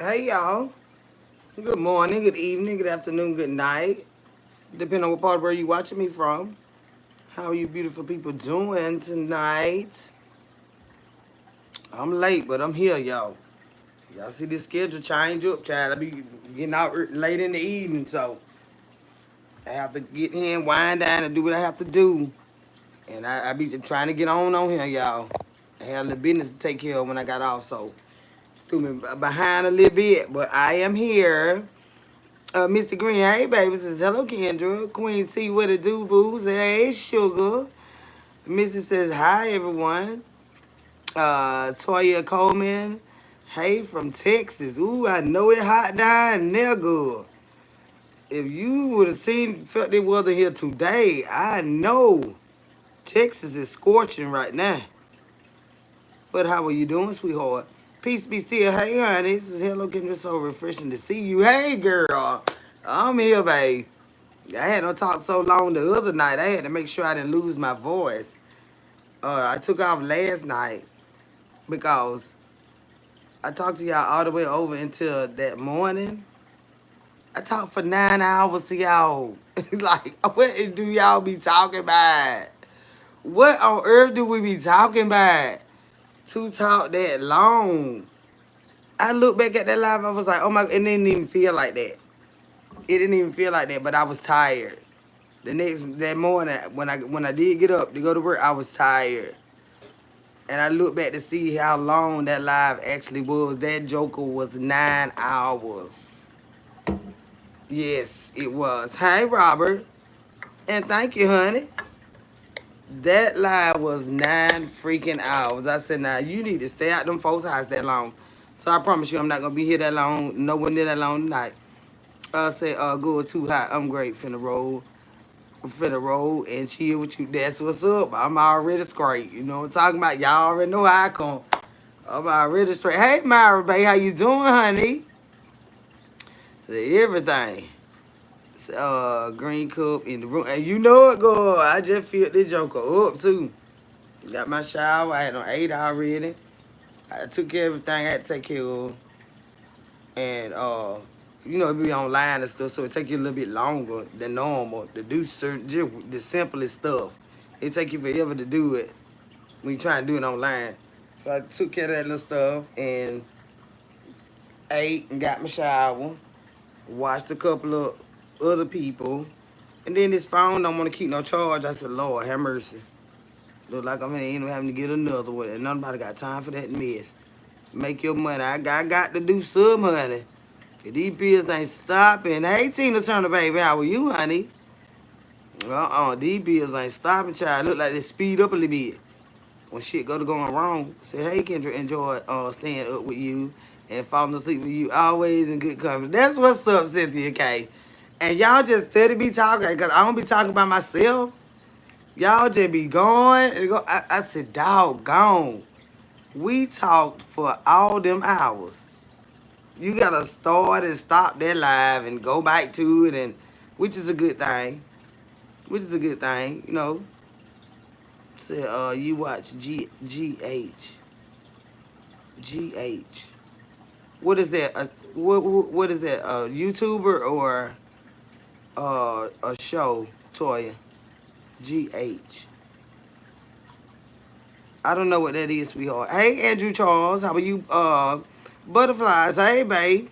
Hey y'all. Good morning, good evening, good afternoon, good night. Depending on what part where you watching me from. How are you beautiful people doing tonight? I'm late, but I'm here, y'all. Y'all see this schedule change up, child. I be getting out late in the evening, so I have to get in, wind down, and do what I have to do. And I be trying to get on here, y'all. I had a little business to take care of when I got off, so threw me behind a little bit, but I am here. Mr. Green, hey baby, says hello Kendra. Queen T, what it do, boo? Say hey sugar. Missy says hi everyone. Toya Coleman, hey from Texas. Ooh, I know it hot down there, good. If you would have felt the weather here today, I know Texas is scorching right now. But how are you doing, sweetheart? Peace be still. Hey, honey. This is hello Kendra. So refreshing to see you. Hey, girl. I'm here, babe. I had no talk so long the other night. I had to make sure I didn't lose my voice. I took off last night because I talked to y'all all the way over until that morning. I talked for 9 hours to y'all. Like, what do y'all be talking about? What on earth do we be talking about? To talk that long. I look back at that live, I was like, oh my, it didn't even feel like that. It didn't even feel like that, but I was tired. That morning when I did get up to go to work, I was tired. And I looked back to see how long that live actually was. That joker was 9 hours. Yes, it was. Hey Robert. And thank you, honey. That live was 9 freaking hours. I said, now you need to stay out them folks' house that long. So I promise you I'm not gonna be here that long, nowhere near that long tonight. Say go too hot. I'm great, finna roll and chill with you. That's what's up. I'm already straight. You know what I'm talking about? Y'all already know how I come. I'm already straight. Hey, Myra, babe, how you doing, honey? Everything. Green cup in the room. And you know it, girl. I just filled this joker up, too. Got my shower. I had on 8 already. I took care of everything I had to take care of. And, it be online and stuff, so it take you a little bit longer than normal to do just the simplest stuff. It take you forever to do it when you try to do it online. So I took care of that little stuff and ate and got my shower, watched a couple of other people, and then this phone don't want to keep no charge. I said, Lord, have mercy. Look like I'm gonna having to get another one, and nobody got time for that mess. Make your money. I got to do some, honey. These bills ain't stopping. Hey, Tina Turner, baby, how are you, honey? These bills ain't stopping, child. Look like they speed up a little bit. When shit go to going wrong, say, hey, Kendra, enjoy staying up with you and falling asleep with you always in good company. That's what's up, Cynthia K. And y'all just steady be talking, because I don't be talking by myself. Y'all just be going and go. I said, doggone. We talked for all them hours. You gotta start and stop that live and go back to it, and which is a good thing. Which is a good thing, you know. Say, you watch GH. What is that? What is that? A YouTuber or a show, Toya? GH. I don't know what that is, sweetheart. Hey, Andrew Charles, how are you? Butterflies. Hey, babe.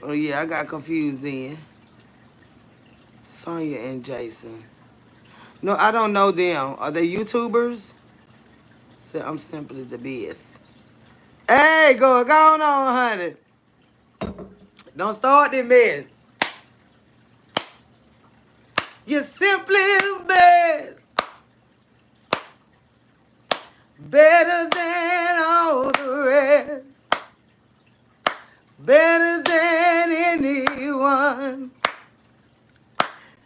Oh yeah, I got confused then. Sonya and Jason. No, I don't know them. Are they YouTubers? Say I'm simply the best. Hey, go on, honey. Don't start this mess. You're simply the best. Better than all the rest. Better than anyone.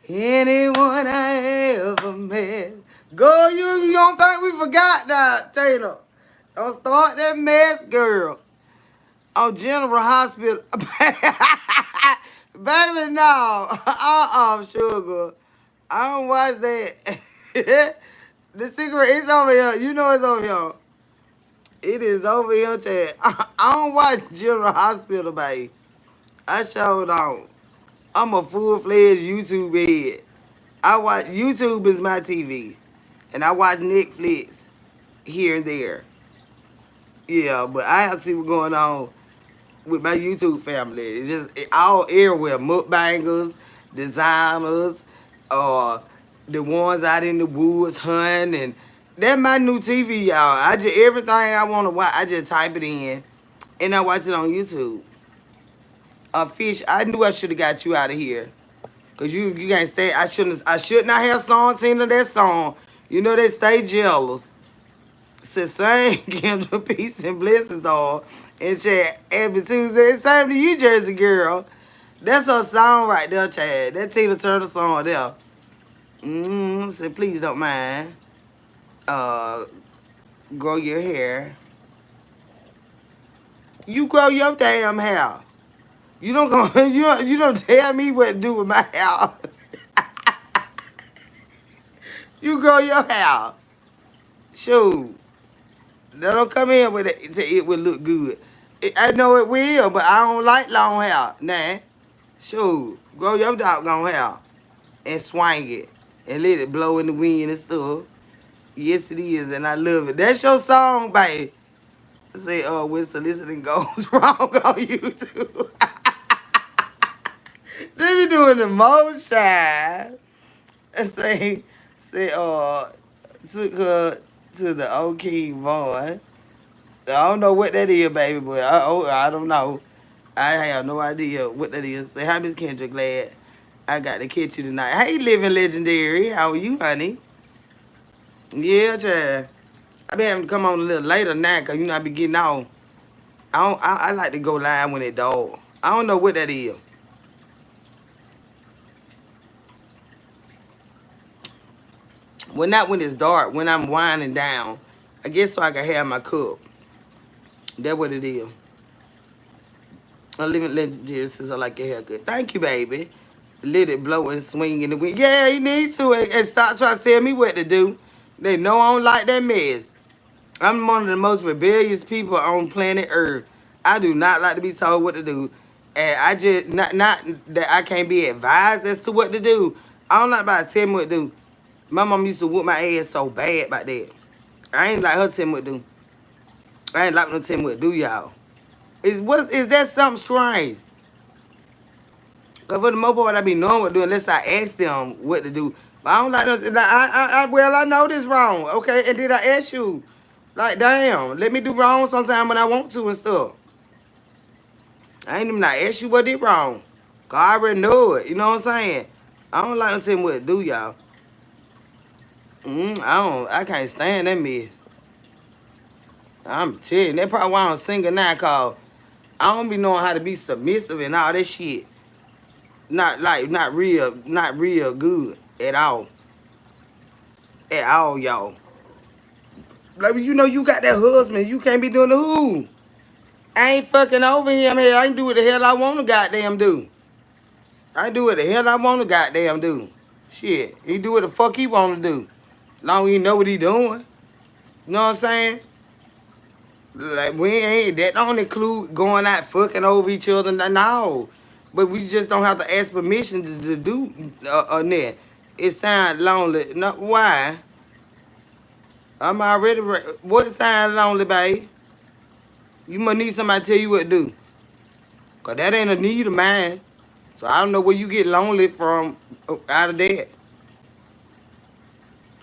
Anyone I ever met. Girl, you don't think we forgot that, Taylor. Don't start that mess, girl. On General Hospital. Baby, no. Sugar. I don't watch that. The secret is over here. You know it's over here. It is over here, Chad. I don't watch General Hospital, babe. I sure don't. I'm a full-fledged YouTube head. I watch YouTube is my TV, and I watch Netflix here and there. Yeah, but I have to see what's going on with my YouTube family. It's just all everywhere. Mukbangers, designers, uh, the ones out in the woods hunting, and that's my new TV, y'all. I just everything I want to watch, I just type it in and I watch it on YouTube. Fish, I knew I should have got you out of here. Cause you can't stay. I should not have songs into that song. You know they stay jealous. Said same Kendra peace and blessings dog. And Chad Abby Tuesday. Same to you, Jersey girl. That's her song right there, Chad. That Tina Turner song there. Said please don't mind. Uh grow your hair. You grow your damn hair. You don't go you don't tell me what to do with my hair. You grow your hair. Shoot. They don't come in with it to it will look good. I know it will, but I don't like long hair. Nah. Sure. Grow your doggone hair and swing it and let it blow in the wind and stuff. Yes, it is, and I love it. That's your song, babe. Say, when soliciting goes wrong on YouTube. They be doing the most, child. And took her to the old King Vaughn. I don't know what that is, baby, but I don't know. I have no idea what that is. Say hi, Miss Kendra. Glad I got to catch you tonight. Hey, living legendary. How are you, honey? Yeah, child. I been having to come on a little later now, cause you know I be getting off. I like to go live when it dog. I don't know what that is. Well, not when it's dark. When I'm winding down, I guess so I can have my cup. That's what it is. I live in legendary since I like your haircut. Thank you, baby. Let it blow and swing in the wind. Yeah, you need to. And stop trying to tell me what to do. They know I don't like that mess. I'm one of the most rebellious people on planet Earth. I do not like to be told what to do. And I just, not that I can't be advised as to what to do. I don't like about to tell me what to do. My mom used to whoop my ass so bad about that. I ain't like her tell me what to do. I ain't like her tell me what to do, y'all. Is that something strange? Cause for the most part, I be knowing what to do unless I ask them what to do. But I don't like those. Well, I know this wrong. Okay, and did I ask you? Like, damn, let me do wrong sometime when I want to and stuff. I ain't even not ask you what did wrong. Cause I already know it. You know what I'm saying? I don't like them telling me what to do, y'all. I can't stand that mess. I'm telling you, that's probably why I'm single now, cause I don't be knowing how to be submissive and all that shit. Not real good at all. At all, y'all. Like, you know you got that husband, you can't be doing the who. I ain't fucking over him. Hell, I can do what the hell I want to goddamn do. I do what the hell I want to goddamn do. Shit, he do what the fuck he want to do. Long as he know what he doing. You know what I'm saying? Like, we ain't, that don't include going out fucking over each other, no. But we just don't have to ask permission to do that. It sounds lonely. No, why? I'm already, what sounds lonely, babe? You must need somebody to tell you what to do. Cause that ain't a need of mine. So I don't know where you get lonely from out of that.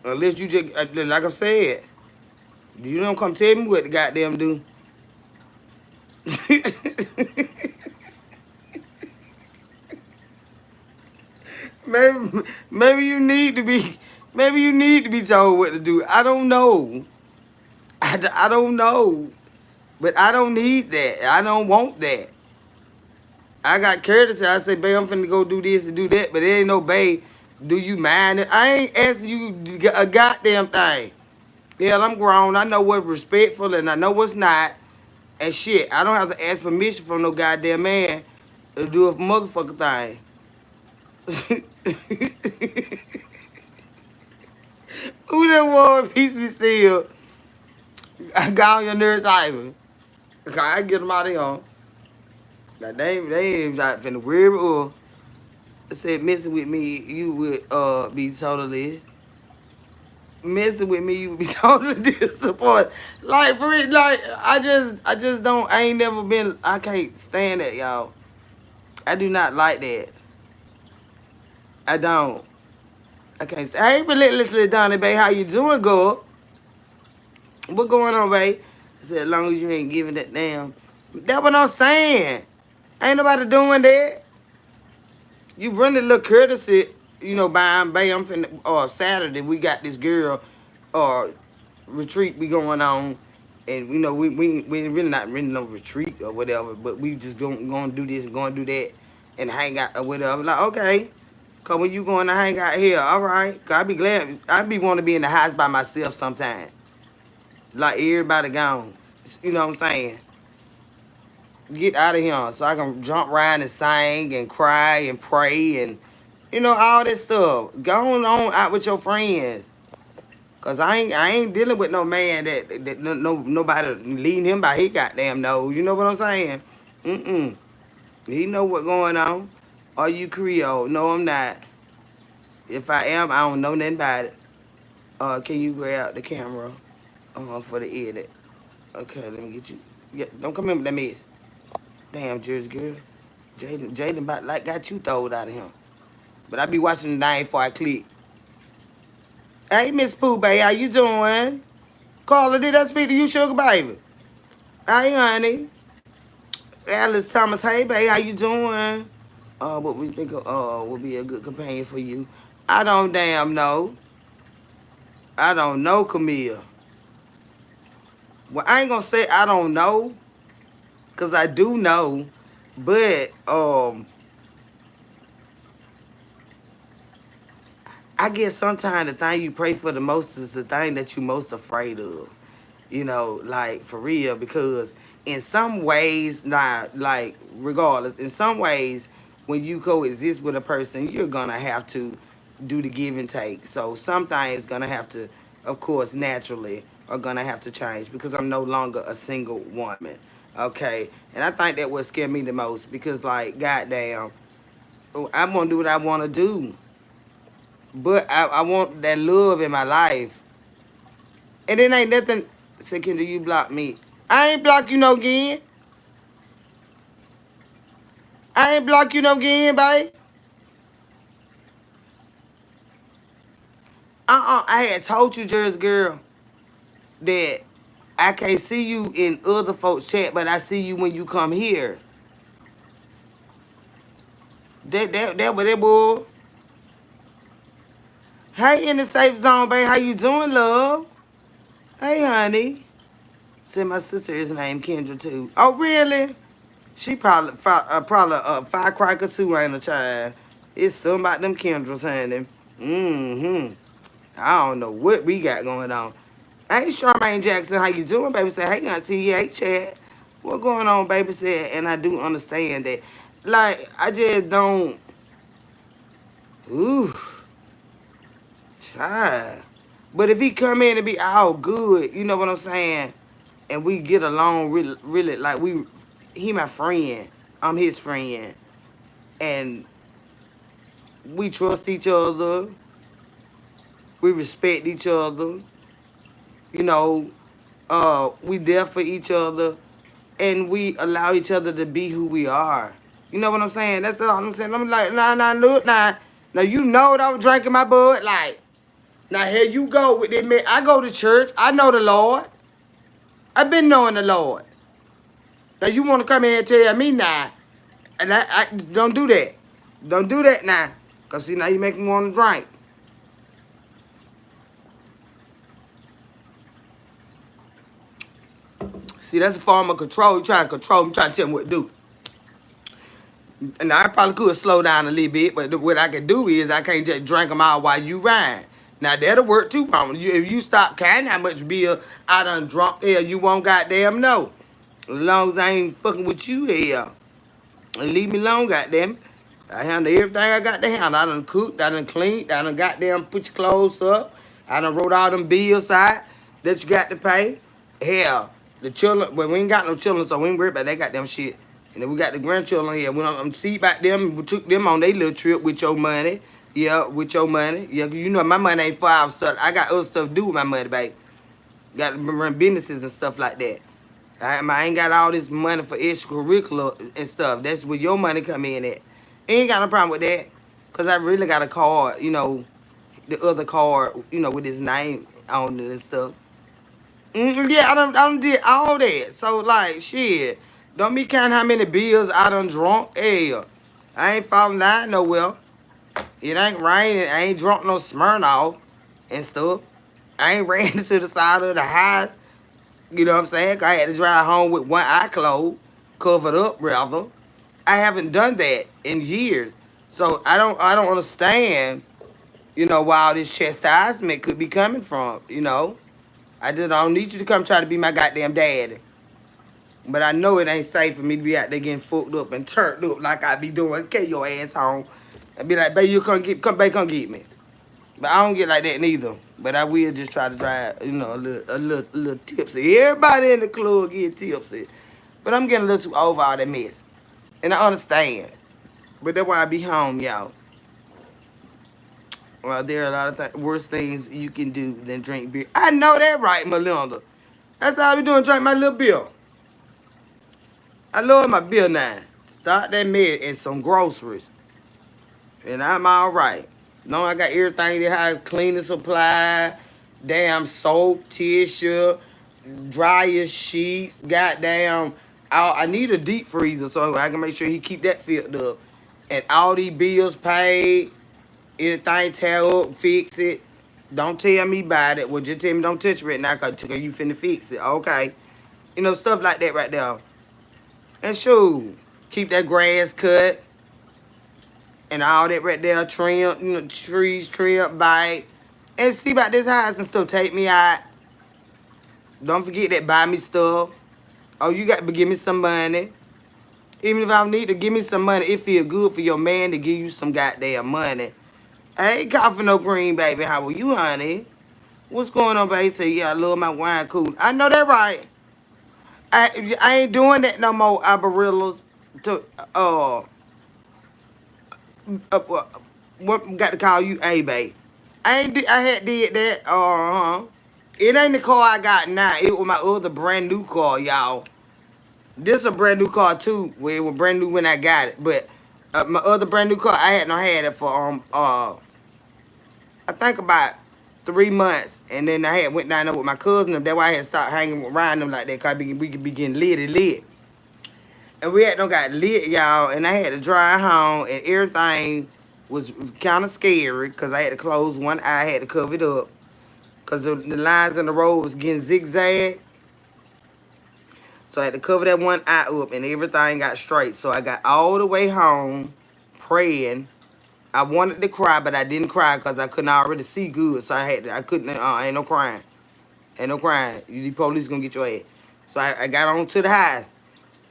Unless you just, like I said, you don't come tell me what to goddamn do. maybe, maybe you need to be told what to do. I don't know. I don't know. But I don't need that. I don't want that. I got courtesy. I say, babe, I'm finna go do this and do that. But there ain't no, babe, do you mind it? I ain't asking you a goddamn thing. Hell, I'm grown. I know what's respectful and I know what's not. And shit, I don't have to ask permission from no goddamn man to do a motherfucker thing. Who that war piece me still? I got on your nerves, Ivan. I get them out of here. Like they ain't not finna worry or said messing with me, you would be totally messing with me, you would be totally disappointed. Like for it, like I just don't. I ain't never been. I can't stand that, y'all. I do not like that. I don't. I can't. Hey, relentlessly, Donnie, babe, how you doing, girl? What going on, babe? I said, as long as you ain't giving that damn. That's what I'm saying. Ain't nobody doing that. You run a little courtesy, by babe. I'm finna. Saturday we got this girl, uh, retreat we going on, and we really not really no retreat or whatever, but we just gonna do this and gonna do that, and hang out or whatever. Like okay. Cause when you going to hang out here, all right. Cause I be glad. I be want to be in the house by myself sometimes. Like everybody gone. You know what I'm saying? Get out of here so I can jump around and sing and cry and pray and all that stuff. Go on out with your friends. Cause I ain't dealing with no man that nobody leading him by his goddamn nose. You know what I'm saying? Mm. He know what going on. Are you Creole? No, I'm not. If I am, I don't know nothing about it. Can you grab the camera for the edit? Okay, let me get you. Yeah, don't come in with that mess. Damn, Jersey girl. Jaden about like got you throwed out of him. But I be watching the name before I click. Hey, Miss Pooh, baby, how you doing? Carla, did I speak to you, sugar baby? Hey, honey. Alice Thomas, hey, baby, how you doing? What we think would be a good companion for you? I don't damn know. I don't know, Camille. Well, I ain't gonna say I don't know, cause I do know, but I guess sometimes the thing you pray for the most is the thing that you most afraid of. Like for real, because in some ways, not like regardless, in some ways, when you coexist with a person, you're gonna have to do the give and take. So some things gonna have to, of course, naturally are gonna have to change because I'm no longer a single woman. Okay, and I think that what scared me the most because, like, goddamn, I'm gonna do what I want to do, but I want that love in my life, and it ain't nothing. Second, do you block me? I ain't block you no again. I ain't block you no again, babe. I had told you, Jersey girl, that I can't see you in other folks' chat, but I see you when you come here. That what that boy. Hey, in the safe zone, babe. How you doing, love? Hey, honey. Said my sister is named Kendra too. Oh, really? She probably a firecracker too, ain't a child. It's something about them Kendras, honey. Mm-hmm. I don't know what we got going on. Hey, Charmaine Jackson, how you doing, baby? Say, hey, auntie, hey, Chad. What going on, baby? Said, and I do understand that. Like, I just don't. Ooh, child. But if he come in and be all good, you know what I'm saying? And we get along really, really, like he my friend. I'm his friend. And we trust each other. We respect each other. You know, we there for each other. And we allow each other to be who we are. You know what I'm saying? That's all I'm saying. I'm like, nah, look, nah. Now, you know that I was drinking my bud. Like, now, here you go with it, man. I go to church. I know the Lord. I've been knowing the Lord. Now, you want to come in and tell me now. And I don't do that. Don't do that now. Because, see, now you make me want to drink. See, that's a form of control. You trying to control me, trying to tell me what to do. And I probably could slow down a little bit, but what I can do is I can't just drink them out while you ride. Now, that'll work too, Mama. If you stop counting how much beer I done drunk, hell, you won't goddamn know. As long as I ain't fucking with you, hell. And leave me alone, goddamn. I handle everything I got to handle. I done cooked, I done cleaned, I done goddamn put your clothes up. I done wrote all them bills out that you got to pay. Hell, the children, well, we ain't got no children, so we ain't worried about that goddamn shit. And then we got the grandchildren here. We don't see about them. We took them on their little trip with your money. Yeah, with your money. Yeah, 'cause you know my money ain't for our stuff. I got other stuff to do with my money, baby. Got to run businesses and stuff like that. I ain't got all this money for extracurricular and stuff. That's where your money come in at. Ain't got no problem with that. Because I really got a card, the other card, with his name on it and stuff. Yeah, I done did all that. So, like, shit. Don't be counting how many bills I done drunk. Hell, I ain't falling down nowhere. It ain't raining. I ain't drunk no Smirnoff and stuff. I ain't ran into the side of the house. You know what I'm saying? 'Cause I had to drive home with one eye closed, covered up rather. I haven't done that in years. So I don't understand, where all this chastisement could be coming from. I just don't need you to come try to be my goddamn daddy. But I know it ain't safe for me to be out there getting fucked up and turned up like I be doing. Get your ass home. And be like, baby, you come back, come get me. But I don't get like that neither. But I will just try to drive, a little tipsy. Everybody in the club get tipsy. But I'm getting a little too over all that mess. And I understand. But that's why I be home, y'all. Well, there are a lot of worse things you can do than drink beer. I know that right, Melinda. That's how I be doing, drink my little beer. I love my beer now. Start that mess and some groceries. And I'm all right. No, I got everything that has cleaning supply, damn soap, tissue, dryer sheets, goddamn. I need a deep freezer so I can make sure he keep that filled up. And all these bills paid, anything tear up, fix it. Don't tell me about it. Well, just tell me don't touch it right now because you finna fix it. Okay. Stuff like that right there. And shoot, keep that grass cut. And all that right there, trim, trees trimmed, bite. And see about this house and stuff. Take me out. Don't forget that buy me stuff. Oh, you got to give me some money. Even if I don't need to give me some money, it feel good for your man to give you some goddamn money. I ain't coughing no green, baby. How are you, honey? What's going on, baby? Say, yeah, I love my wine cool. I know that right. I ain't doing that no more, Abarillas. To, what got to call you A, babe? I had did that. It ain't the car I got now. It was my other brand new car, y'all. This a brand new car too. Well, it was brand new when I got it, but my other brand new car I had it for I think about 3 months, and then I had went down there with my cousin. That's why I had stopped hanging around them like that, cause we could be getting lit. And we had got lit, y'all, and I had to drive home, and everything was kind of scary, because I had to close one eye, I had to cover it up, because the lines in the road was getting zigzag. So I had to cover that one eye up, and everything got straight. So I got all the way home praying. I wanted to cry, but I didn't cry because I couldn't already see good. So I couldn't, ain't no crying. Ain't no crying. The police gonna get your ass. So I got on to the house.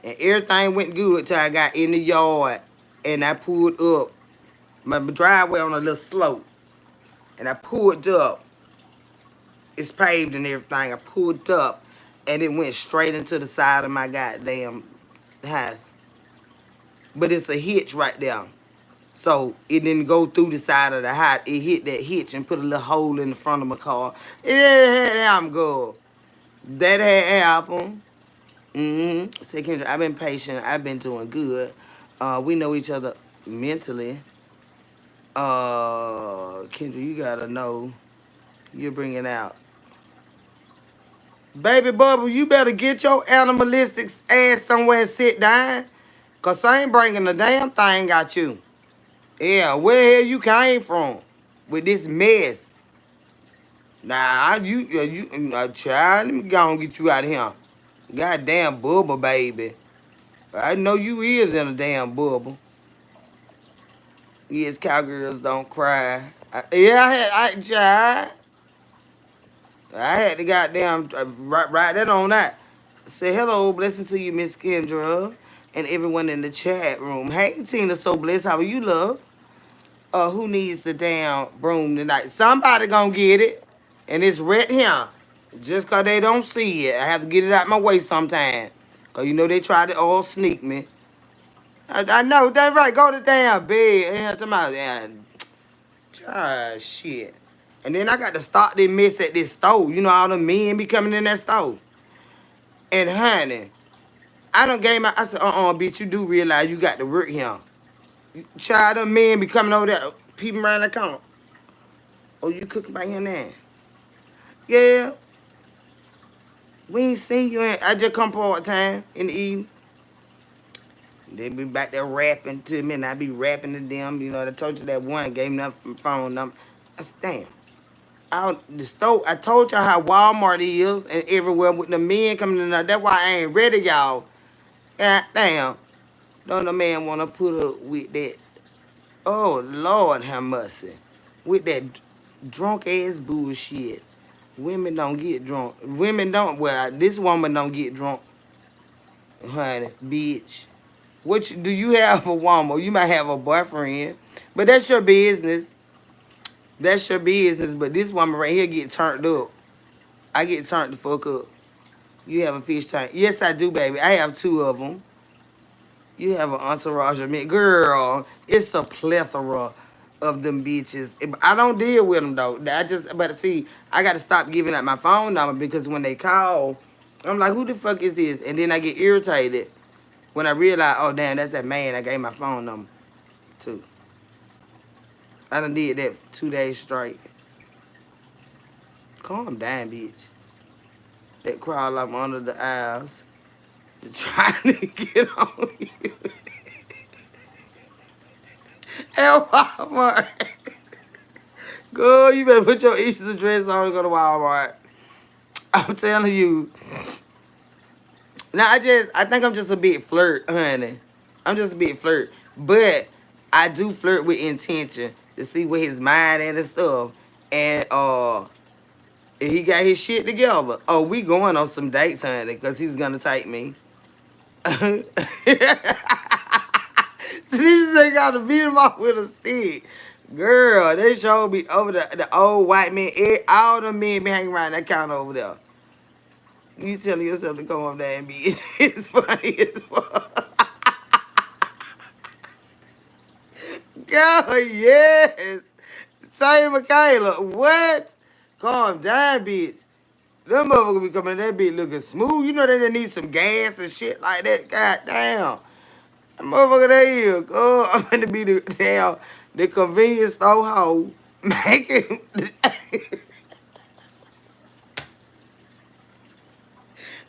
And everything went good till I got in the yard. And I pulled up. My driveway on a little slope. And I pulled up. It's paved and everything. I pulled up. And it went straight into the side of my goddamn house. But it's a hitch right there. So it didn't go through the side of the house. It hit that hitch and put a little hole in the front of my car. It had happened, girl. That had happened. Say, Kendra, I've been patient. I've been doing good. We know each other mentally. Kendra, you gotta know you're bringing out. Baby Bubba, you better get your animalistic ass somewhere and sit down. Because I ain't bringing a damn thing out you. Yeah, where the hell you came from with this mess? Nah, child, let me go and get you out of here. Goddamn Bubba, baby. I know you is in a damn bubble. Yes, cowgirls don't cry. Child. I had to goddamn write that on that. Say hello, blessing to you, Miss Kendra, and everyone in the chat room. Hey, Tina, so blessed. How are you, love? Who needs the damn broom tonight? Somebody gonna get it, and it's right here. Just cause they don't see it, I have to get it out my way sometime. Cause you know they try to all sneak me. I know that's right. Go to damn bed. And I'm talking about shit. And then I got to stop this mess at this store. You know all the men be coming in that store. And honey, I done gave my. I said, bitch, you do realize you got to work here. Child, them men be coming over there, peeping around the corner. Oh, you cooking by here now? Yeah. We ain't seen you. I just come part time in the evening. They be back there rapping to me, and I be rapping to them. You know, I told you that one gave me that phone number. I said, damn. Out the store, I told y'all how Walmart is and everywhere with the men coming in there. That's why I ain't ready, y'all. God damn. Don't the man want to put up with that. Oh, Lord have mercy. With that drunk ass bullshit. Women don't get drunk. Women don't, well, this woman don't get drunk. Honey, bitch. Do you have a woman? You might have a boyfriend. But that's your business. That's your business. But this woman right here get turned up. I get turned the fuck up. You have a fish tank. Yes, I do, baby. I have two of them. You have an entourage of me. Girl, it's a plethora of them bitches. I don't deal with them, though. But see, I got to stop giving out my phone number because when they call, I'm like, who the fuck is this? And then I get irritated when I realize, oh, damn, that's that man I gave my phone number to. I done did that for 2 days straight. Calm down, bitch. That crawl up under the aisles to try to get on you. At Walmart. Girl, you better put your Easter dress on and go to Walmart. I'm telling you. Now, I think I'm just a bit flirt, honey. I'm just a bit flirt. But I do flirt with intention to see where his mind at and stuff. And he got his shit together. Oh, we going on some dates, honey, because he's going to take me. Jesus ain't got to beat him off with a stick. Girl, they sure be over the old white men. All the men be hanging around that counter over there. You telling yourself to come up there and be. It's funny as fuck. Girl, yes. Say, Michaela, what? Calm down, bitch. Them motherfuckers be coming in that bitch looking smooth. You know they need some gas and shit like that. God damn. That motherfucker there, girl. I'm gonna be the convenience store hoe making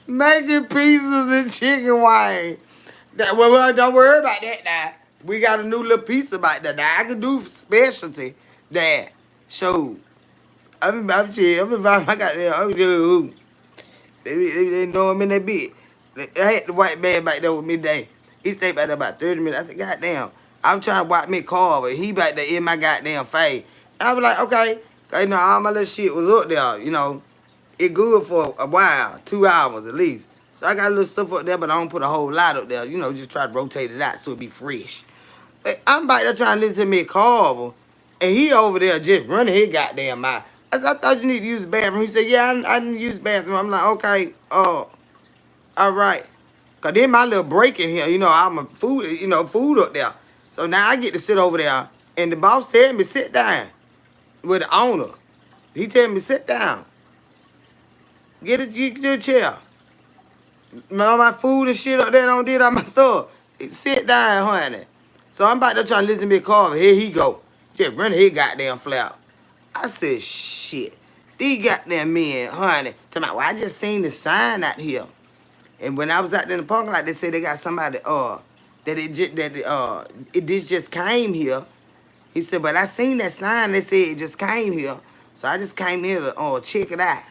making pizzas and chicken wings. Well, don't worry about that now. We got a new little piece about that. Now I can do specialty there. So I'm chill. I'm about my goddamn. I'm just they know him in that bit. I had the white man back there with me today. He stayed back there about 30 minutes. I said, goddamn, I'm trying to watch me car, but he back there in my goddamn face. I was like, okay. Cause you know, all my little shit was up there, you know. It good for a while, 2 hours at least. So I got a little stuff up there, but I don't put a whole lot up there. You know, just try to rotate it out so it be fresh. I'm back there trying to listen to me call, and he over there just running his goddamn mouth. I said, I thought you need to use the bathroom. He said, yeah, I didn't use the bathroom. I'm like, okay, all right. Cause then my little break in here, you know, I'm a food up there. So now I get to sit over there, and the boss tell me sit down with the owner. He tell me sit down. Get a chair. All my food and shit up there, don't did all my stuff. Sit down, honey. So I'm about to try to listen to me call. Here he go. Just running his goddamn flap. I said, shit. These goddamn men, honey. Tell me, well, I just seen the sign out here. And when I was out there in the parking lot, they said they got somebody, this just came here. He said, but I seen that sign. They said it just came here. So I just came here to check it out.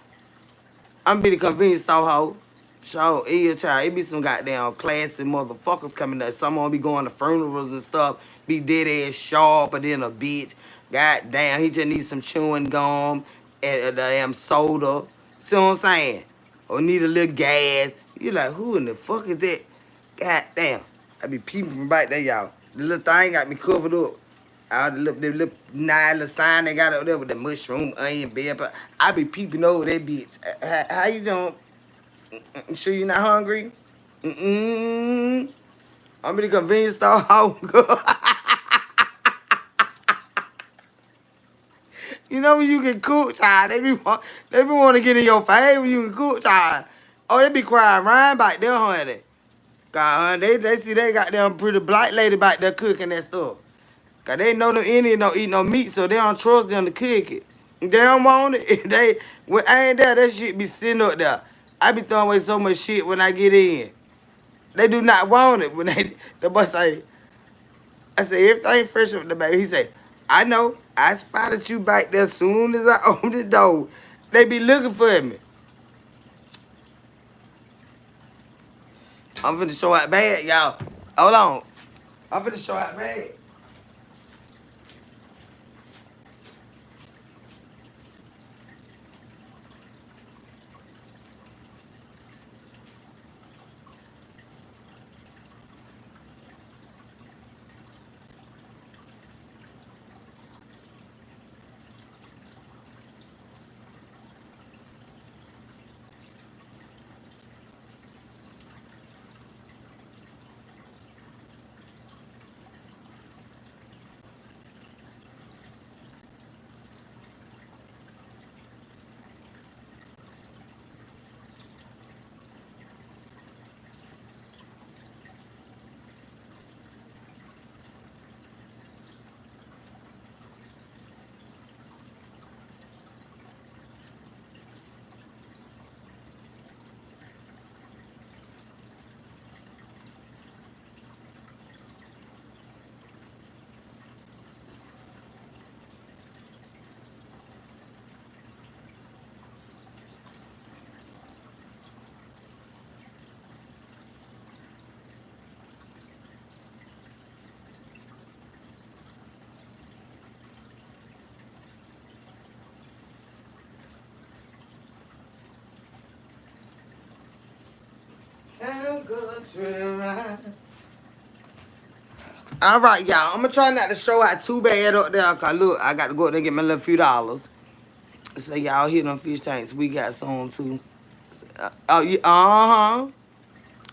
I'm be the convenience store hoe. So, child, it be some goddamn classy motherfuckers coming up. Some of them be going to funerals and stuff. Be dead ass sharper than a bitch. Goddamn, he just needs some chewing gum and a damn soda. See what I'm saying? Or need a little gas. You like, who in the fuck is that? Goddamn. I be peeping from back there, y'all. The little thing got me covered up. All the little nine little sign they got up there with the mushroom, onion, bell pepper. I be peeping over that bitch. How you doing? Sure you're not hungry? Mm-mm. I'm in the convenience store. You know when you can cook, child, they be want to get in your face when you can cook, child. Oh, they be crying right back there, honey. God, honey, they see they got them pretty black lady back there cooking that stuff. Cause they know them Indians don't eat no meat, so they don't trust them to cook it. They don't want it. They when I ain't there, that shit be sitting up there. I be throwing away so much shit when I get in. They do not want it when they the boy say, I say everything fresh with the baby. He say, I know. I spotted you back there soon as I opened the door. They be looking for me. I'm finna show out bad, y'all. Hold on. I'm finna show out bad. All right, y'all. I'm gonna try not to show out too bad up there. Cause look, I got to go up there and get my little few dollars. So y'all hear them fish tanks. We got some too. Oh yeah,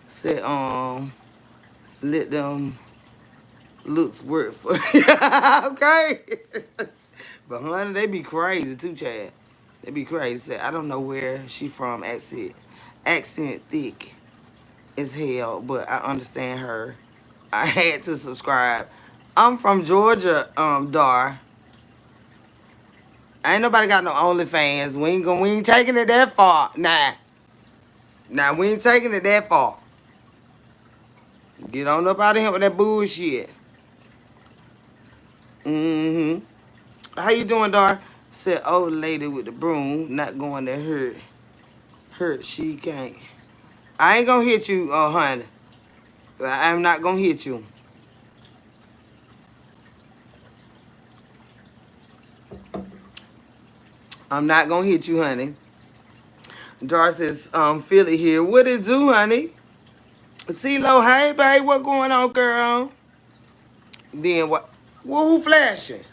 Said let them looks work for okay. But honey, they be crazy too, Chad. They be crazy. Said I don't know where she from. Accent thick as hell, but I understand her. I had to subscribe. I'm from Georgia, Dar. Ain't nobody got no OnlyFans. We ain't taking it that far. Nah, we ain't taking it that far. Get on up out of here with that bullshit. Mm-hmm. How you doing, Dar? Said old lady with the broom, not going to hurt. Hurt, she can't. I ain't gonna hit you, honey. I'm not gonna hit you. I'm not gonna hit you, honey. Dar says, Philly here. What it do, honey? T-Lo, hey, babe, what going on, girl? Then what? Well, who flashing?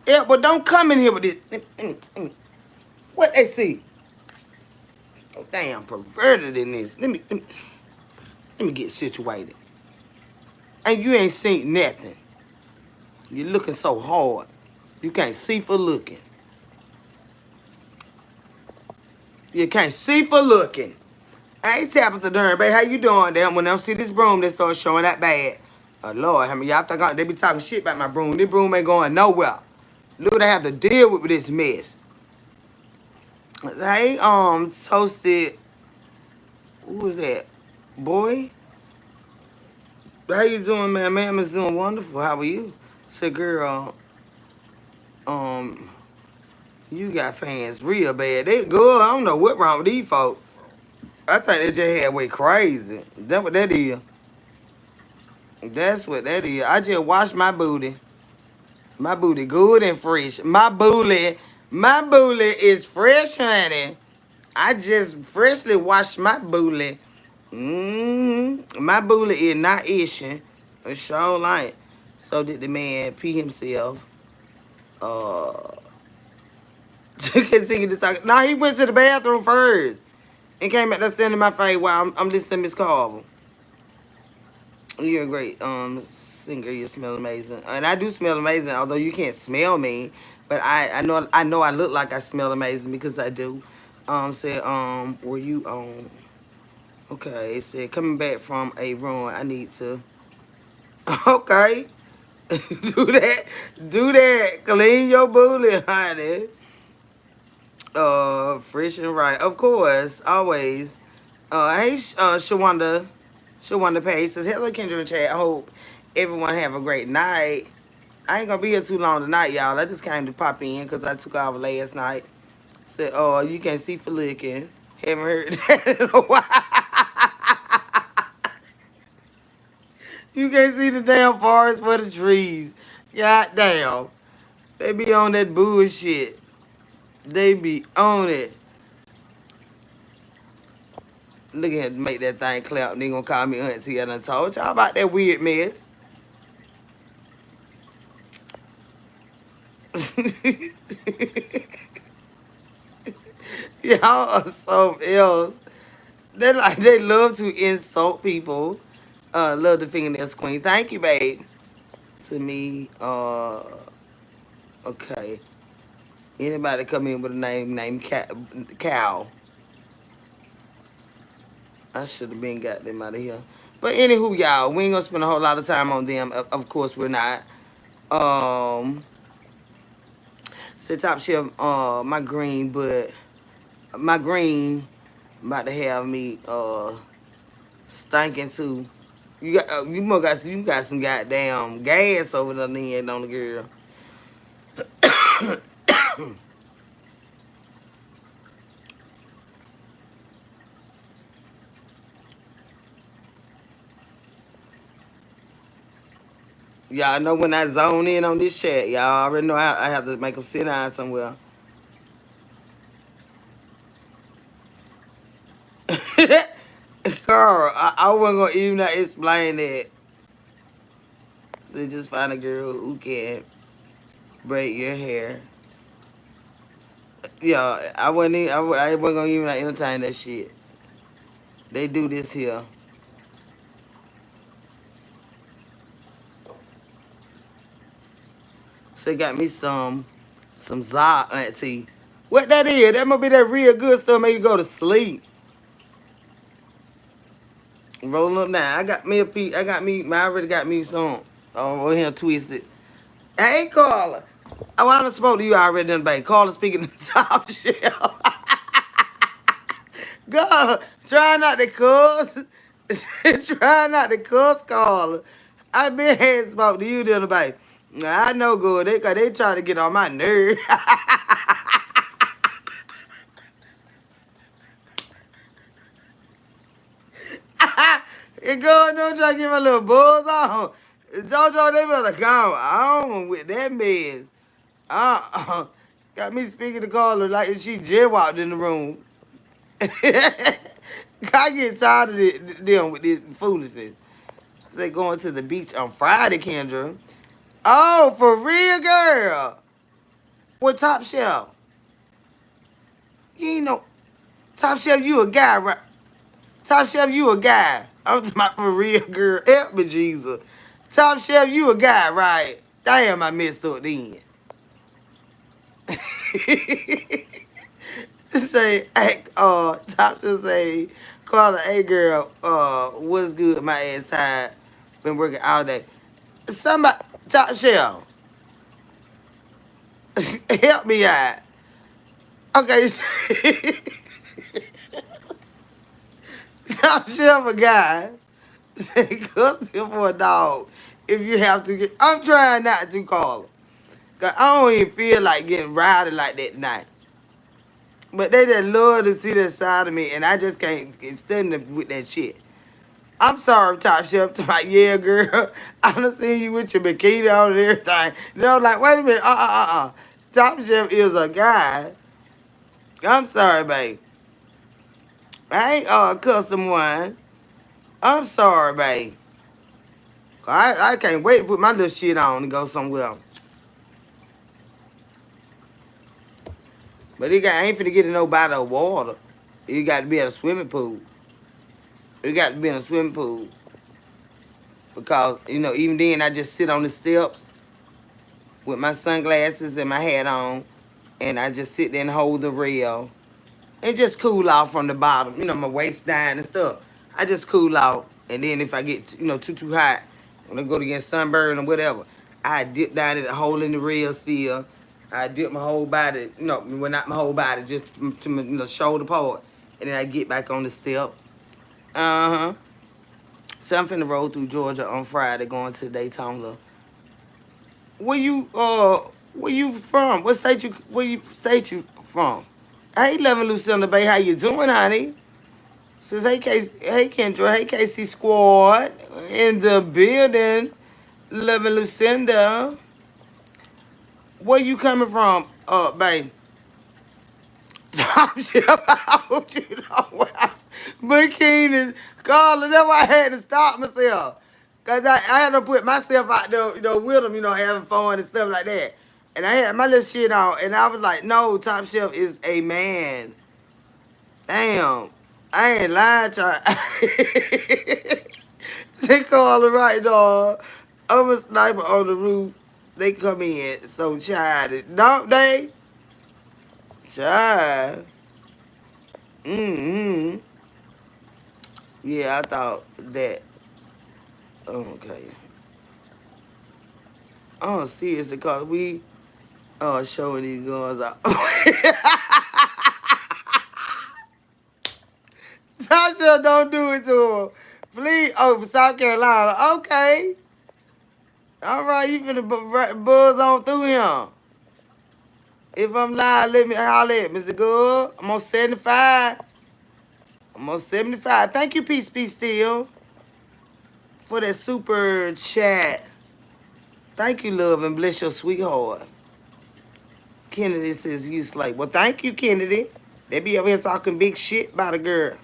Yeah, but don't come in here with this. What they see? Oh, damn, perverted in this. Let me get situated. And you ain't seen nothing. You looking so hard. You can't see for looking. You can't see for looking. Hey, Tabitha Durn, babe, how you doing? Damn, when I see this broom, they start showing that bad. Oh, Lord, I mean, y'all think they be talking shit about my broom. This broom ain't going nowhere. Look what I have to deal with this mess. Hey, toasted, who was that? Boy? How you doing, man? Ma'am is doing wonderful. How are you? Say, girl, um, you got fans real bad. They good. I don't know what wrong with these folks. I think they just had way crazy. That what that is. That's what that is. I just washed my booty. My booty good and fresh. My booty is fresh, honey. I just freshly washed my booty. My booty is not itching. It sure like. So did the man pee himself. Uh, to continue to talk. Nah, he went to the bathroom first and came back there standing in my face while I'm listening to Miss Carver. You're a great singer. You smell amazing, and I do smell amazing. Although you can't smell me, but I know I look like I smell amazing because I do. Said were you okay? It said coming back from a run. I need to okay. do that. Do that. Clean your booty, honey. Fresh and right. Of course, always. Hey, Shawanda. Shawanda Pace says, hello, Kendra and Chad. I hope everyone have a great night. I ain't gonna be here too long tonight, y'all. I just came to pop in because I took off last night. Said, oh, you can't see for looking. Haven't heard that in a while. You can't see the damn forest for the trees. God damn. They be on that bullshit. They be on it. Look at him make that thing clap. They gonna call me auntie. I done told y'all about that weird mess. Y'all are something else. They love to insult people. Love the fingernails queen. Thank you, babe. To me, okay. Anybody come in with a name named Cow? I should have been got them out of here. But anywho, y'all, we ain't gonna spend a whole lot of time on them. Of course, we're not. Um, Sit top shelf. My green about to have me stinking too. You got some goddamn gas over there then on the girl. Y'all know when I zone in on this chat, y'all already know I have to make them sit down somewhere. Carl, I wasn't gonna even explain that. So just find a girl who can braid your hair. Yeah, I wasn't gonna even entertain that shit. They do this here. So they got me some za auntie. What that is? That must be that real good stuff make you go to sleep. Rolling up now. I got me a piece. I already got me some. Oh, over here twisted. Hey, Carla. Oh, I done spoke to you already done, babe. Carla speaking to the top shelf. God, try not to cuss. Try not to cuss, Carla. I been had spoke to you the other day. I know good. They try to get on my nerve. And God, don't try to get my little buzz on. JoJo, they better go on with that mess. Got me speaking to Carla like she just walked in the room. I get tired of them with this foolishness. Say going to the beach on Friday, Kendra. Oh, for real, girl. What Top Shelf? You ain't no Top Shelf. You a guy, right? Top Shelf, you a guy. I'm talking about for real, girl. Help me, Jesus. Top Shelf, you a guy, right? Damn, I messed up then. Say, hey, Top Shelf say, Carla, hey girl, what's good? My ass tired. Been working all day. Somebody, Top Shelf, help me out. Okay. Top Shelf a guy. Say, cuss him for a dog. If you have to get, I'm trying not to call him. Cause I don't even feel like getting rowdy like that tonight. But they just love to see that side of me, and I just can't stand with that shit. I'm sorry, Top Chef. To my yeah, girl. I done seen you with your bikini on and everything. And I was like, wait a minute, Top Chef is a guy. I'm sorry, babe. I ain't custom one. I'm sorry, babe. I can't wait to put my little shit on and go somewhere. But I ain't finna get in no bottle of water. You got to be at a swimming pool. You got to be in a swimming pool. Because, even then I just sit on the steps with my sunglasses and my hat on. And I just sit there and hold the rail. And just cool off from the bottom. My waist down and stuff. I just cool off. And then if I get, too hot, when I go to get sunburn or whatever, I dip down at the hole in the rail still. I dip my whole body, well, not my whole body, just to my shoulder part. And then I get back on the step. Uh-huh. So I'm finna roll through Georgia on Friday going to Daytona. Where you from? Where you state you from? Hey, Loving Lucinda Bay, how you doing, honey? Says, hey Kendra, hey KC Squad in the building. Loving Lucinda. Where you coming from, babe? Top shit about you know where Bikini Carla, that's why I had to stop myself. Cause I had to put myself out there, with them, having fun and stuff like that. And I had my little shit on and I was like, no, Top Chef is a man. Damn. I ain't lying, y'all. They call it right, dog. I'm a sniper on the roof. They come in so childish. Don't they? Child. Mm-hmm. Yeah, I thought that. Okay. Oh, seriously, because we showing these guns out. Tasha, don't do it to him. Please. Oh, South Carolina. Okay. All right, you finna buzz on through him. If I'm live, let me holler at Mr. Good. I'm on 75. I'm on 75. Thank you, Peace Be Still, for that super chat. Thank you, love, and bless your sweetheart. Kennedy says you slay. Well, thank you, Kennedy. They be over here talking big shit about a girl.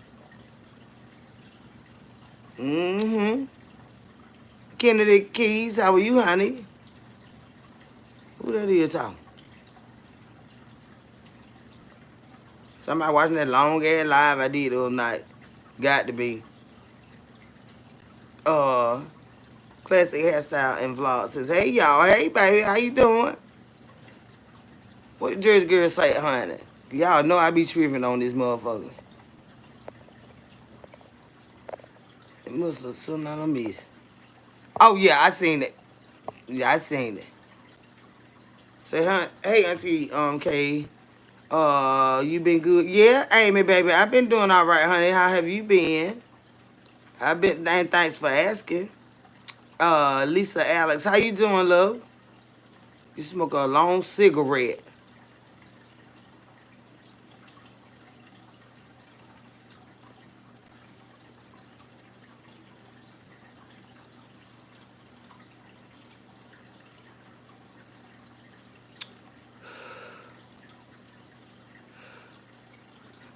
Mm-hmm. Kennedy Keys, how are you, honey? Who that is talking? Somebody watching that long ass live I did the other night. Got to be. Classic hairstyle and vlog says, hey y'all, hey baby, how you doing? What Jersey girl say, honey? Y'all know I be tripping on this motherfucker. It must have something on me. Oh yeah, I seen it. Yeah, I seen it. Say, hey Auntie K, you been good? Yeah, Amy baby, I've been doing all right, honey. How have you been? I've been, and thanks for asking. Lisa Alex, how you doing, love? You smoke a long cigarette.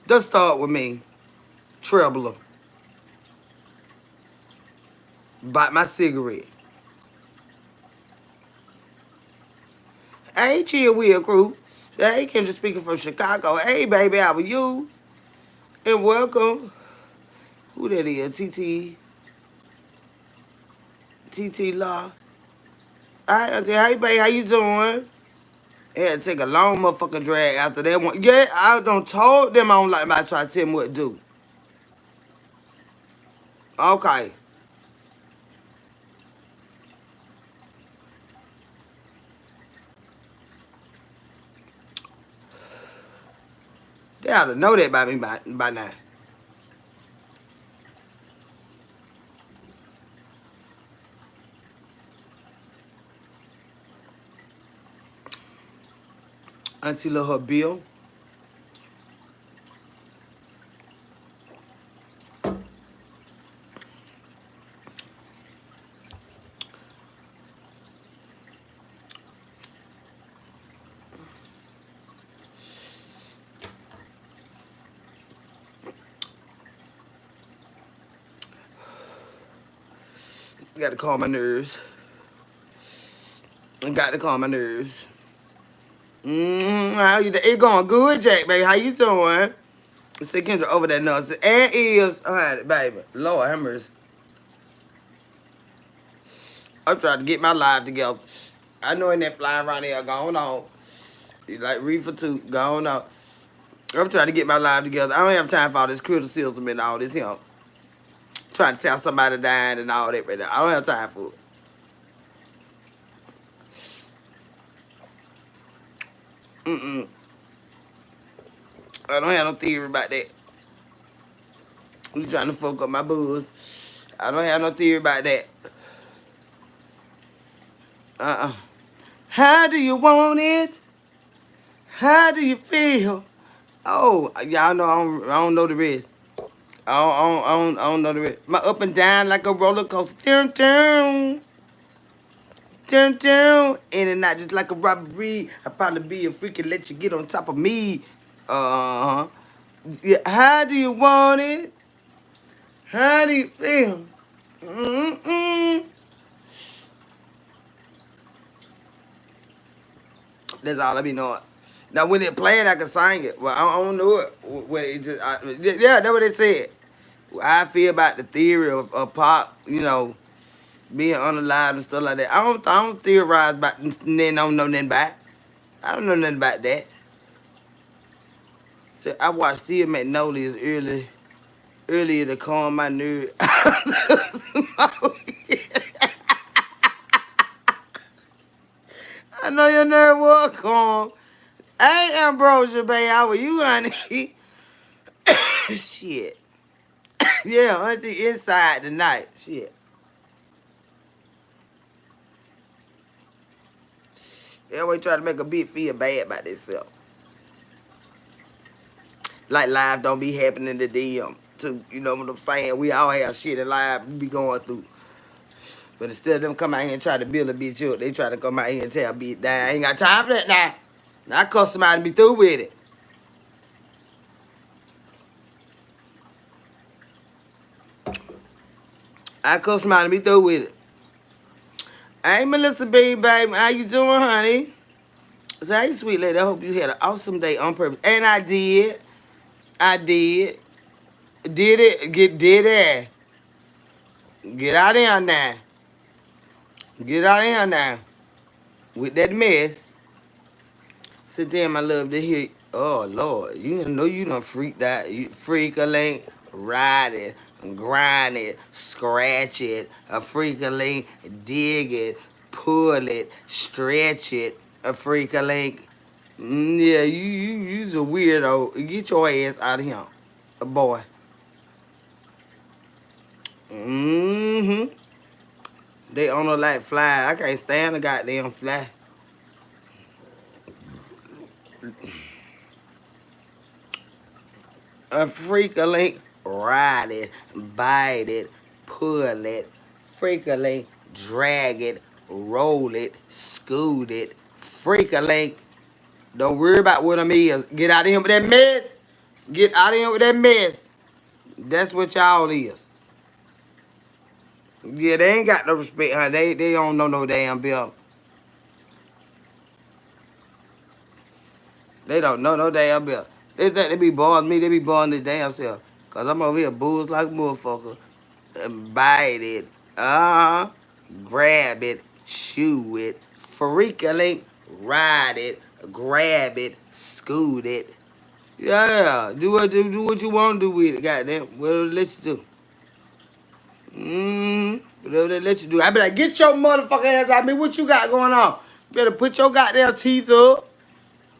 Just start with me, Trebler. Bite my cigarette. Hey, Chill Wheel Crew. Hey, Kendra speaking from Chicago. Hey, baby, how are you? And welcome. Who that is? TT Law. Hi, Auntie. Hey, baby, how you doing? It had to take a long motherfucking drag after that one. Yeah, I done told them I don't like my try to tell them what to do. Okay. They ought to know that by me by now. Auntie Lil her bill. Got to calm my nerves. Got to calm my nerves. How you? It going good, Jack, baby. How you doing? See Kendra over there, Nosy. And is, honey, baby. Lord have mercy. I'm trying to get my life together. I know ain't that flying around here going on. He's like reefer too, going on. I'm trying to get my life together. I don't have time for all this criticism and all this, trying to tell somebody dying and all that right now. I don't have time for it. I don't have no theory about that. You trying to fuck up my buzz. I don't have no theory about that. How do you want it? How do you feel? Oh, y'all know I don't know the rest. I don't know the rest. My up and down like a roller coaster. Dun, dun, dun, dun. And it not just like a robbery. I'd probably be a freak and let you get on top of me. Uh-huh. Yeah, how do you want it? How do you feel? Mm-mm. That's all I be knowing. Now when it playing, I can sing it. Well, I don't know it. When it just, yeah, that's what they said. I feel about the theory of pop, being unalive and stuff like that. I don't theorize about. Then I don't know nothing about. I don't know nothing about that. So I watched Steve Magnolia's earlier to calm my nerves. I know your nerve was calm. Hey, Ambrosia, baby, how are you, honey? Shit. Yeah, auntie inside tonight. Shit. They always try to make a bitch feel bad about themselves. Like life don't be happening to them. Too, you know what I'm saying? We all have shit in life we be going through. But instead of them come out here and try to build a bitch up, they try to come out here and tell a bitch, "Nah, I ain't got time for that now. Now I cuss somebody and be through with it." I cuss somebody and be through with it. Hey, Melissa B, baby, how you doing, honey? So, hey, sweet lady, I hope you had an awesome day on purpose. And I did. I did. Did it. Did it. Get out of here now. Get out of here now. With that mess. Sit there, my love, to hear. Oh, Lord. You know you done freaked out. You freak-a-link, ride it, grind it, scratch it, a freak-a-link, dig it, pull it, stretch it, a freak-a-link. Yeah, you's a weirdo. Get your ass out of here, boy. Mm-hmm. They on her like fly. I can't stand the goddamn fly. A freak-a-link, ride it, bite it, pull it, freak-a-link, drag it, roll it, scoot it, freak-a-link. Don't worry about what I'm is. Get out of here with that mess. Get out of here with that mess. That's what y'all is. Yeah, they ain't got no respect, huh? They don't know no damn bill. They don't know no damn bill. They think they be bothering me. They be bothering their damn self. Because I'm over here booze like a motherfucker. And bite it. Grab it. Chew it. Freak-a-link. Ride it. Grab it. Scoot it. Yeah. Do what you want to do with it. Goddamn. Whatever they let you do. Whatever they let you do. I be like, get your motherfucking ass out of me. What you got going on? Better put your goddamn teeth up.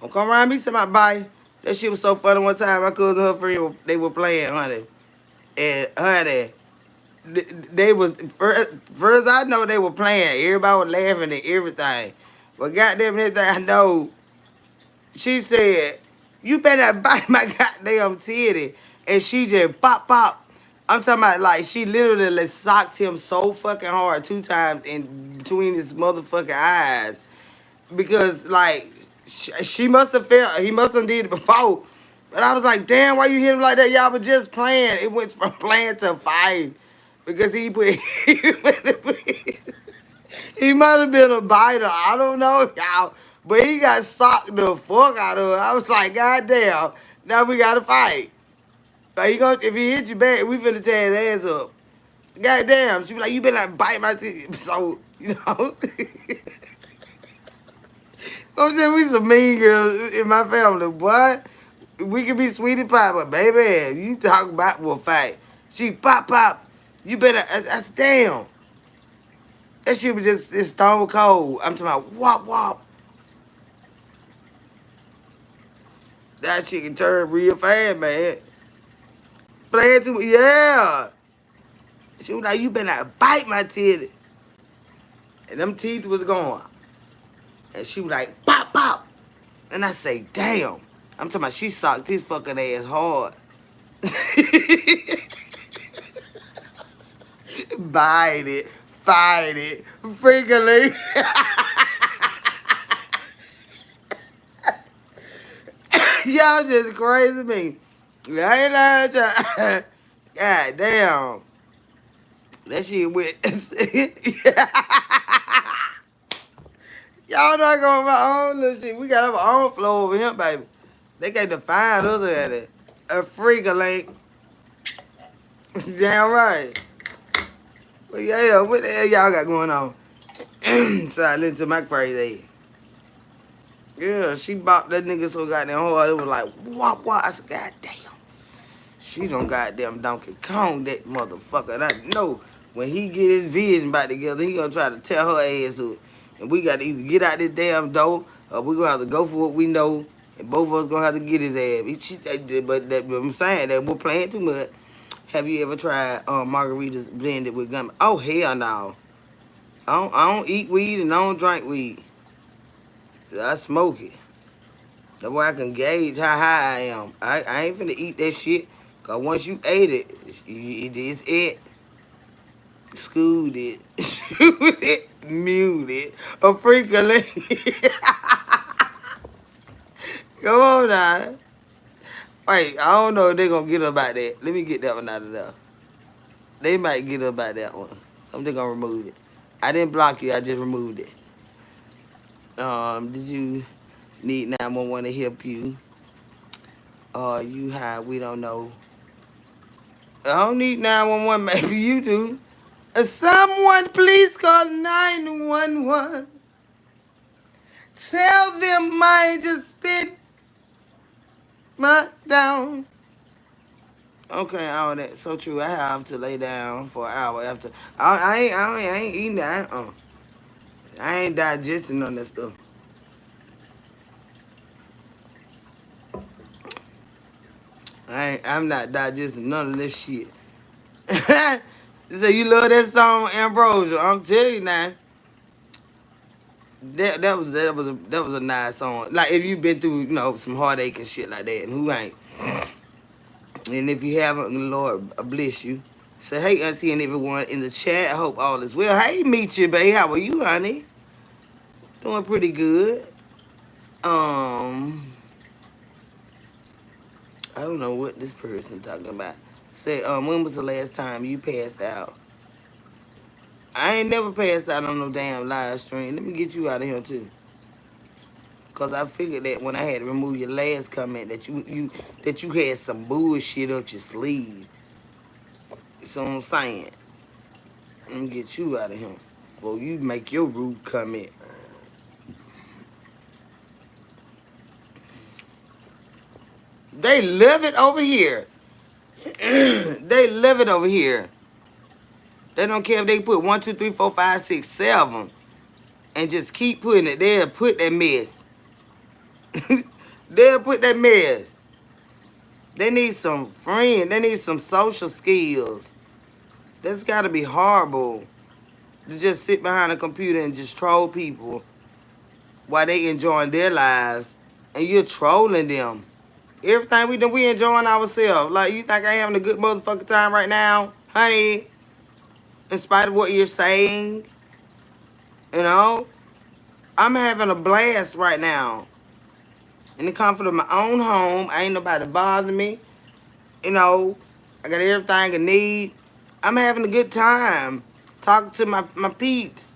Don't come around me to my body. That shit was so funny one time. My cousin and her friend, they were playing, honey. And, honey, they was, first I know they were playing. Everybody was laughing at everything. But goddamn, next thing I know, she said, you better bite my goddamn titty. And she just pop, pop. I'm talking about, like, she literally socked him so fucking hard 2 times in between his motherfucking eyes. Because, like, she must have felt, he must have did it before. But I was like, damn, why you hit him like that? Y'all was just playing. It went from playing to fighting. because he put he might have been a biter. I don't know, y'all. But he got socked the fuck out of her. I was like, God damn, now we gotta fight. Like, if he hit you back, we finna tear his ass up. God damn, she be like, you been like bite my teeth. So, you know. I'm saying we some mean girls in my family, boy. We can be sweetie pie, but baby, you talk about will fight. She pop pop. You better. I said, damn. That shit was just it's stone cold. I'm talking about wop wop. That shit can turn real fast, man. Playing too, yeah. She was like, you better not bite my titty. And them teeth was gone. And she was like, pop pop. And I say, damn. I'm talking about she socked his fucking ass hard. Bite it, fight it, freakily. Y'all just crazy me. I ain't lying to y'all. God damn. That shit went. Y'all not going my own little shit. We got our own flow over here, baby. They can't define us at it. A freak-a-link. Damn right. But yeah, what the hell y'all got going on? So I listened to my crazy. Yeah, she bopped that nigga so goddamn hard. It was like, wop, wop. I said, God damn. She done goddamn Donkey Kong that motherfucker. And I know when he get his vision back together, he gonna try to tear her ass up. And we gotta either get out this damn door or we gonna have to go for what we know. And both of us gonna have to get his ass. But I'm saying that we're playing too much. Have you ever tried margaritas blended with gum? Oh, hell no. I don't eat weed and I don't drink weed. I smoke it. That way I can gauge how high I am. I ain't finna eat that shit. Cause once you ate it, it's it. Schooled it. Shoot it. Mute it. A freakily. Come on now. Wait, I don't know if they gonna get up about that. Let me get that one out of there. They might get up about that one. So they gonna remove it. I didn't block you, I just removed it. Did you need 911 to help you? You high, we don't know. I don't need 911, maybe you do. Someone please call 911. Tell them I just spit my down. Okay, all that so true. I have to lay down for an hour after. I ain't eating that. I ain't digesting none of that stuff. I'm not digesting none of this shit. So you love that song, Ambrosia? I'm telling you now. That was a nice song. Like if you've been through some heartache and shit like that, and who ain't? And if you haven't, Lord bless you. Say hey, auntie, and everyone in the chat. I hope all is well. Hey, meet you, babe. How are you, honey? Doing pretty good. I don't know what this person talking about. Say, when was the last time you passed out? I ain't never passed out on no damn live stream. Let me get you out of here too. Cause I figured that when I had to remove your last comment that you had some bullshit up your sleeve. You see what I'm saying? Let me get you out of here before you make your rude comment. They live it over here. They live it over here. They don't care if they put 1, 2, 3, 4, 5, 6, 7 and just keep putting it. They'll put that mess. They'll put that mess. They need some friends. They need some social skills. That's got to be horrible to just sit behind a computer and just troll people while they enjoying their lives and you're trolling them. Everything we do, we enjoying ourselves. Like, you think I having a good motherfucking time right now, honey? In spite of what you're saying, I'm having a blast right now. In the comfort of my own home, ain't nobody bother me. I got everything I need. I'm having a good time talking to my peeps.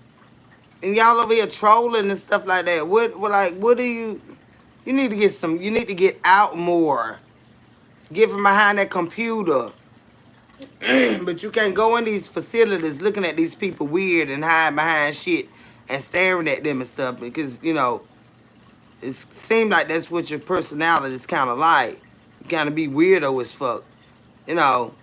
And y'all over here trolling and stuff like that. What do you need to you need to get out more. Get from behind that computer. But you can't go in these facilities looking at these people weird and hide behind shit and staring at them and stuff because, it seems like that's what your personality is kind of like. You kind of be weirdo as fuck. You know,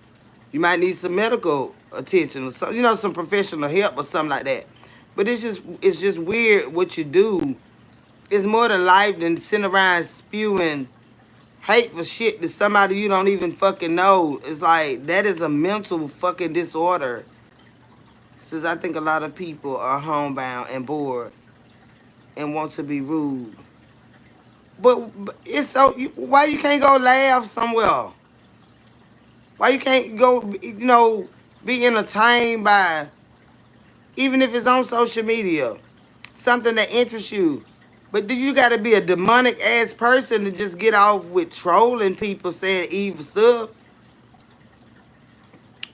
you might need some medical attention or some, some professional help or something like that. But it's just weird what you do. It's more to life than sitting around spewing hateful shit to somebody you don't even fucking know. It's like that is a mental fucking disorder. Since I think a lot of people are homebound and bored and want to be rude. But it's so why you can't go laugh somewhere? Why you can't go be entertained by even if it's on social media, something that interests you. But do you got to be a demonic ass person to just get off with trolling people saying evil stuff?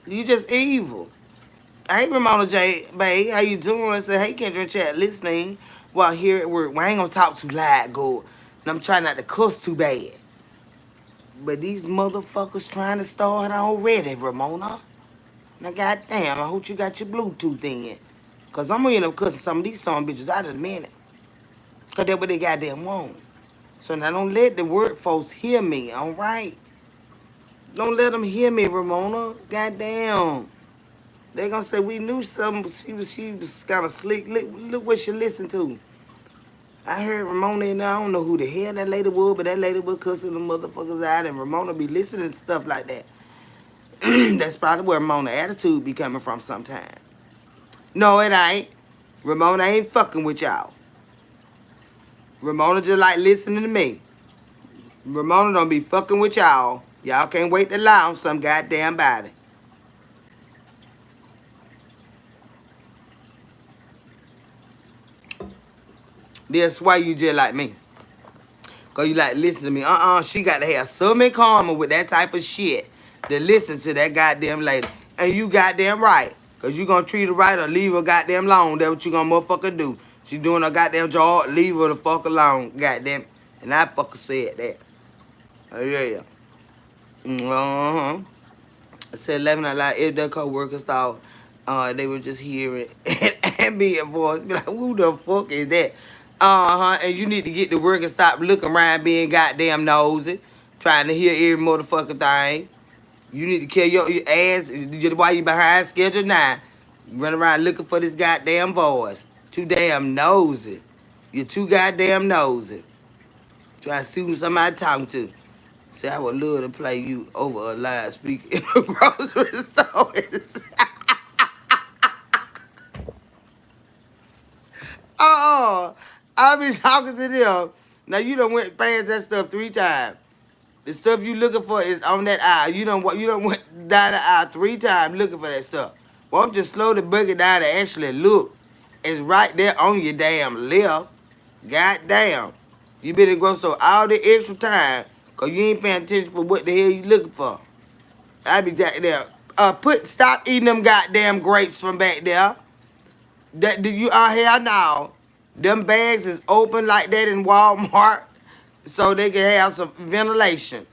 You just evil. Hey, Ramona J. Bay, how you doing? I said, hey, Kendra Chat, listening. Well, here at work, well, I ain't gonna talk too loud, go. And I'm trying not to cuss too bad. But these motherfuckers trying to start already, Ramona. Now, goddamn, I hope you got your Bluetooth in. Because I'm gonna end up cussing some of these song bitches out in a minute. Because that's what they goddamn want. So now don't let the workforce hear me, all right? Don't let them hear me, Ramona. Goddamn. They gonna say we knew something. She was kind of slick. Look what she listened to. I heard Ramona and I don't know who the hell that lady was, but that lady was cussing the motherfuckers out, and Ramona be listening to stuff like that. That's probably where Ramona attitude be coming from sometime. No, it ain't. Ramona ain't fucking with y'all. Ramona just like listening to me. Ramona don't be fucking with y'all. Y'all can't wait to lie on some goddamn body. That's why you just like me. Cause you like listen to me. She got to have some in common with that type of shit to listen to that goddamn lady. And you goddamn right. Cause you gonna treat her right or leave her goddamn alone. That's what you gonna motherfucker do. She doing her goddamn job, leave her the fuck alone. Goddamn. And I fucker said that. Oh yeah. Uh-huh. I said 11 out loud. If the co-workers thought they were just hearing ambient voice, be like, who the fuck is that? And you need to get to work and stop looking around being goddamn nosy, trying to hear every motherfucking thing. You need to kill your ass while you behind schedule now. You run around looking for this goddamn voice. Too damn nosy. You're too goddamn nosy. Try to see who somebody talking to. Say, I would love to play you over a loudspeaker in a grocery store. I be talking to them. Now, you done went past that stuff 3 times. The stuff you looking for is on that aisle. You done went down the aisle 3 times looking for that stuff. Well, I'm just slow to bug it down and actually look. It's right there on your damn left. Goddamn. You been in the grocery store all the extra time because you ain't paying attention for what the hell you looking for. I be there. Stop eating them goddamn grapes from back there. That you out here now. Them bags is open like that in Walmart so they can have some ventilation.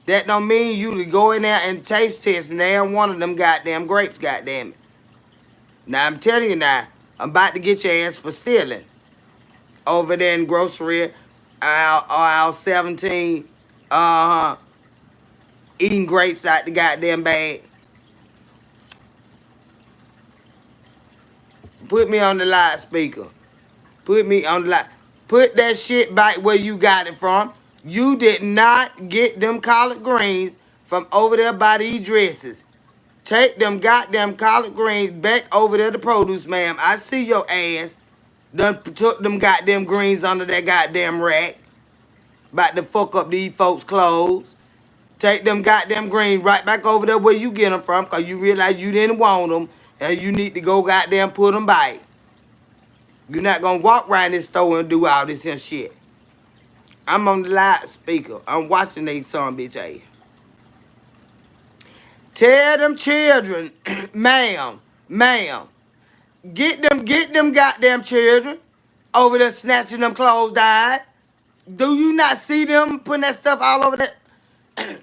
That don't mean you to go in there and taste test and they have one of them goddamn grapes, goddamn it. Now I'm telling you now, I'm about to get your ass for stealing. Over there in grocery aisle 17, eating grapes out the goddamn bag. Put me on the loudspeaker. Put me on the Put that shit back where you got it from. You did not get them collard greens from over there by these dresses. Take them goddamn collard greens back over there to produce, ma'am. I see your ass. Done took them goddamn greens under that goddamn rack. About to fuck up these folks' clothes. Take them goddamn greens right back over there where you get them from because you realize you didn't want them and you need to go goddamn put them back. You're not going to walk around this store and do all this and shit. I'm on the loudspeaker. I'm watching they son bitch ass. Tell them children, ma'am, get them goddamn children over there snatching them clothes down. Do you not see them putting that stuff all over that?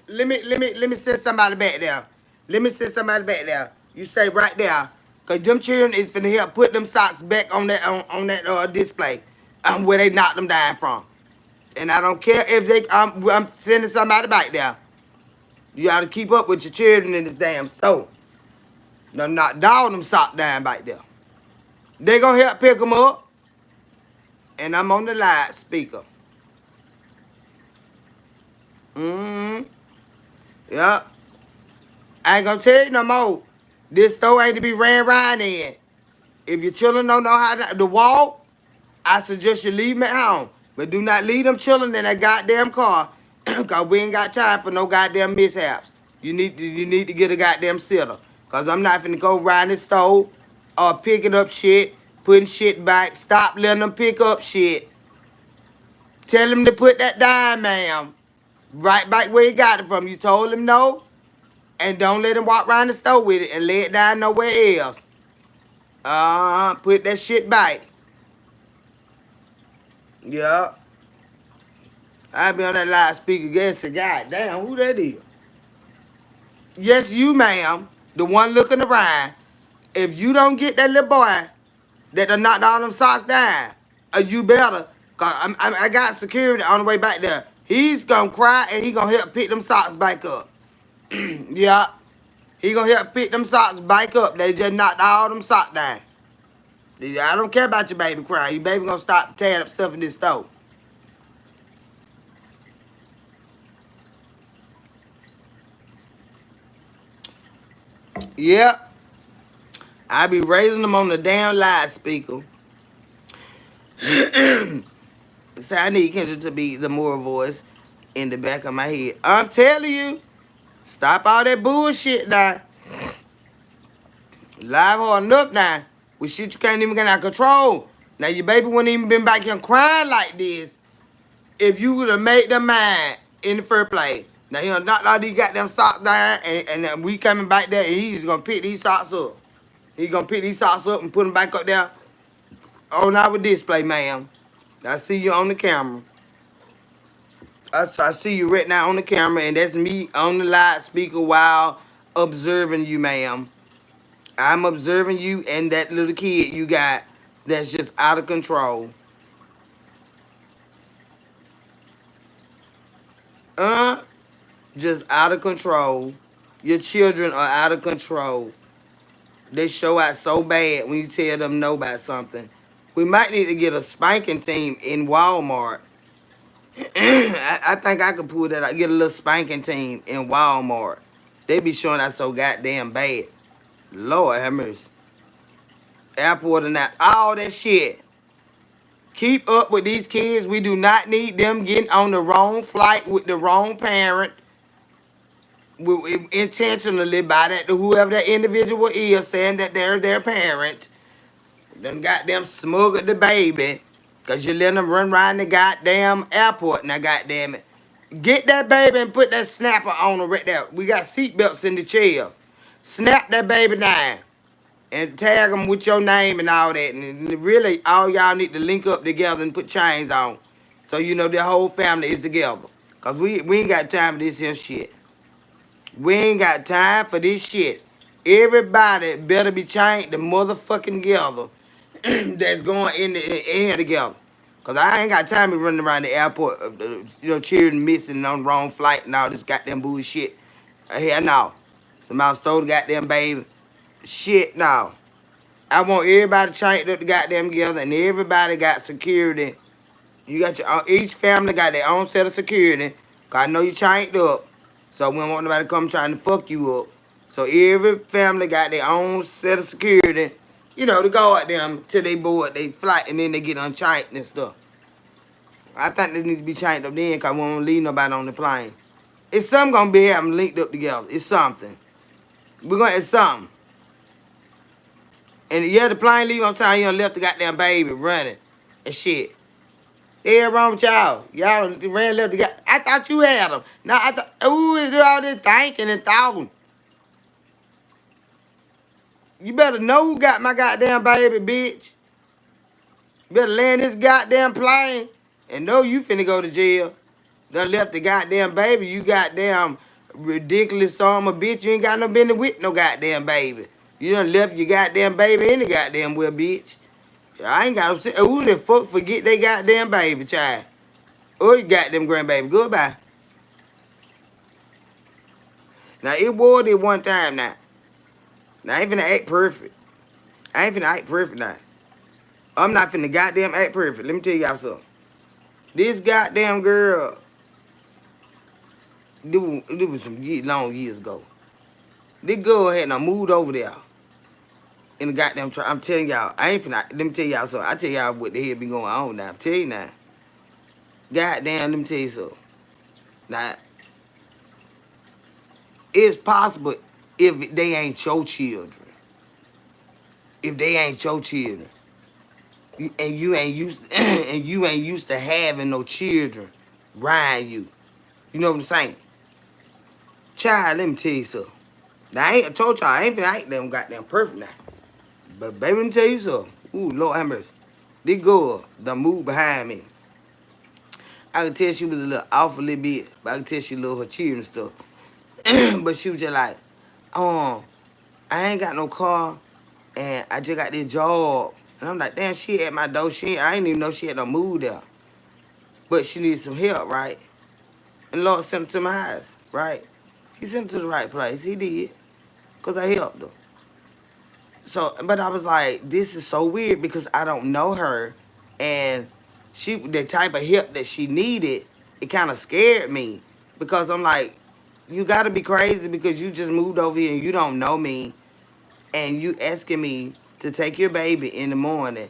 let me send somebody back there. Let me send somebody back there. You stay right there. Cause them children is finna help put them socks back on that on that display. Where they knocked them down from. And I don't care if they I'm sending somebody back there. You gotta keep up with your children in this damn store. Now knock all them socks down back there. They gonna help pick them up. And I'm on the loudspeaker. Mm-hmm. Yep. I ain't gonna tell you no more. This store ain't to be ran around in. If your children don't know how to walk, I suggest you leave them at home. But do not leave them children in that goddamn car. Cause we ain't got time for no goddamn mishaps. You need to get a goddamn sitter. Cause I'm not finna go around this store picking up shit, putting shit back. Stop letting them pick up shit. Tell them to put that down, ma'am. Right back where you got it from. You told him no. And don't let him walk around the store with it and lay it down nowhere else. Put that shit back. Yup. I be on that loudspeaker again and say, God damn, who that is? Yes, you, ma'am. The one looking around. If you don't get that little boy that done knocked all them socks down, you better. Cause I got security on the way back there. He's gonna cry and he gonna help pick them socks back up. Yeah. He gonna help pick them socks back up. They just knocked all them socks down. I don't care about your baby crying. Your baby gonna stop tearing up stuff in this store. Yep. I be raising them on the damn loudspeaker. So I need Kendra to be the more voice in the back of my head. I'm telling you, stop all that bullshit now. Live hard enough now. With shit you can't even get out of control. Now your baby wouldn't even been back here crying like this if you would have made them mad in the first place. Now he done knocked all these goddamn socks down and we coming back there and he's gonna pick these socks up. He's gonna pick these socks up and put them back up there on our display, ma'am. I see you on the camera. I see you right now on the camera, and that's me on the loudspeaker while observing you, ma'am. I'm observing you and that little kid you got that's just out of control. Just out of control. Your children are out of control. They show out so bad when you tell them no about something. We might need to get a spanking team in Walmart. I think I could pull that out. Get a little spanking team in Walmart. They be showing out so goddamn bad. Lord have mercy. Airport and that. All that shit. Keep up with these kids. We do not need them getting on the wrong flight with the wrong parent. Intentionally by that whoever that individual is saying that they're their parent. Done goddamn smuggled the baby. Cause you let them run around the goddamn airport. Now goddamn it. Get that baby and put that snapper on her right there. We got seatbelts in the chairs. Snap that baby down. And tag them with your name and all that. And really, all y'all need to link up together and put chains on. So you know the whole family is together. Because we ain't got time for this here shit. We ain't got time for this shit. Everybody better be chained the motherfucking together. That's going in the air together. Because I ain't got time to running around the airport, children missing on the wrong flight and all this goddamn bullshit. Hell no. Somebody stole the goddamn baby. Shit, no. I want everybody chained up goddamn together and everybody got security. You got each family got their own set of security. Cause I know you chained up. So we don't want nobody to come trying to fuck you up. So every family got their own set of security, to guard them till they board they flight and then they get unchained and stuff. I think they need to be chained up then because we won't leave nobody on the plane. It's something gonna be having linked up together. It's something. It's something. And yeah, the plane leave on time, you done left the goddamn baby running and shit. Yeah, wrong with y'all. Y'all ran left the guy. I thought you had them. Now I thought, ooh, do all this thinking and talking. You better know who got my goddamn baby, bitch. You better land this goddamn plane and know you finna go to jail. Done left the goddamn baby. You goddamn ridiculous son of a bitch. You ain't got no business with no goddamn baby. You done left your goddamn baby in the goddamn well, bitch. I ain't got no. Who the fuck forget they goddamn baby, child? Or you goddamn grandbaby. Goodbye. Now, it was it one time now. Now, I ain't finna act perfect. I ain't finna act perfect now. I'm not finna goddamn act perfect. Let me tell y'all something. This goddamn girl, this was some long years ago. This girl had now moved over there in the goddamn truck. I'm telling y'all, I ain't finna, let me tell y'all something. I tell y'all what the hell be going on now. I'm telling you now. Goddamn, let me tell you something. Now, it's possible if they ain't your children. If they ain't your children. And you ain't used and you ain't used to having no children around you. You know what I'm saying? Child, let me tell you something. Now I told y'all I ain't finna act them goddamn perfect now. But baby, let me tell you something. Ooh, Lord have mercy. This girl done moved behind me. I could tell she was a little off a little bit, but I could tell she loved her children and stuff. But she was just like, I ain't got no car and I just got this job. And I'm like, damn, she at my door. I ain't even know she had no move there. But she needed some help, right? And Lord sent her to my house, right? He sent her to the right place. He did. Because I helped her. So, but I was like, this is so weird because I don't know her. And the type of help that she needed, it kind of scared me. Because I'm like, you got to be crazy because you just moved over here and you don't know me. And you asking me to take your baby in the morning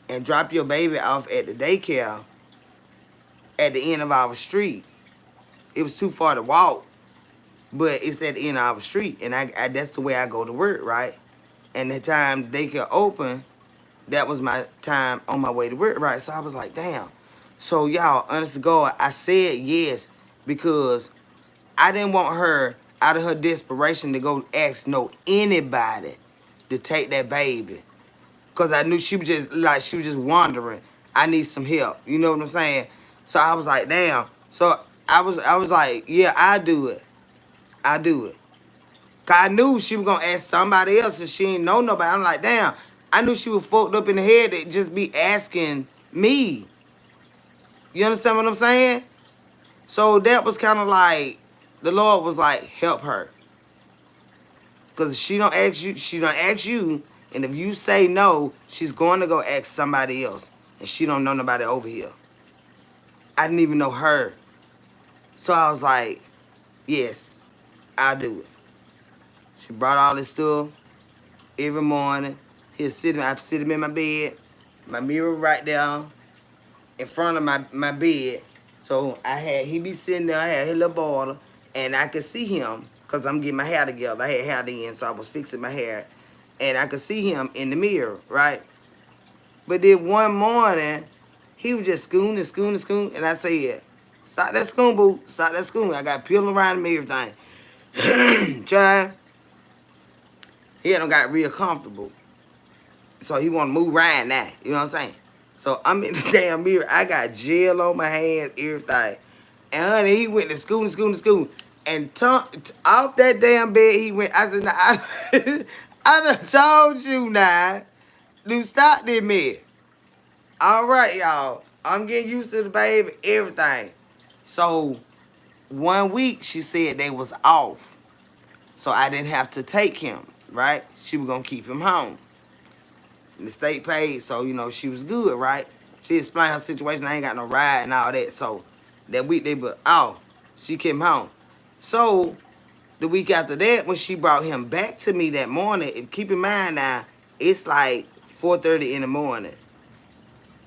and drop your baby off at the daycare at the end of our street. It was too far to walk, but it's at the end of our street. And I that's the way I go to work, right? And the time the daycare open, that was my time on my way to work, right? So I was like, damn. So y'all, honest to God, I said yes because I didn't want her out of her desperation to go ask anybody to take that baby. Cause I knew she was just wandering. I need some help. You know what I'm saying? So I was like, damn. So I was like, yeah, I do it. I do it. Cause I knew she was gonna ask somebody else and she ain't know nobody. I'm like, damn. I knew she was fucked up in the head to just be asking me. You understand what I'm saying? So that was kind of like, the Lord was like, help her. Cause if she don't ask you, she don't ask you. And if you say no, she's going to go ask somebody else. And she don't know nobody over here. I didn't even know her. So I was like, yes, I'll do it. She brought all this stuff every morning. I sit him in my bed, my mirror right there in front of my bed. So he be sitting there, I had his little bottle, and I could see him, because I'm getting my hair together. I had hair then, so I was fixing my hair. And I could see him in the mirror, right? But then one morning, he was just scooning, and I said, stop that scoon, boo. Stop that scoon. I got peeling around me, everything. Child, he done got real comfortable. So he want to move around now. You know what I'm saying? So I'm in the damn mirror. I got gel on my hands, everything. And honey, he went to school. And off that damn bed, he went. I said, nah, I done told you now. Dude, stop this man. All right, y'all. I'm getting used to the baby, everything. So 1 week, she said they was off. So I didn't have to take him, right? She was going to keep him home. And the state paid, so, she was good, right? She explained her situation. I ain't got no ride and all that. So that week, they were off. She came home. So the week after that, when she brought him back to me that morning, and keep in mind now, it's like 4:30 in the morning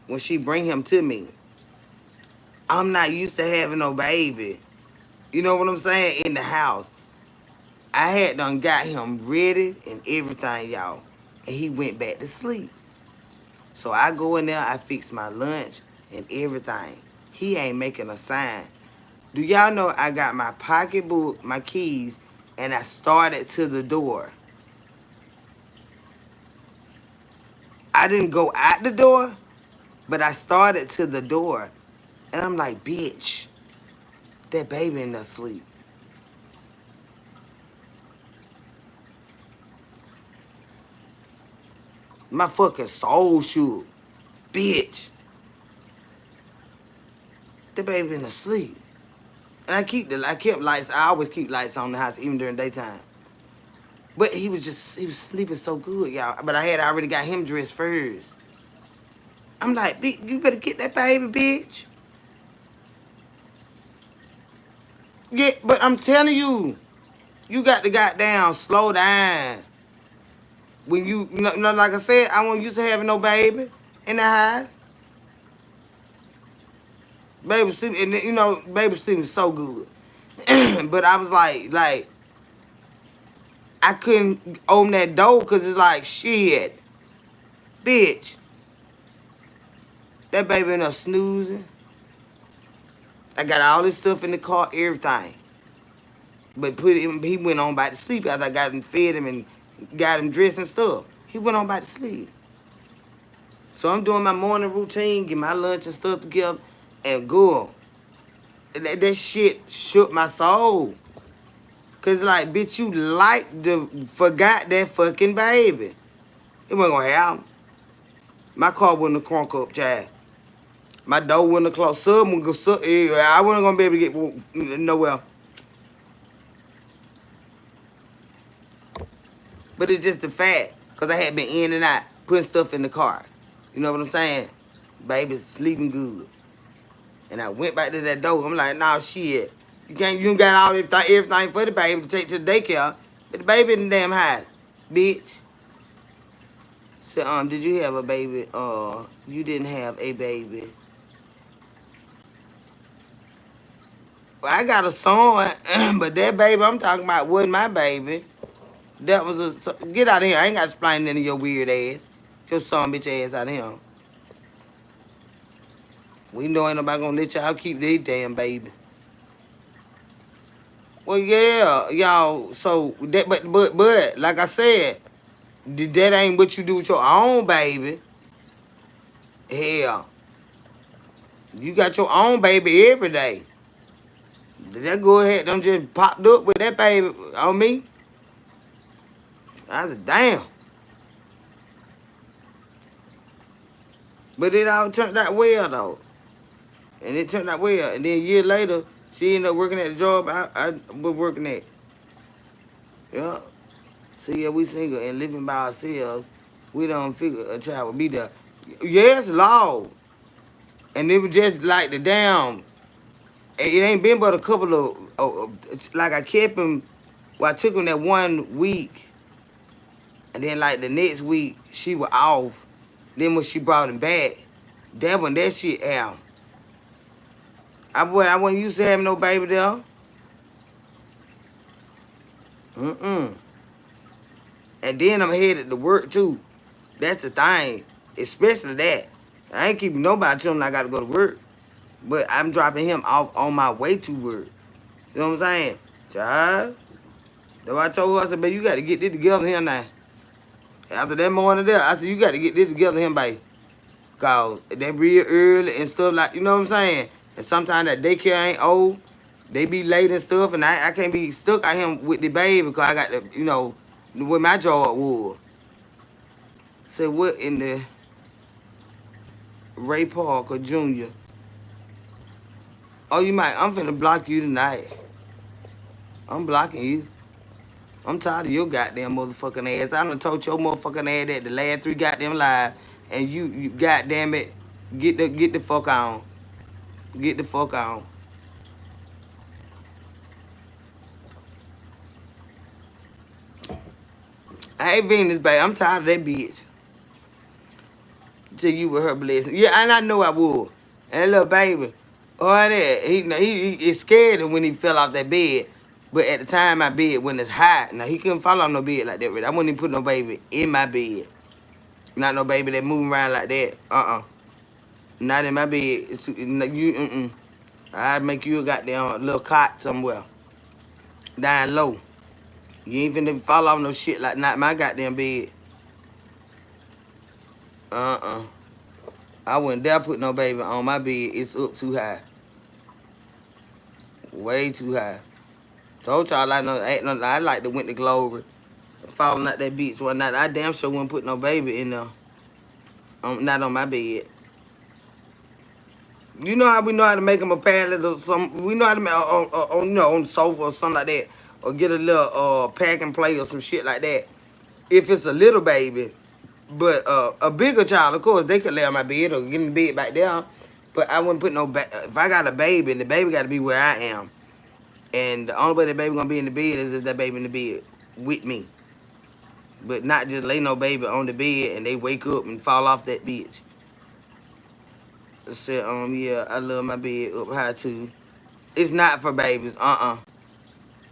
when she bring him to me. I'm not used to having no baby. You know what I'm saying? In the house. I had done got him ready and everything, y'all. And he went back to sleep. So I go in there, I fix my lunch and everything. He ain't making a sign. Do y'all know I got my pocketbook, my keys, and I started to the door. I didn't go out the door, but I started to the door. And I'm like, bitch, that baby in there sleep. My fucking soul shook. Bitch, the baby in the sleep. And I kept lights. I always keep lights on the house, even during daytime. But he was sleeping so good, y'all. But I had already got him dressed first. I'm like, you better get that baby, bitch. Yeah, but I'm telling you, you got to goddamn slow down. When like I said, I wasn't used to having no baby in the house. Baby sleeping, and baby sleeping so good. But I was like, I couldn't open that door because it's like, shit, bitch. That baby in there snoozing. I got all this stuff in the car, everything. But he went on back to sleep after I got him, fed him, and got him dressed and stuff. He went on back to sleep. So I'm doing my morning routine, get my lunch and stuff together, and go. That shit shook my soul. Cause like, bitch, you forgot that fucking baby. It wasn't gonna happen. My car wouldn't have crunk up, child. My door wouldn't have closed. I wasn't gonna be able to get nowhere. But it's just the fact, cause I had been in and out, putting stuff in the car. You know what I'm saying? Baby's sleeping good. And I went back to that door. I'm like, nah, shit. You got all everything for the baby to take to the daycare. But the baby in the damn house. Bitch. So, did you have a baby? You didn't have a baby. Well, I got a son, but that baby I'm talking about wasn't my baby. That was get out of here. I ain't got to explain none of your weird ass. Your son bitch ass out of here. We know ain't nobody gonna let y'all keep these damn babies. Well, yeah, y'all. So that, but like I said, that ain't what you do with your own baby. Hell, you got your own baby every day. That go ahead, don't just popped up with that baby on me. I said, damn. But it all turned out well though, and it turned out well. And then a year later, she ended up working at the job I was working at. Yeah. So yeah, we single and living by ourselves. We don't figure a child would be there. Yes, law. And it was just like the damn. It ain't been but a couple like I kept him. Well, I took him that 1 week, and then like the next week she was off. Then when she brought him back, that shit out. I wasn't used to having no baby there. And then I'm headed to work too. That's the thing, especially that. I ain't keeping nobody till I got to go to work. But I'm dropping him off on my way to work. You know what I'm saying? Child. That's why I told her, I said, babe, you got to get this together here now. After that morning there, I said, you got to get this together here, babe. Because they real early and stuff like, you know what I'm saying? And sometimes that daycare ain't old. They be late and stuff, and I can't be stuck out him with the baby because I got the, what my job was. Said, what in the Ray Parker Jr.? Oh, I'm finna block you tonight. I'm blocking you. I'm tired of your goddamn motherfucking ass. I done told your motherfucking ass that the last 3 goddamn live, and you goddamn it, get the fuck on. Get the fuck on. I ain't Venus, babe. I'm tired of that bitch. Till you with her blessing. Yeah, and I know I would. And that little baby, that he is scared when he fell off that bed. But at the time, my bed when it's hot. Now he couldn't fall off no bed like that. I wouldn't even put no baby in my bed. Not no baby that moving around like that. Not in my bed. I'd make you a goddamn little cot somewhere. Down low. You ain't finna fall off no shit like not my goddamn bed. Uh-uh. I wouldn't dare put no baby on my bed. It's up too high. Way too high. Told y'all I know ain't no I like to went to glory. Falling out that beach one night. I damn sure wouldn't put no baby in there. Not on my bed. You know how we know how to make them a pallet or something. We know how to make on the sofa or something like that, or get a little pack and play or some shit like that. If it's a little baby, but a bigger child, of course, they could lay on my bed or get in the bed back there. But I wouldn't put no. If I got a baby, and the baby got to be where I am, and the only way the baby gonna be in the bed is if that baby in the bed with me. But not just lay no baby on the bed and they wake up and fall off that bitch. I said, yeah, I love my bed up high too. It's not for babies,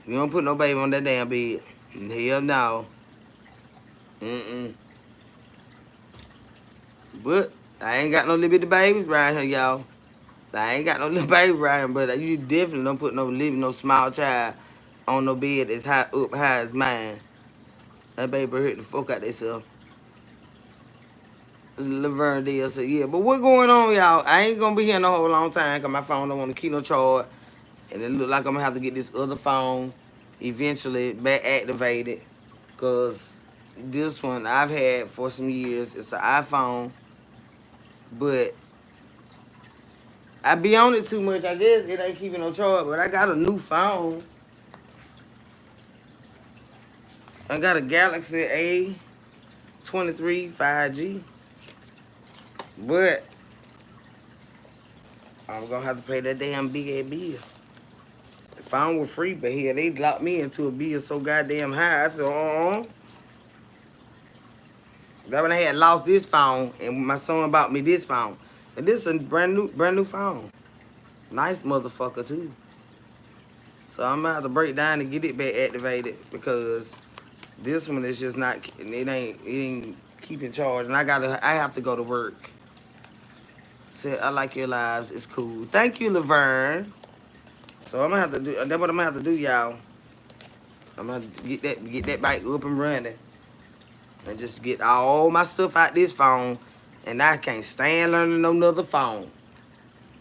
You don't put no baby on that damn bed. Hell no. Mm-mm. But I ain't got no little bitty babies around here, y'all. I ain't got no little baby around, but you definitely don't put no small child on no bed as high up high as mine. That baby hurt the fuck out themselves. Laverne did say, yeah. But what going on, y'all? I ain't gonna be here no whole long time because my phone don't want to keep no charge. And it look like I'm gonna have to get this other phone eventually back activated. Because this one I've had for some years. It's an iPhone. But I be on it too much. I guess it ain't keeping no charge. But I got a new phone. I got a Galaxy A23 5G. But I'm gonna have to pay that damn big ass bill. The phone was free, but here they locked me into a bill so goddamn high. I said, That when I had lost this phone and my son bought me this phone. And this is a brand new phone. Nice motherfucker too. So I'm gonna have to break down and get it back activated because this one is just not it ain't keeping charge. And I have to go to work. Said I like your lives, it's cool. Thank you, Laverne. So I'm gonna have to do that's what I'm gonna have to do, y'all. I'm gonna get that bike up and running. And just get all my stuff out this phone. And I can't stand learning no other phone.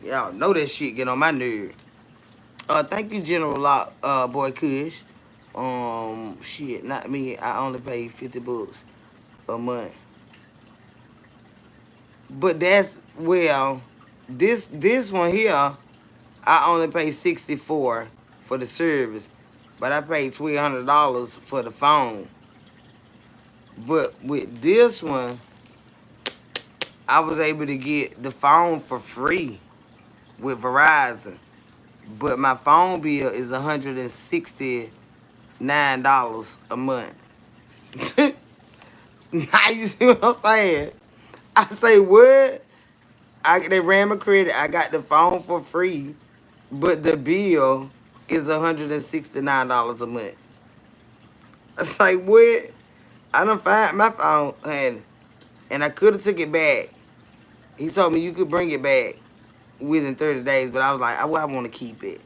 Y'all know that shit get on my nerve. Thank you, General Lock, Boy Kush. Shit, not me. I only pay $50 a month. But that's, well, this one here, I only pay $64 for the service. But I paid $1,200 for the phone. But with this one, I was able to get the phone for free with Verizon. But my phone bill is $169 a month. Now you see what I'm saying? I say what? They ran my credit. I got the phone for free, but the bill is $169 a month. It's like what? I done find my phone, and I could have took it back. He told me you could bring it back within 30 days, but I was like, I want to keep it.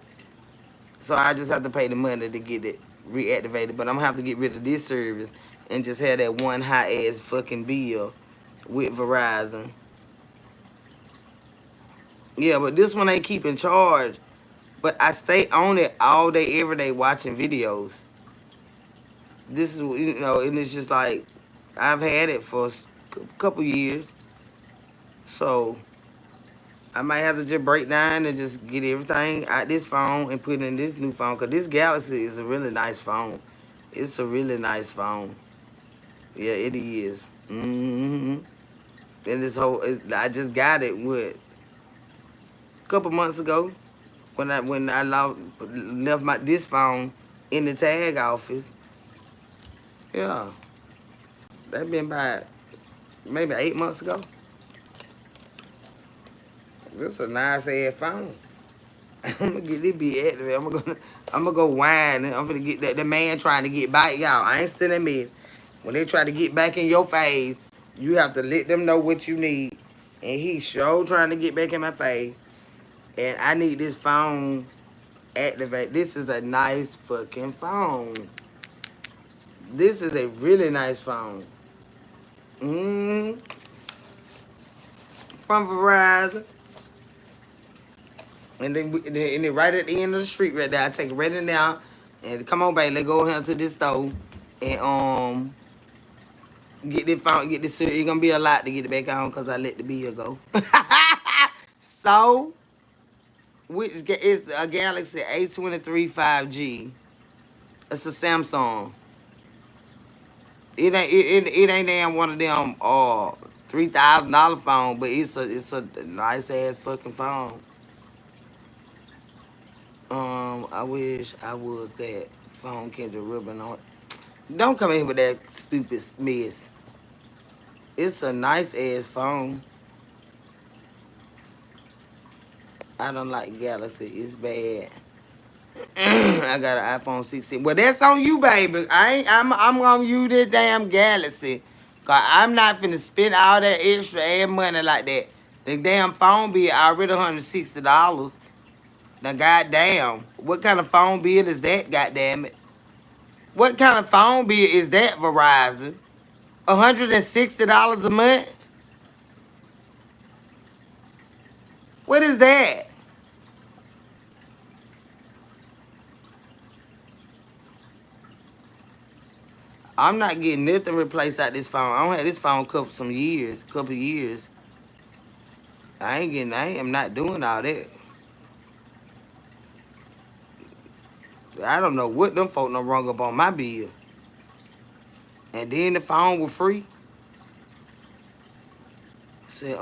So I just have to pay the money to get it reactivated. But I'm going to have to get rid of this service and just have that one high-ass fucking bill with Verizon. Yeah, but this one ain't keeping charge. But I stay on it all day, every day watching videos. This is, and it's just like, I've had it for a couple years. So I might have to just break down and just get everything out this phone and put it in this new phone. Because this Galaxy is a really nice phone. It's a really nice phone. Yeah, it is. Mm-hmm. And I just got it, a couple months ago when I left this phone in the tag office. Yeah. That been about maybe 8 months ago. This is a nice ass phone. I'm gonna get this bitch activated. I'm gonna go whine. I'm gonna get that. The man trying to get back, y'all. I ain't still in mess. When they try to get back in your face, you have to let them know what you need. And he's sure trying to get back in my face. And I need this phone activated. This is a nice fucking phone. This is a really nice phone. from Verizon. And then right at the end of the street right there, I take it right in there. And come on, baby, let's go here to this store. And get this phone, get this. It's gonna be a lot to get it back on because I let the bill go. So, it's a Galaxy A23 5G. It's a Samsung. It ain't damn one of them $3,000 phone, but it's a nice ass fucking phone. I wish I was that phone Kendra ribbon on it. Don't come in with that stupid mess. It's a nice ass phone. I don't like Galaxy. It's bad. I got an iPhone 16. Well, that's on you, baby. I'm gonna use this damn Galaxy. Cause I'm not finna spend all that extra ad money like that. The damn phone bill already $160. Now goddamn. What kind of phone bill is that, goddamn it? What kind of phone bill is that, Verizon? $160 a month? What is that? I'm not getting nothing replaced out this phone. I don't have this phone couple years. I am not doing all that. I don't know what them folk done rung up on my bill. And then the phone was free. Said,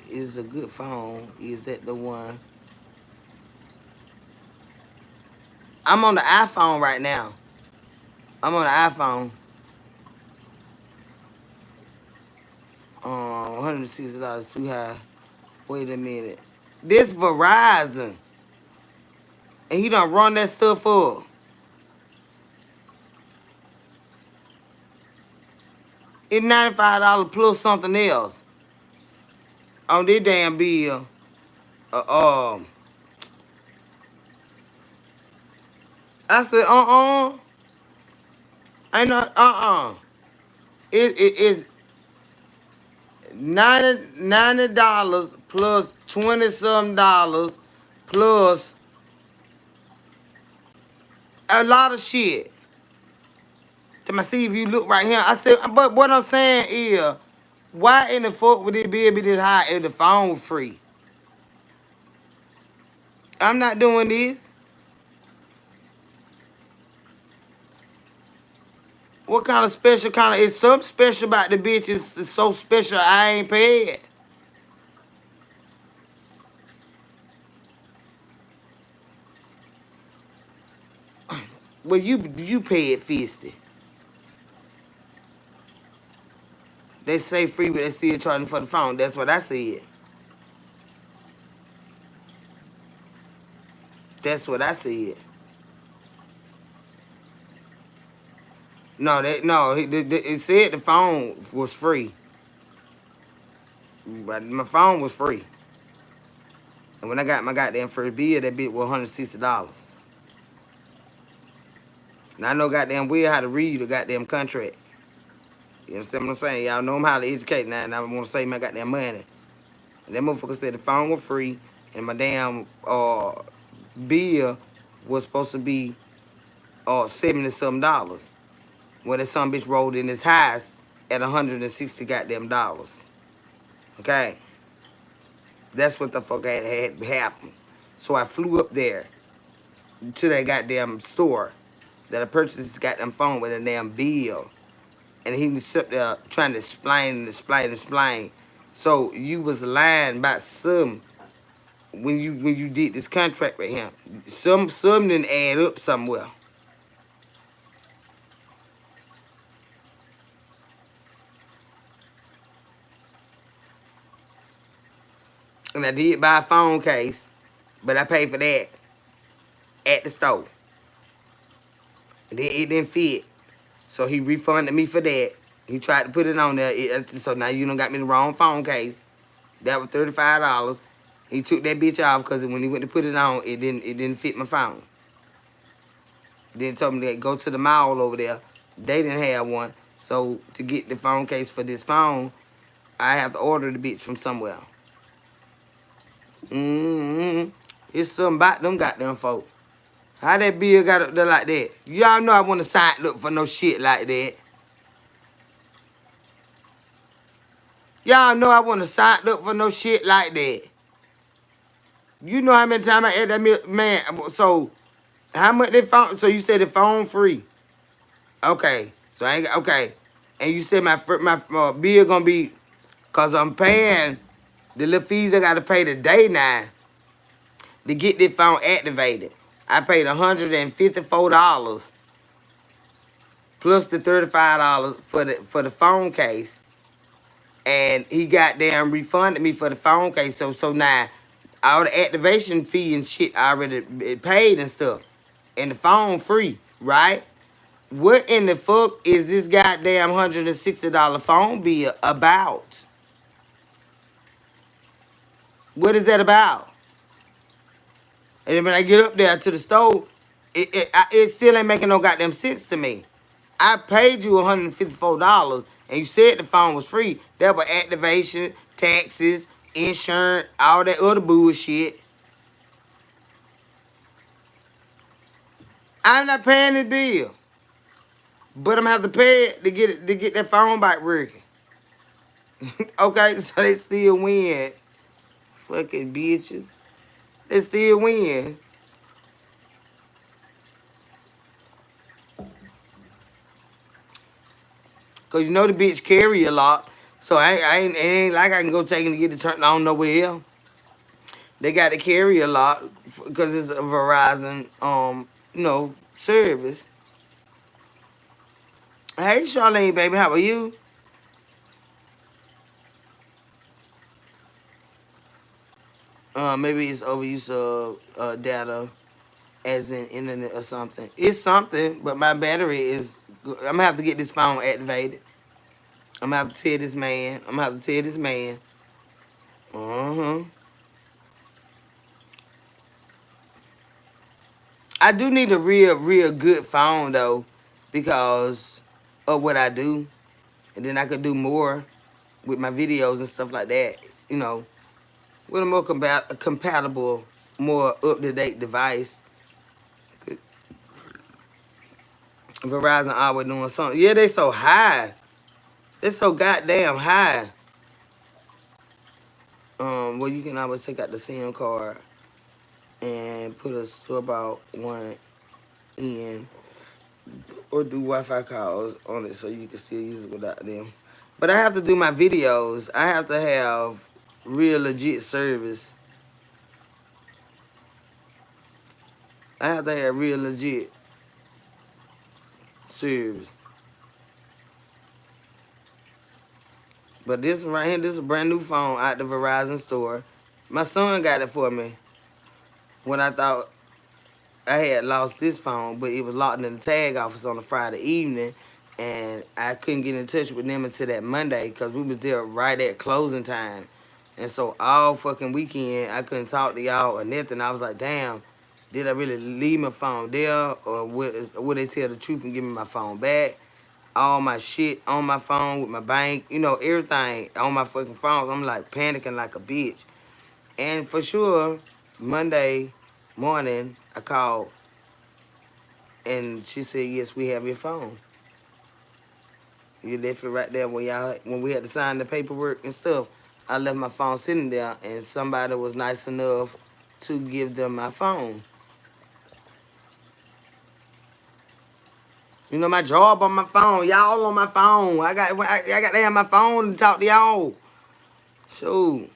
is a good phone. Is that the one? I'm on the iPhone right now. I'm on the iPhone. $160 too high. Wait a minute. This Verizon. And he done run that stuff up. It's $95 plus something else on this damn bill. I said, ain't no, it's $90 plus 20-something dollars plus a lot of shit. To my see if you look right here. I said, but what I'm saying is, why in the fuck would it be this high if the phone was free? I'm not doing this. What kind of special it's something special about the bitch. It's so special I ain't paid. Well, you paid 50. They say free, but they still charging for the phone. That's what I said. That's what I said. No, it said the phone was free. But my phone was free. And when I got my goddamn first bill, that bit was $160. Now I know goddamn well how to read a goddamn contract. You understand what I'm saying? Y'all know I'm how to educate now, and I want to save my goddamn money. And that motherfucker said the phone was free, and my damn bill was supposed to be $70-something. When that some bitch rolled in his house at $160 goddamn dollars. Okay? That's what the fuck had happened. So I flew up there to that goddamn store that I purchased this goddamn phone with a damn bill. And he was up there trying to explain. So you was lying about some when you did this contract right here. Some didn't add up somewhere. And I did buy a phone case, but I paid for that at the store. And then it didn't fit. So he refunded me for that. He tried to put it on there. So now you done got me the wrong phone case. That was $35. He took that bitch off because when he went to put it on, it didn't fit my phone. Then told me to go to the mall over there. They didn't have one. So to get the phone case for this phone, I have to order the bitch from somewhere. It's something about them goddamn folk. How that bill got up there like that? Y'all know I want to sign up for no shit like that. Y'all know I want to sign up for no shit like that. You know how many times I had that man. So how much they phone? So you said the phone free? Okay. So I ain't okay. And you said my bill gonna be, cause I'm paying the little fees I gotta pay today now to get this phone activated. I paid $154 plus the $35 for the phone case, and he goddamn refunded me for the phone case. So now all the activation fee and shit I already paid and stuff, and the phone free, right? What in the fuck is this goddamn $160 phone bill about? What is that about? And then when I get up there to the store, it still ain't making no goddamn sense to me. I paid you $154 and you said the phone was free. That was activation, taxes, insurance, all that other bullshit. I'm not paying this bill, but I'm gonna have to pay it to get that phone back working. Okay, so they still win. Fucking bitches. They still win. Cause you know the bitch carry a lot. So it ain't like I can go take it and get it turned on nowhere else. They got to carry a lot because it's a Verizon service. Hey Charlene, baby, how are you? Maybe it's overuse of data as in internet or something. It's something, but my battery is. I'm gonna have to get this phone activated. I'm gonna have to tell this man. I'm gonna have to tell this man. Uh-huh. I do need a real good phone though, because of what I do, and then I could do more with my videos and stuff like that. You know, with a more compatible, more up to date device. Verizon always doing something. Yeah, they so high. They're so goddamn high. Well, you can always take out the SIM card and put a store bought one in, or do Wi-Fi calls on it so you can still use it without them. But I have to do my videos. I have to have real legit service. I have to have real legit service. But this one right here, this is a brand new phone out the Verizon store. My son got it for me when I thought I had lost this phone, but it was locked in the tag office on a Friday evening, and I couldn't get in touch with them until that Monday because we was there right at closing time. And so all fucking weekend, I couldn't talk to y'all or nothing. I was like, damn, did I really leave my phone there, or would they tell the truth and give me my phone back? All my shit on my phone with my bank, everything on my fucking phone. I'm like panicking like a bitch. And for sure, Monday morning, I called and she said, yes, we have your phone. You left it right there when we had to sign the paperwork and stuff. I left my phone sitting there and somebody was nice enough to give them my phone. You know, my job on my phone. Y'all on my phone. I got to have my phone to talk to y'all. Shoot.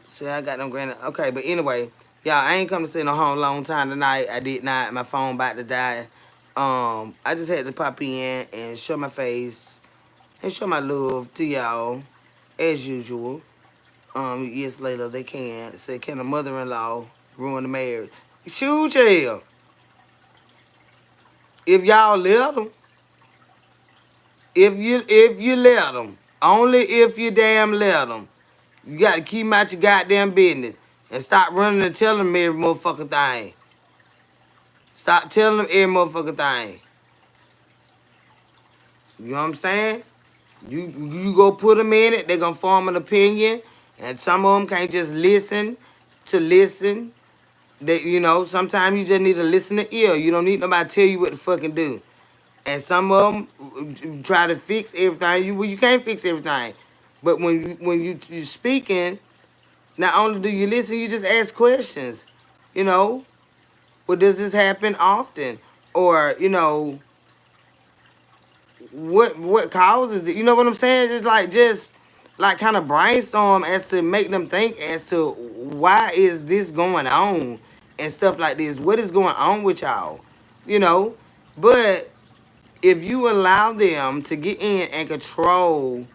See, I got them granted. Okay, but anyway, y'all, I ain't come to sit no home long time tonight. I did not. My phone about to die. I just had to pop in and show my face and show my love to y'all as usual. Years later, they can say, can a mother-in-law ruin the marriage? Shoot, yeah. If y'all let them, if you let them, only if you damn let them. You got to keep them out your goddamn business and stop running and telling them every motherfucking thing. Stop telling them every motherfucking thing. You know what I'm saying? You go put them in it, they're gonna form an opinion, and some of them can't just listen to listen. They, sometimes you just need to listen to ear. You don't need nobody tell you what to fucking do. And some of them try to fix everything. You can't fix everything, but when you speaking, not only do you listen, you just ask questions. You know, well, does this happen often, or what causes it? You know what I'm saying? Just like kind of brainstorm as to make them think as to why is this going on and stuff like this. What is going on with y'all? You know, but if you allow them to get in and control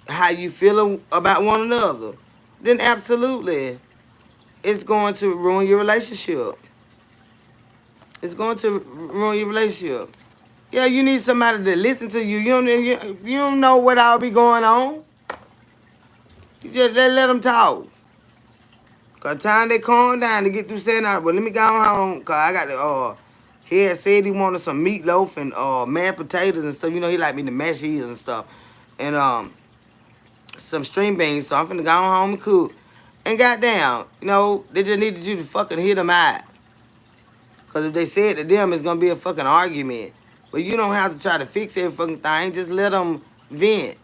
how you feel about one another, then absolutely it's going to ruin your relationship. It's going to ruin your relationship. Yeah, you need somebody to listen to you. You don't know what all be going on. You just let them talk. Cause time they calm down to get through saying that. But let me go home. Cause I got the he had said he wanted some meatloaf and mashed potatoes and stuff. You know he like me to mash his and stuff. And some string beans. So I'm finna go home and cook. And goddamn, they just needed you to fucking hear them out. Cause if they say it to them, it's gonna be a fucking argument. But you don't have to try to fix every fucking thing. Just let them vent.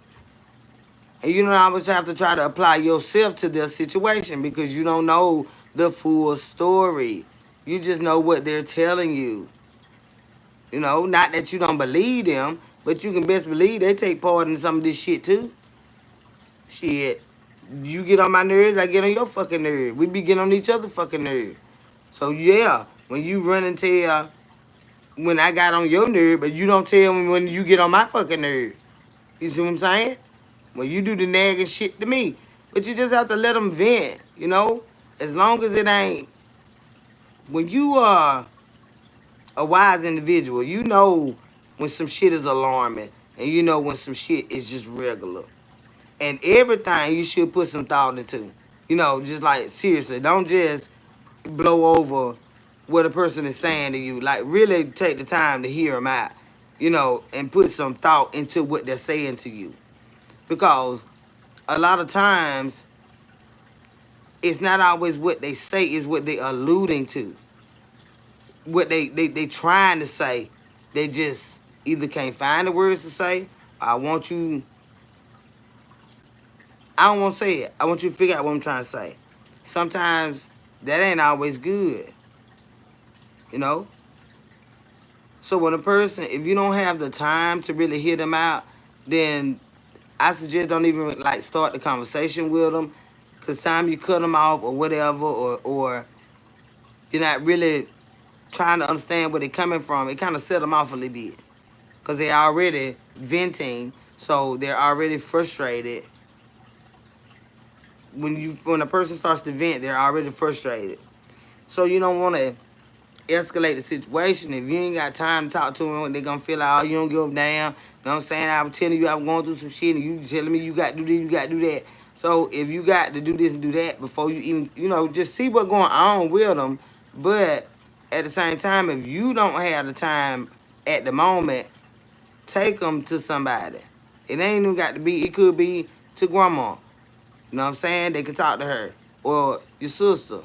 And you don't always have to try to apply yourself to their situation because you don't know the full story. You just know what they're telling you. Not that you don't believe them, but you can best believe they take part in some of this shit too. Shit. You get on my nerves, I get on your fucking nerves. We be getting on each other fucking nerves. So yeah, when you run and tell when I got on your nerve, but you don't tell me when you get on my fucking nerve. You see what I'm saying? When you do the nagging shit to me. But you just have to let them vent, As long as it ain't... When you are a wise individual, you know when some shit is alarming. And you know when some shit is just regular. And everything you should put some thought into. Just like, seriously, don't just blow over what a person is saying to you. Like, really take the time to hear them out, and put some thought into what they're saying to you. Because a lot of times, it's not always what they say, it's what they alluding to. What they trying to say. They just either can't find the words to say, I want you... I don't want to say it. I want you to figure out what I'm trying to say. Sometimes, that ain't always good. So when a person, if you don't have the time to really hear them out, then I suggest don't even like start the conversation with them. Cause time you cut them off or whatever, or you're not really trying to understand where they're coming from, it kind of set them off a little bit. Cause they're already venting, so they're already frustrated. When a person starts to vent, they're already frustrated. So you don't want to escalate the situation. If you ain't got time to talk to them, they're going to feel like, oh, you don't give a damn. You know what I'm saying? I was telling you I was going through some shit, and you telling me you got to do this, you got to do that. So if you got to do this and do that before you even, just see what's going on with them. But at the same time, if you don't have the time at the moment, take them to somebody. It ain't even got to be, it could be to grandma. You know what I'm saying? They can talk to her. Or your sister.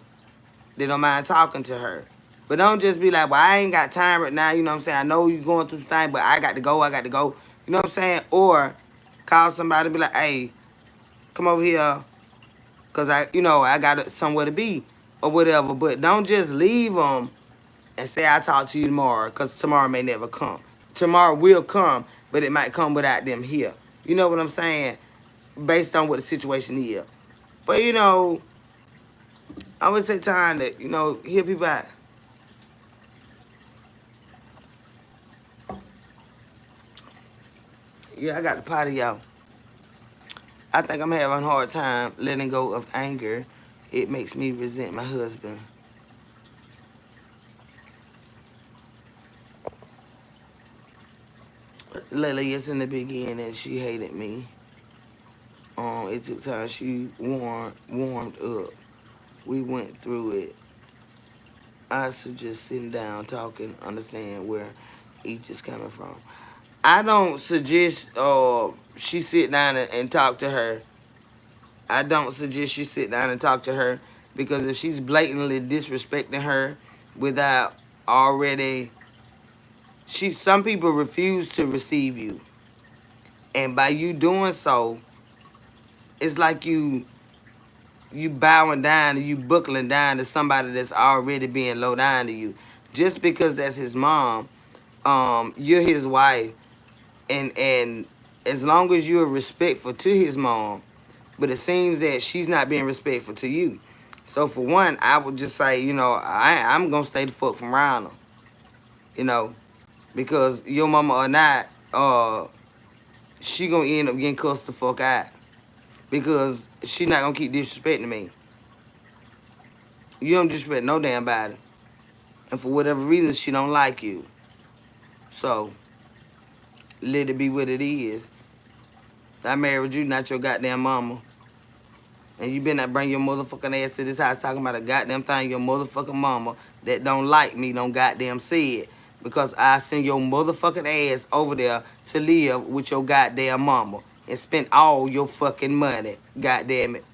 They don't mind talking to her. But don't just be like, well, I ain't got time right now. You know what I'm saying? I know you're going through things, but I got to go. You know what I'm saying? Or call somebody and be like, hey, come over here. Because I got somewhere to be. Or whatever. But don't just leave them and say, I'll talk to you tomorrow. Because tomorrow may never come. Tomorrow will come, but it might come without them here. You know what I'm saying? Based on what the situation is. But, I would say time to, hear people out. Yeah, I got the potty, y'all. I think I'm having a hard time letting go of anger. It makes me resent my husband. Lately, it's in the beginning, she hated me. It took time. She warmed up. We went through it. I suggest sitting down, talking, understand where each is coming from. I don't suggest she sit down and talk to her. I don't suggest she sit down and talk to her because if she's blatantly disrespecting her without already, some people refuse to receive you, and by you doing so, it's like you bowing down and you buckling down to somebody that's already being low down to you, just because that's his mom. You're his wife, and as long as you're respectful to his mom, but it seems that she's not being respectful to you. So for one, I would just say, I'm gonna stay the fuck from around her, you know, because your mama or not, she gonna end up getting cussed the fuck out because she not gonna keep disrespecting me. You don't disrespect no damn body, and for whatever reason, she don't like you. So let it be what it is. I married you, not your goddamn mama. And you better not bring your motherfucking ass to this house talking about a goddamn thing your motherfucking mama that don't like me don't goddamn say it. Because I send your motherfucking ass over there to live with your goddamn mama and spend all your fucking money. Goddamn it.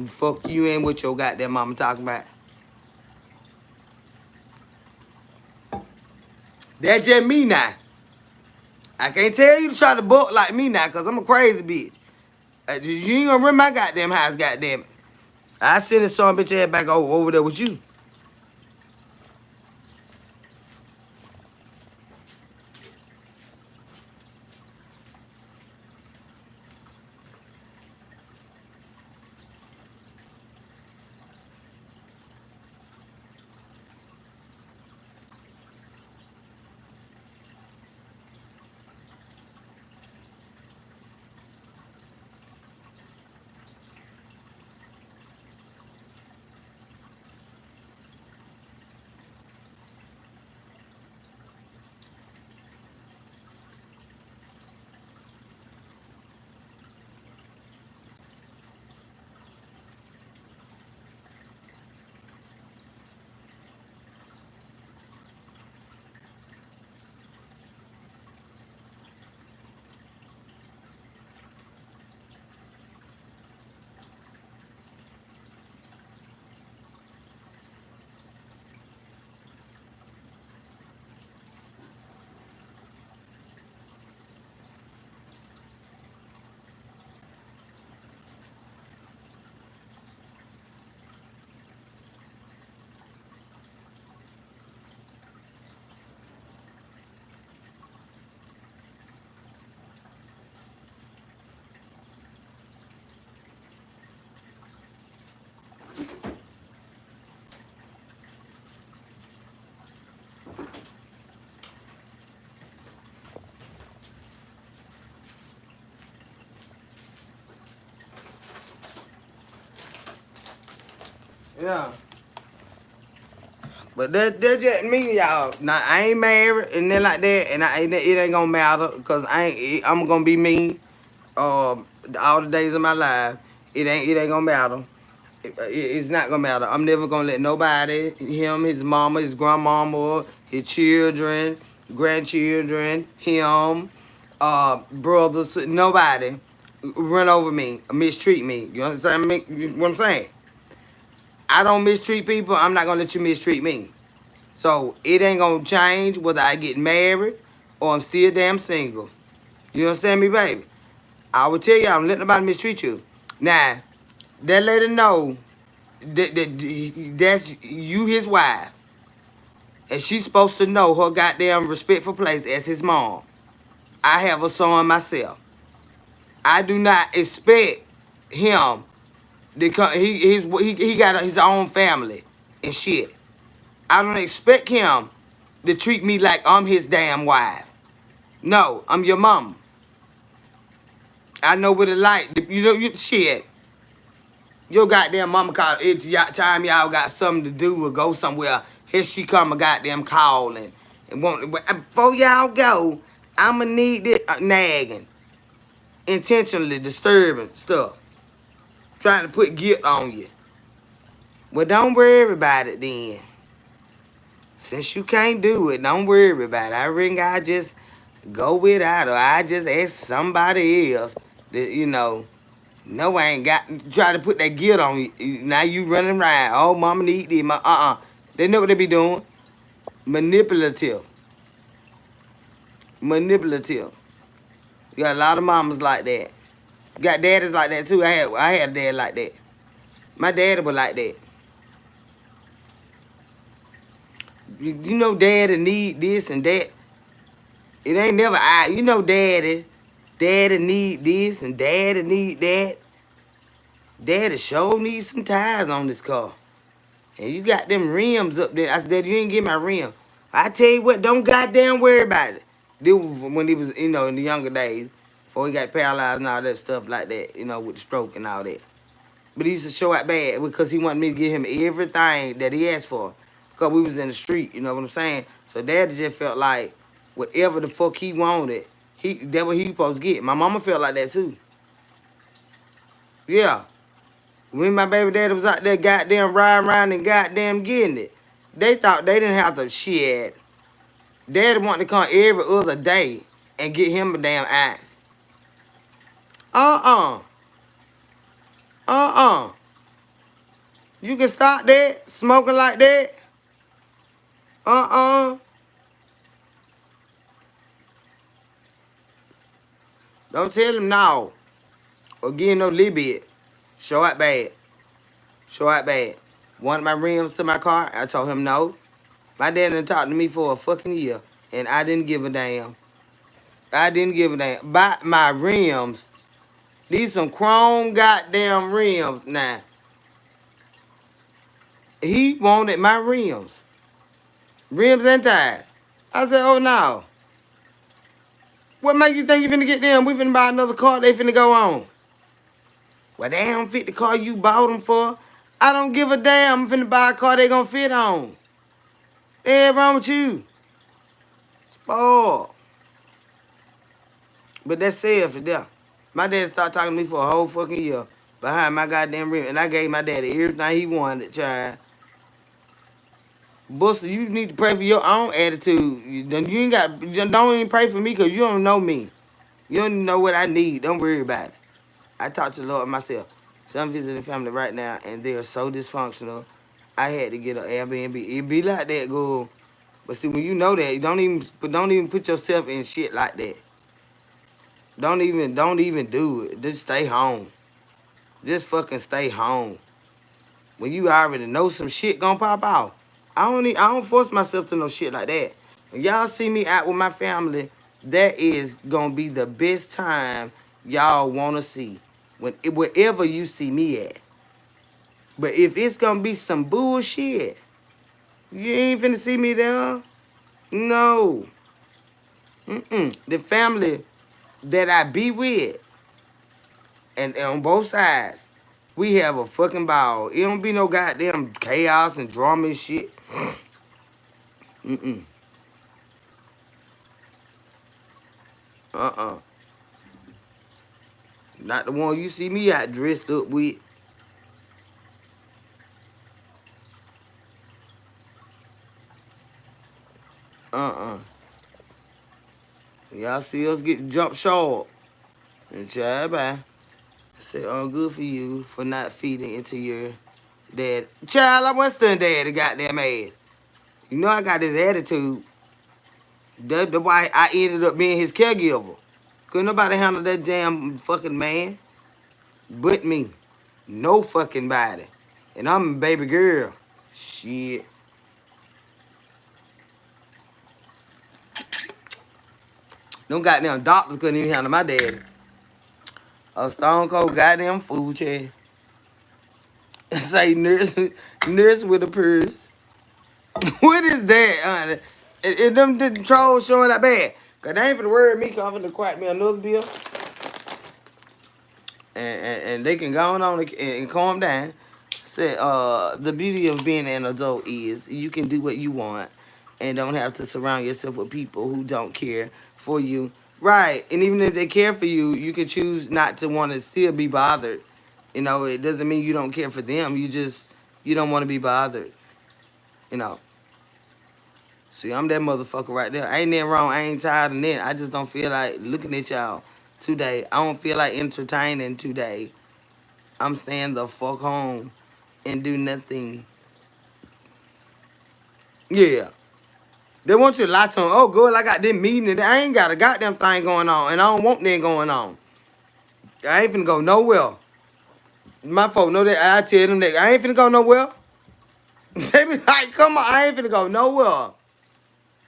Fuck you and what your goddamn mama talking about. That's just me now. I can't tell you to try to book like me now because I'm a crazy bitch. You ain't gonna run my goddamn house, goddamn it. I send this son bitch ass back over there with you. Yeah. But that's just me, y'all. Now I ain't married and then like that, and it ain't gonna matter because I'm gonna be me. All the days of my life, it ain't gonna matter. It's not gonna matter. I'm never gonna let nobody, him, his mama, his grandmama, his children, grandchildren, him, brothers, nobody run over me, mistreat me. You understand me? What I'm saying? I don't mistreat people. I'm not gonna let you mistreat me. So it ain't gonna change whether I get married or I'm still damn single. You understand me, baby? I will tell you, I don't let nobody mistreat you. Now, that lady know that's you his wife. And she's supposed to know her goddamn respectful place as his mom. I have a son myself. I do not expect him to come. He got his own family and shit. I don't expect him to treat me like I'm his damn wife. No, I'm your mom. I know what it like. Shit. Your goddamn mama called it time y'all got something to do or go somewhere. Here she come a goddamn calling. And before y'all go, I'ma need this nagging. Intentionally disturbing stuff. Trying to put guilt on you. Well, don't worry about it then. Since you can't do it, don't worry about it. I think I just Go without her. I just ask somebody else that, no, I ain't got, try to put that guilt on you. Now you running around. Oh, mama need this. They know what they be doing. Manipulative. Manipulative. You got a lot of mamas like that. Got daddies like that too. I had a dad like that. My daddy was like that. You know daddy need this and that. It ain't never I. You know daddy. Daddy need this and daddy need that. Daddy sure needs some tires on this car. And you got them rims up there. I said, Daddy, you ain't get my rim. I tell you what, don't goddamn worry about it. This was when he was, in the younger days, before he got paralyzed and all that stuff like that, with the stroke and all that. But he used to show out bad because he wanted me to give him everything that he asked for. Because we was in the street, you know what I'm saying? So Daddy just felt like whatever the fuck he wanted, that's what he supposed to get. My mama felt like that too. Yeah. When my baby daddy was out there goddamn riding around and goddamn getting it, they thought they didn't have to shit. Daddy wanted to come every other day and get him a damn ass. Uh-uh. Uh-uh. You can stop that, smoking like that. Uh-uh. Don't tell him no. Or give him no little bit. Show out bad. Show out bad. Wanted my rims to my car. I told him no. My dad didn't talk to me for a fucking year. And I didn't give a damn. I didn't give a damn. Buy my rims. These some chrome goddamn rims now. He wanted my rims. Rims and tires. I said, oh no. What make you think you finna get them? We finna buy another car, they finna go on. Well, they don't fit the car you bought them for. I don't give a damn. I'm finna buy a car they gonna fit on. What's wrong with you? Spoiled. But that's safe for them. My dad started talking to me for a whole fucking year behind my goddamn rim. And I gave my daddy everything he wanted, child. Buster, you need to pray for your own attitude. Don't even pray for me because you don't know me. You don't even know what I need. Don't worry about it. I talk to the Lord myself. So I'm visiting family right now, and they are so dysfunctional. I had to get an Airbnb. It be like that, girl. But see, when you know that, don't even put yourself in shit like that. Don't even do it. Just stay home. Just fucking stay home. When you already know some shit gonna pop out. I don't force myself to no shit like that. When y'all see me out with my family, that is gonna be the best time y'all wanna see. Wherever you see me at. But if it's gonna be some bullshit, you ain't finna see me there. No. The family that I be with, and on both sides, we have a fucking ball. It don't be no goddamn chaos and drama and shit. Uh-uh. Not the one you see me out dressed up with. Y'all see us get jumped short. And child, bye. I said, oh, good for you for not feeding into your dad. Child, I wasn't studying daddy goddamn ass. You know I got this attitude. That's why I ended up being his caregiver. Couldn't nobody handle that damn fucking man but me. No fucking body. And I'm a baby girl. Shit. Them goddamn doctors couldn't even handle my daddy. A stone cold goddamn fool chair. Say nurse with a purse. What is that, honey? And them the trolls showing that bad. Cause they ain't finna worry me, cause I'm finna crack me another bill. And they can go on and calm down. Say, the beauty of being an adult is you can do what you want and don't have to surround yourself with people who don't care for you. Right. And even if they care for you, you can choose not to want to still be bothered. It doesn't mean you don't care for them. You don't want to be bothered. You know. See, I'm that motherfucker right there. Ain't nothing wrong. I ain't tired of that. I just don't feel like looking at y'all today. I don't feel like entertaining today. I'm staying the fuck home and do nothing. Yeah. They want you to lie to them. Oh, good, I got this meeting and I ain't got a goddamn thing going on. And I don't want that going on. I ain't finna go nowhere. My folk know that. I tell them that I ain't finna go nowhere. They be like, come on, I ain't finna go nowhere.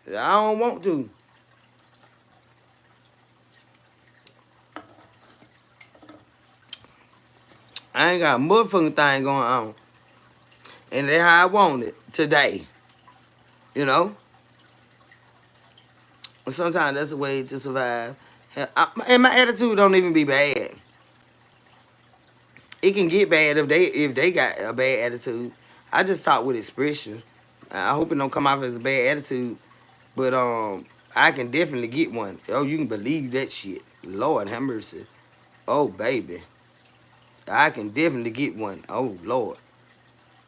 I don't want to. I ain't got a motherfucking thing going on. And that's how I want it today. You know? And sometimes that's a way to survive. And my attitude don't even be bad. It can get bad if they got a bad attitude. I just talk with expression. I hope it don't come off as a bad attitude. But I can definitely get one. Oh, you can believe that shit. Lord have mercy. Oh baby. I can definitely get one. Oh Lord.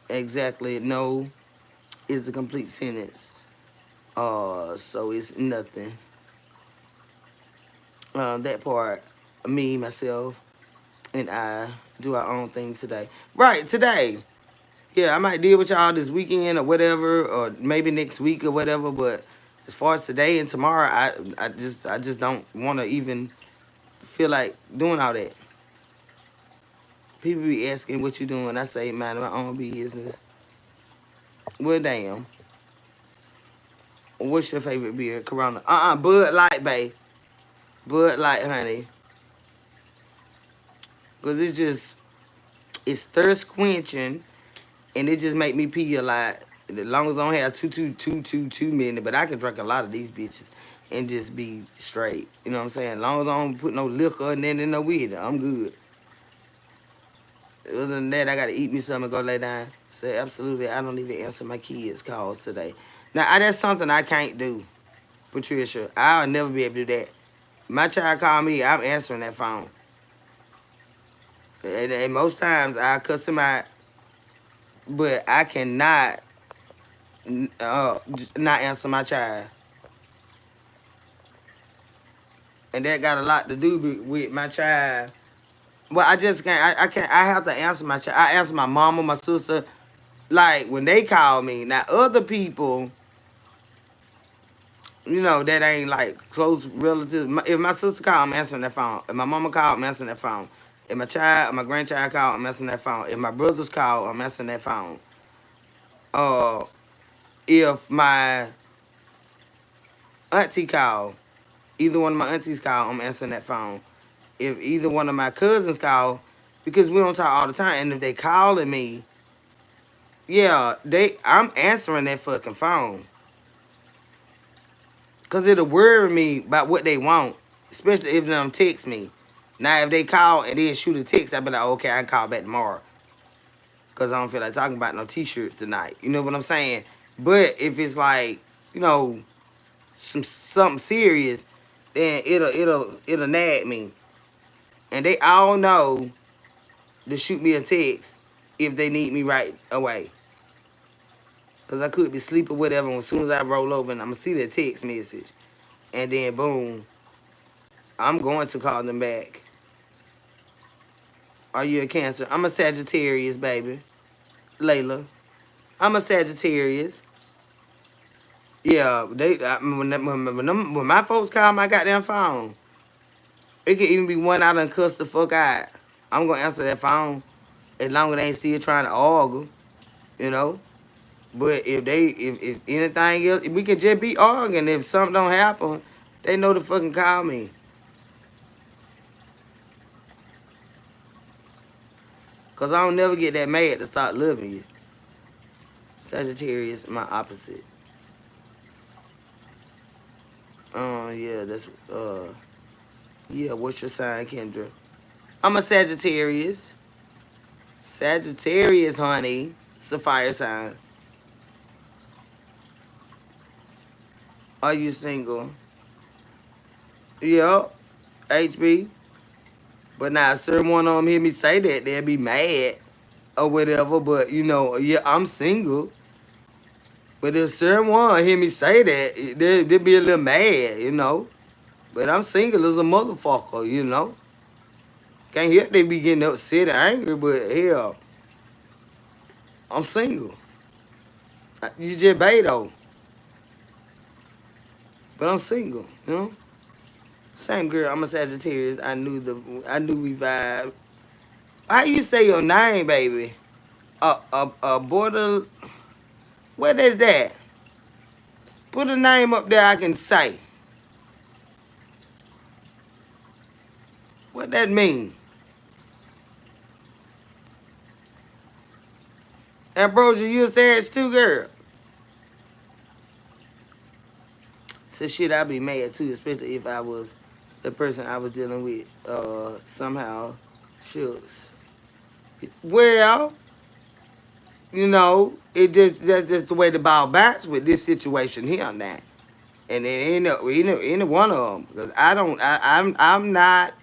Exactly. No is a complete sentence. So it's nothing. That part, me, myself, and I do our own thing today. Right, today. Yeah, I might deal with y'all this weekend or whatever, or maybe next week or whatever. But as far as today and tomorrow, I just don't want to even feel like doing all that. People be asking what you doing. I say, mind my own business. Well, damn. What's your favorite beer? Corona. Bud Light, babe. Bud Light, honey. Because it's thirst quenching, and it just make me pee a lot. As long as I don't have too many, but I can drink a lot of these bitches and just be straight. You know what I'm saying? As long as I don't put no liquor and then in no weed, I'm good. Other than that, I gotta eat me something and go lay down. So absolutely, I don't even answer my kids' calls today. Now that's something I can't do, Patricia. I'll never be able to do that. My child call me, I'm answering that phone. And most times I cuss him out, but I cannot not answer my child. And that got a lot to do with my child. Well, I just can't. I can't. I have to answer my child. I answer my mama, my sister, like when they call me. Now other people, that ain't like close relatives. If my sister call, I'm answering that phone. If my mama call, I'm answering that phone. If my child, my grandchild call, I'm answering that phone. If my brothers call, I'm answering that phone. Uh, if my auntie call, either one of my aunties call, I'm answering that phone. If either one of my cousins call, because we don't talk all the time, and if they calling me, yeah, I'm answering that fucking phone. Cause it'll worry me about what they want, especially if them text me. Now if they call and then shoot a text, I'll be like, okay, I can call back tomorrow. Cause I don't feel like talking about no t-shirts tonight. You know what I'm saying? But if it's like, something serious, then it'll nag me. And they all know to shoot me a text if they need me right away. Because I could be asleep or whatever, and as soon as I roll over, and I'm going to see that text message. And then, boom, I'm going to call them back. Are you a Cancer? I'm a Sagittarius, baby. Layla. I'm a Sagittarius. Yeah, when my folks call my goddamn phone, it could even be one I done cussed the fuck out. I'm going to answer that phone as long as they ain't still trying to argue, you know? But if anything else, we could just be arguing. If something don't happen, they know to fucking call me. Cause I don't never get that mad to start loving you. Sagittarius, my opposite. Yeah, what's your sign, Kendra? I'm a Sagittarius. Sagittarius, honey. It's a fire sign. Are you single? Yup. HB. But now, certain one of them hear me say that, they'll be mad or whatever. But, yeah, I'm single. But if certain one hear me say that, they be a little mad, you know. But I'm single as a motherfucker, you know. Can't help they be getting upset and angry, but hell, I'm single. You just Beto, but I'm single, you know. Same girl, I'm a Sagittarius. I knew we vibe. How you say your name, baby? A border. What is that? Put a name up there I can say. What that mean? Ambrosia, you a Sag too, girl? So shit, I'd be mad too, especially if I was the person I was dealing with. Somehow, shucks. Well, you know, that's just the way the ball bounced with this situation here now. And it ain't one of them because I'm not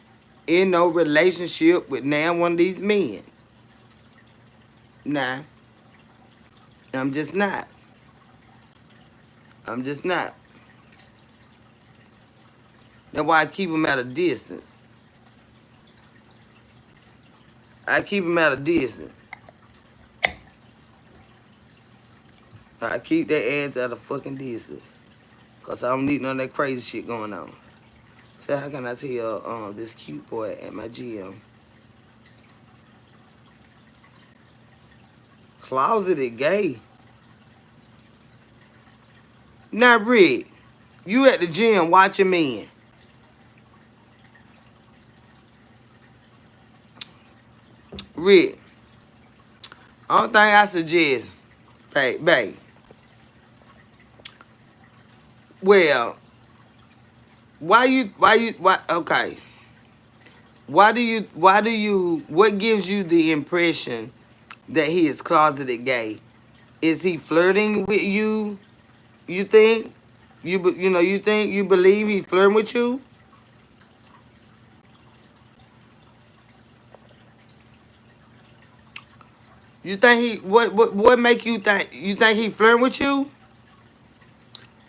in no relationship with now one of these men. Nah, I'm just not. I'm just not. That's why I keep them at a distance. I keep them at a distance. I keep their ass at a fucking distance. Cause I don't need none of that crazy shit going on. So how can I tell this cute boy at my gym? Closeted gay. Not Rick. You at the gym watching men. Rick. Only thing I suggest, babe. Well, okay. What gives you the impression that he is closeted gay? Is he flirting with you? You think? You believe he's flirting with you? You think what make you think he flirting with you?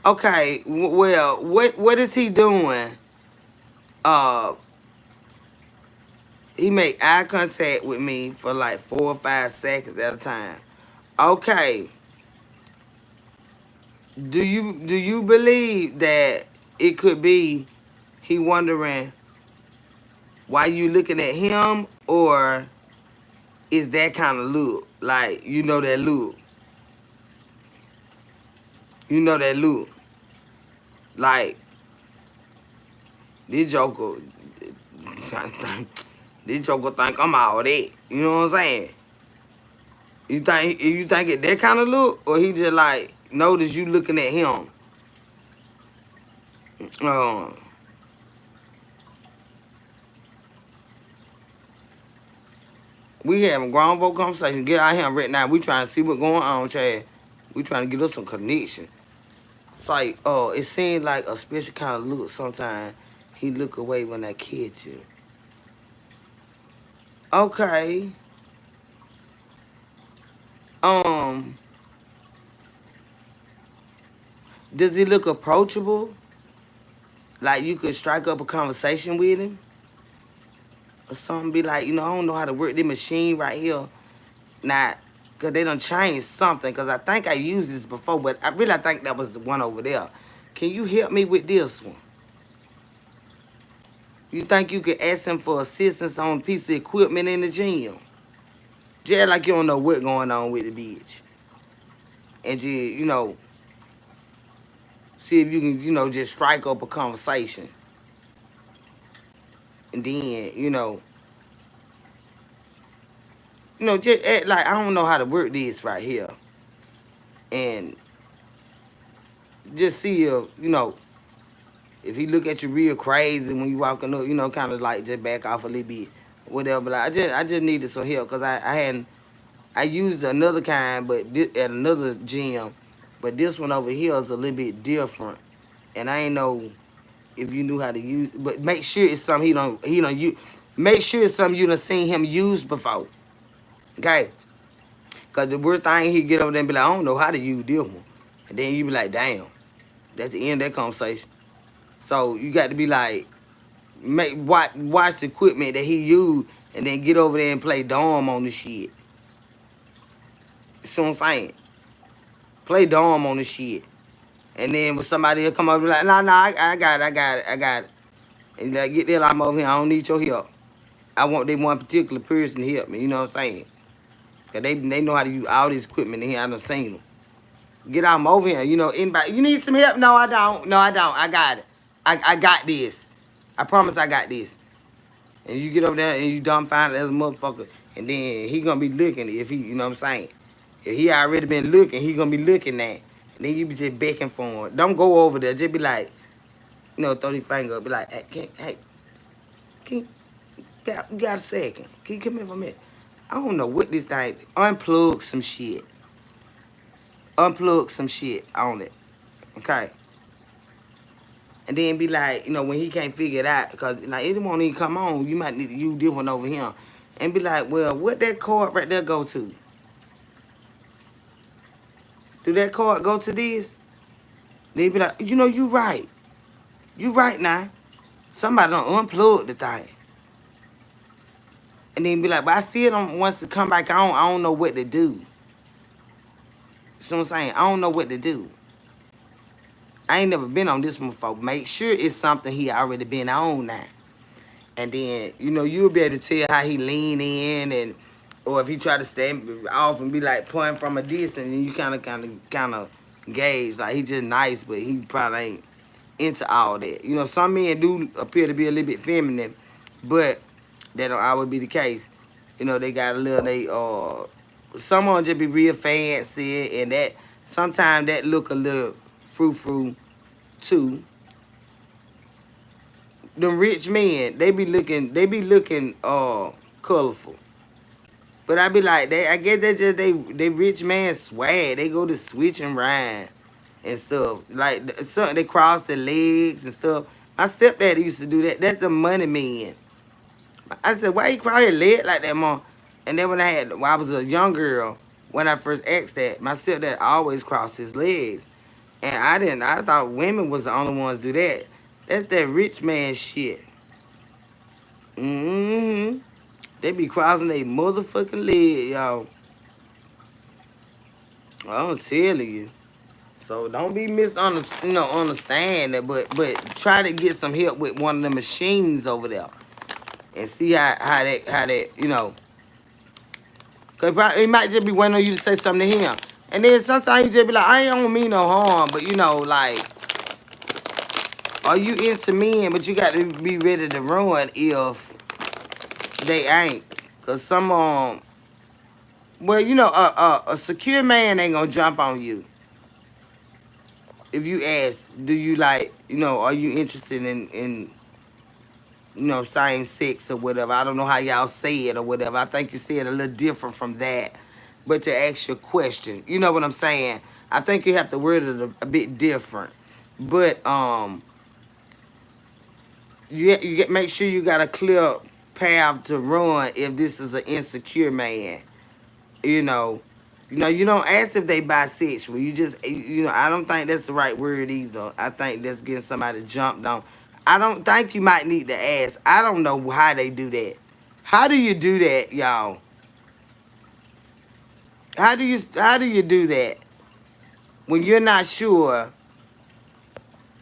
Okay, well, what is he doing? Uh, he make eye contact with me for like 4 or 5 seconds at a time. Okay, do you believe that it could be he wondering why you looking at him, or is that kind of look like that look, that look like this joker, this joker think I'm all that. You know what I'm saying? You think it that kind of look, or he just like notice you looking at him? Um, we having grown folk conversation. Get out here right now. We trying to see what's going on, Chad. We trying to get us some connection. It's like, it seems like a special kind of look. Sometimes he look away when I catch you. Okay. Um, does he look approachable? Like you could strike up a conversation with him? Or something be like, I don't know how to work this machine right here. Not, because they done changed something. Because I think I used this before, but I think that was the one over there. Can you help me with this one? You think you could ask him for assistance on a piece of equipment in the gym? Just like you don't know what's going on with the bitch. And just, see if you can, just strike up a conversation. And then, just act like I don't know how to work this right here. And just see if he look at you real crazy when you walking up, kind of like just back off a little bit, whatever. Like I just needed some help because I used another kind, but at another gym, but this one over here is a little bit different, and I ain't know if you knew how to use. But make sure it's something he don't use. Make sure it's something you done seen him use before, okay? Cause the worst thing he get over there and be like, I don't know how to use this one, And then you be like, damn, that's the end of that conversation. So you got to be like, watch the equipment that he used, and then get over there and play Dom on the shit. You see what I'm saying? Play Dom on the shit. And then when somebody will come up and be like, nah, I got it. And like, get the hell out over here. I don't need your help. I want that one particular person to help me. You know what I'm saying? Because they know how to use all this equipment in here. I done seen them. Get out over here. You know, anybody, you need some help? No, I don't. No, I don't. I got it. I got this. I promise I got this. And you get over there and you dumbfounded as a motherfucker. And then he going to be looking if he, you know what I'm saying? If he already been looking, he going to be looking at. And then you be just begging for him. Don't go over there. Just be like, you know, throw your finger up. Be like, hey, you got a second. Can you come here for a minute? I don't know what this thing, unplug some shit. Unplug some shit on it. Okay? And then be like, you know, when he can't figure it out, because like it won't even come on, you might need to use this one over here. And be like, well, what that cord right there go to? Do that cord go to this? They be like, you know, you right. You right now. Somebody done unplug the thing. And then be like, but I still don't want to come back on. I don't know what to do. See what I'm saying? I don't know what to do. I ain't never been on this one before. Make sure it's something he already been on now. And then, you know, you'll be able to tell how he lean in, and or if he try to stand off and be like pointing from a distance, and you kind of gauge like he just nice, but he probably ain't into all that. You know, some men do appear to be a little bit feminine, but that don't always be the case. You know, they got a little some of them just be real fancy, and that sometimes that look a little frou-frou too. Them rich men, they be looking colorful. But I be like, I guess they just they rich man swag. They go to switch and ride and stuff. Like something they cross their legs and stuff. My stepdad used to do that. That's the money man. I said, why you cross your leg like that, mom? And then when I was a young girl, when I first asked that, my stepdad always crossed his legs. And I thought women was the only ones do that. That's that rich man shit. Mm-hmm. They be crossing their motherfucking leg, y'all. I'm telling you. So don't be understand that, but try to get some help with one of the machines over there. And see how that, you know. Cause it might just be waiting on you to say something to him. And then sometimes you just be like, I ain't don't mean no harm, but you know, like, are you into men, but you got to be ready to run if they ain't. Cause some well, you know, a secure man ain't gonna jump on you. If you ask, do you like, you know, are you interested in you know, same sex or whatever? I don't know how y'all say it or whatever. I think you say it a little different from that. But to ask your question, you know what I'm saying? I think you have to word it a bit different. But you make sure you got a clear path to run if this is an insecure man. You know, you don't ask if they bisexual. You just, you know, I don't think that's the right word either. I think that's getting somebody jumped on. I don't think you might need to ask. I don't know how they do that. How do you do that, y'all? How do you do that when you're not sure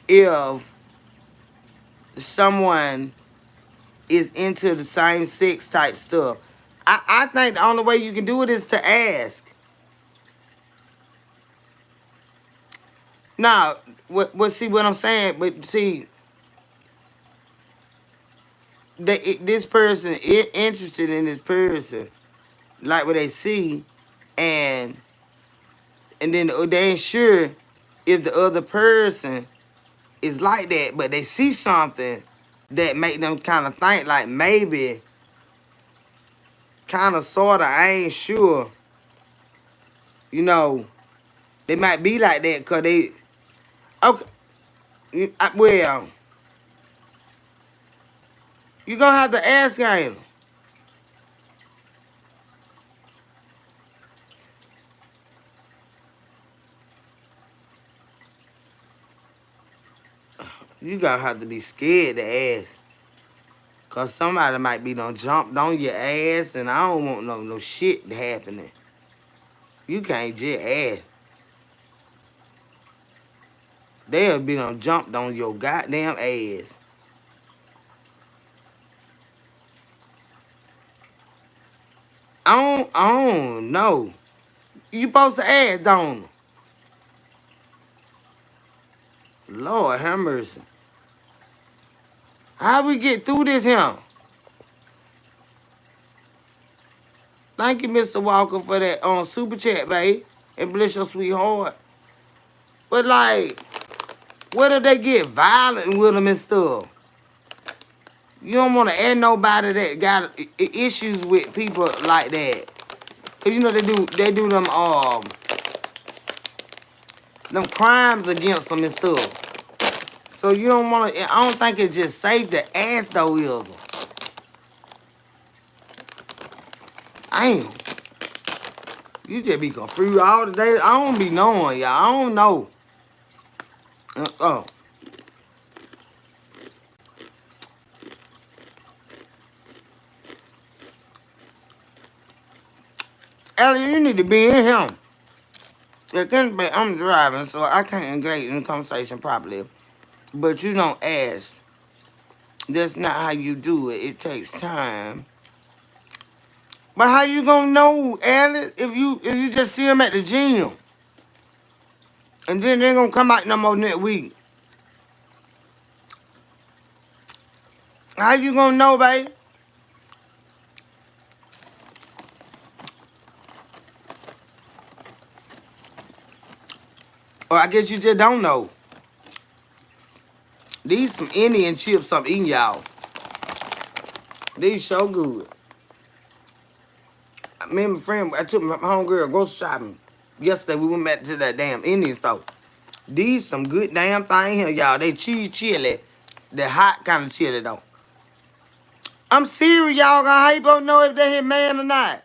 if someone is into the same sex type stuff? I think the only way you can do it is to ask. Now, see what I'm saying? But see, this person is interested in this person, like what they see, and then they ain't sure if the other person is like that, but they see something that make them kind of think like maybe, kind of, sort of, I ain't sure. You know, they might be like that because they, okay, well, you're going to have to ask him. You gonna have to be scared to ask. Cause somebody might be done jumped on your ass and I don't want no shit happening. You can't just ask. They'll be done jumped on your goddamn ass. I don't know. You supposed to ask, don't you? Lord have mercy. How we get through this here? Thank you, Mr. Walker, for that super chat, babe. And bless your sweetheart. But like, what if they get violent with them and stuff? You don't want to add nobody that got issues with people like that. Cause you know they do them crimes against them and stuff. So you don't want to. I don't think it's just safe to ask though either. Damn, you just be confused all the day. I don't be knowing y'all. I don't know. Ellie, you need to be in him. I'm driving, so I can't engage in the conversation properly. But you don't ask. That's not how you do it. It takes time. But how you gonna know, Alice, if you just see them at the gym? And then they ain't gonna come out no more next week. How you gonna know, babe? Or I guess you just don't know. These some Indian chips I'm eating, y'all. These so good. Me and my friend, I took my homegirl grocery shopping. Yesterday, we went back to that damn Indian store. These some good damn thing here, y'all. They cheese chili. The hot kind of chili, though. I'm serious, y'all. How you supposed to know if they hit man or not?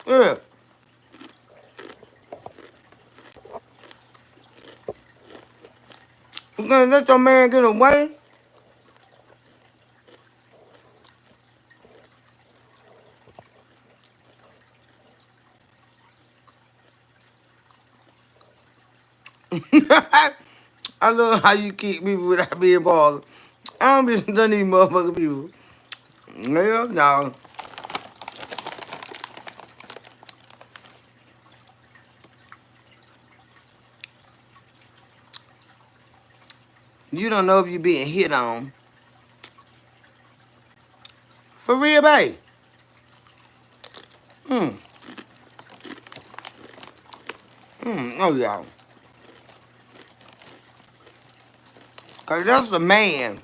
Yeah. You gonna let your man get away? I love how you keep people without being bothered. I don't be done these motherfucking people. Hell no. You don't know if you being hit on. For real, babe. Hmm. Oh, y'all. Cause that's a man.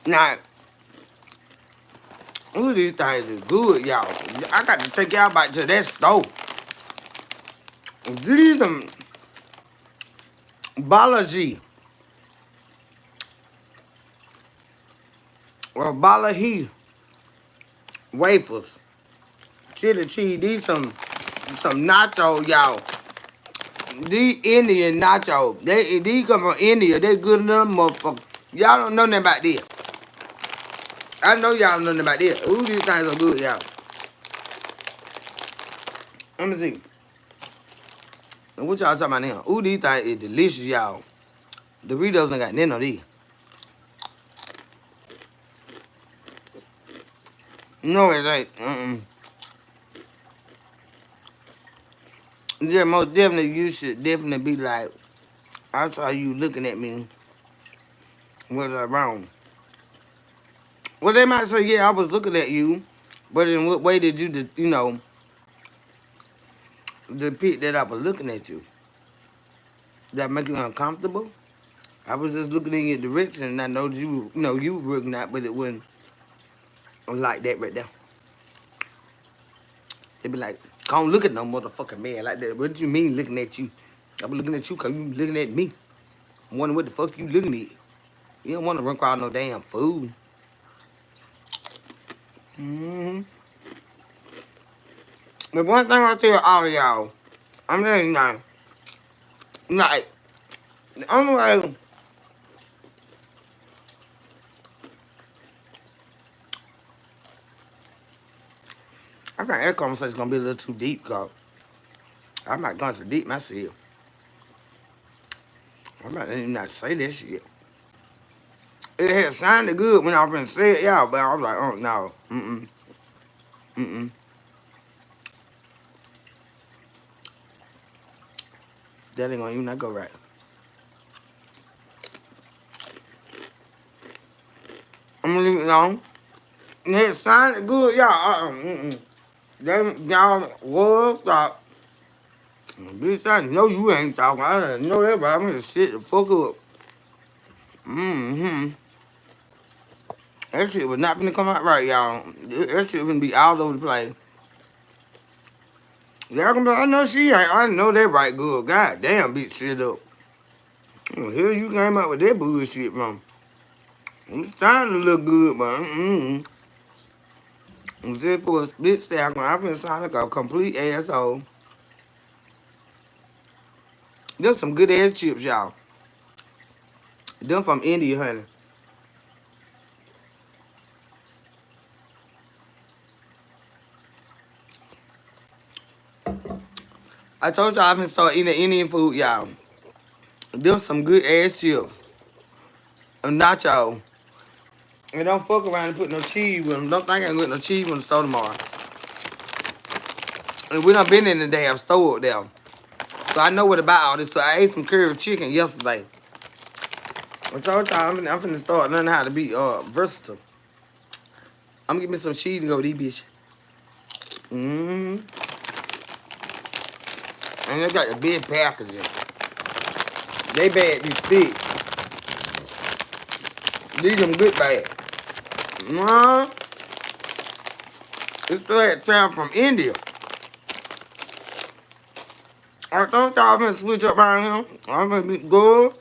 Now, ooh, these things is good, y'all. I got to take y'all back to that store. These them Balaji or Balahi wafers. Chili cheese. These some nacho, y'all. These Indian nacho. These come from India. They good enough, motherfucker. Y'all don't know nothing about this. I know y'all don't know nothing about this. Ooh, these things are good, y'all. Let me see. What y'all talking about now? Ooh, these things is delicious, y'all. Doritos ain't got none of these. No, it ain't. Yeah, most definitely, you should definitely be like, I saw you looking at me. Was I wrong? Well, they might say, yeah, I was looking at you. But in what way did you, depict that I was looking at you? Did that make you uncomfortable? I was just looking in your direction, and I know you were looking at, but it wasn't like that right there. They be like, can't look at no motherfucking man like that. What do you mean looking at you? I was looking at you because you looking at me. I'm wondering what the fuck you looking at. You don't want to run across no damn food. But one thing I tell all y'all, I'm telling you now, like, The only way, I think that conversation's gonna be a little too deep, cause I'm not going too deep myself. I'm not even not say that shit. It had sounded good when I was gonna say it, y'all, but I was like, oh no, mm. That ain't gonna even not go right. I'm gonna leave it alone. It had sounded good, y'all. Y'all was stop. Bitch, I know you ain't talking. I know that, but I'm gonna shit the fuck up. Mm-hmm. That shit was not finna come out right, y'all. That shit finna be all over the place. Y'all gonna be like, I know she ain't. I know that right good. God damn, bitch, shit up. Here you came out with that bullshit from. It's starting to look good, but just for a split second, I finna sound like a complete asshole. Them some good ass chips, y'all. Them from India, honey. I told y'all I finna start eating Indian food, y'all. Them some good ass chips. Nacho. And don't fuck around and put no cheese with them. Don't think I can get no cheese from the store tomorrow. And we done been in the damn store up there. So I know what about all this. So I ate some curry chicken yesterday. I told y'all I'm finna start learning how to be versatile. I'm gonna get me some cheese to go with these bitches. And they got the big packages. They bad, these thick. These them good bad. It's still that town from India. I thought y'all finna switch up around here. I'm gonna be good.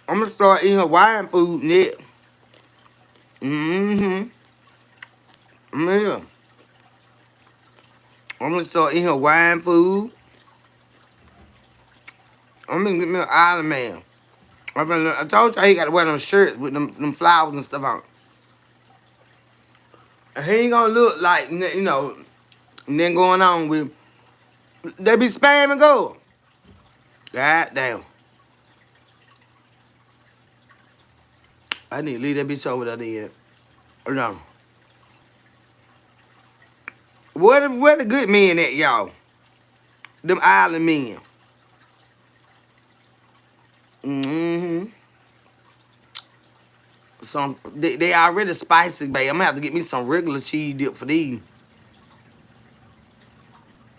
I'm gonna start eating Hawaiian food next. Yeah. I'm gonna start eating Hawaiian food. I'm gonna get me an island man. I told y'all he gotta wear them shirts with them flowers and stuff on. He ain't gonna look like, you know, then going on with, they be spamming gold. God damn. I need to leave that bitch over there then. Or no. Where the good men at, y'all? Them island men. Some they already spicy, babe. I'm gonna have to get me some regular cheese dip for these.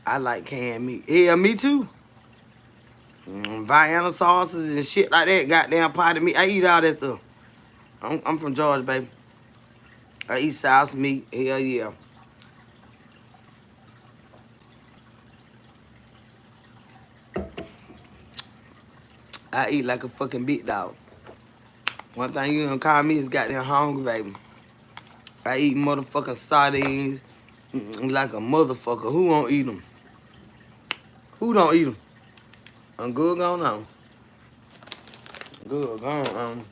I like canned meat. Yeah, me too. Vienna sauces and shit like that. Goddamn potted meat. I eat all that stuff. I'm from Georgia, baby. I eat sauce meat. Hell yeah. I eat like a fucking big dog. One thing you gonna call me is goddamn hungry, baby. I eat motherfucking sardines like a motherfucker. Who won't eat them? Who don't eat them? I'm good going on. Good going on.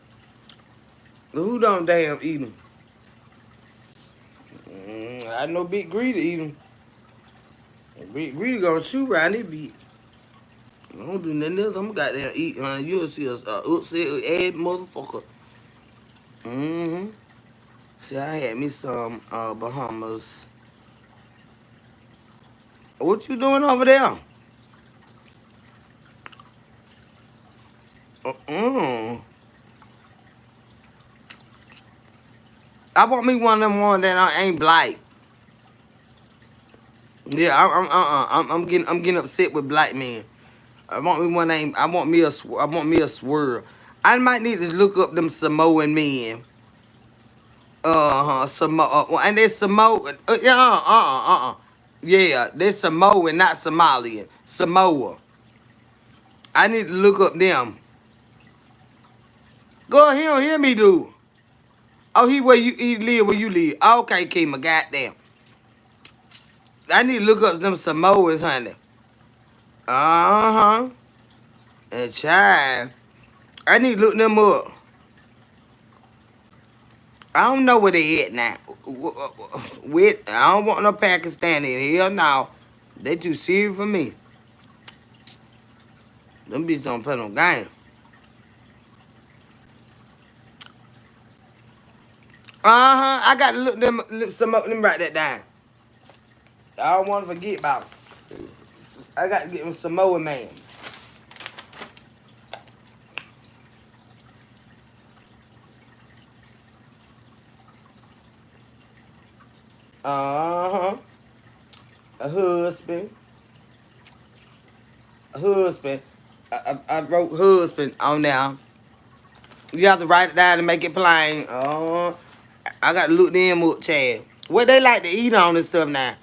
Who don't damn eat them? I know Big Greedy eat them. Big Greedy gonna shoot around this bitch. I don't do nothing else. I'm goddamn eat. You'll see a upset ass motherfucker. See, I had me some Bahamas. What you doing over there? I want me one of them ones that I ain't black. Yeah, I'm getting upset with black men. I want me one name. I want me a swirl. I might need to look up them Samoan men. And they Samoan. Yeah, they Samoan, not Somalian. Samoa. I need to look up them. Go, he don't hear me, dude. Oh, he live where you live. Okay, Kima, goddamn. I need to look up them Samoans, honey. And child. I need to look them up. I don't know where they at now. With I don't want no Pakistani in here now. They too serious for me. Them bitches don't play no game. I got to look some up. Let me write that down. I don't want to forget about it. I got to get them Samoa man. Uh huh. A husband. A husband. I wrote husband on there. You have to write it down and make it plain. I got to look them up, Chad. What they like to eat on this stuff now?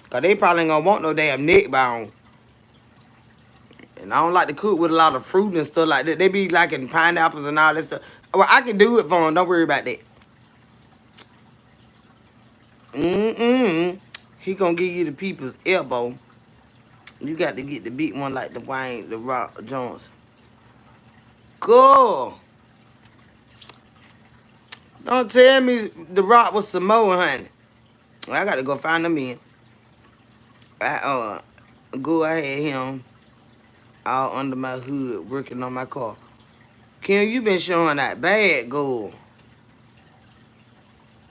Cause they probably ain't gonna want no damn neck bone. And I don't like to cook with a lot of fruit and stuff like that. They be liking pineapples and all that stuff. Well, I can do it for them. Don't worry about that. He gonna give you the people's elbow. You got to get the big one like the Wayne, the Rock Johnson. Cool. Don't tell me the Rock was Samoan, honey. I got to go find them in. I had him all under my hood working on my car. Kim, you been showing that bad, girl.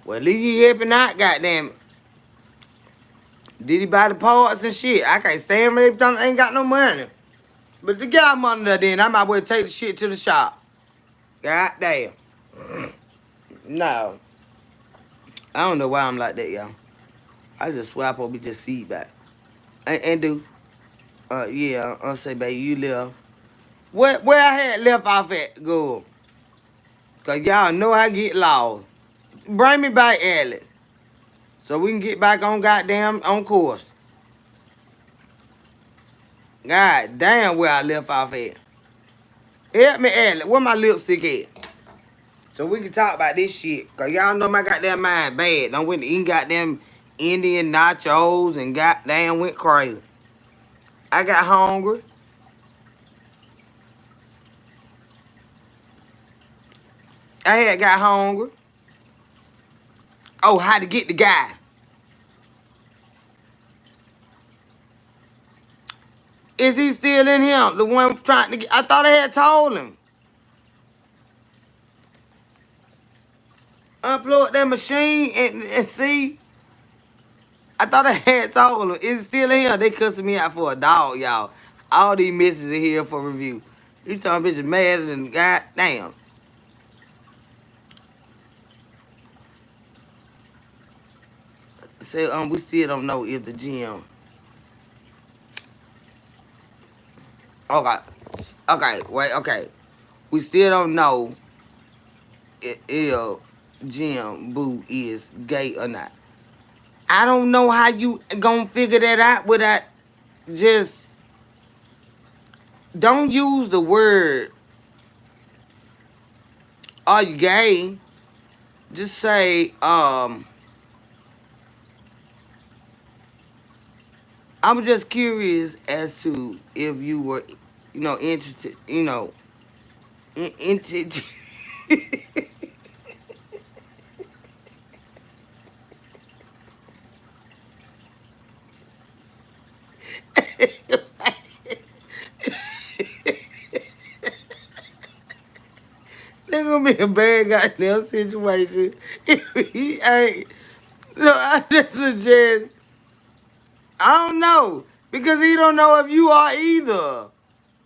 Well, at least he helping out, goddamn it. Did he buy the parts and shit? I can't stand when they ain't got no money. But the guy money there then, I might well take the shit to the shop. God damn. No. I don't know why I'm like that, y'all. I just swear I probably just see back. And do. Yeah, I'll say, baby, you left. Where I had left off at, go. Cause y'all know I get lost. Bring me back, Ellie. So we can get back on goddamn on course. God damn where I left off at. Help me, Ellie. Where my lipstick at? So we can talk about this shit. Cause y'all know my goddamn mind bad. Don't went eating goddamn Indian nachos and goddamn went crazy. I got hungry. I had got hungry. Oh, how to get the guy. Is he still in here? The one trying to get, I thought I had told him. Unplug that machine and see. I thought I had told him. Is it still in here? They cussing me out for a dog, y'all. All these messages are here for review. You talking bitches madder than goddamn. Say, we still don't know if the gym. Okay. Okay, wait, okay. We still don't know if Jim Boo is gay or not. I don't know how you gonna figure that out without just don't use the word are you gay? Just say, I'm just curious as to if you were, interested, interested. There's gonna be a bad goddamn situation if he ain't. So I just suggest, I don't know, because he don't know if you are either.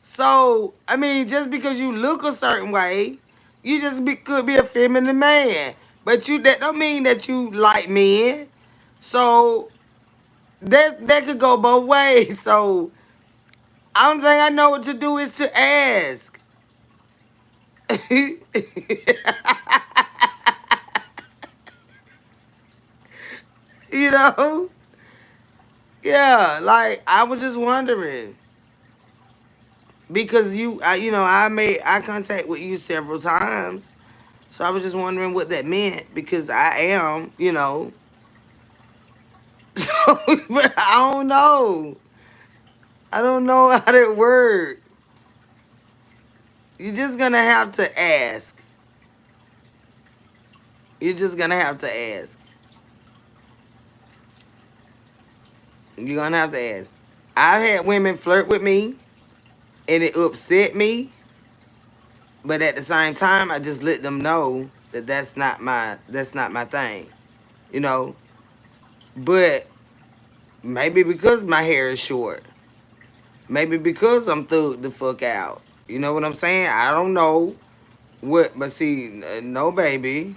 So, I mean, just because you look a certain way, you just could be a feminine man. But that don't mean that you like men. So that could go both ways. So only thing I know what to do is to ask. You know? Yeah, like I was just wondering. Because I made eye contact with you several times. So I was just wondering what that meant because I am. So, but I don't know. I don't know how that works. You're just gonna have to ask. You're just gonna have to ask. You're gonna have to ask. I've had women flirt with me, and it upset me. But at the same time, I just let them know that that's not my thing. You know. But maybe because my hair is short. Maybe because I'm thugged the fuck out. You know what I'm saying? I don't know what. But see, no, baby.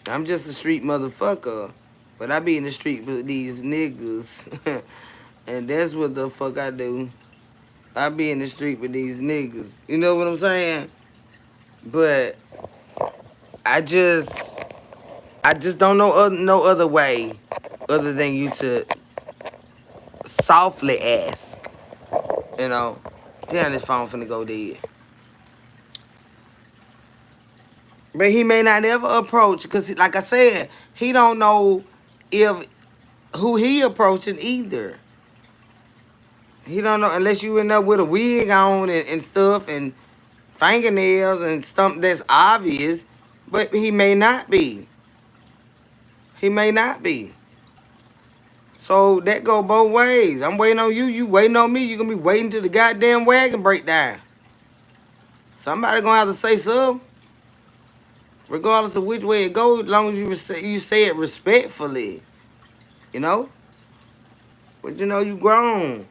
I'm just a street motherfucker. But I be in the street with these niggas. And that's what the fuck I do. I be in the street with these niggas. You know what I'm saying? But I just I just don't know no other way other than you to softly ask. You know, damn, this phone finna go dead. But he may not ever approach because, like I said, he don't know if who he approaching either. He don't know unless you end up with a wig on and stuff and fingernails and stuff that's obvious. But he may not be. He may not be. So that go both ways. I'm waiting on you. You waiting on me. You gonna be waiting till the goddamn wagon break down. Somebody gonna have to say something. Regardless of which way it goes, as long as you say it respectfully. You know? But you know you grown.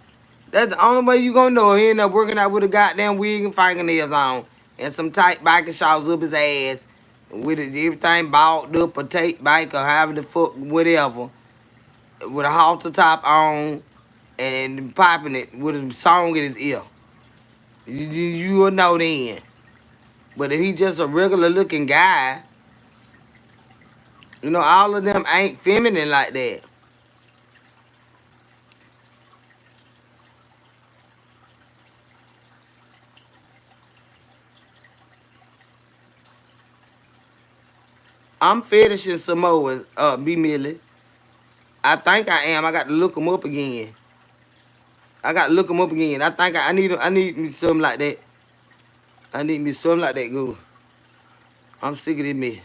That's the only way you gonna know he end up working out with a goddamn wig and fingernails on. And some tight biker shorts up his ass. With everything balled up or tape bike or however the fuck, whatever. With a halter top on and popping it with a song in his ear. You will know then. But if he just a regular looking guy, you know, all of them ain't feminine like that. I'm fetishing Samoans, B Millie. I think I am. I got to look them up again. I think I need me something like that. I need me something like that, go. I'm sick of this me.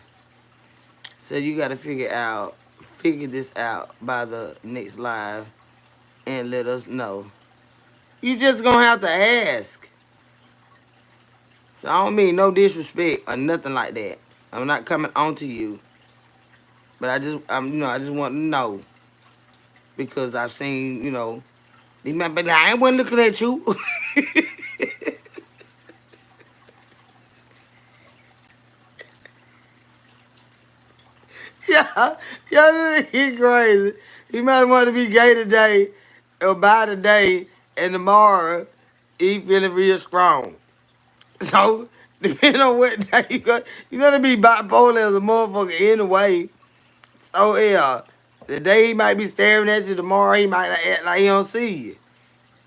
So you gotta figure this out by the next live and let us know. You just gonna have to ask. So I don't mean no disrespect or nothing like that. I'm not coming on to you. But I just want to know. Because I've seen, they might be like, I wasn't looking at you. Yeah, y'all he crazy. He might want to be gay today or by today and tomorrow he feeling real strong. So, depending on what day you gotta be bipolar as a motherfucker anyway. So, yeah, the day he might be staring at you, tomorrow he might act like he don't see you.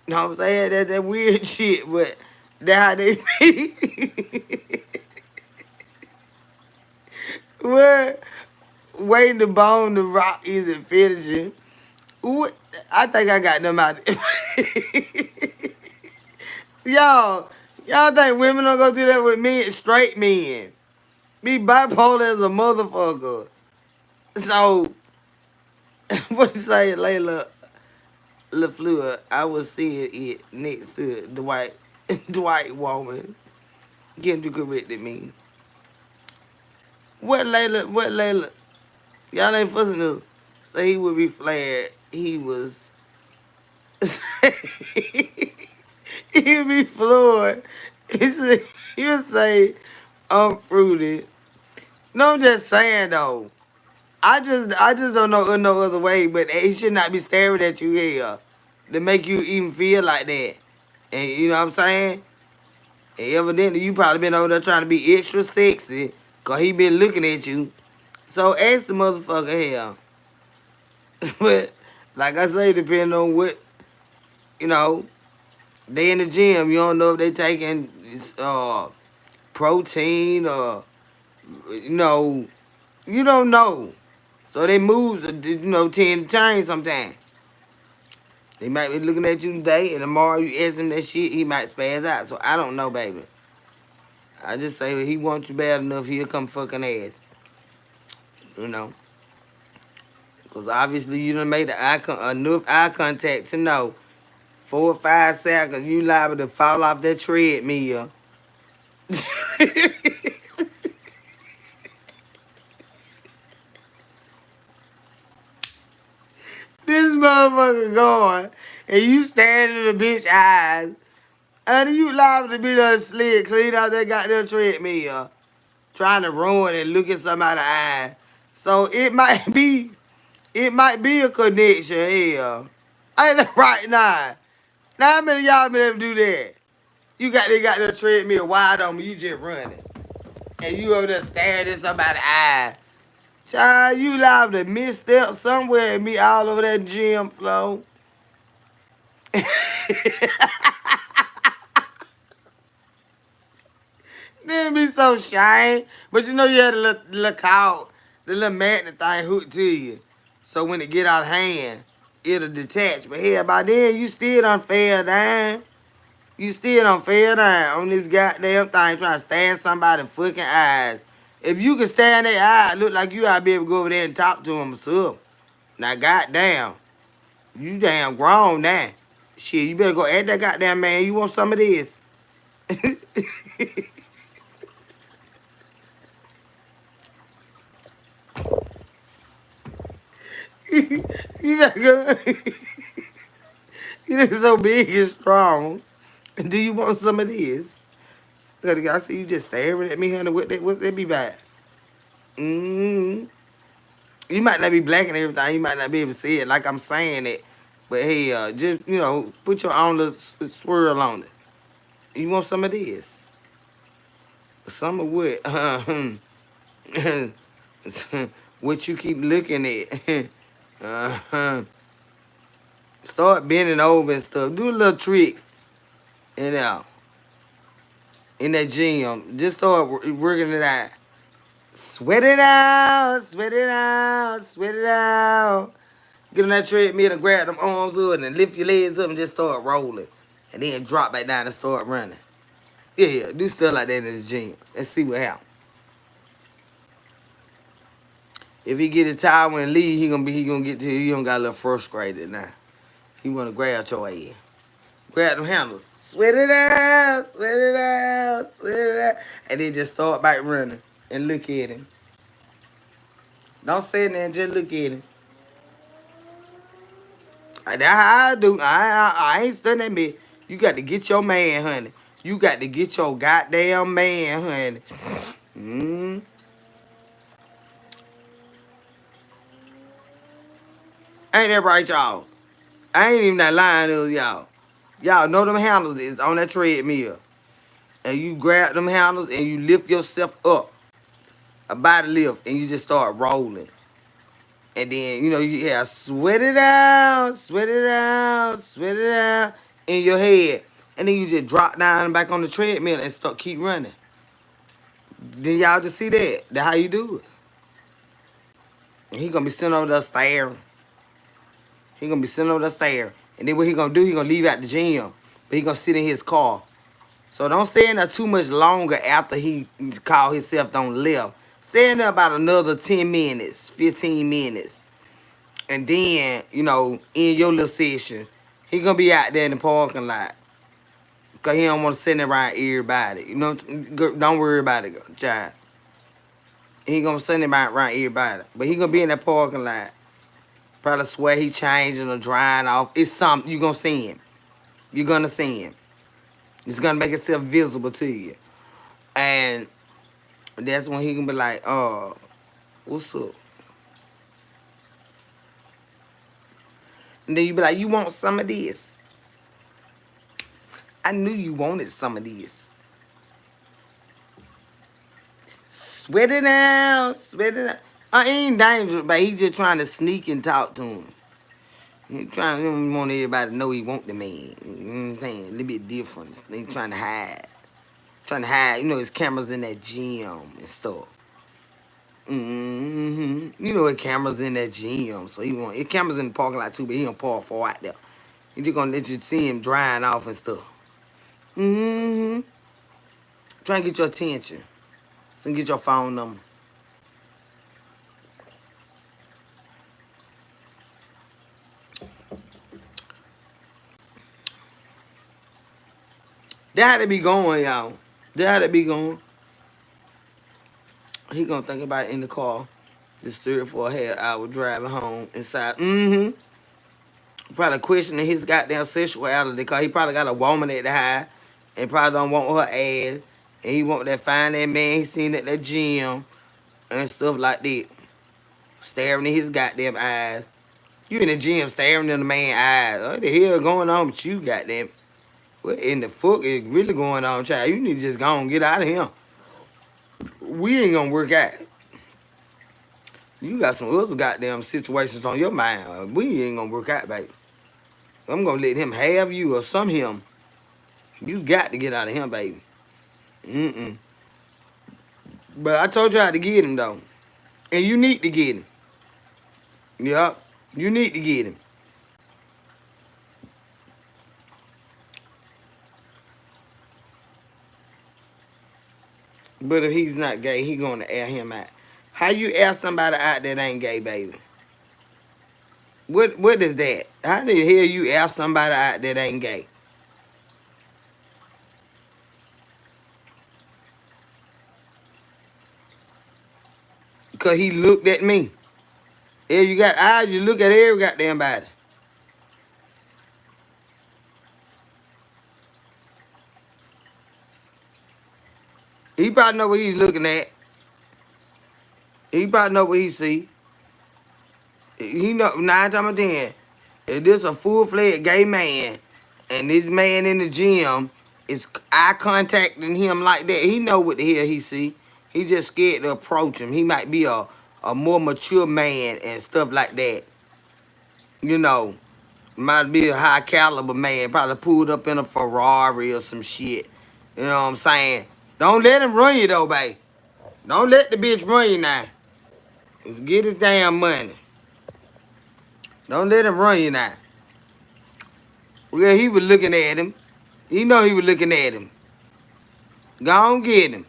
You know what I'm saying? That weird shit, but that's how they be. What? Waiting to bone the rock isn't finishing. What? I think I got them out. Y'all think women don't go do that with men? Straight men. Be bipolar as a motherfucker. So, what you say, Layla LaFleur? I was seeing it next to the white woman. Getting to corrected me. What Layla? Y'all ain't fussing us. So he would be flared. He was. He would be floored. He would say, I'm fruity. No, I'm just saying though. I just don't know no other way, but he should not be staring at you here to make you even feel like that. And you know what I'm saying? And evidently you probably been over there trying to be extra sexy, cause he been looking at you. So ask the motherfucker here. But like I say, depending on what, you know, they in the gym, you don't know if they taking protein or, you don't know. So they moves, tend to change sometimes. They might be looking at you today, and tomorrow you ask him that shit, he might spaz out. So I don't know, baby. I just say if he wants you bad enough, he'll come fucking ass. You know. Because obviously you done made enough eye contact to know 4 or 5 seconds you liable to fall off that treadmill. This motherfucker going, and you staring in the bitch eyes, and you liable to be done slick, clean out that goddamn treadmill, trying to ruin and look at somebody's eye. So it might be a connection here. Ain't that right now? Now how many of y'all been able to do that? They got the treadmill wide on me, you just running. And you over there staring at somebody's eye. Child, you liable to misstep somewhere and be all over that gym floor. Then be so shine. But you know you had to look out, the little magnet thing hooked to you. So when it get out of hand, it'll detach. But hell, by then you still done fell down. You still done fell down on this goddamn thing trying to stand somebody's fucking eyes. If you can stand their eye, look like you ought to be able to go over there and talk to them or something. Now goddamn, you damn grown now. Shit, you better go ask that goddamn man, you want some of this? You better go. You look so big and strong. Do you want some of this? I see you just staring at me, honey. What that be bad? You might not be black and everything. You might not be able to see it like I'm saying it. But hey, just, put your own little swirl on it. You want some of this? Some of what? What you keep looking at. Start bending over and stuff. Do little tricks. In that gym. Just start working it out. Sweat it out, sweat it out, sweat it out. Get on that treadmill and grab them arms up and lift your legs up and just start rolling. And then drop back down and start running. Yeah, do stuff like that in the gym. Let's see what happens. If he get a towel and leave, he gonna get to you. He don't got a little frustrated now. He wanna grab your ass. Grab them handles. Sweat it out, sweat it out, sweat it out. And then just start back running and look at him. Don't sit there and just look at him. That's how I do. I ain't studying that me. You got to get your man, honey. You got to get your goddamn man, honey. Ain't that right, y'all? I ain't even that lying to y'all. Y'all know them handles is on that treadmill. And you grab them handles and you lift yourself up. A body lift. And you just start rolling. And then, you have sweat it out, sweat it out, sweat it out in your head. And then you just drop down back on the treadmill and keep running. Then y'all just see that. That's how you do it. And he gonna be sitting over there staring. He gonna be sitting over there staring. And then what he gonna do, he gonna leave out the gym. But he gonna sit in his car. So don't stay in there too much longer after he call himself on the left. Stay in there about another 10 minutes, 15 minutes. And then, in your little session, he gonna be out there in the parking lot. Because he don't want to sit around everybody. Don't worry about it, child. He gonna send him around everybody. But he gonna be in that parking lot. Probably swear he changing or drying off. It's something. You gonna see him. You're gonna see him. It's gonna make itself visible to you. And that's when he gonna be like, what's up? And then you be like, you want some of this? I knew you wanted some of this. Sweat it out, sweat it out. I ain't dangerous, but he just trying to sneak and talk to him. He don't want everybody to know he want the man. You know what I'm saying? A little bit different. He trying to hide. His cameras in that gym and stuff. His cameras in that gym. So his cameras in the parking lot too, but he don't park far out there. He just gonna let you see him drying off and stuff. Try and get your attention. So get your phone number. That how they be going, y'all. That how they be going. He gonna think about it in the car. This 3 or 4 hour driving home inside. Mm-hmm. Probably questioning his goddamn sexuality because he probably got a woman at the high and probably don't want her ass. And he want that fine that man he seen at that gym and stuff like that. Staring in his goddamn eyes. You in the gym staring in the man's eyes. What the hell going on with you, goddamn? What in the fuck is really going on, child? You need to just go and get out of here. We ain't gonna work out. You got some other goddamn situations on your mind. We ain't gonna work out, baby. I'm gonna let him have you or some him. You got to get out of him, baby. Mm-mm. But I told you how to get him, though. And you need to get him. Yup. You need to get him. But if he's not gay, he gonna air him out. How you air somebody out that ain't gay, baby? What is that? How the hell you air somebody out that ain't gay? Cause he looked at me. Yeah, you got eyes, you look at every goddamn body. He probably know what he's looking at. He probably know what he see. He know 9 times out of 10. If this a full-fledged gay man and this man in the gym is eye contacting him like that, he know what the hell he see. He just scared to approach him. He might be a more mature man and stuff like that. You know, might be a high caliber man, probably pulled up in a Ferrari or some shit. You know what I'm saying? Don't let him run you though, babe. Don't let the bitch run you now. Get his damn money. Don't let him run you now. Well, he was looking at him. He know he was looking at him. Go on get him.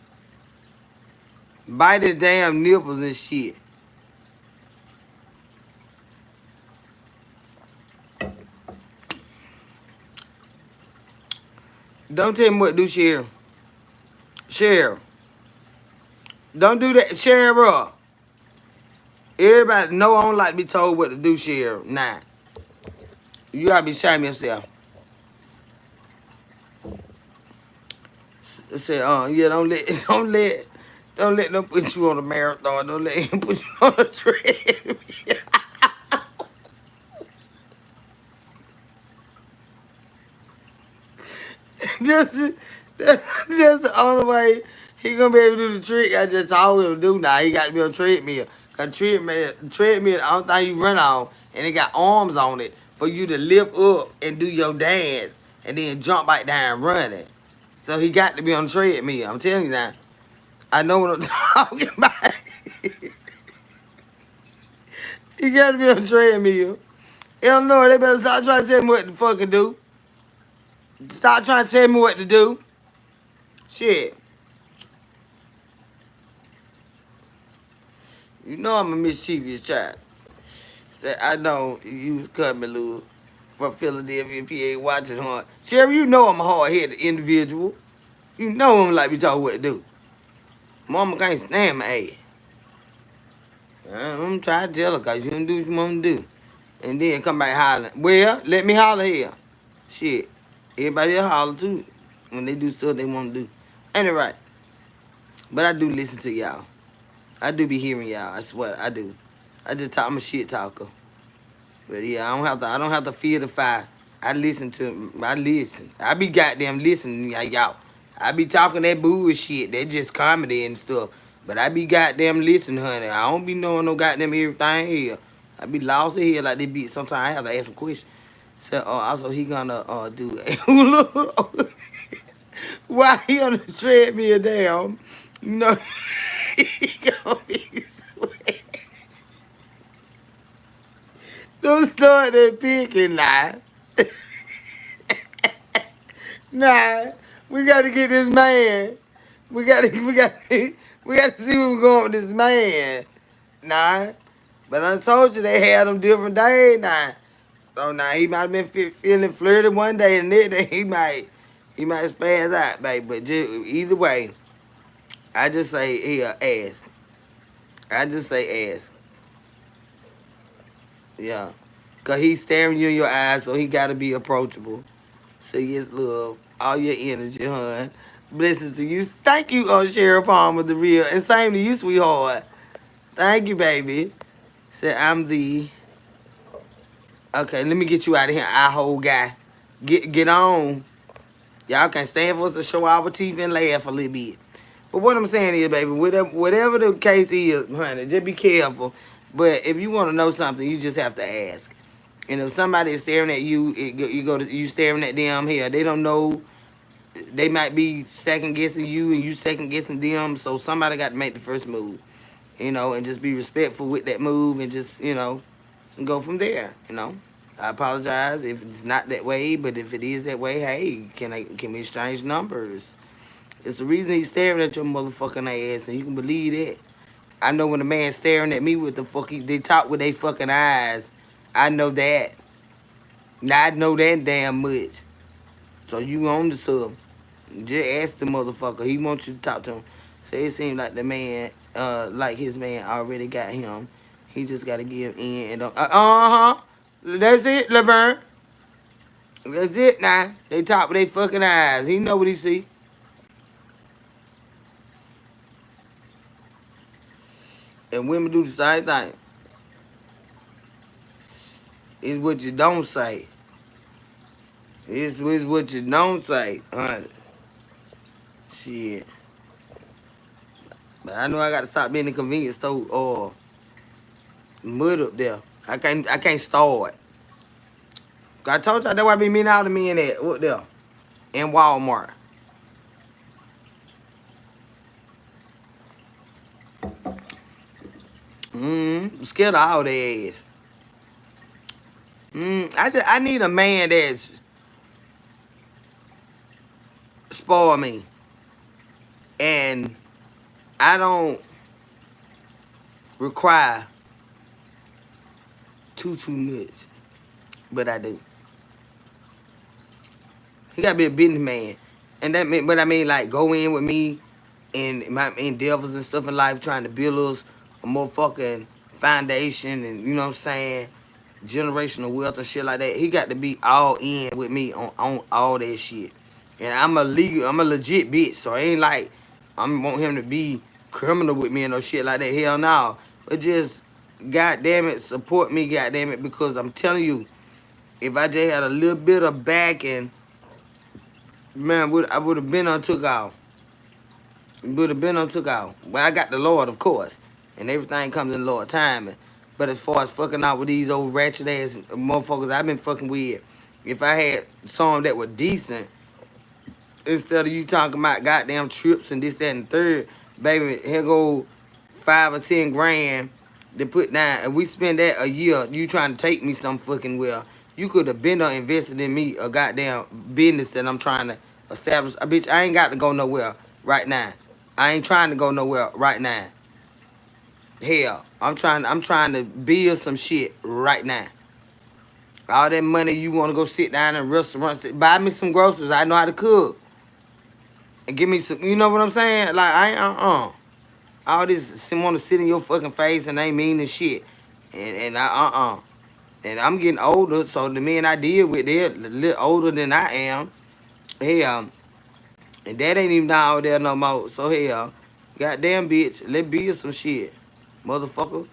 Bite his damn nipples and shit. Don't tell him what to do, Cheryl. Cheryl. Don't do that, Cheryl. Everybody know I don't like to be told what to do, Cheryl. Nah. You gotta be ashamed of yourself. Say, yeah, don't let them put you on a marathon. Don't let him put you on a treadmill. just, that's the only way he gonna be able to do the trick I just told him to do now. He got to be on treadmill. Cause treadmill, the only thing you run on, and it got arms on it for you to lift up and do your dance, and then jump back down running. So he got to be on treadmill. I'm telling you now. I know what I'm talking about. He got to be on treadmill. Illinois, they better stop trying to tell me what the fuck to do. Stop trying to tell me what to do. Shit. You know I'm a mischievous child. So I know you was coming, Lou, from Philadelphia, PA, watching hard. Sherry, you know I'm a hard-headed individual. You know I'm like me talking what to do. Mama can't stand my ass. I'm trying to tell her because you don't do what you want to do. And then come back hollering. Well, let me holler here. Shit. Everybody else holler too when they do stuff they want to do. Ain't it right? But I do listen to y'all. I do be hearing y'all. I swear I do. I just talk. I'm a shit talker. But yeah, I don't have to fear the fire. I listen. I be goddamn listening, y'all. I be talking that bullshit. That just comedy and stuff. But I be goddamn listening, honey. I don't be knowing no goddamn everything here. I be lost in here like they be. Sometimes I have to ask a question. So also he gonna do look. While he on the treadmill down, you know, he gonna be sweating. Don't start that picking now. Nah, we gotta get this man. we gotta see where we're going with this man. Nah. But I told you they had them different days now. So now he might have been feeling flirty one day and the next day he might spaz out, baby. But just, either way, I just say he a ass. I just say ass. Yeah. Cause he's staring you in your eyes, so he gotta be approachable. So yes, love, all your energy, hon. Blessings to you. Thank you, Cheryl Palmer, the real. And same to you, sweetheart. Thank you, baby. Say I'm the okay, let me get you out of here, eye hole guy. Get on. Y'all can stand for us to show our teeth and laugh a little bit. But what I'm saying is, baby, whatever the case is, honey, just be careful. But if you want to know something, you just have to ask. And if somebody is staring at you, you staring at them here. They don't know. They might be second guessing you, and you second guessing them. So somebody got to make the first move, and just be respectful with that move, and just go from there. I apologize if it's not that way, but if it is that way, hey, can we exchange numbers? It's the reason he's staring at your motherfucking ass, and you can believe that. I know when a man's staring at me with the they talk with their fucking eyes. I know that. Now I know that damn much. So you on the sub. Just ask the motherfucker. He wants you to talk to him. So it seems like the man, like his man already got him. He just got to give in and don't. Uh-huh. That's it, Laverne. That's it now. They talk with their fucking eyes. He know what he see. And women do the same thing. It's what you don't say. It's what you don't say, honey. Shit. But I know I gotta stop being in the convenience store or mud up there. I can't start. I told y'all that why I be meeting out of me in that up there. In Walmart. I'm scared of all their ass. I need a man that's spoil me. And I don't require too much. But I do. He gotta be a business man. And that mean, but I mean, like, go in with me and my endeavors and stuff in life, trying to build us a motherfucking foundation, and you know what I'm saying, generational wealth and shit like that. He got to be all in with me on all that shit. And I'm a legit bitch, so it ain't like I'm want him to be criminal with me and no shit like that. Hell no. But just goddamn it, support me, goddamn it, because I'm telling you, if I just had a little bit of backing, man, I would have been on took off. Would have been on took out. Well, I got the Lord, of course, and everything comes in Lord timing. But as far as fucking out with these old ratchet ass motherfuckers I've been fucking with, if I had some that were decent, instead of you talking about goddamn trips and this, that, and the third, baby, here go 5 or 10 grand to put down, and we spend that a year. You trying to take me some fucking well? You could have been invested in me a goddamn business that I'm trying to establish. Bitch, I ain't got to go nowhere right now. I ain't trying to go nowhere right now. Hell, I'm trying to build some shit right now. All that money you want to go sit down in restaurants, buy me some groceries. I know how to cook. And give me some, you know what I'm saying? Like, I ain't, all this want to sit in your fucking face and ain't mean and shit. And I, And I'm getting older, so the men I deal with, they're a little older than I am. Hell, and that ain't even down there no more. So, hell, goddamn bitch, let's build some shit. Motherfucker.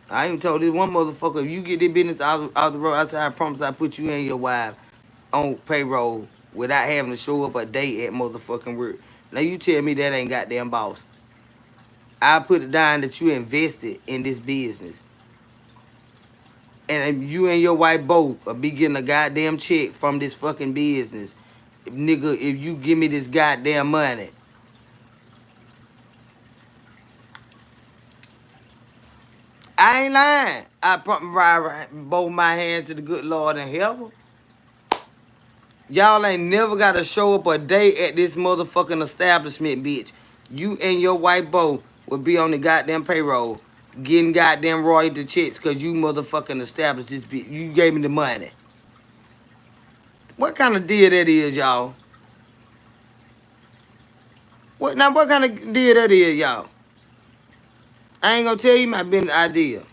I even told this one motherfucker, if you get this business out the road, I said, I promise I put you and your wife on payroll without having to show up a day at motherfucking work. Now you tell me that ain't goddamn boss. I put it down that you invested in this business. And you and your wife both will be getting a goddamn check from this fucking business. Nigga, if you give me this goddamn money. I ain't lying. I put both my hands to the good Lord in heaven. Y'all ain't never gotta show up a day at this motherfucking establishment, bitch. You and your white boy will be on the goddamn payroll getting goddamn royalty checks because you motherfucking established this bitch. You gave me the money. What kind of deal that is, y'all? What kind of deal that is, y'all? I ain't gonna tell you my business idea.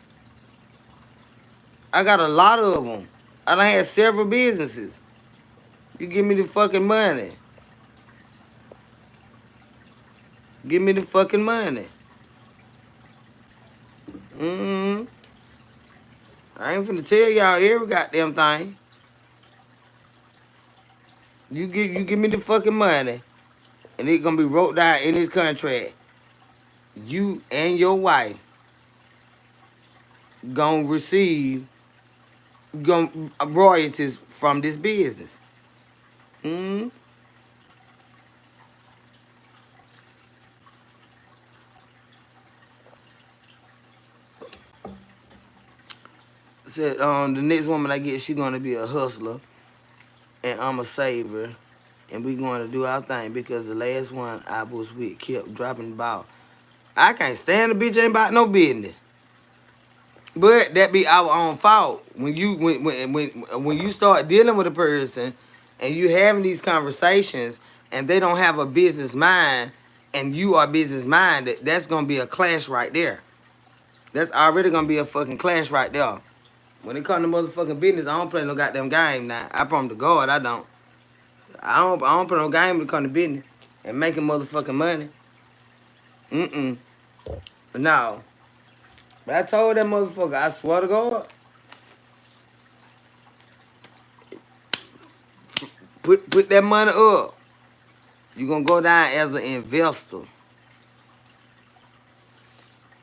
I got a lot of them. I done had several businesses. You give me the fucking money. Give me the fucking money. Mm-hmm. I ain't finna tell y'all every goddamn thing. You give me the fucking money, and it's gonna be wrote down in this contract. You and your wife gonna receive royalties from this business. Mm-hmm. Said the next woman I get, she gonna be a hustler, and I'm a saver, and we gonna do our thing because the last one I was with kept dropping the ball. I can't stand the bitch ain't about no business. But that be our own fault. When you start dealing with a person and you having these conversations and they don't have a business mind and you are business minded, that's gonna be a clash right there. That's already gonna be a fucking clash right there. When it comes to motherfucking business, I don't play no goddamn game now. I promise to God I don't. I don't play no game when it comes to business and making motherfucking money. Mm-mm. No. But I told that motherfucker, I swear to God, put that money up. You gonna go down as an investor.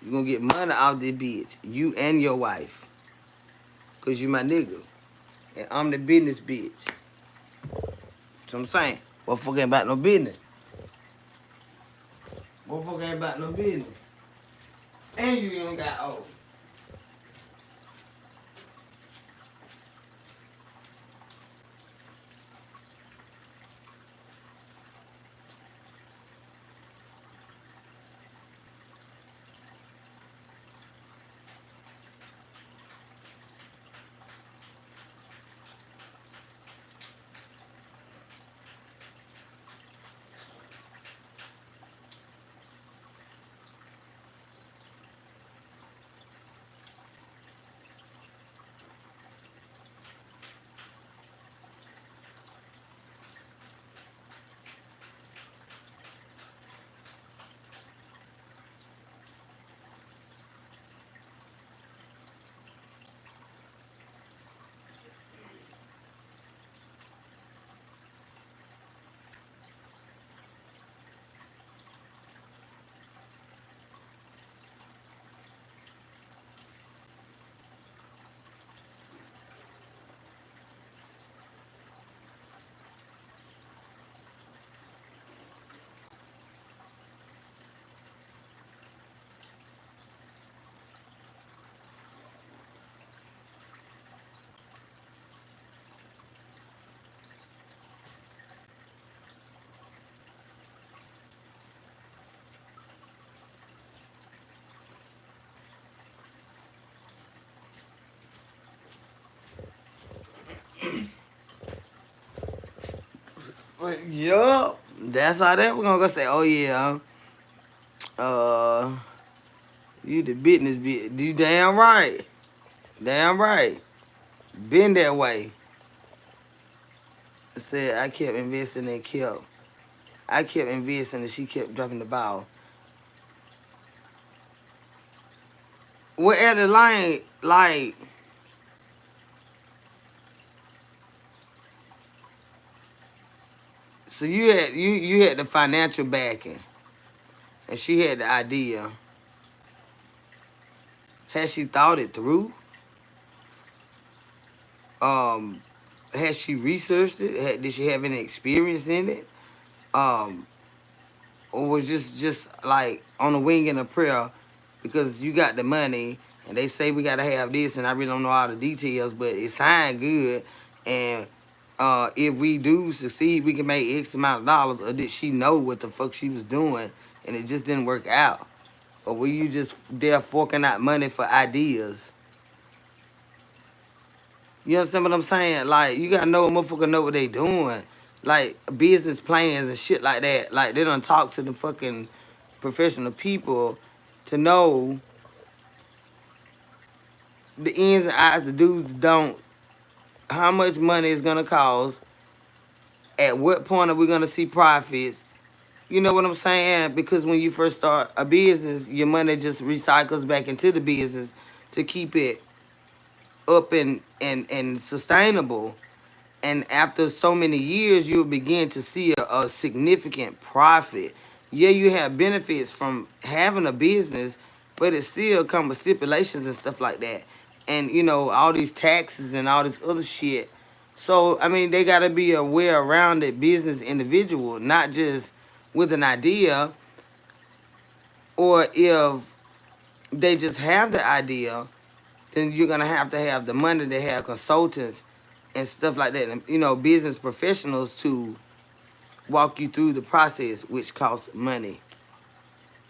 You gonna get money out this bitch. You and your wife. Cause you my nigga. And I'm the business bitch. That's what I'm saying. Motherfucker ain't about no business. Motherfucker ain't about no business. And you ain't got old. But yup. That's how that we're gonna go say, oh yeah. Uh you the business bitch. You damn right. Damn right. Been that way. I said I kept investing and I kept investing and she kept dropping the ball. What at the line, like, so you had the financial backing and she had the idea. Has she thought it through? Um, has she researched it? Did she have any experience in it? Um, or was just like on a wing and a prayer because you got the money and they say we gotta have this and I really don't know all the details, but it sound good and if we do succeed, we can make X amount of dollars, or did she know what the fuck she was doing and it just didn't work out? Or were you just there forking out money for ideas? You understand what I'm saying? Like, you gotta know a motherfucker know what they doing. Like, business plans and shit like that. Like, they don't talk to the fucking professional people to know the ins and outs, the do's, don't, how much money it's gonna cost, at what point are we gonna see profits. You know what I'm saying? Because when you first start a business, your money just recycles back into the business to keep it up and sustainable. And after so many years, you'll begin to see a significant profit. Yeah, you have benefits from having a business, but it still comes with stipulations and stuff like that. And, you know, all these taxes and all this other shit. So, I mean, they got to be a well-rounded business individual, not just with an idea, or if they just have the idea, then you're going to have the money to have consultants and stuff like that, and, you know, business professionals to walk you through the process, which costs money.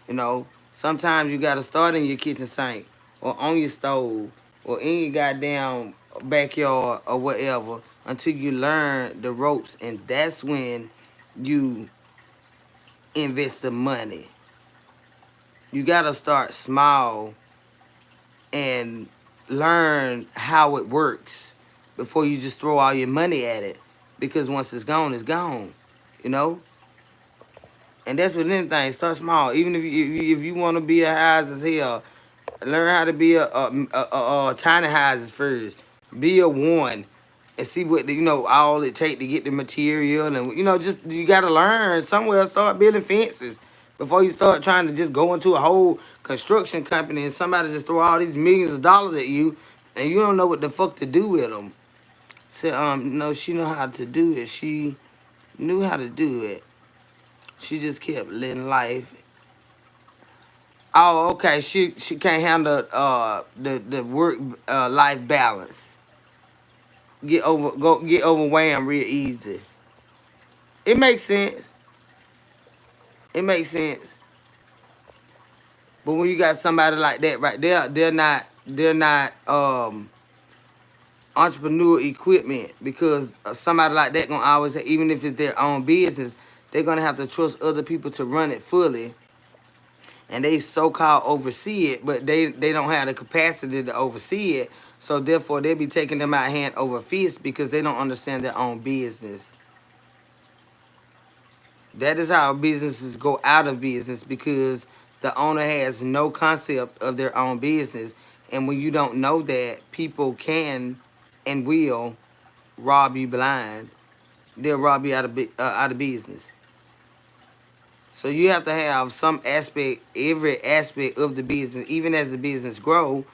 You know, sometimes you got to start in your kitchen sink or on your stove or in your goddamn backyard or whatever until you learn the ropes, and that's when you invest the money. You got to start small and learn how it works before you just throw all your money at it, because once it's gone, you know. And that's with anything. Start small. Even if you want to be a house as hell, learn how to be a tiny houses first. Be a one, and see what you know all it take to get the material, and you know, just you gotta learn somewhere. Start building fences before you start trying to just go into a whole construction company and somebody just throw all these millions of dollars at you, and you don't know what the fuck to do with them. So no, she know how to do it. She knew how to do it. She just kept living life. Oh, okay. She can't handle the work life balance. Get overwhelmed real easy. It makes sense. It makes sense. But when you got somebody like that right there, they're not entrepreneur equipment, because somebody like that gonna always, even if it's their own business, they're gonna have to trust other people to run it fully, and they so-called oversee it, but they don't have the capacity to oversee it. So therefore, they be taking them out hand over fist because they don't understand their own business. That is how businesses go out of business, because the owner has no concept of their own business. And when you don't know that, people can and will rob you blind. They'll rob you out of business. So you have to have some aspect, every aspect of the business, even as the business grow.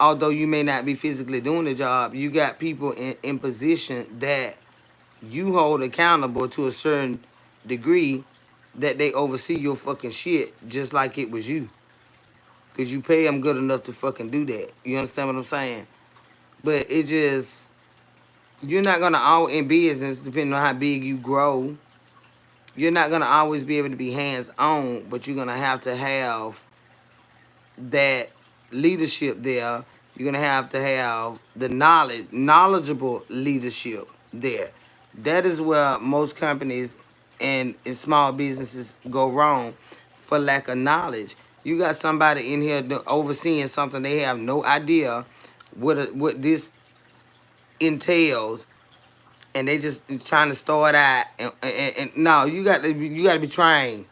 Although you may not be physically doing the job, you got people in position that you hold accountable to a certain degree, that they oversee your fucking shit just like it was you. Because you pay them good enough to fucking do that. You understand what I'm saying? But it just, you're not going to always, in business, depending on how big you grow, you're not going to always be able to be hands-on, but you're going to have that leadership there. You're going to have the knowledgeable leadership there. That is where most companies and small businesses go wrong, for lack of knowledge. You got somebody in here overseeing something, they have no idea what this entails, and they just trying to start out. And no, you got to be trained.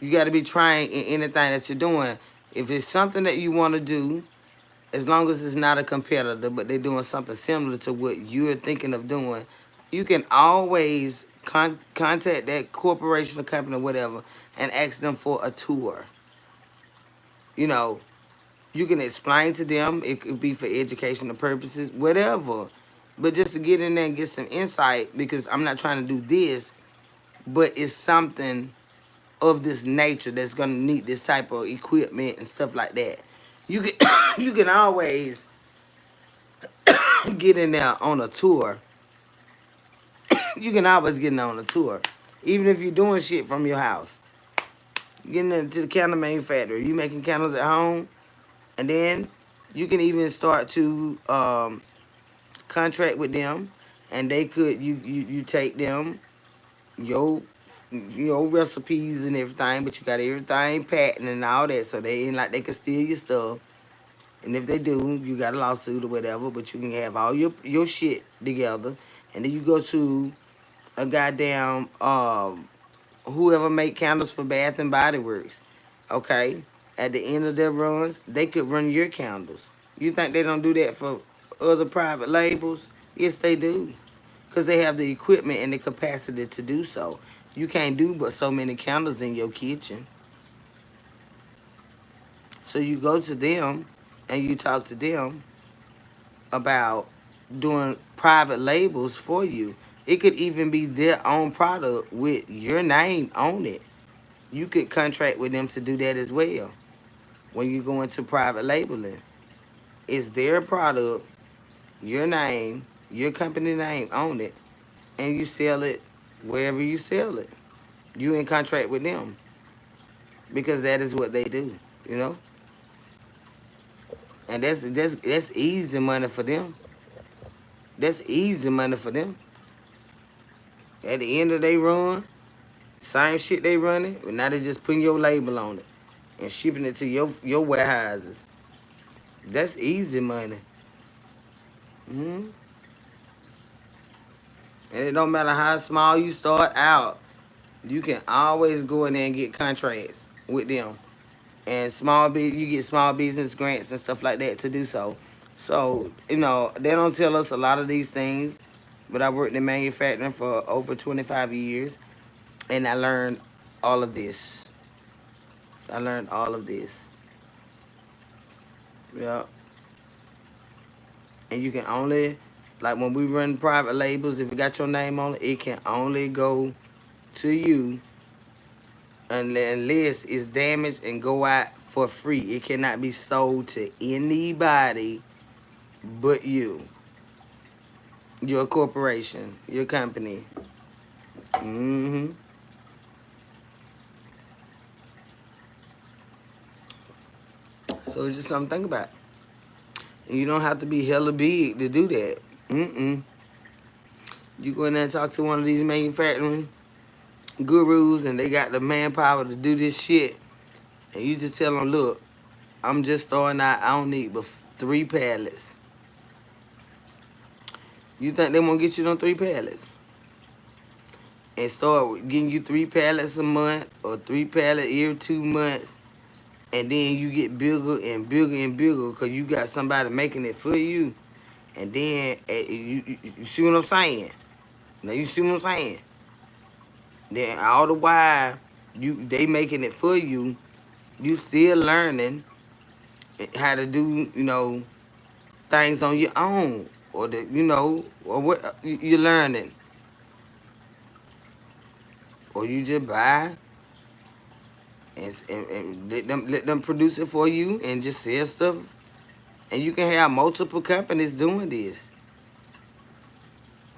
You got to be trained in anything that you're doing. If it's something that you want to do, as long as it's not a competitor, but they're doing something similar to what you're thinking of doing, you can always contact that corporation or company or whatever and ask them for a tour. You know, you can explain to them. It could be for educational purposes, whatever. But just to get in there and get some insight, because I'm not trying to do this, but it's something of this nature that's gonna need this type of equipment and stuff like that. You can you can always get in there on a tour you can always get on a tour. Even if you're doing shit from your house. Getting into the candle manufacturer. You making candles at home. And then you can even start to contract with them. And they could, you take them, your recipes and everything, but you got everything patent and all that, so they ain't like they can steal your stuff. And if they do, you got a lawsuit or whatever, but you can have all your shit together, and then you go to a goddamn whoever make candles for Bath and Body Works. Okay, at the end of their runs, they could run your candles. You think they don't do that for other private labels? Yes, they do, because they have the equipment and the capacity to do so. You can't do but so many candles in your kitchen. So you go to them and you talk to them about doing private labels for you. It could even be their own product with your name on it. You could contract with them to do that as well. When you go into private labeling, it's their product, your name, your company name on it, and you sell it wherever you sell it. You in contract with them because that is what they do, you know. And that's easy money for them. That's easy money for them. At the end of their run, same shit they running, but now they just putting your label on it and shipping it to your warehouses. That's easy money. Hmm. And it don't matter how small you start out, you can always go in there and get contracts with them. And you get small business grants and stuff like that to do so. So, they don't tell us a lot of these things, but I worked in manufacturing for over 25 years, and I learned all of this. I learned all of this. Yeah. And you can only, like when we run private labels, if you got your name on it, it can only go to you unless it's damaged and go out for free. It cannot be sold to anybody but you, your corporation, your company. Hmm. So it's just something to think about. And you don't have to be hella big to do that. Mm-mm. You go in there and talk to one of these manufacturing gurus, and they got the manpower to do this shit. And you just tell them, look, I'm just starting out. I don't need but 3 pallets. You think they won't get you them 3 pallets? And start getting you 3 pallets a month or 3 pallets every 2 months. And then you get bigger and bigger and bigger because you got somebody making it for you. And then you see what I'm saying? Now you see what I'm saying? Then all the while they making it for you, you still learning how to do, things on your own. Or or what you're learning. Or you just buy and let them produce it for you and just sell stuff. And you can have multiple companies doing this.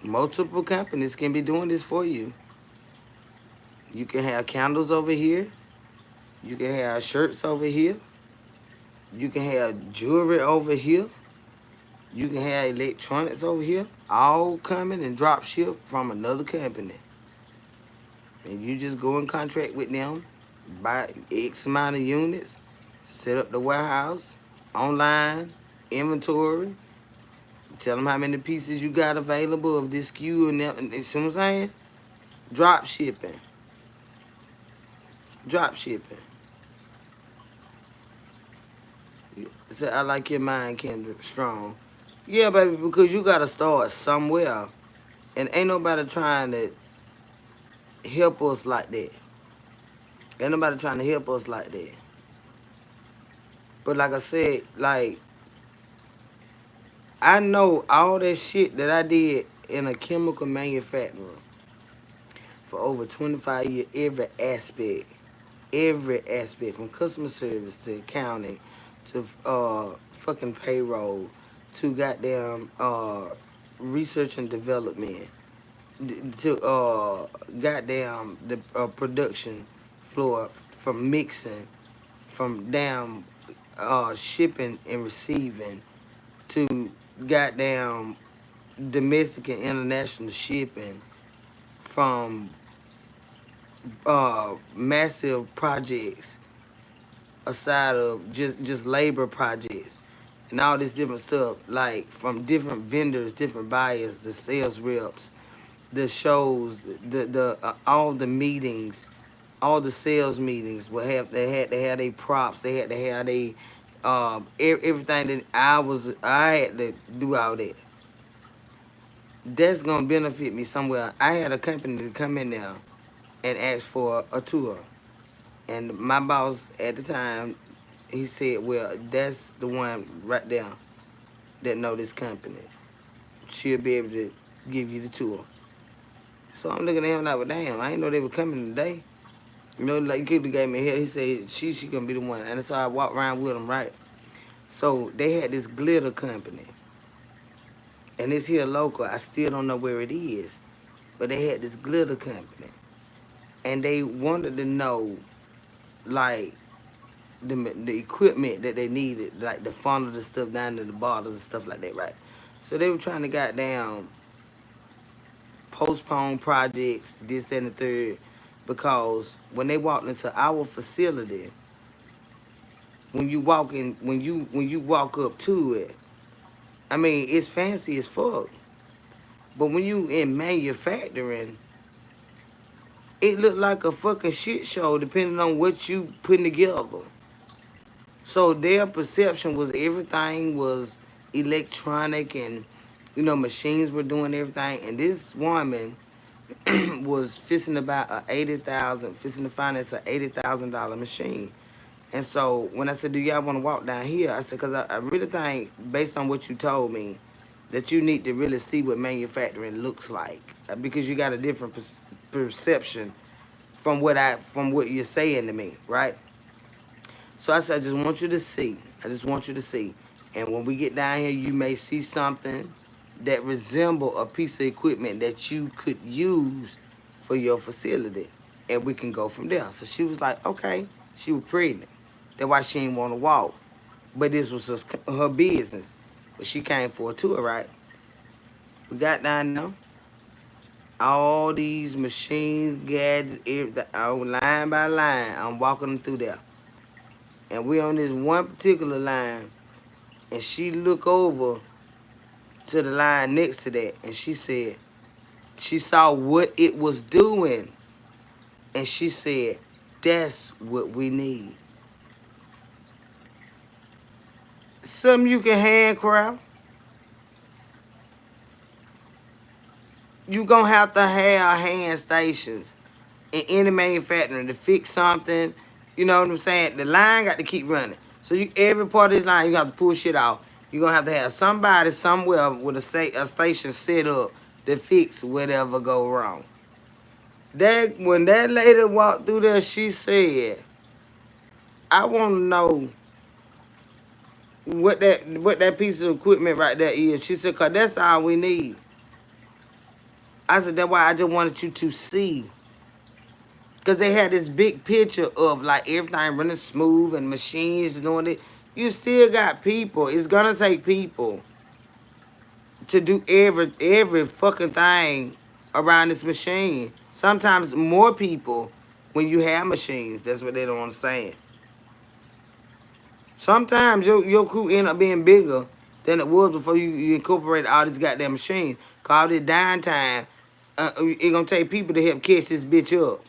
Multiple companies can be doing this for you. You can have candles over here. You can have shirts over here. You can have jewelry over here. You can have electronics over here. All coming and drop ship from another company. And you just go in contract with them, buy X amount of units, set up the warehouse, online, inventory, tell them how many pieces you got available of this SKU and that, and you see what I'm saying? Drop shipping. Drop shipping. So I like your mind, Kendra, strong. Yeah, baby, because you got to start somewhere. And ain't nobody trying to help us like that. Ain't nobody trying to help us like that. But like I said, like, I know all that shit that I did in a chemical manufacturer for over 25 years, every aspect, from customer service to accounting to fucking payroll to goddamn research and development. to goddamn the production floor, from mixing, from damn shipping and receiving, to goddamn domestic and international shipping, from massive projects aside of just labor projects and all this different stuff, like from different vendors, different buyers, the sales reps, the shows, the all the meetings, all the sales meetings will have they had their props, they had to have they everything that I had to do all that. That's gonna benefit me somewhere. I had a company to come in there and ask for a tour, and my boss at the time, he said, "Well, that's the one right there that know this company. She'll be able to give you the tour." So I'm looking at him like, "Well, damn, I didn't know they were coming today." You know, like, he could have gave me a head. He said she gonna be the one, and so I walked around with him, right? So they had this glitter company, and it's here local. I still don't know where it is, but they had this glitter company, and they wanted to know, like, the equipment that they needed, like the funnel, the stuff down to the bottles and stuff like that, right? So they were trying to goddamn postpone projects, this, that, and the third, because when they walked into our facility, when you walk in, when you walk up to it, I mean, it's fancy as fuck. But when you in manufacturing, it looked like a fucking shit show depending on what you putting together. So their perception was everything was electronic, and machines were doing everything. And this woman was fixing about fixing to finance a $80,000 machine. And so when I said, "Do y'all want to walk down here?" I said, "Because I really think, based on what you told me, that you need to really see what manufacturing looks like, because you got a different perception from what you're saying to me, right?" So I said, "I just want you to see. I just want you to see. And when we get down here, you may see something that resemble a piece of equipment that you could use for your facility, and we can go from there." So she was like, okay. She was pregnant. That's why she didn't want to walk. But this was her business. But she came for a tour, right? We got down there. All these machines, gadgets, everything, line by line. I'm walking them through there. And we on this one particular line, and she looked over to the line next to that, and she said, she saw what it was doing, and she said, "That's what we need." Something you can handcraft. You gonna have to have hand stations in any manufacturing to fix something. You know what I'm saying? The line got to keep running. So every part of this line, you have to pull shit off. You're gonna have to have somebody somewhere with a station set up to fix whatever go wrong. When that lady walked through there, she said, "I want to know what that piece of equipment right there is." She said, "Cause that's all we need." I said, "That's why I just wanted you to see." Because they had this big picture of, like, everything running smooth and machines doing it. You still got people. It's going to take people to do every fucking thing around this machine. Sometimes more people when you have machines. That's what they don't understand. Sometimes your crew end up being bigger than it was before you incorporate all these goddamn machines. Cause all this downtime, it's going to take people to help catch this bitch up.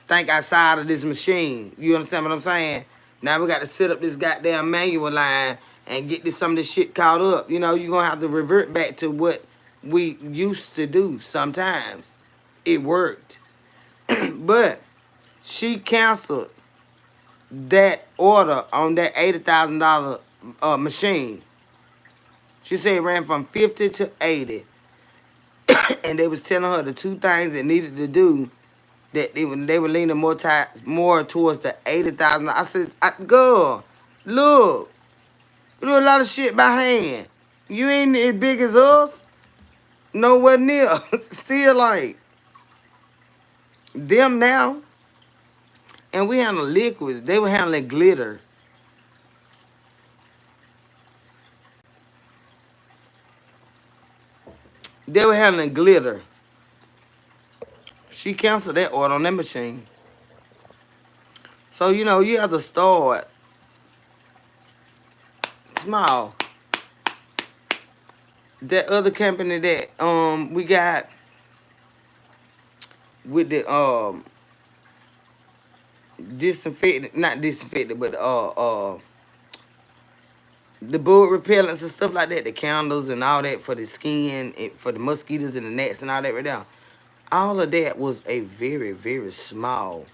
Think outside of this machine. You understand what I'm saying? Now we got to set up this goddamn manual line and get some of this shit caught up. You're going to have to revert back to what we used to do sometimes. It worked. But she canceled that order on that $80,000 machine. She said it ran from 50 to 80. And they was telling her the two things that needed to do, that they were leaning more towards the $80,000. I said, "Girl, look, you do a lot of shit by hand. You ain't as big as us. Nowhere near. Still like them now. And we handle liquids. They were handling glitter. They were handling glitter. She canceled that order on that machine. So, you know, you have to start small. That other company that we got with the disinfectant, not disinfectant, but the bug repellents and stuff like that, the candles and all that for the skin, and for the mosquitoes and the gnats and all that right now. All of that was a very, very small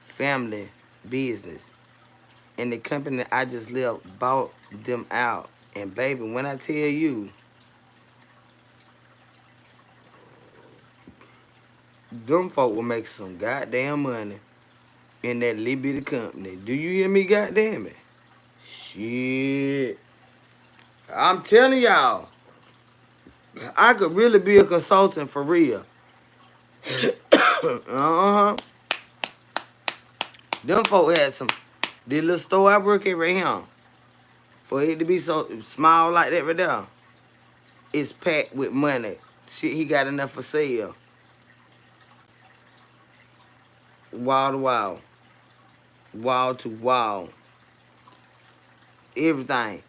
family business. And the company that I just left bought them out. And baby, when I tell you, them folk will make some goddamn money in that little bitty company. Do you hear me, goddamn it? Shit. I'm telling y'all, I could really be a consultant for real. Uh-huh. Them folk had some. The little store I work at right here, for it to be so small like that right there, it's packed with money. Shit, he got enough for sale. Wall to wall. Wall to wall. Everything.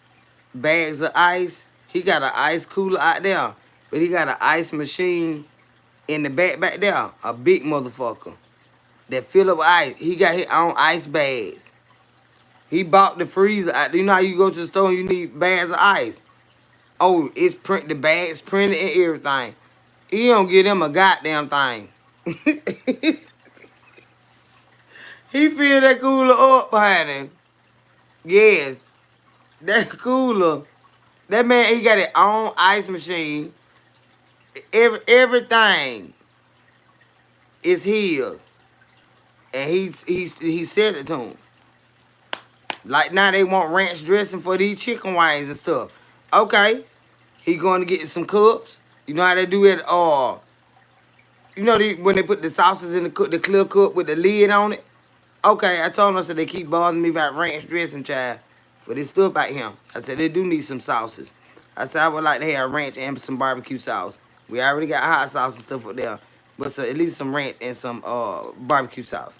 Bags of ice. He got an ice cooler out there. But he got an ice machine in the back there. A big motherfucker. That fill up with ice. He got his own ice bags. He bought the freezer. You know how you go to the store and you need bags of ice? Oh, it's print the bags printed and everything. He don't give them a goddamn thing. He filled that cooler up behind him. Yes. That cooler. That man, he got his own ice machine. Everything is his. And he said it to him. Like now they want ranch dressing for these chicken wings and stuff. Okay. He going to get some cups. You know how they do it? You know when they put the sauces in the clear cup with the lid on it? Okay, I told him, I said, they keep bothering me about ranch dressing, child, for this stuff out here. I said, they do need some sauces. I said, I would like to have ranch and some barbecue sauce. We already got hot sauce and stuff up there, but so at least some ranch and some barbecue sauce.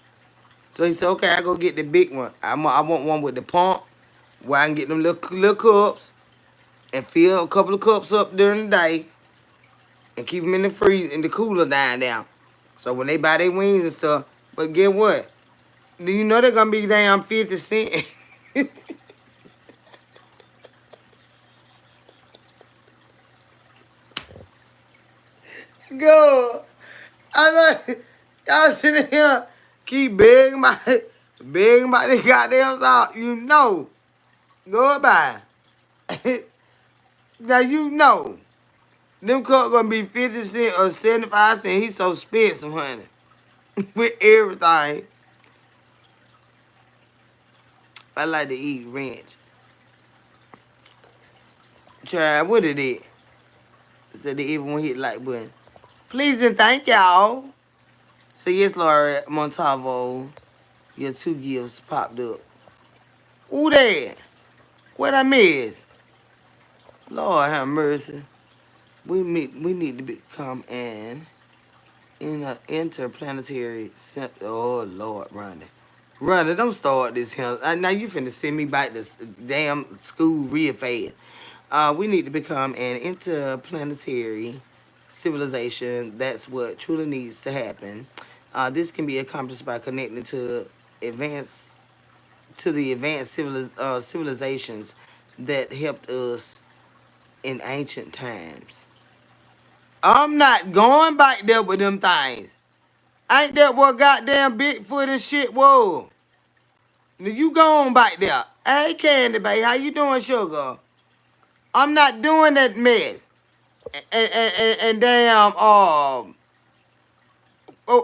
So he said, okay, I go get the big one. I want one with the pump, where I can get them little cups and fill a couple of cups up during the day and keep them in the freezer, in the cooler down. So when they buy their wings and stuff, but get what? Do you know they're gonna be damn 50 cents? Go. I know y'all sitting here keep begging about this goddamn salt. You know. Go by. Now you know. Them cups gonna be 50 cents or 75 cents. He's so expensive, honey. With everything. I like to eat ranch. Child, what it is? So they even hit like button. Please and thank y'all. So yes, Laura Montavo, your 2 gifts popped up. Who that? What I miss? Lord have mercy. We need to become an interplanetary center. Oh Lord, Ronnie, don't start this here. Now you finna send me back to damn school real fast. We need to become an interplanetary civilization. That's what truly needs to happen. This can be accomplished by connecting to the advanced civilizations that helped us in ancient times. I'm not going back there with them things. Ain't that what goddamn Bigfoot and shit was? Now you go on back there. Hey, Candy Babe, how you doing, sugar? I'm not doing that mess. And damn,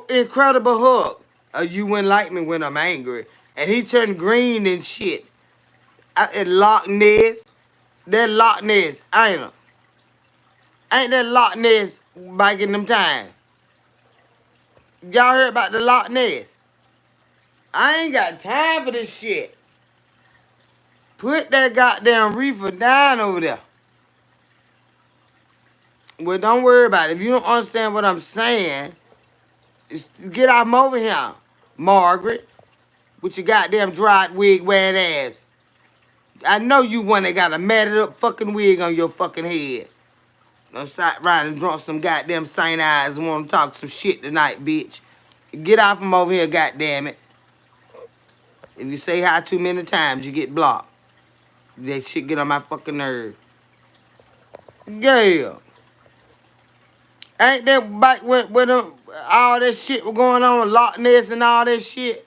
Incredible Hulk. You wouldn't like me when I'm angry. And he turned green and shit. And Loch Ness. That Loch Ness, ain't it? Ain't that Loch Ness back in them times? Y'all heard about the Loch Ness? I ain't got time for this shit. Put that goddamn reefer down over there. Well, don't worry about it. If you don't understand what I'm saying, get out from over here, Margaret, with your goddamn dried wig wearing ass. I know you one that got a matted up fucking wig on your fucking head. I'm sat around and drunk some goddamn St. Eyes and want to talk some shit tonight, bitch. Get out from over here, goddamn it. If you say hi too many times, you get blocked. That shit get on my fucking nerve. Yeah. Ain't that back when all that shit was going on, Loch Ness and all that shit?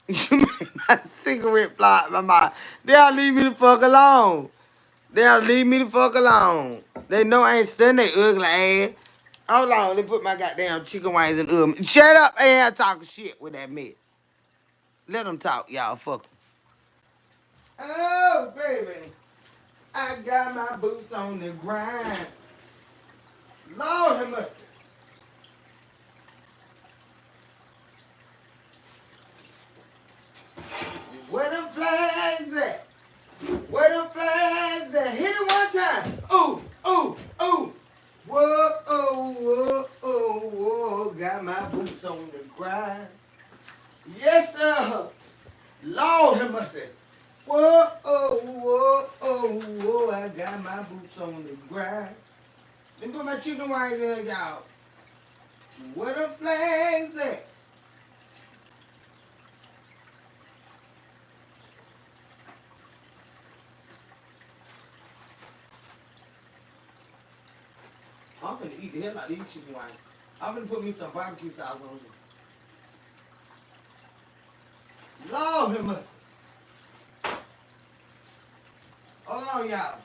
You made my cigarette fly out my mouth. They'll leave me the fuck alone. They'll leave me the fuck alone. They know I ain't studying they ugly ass. Hold on, let me put my goddamn chicken wings in the oven. Shut up and talking shit with that mess. Let them talk, y'all. Fuck 'em. Oh, baby. I got my boots on the grind. Lord have mercy. Where them flags at? Where them flags at? Hit it one time. Ooh, ooh, ooh. Whoa, oh, whoa, oh, whoa. Got my boots on the grind. Yes, sir. Lord have mercy. Whoa, oh, whoa, oh, whoa. I got my boots on the grind. Let me put my chicken wings in there, y'all. Where the flags at? I'm finna eat the hell out of these chicken wings. I'm finna put me some barbecue sauce on it. Lord have mercy. Hold on, y'all.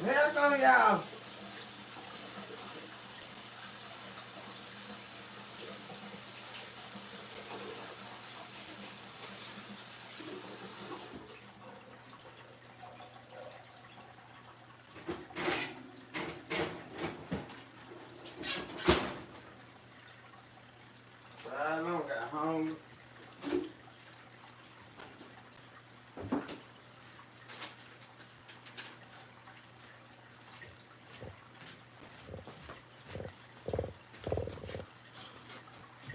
Here come y'all. I don't got home.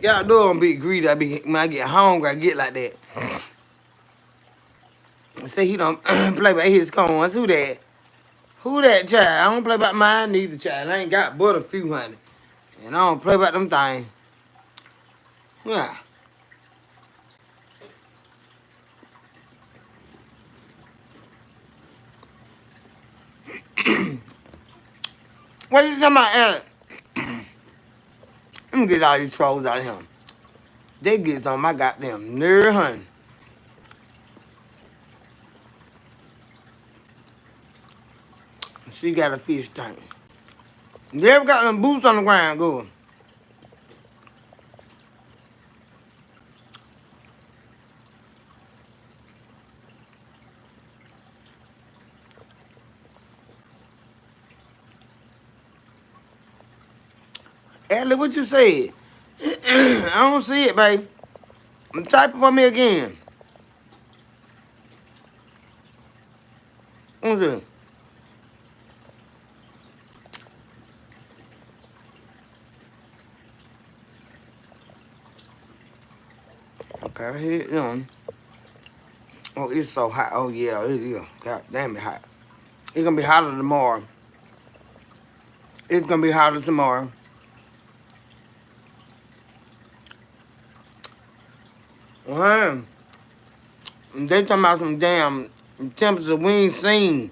Y'all know I'm be greedy. When I get hungry, I get like that. Say he don't play by his coins. Who that? Who that child? I don't play about mine neither, child. I ain't got but a few honey. And I don't play about them things. Yeah. What you talking about, Alex? Let me get all these trolls out of him. They get on my goddamn nerve, honey. She got a fish tank. They ever got them boots on the ground going? Alex, what you said? I don't see it, babe. Type it for me again. see. Okay, I hear it. Oh, it's so hot. Oh, yeah, it is. God damn it hot. It's going to be hotter tomorrow. It's going to be hotter tomorrow. Well, they talking about some damn temperature we ain't seen.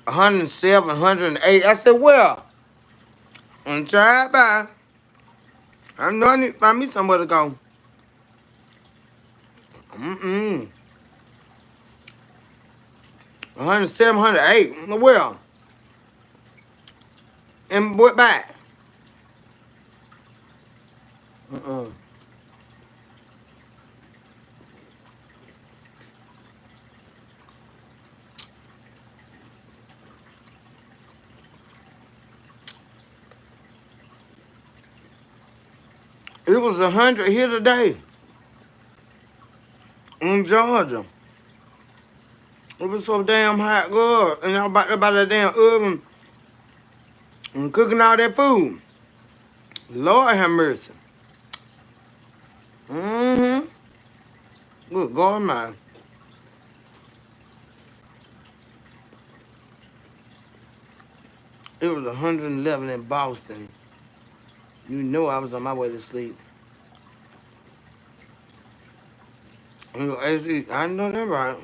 107, 108. I said, well, I'm trying by. I know I need to find me somewhere to go. 107, 108. Well, and what back? Uh-uh. It was 100 here today in Georgia. It was so damn hot, girl. And I was about that damn oven and cooking all that food. Lord have mercy. Mm-hmm. Good God, man. It was 111 in Boston. You know I was on my way to sleep. You know, I know that right.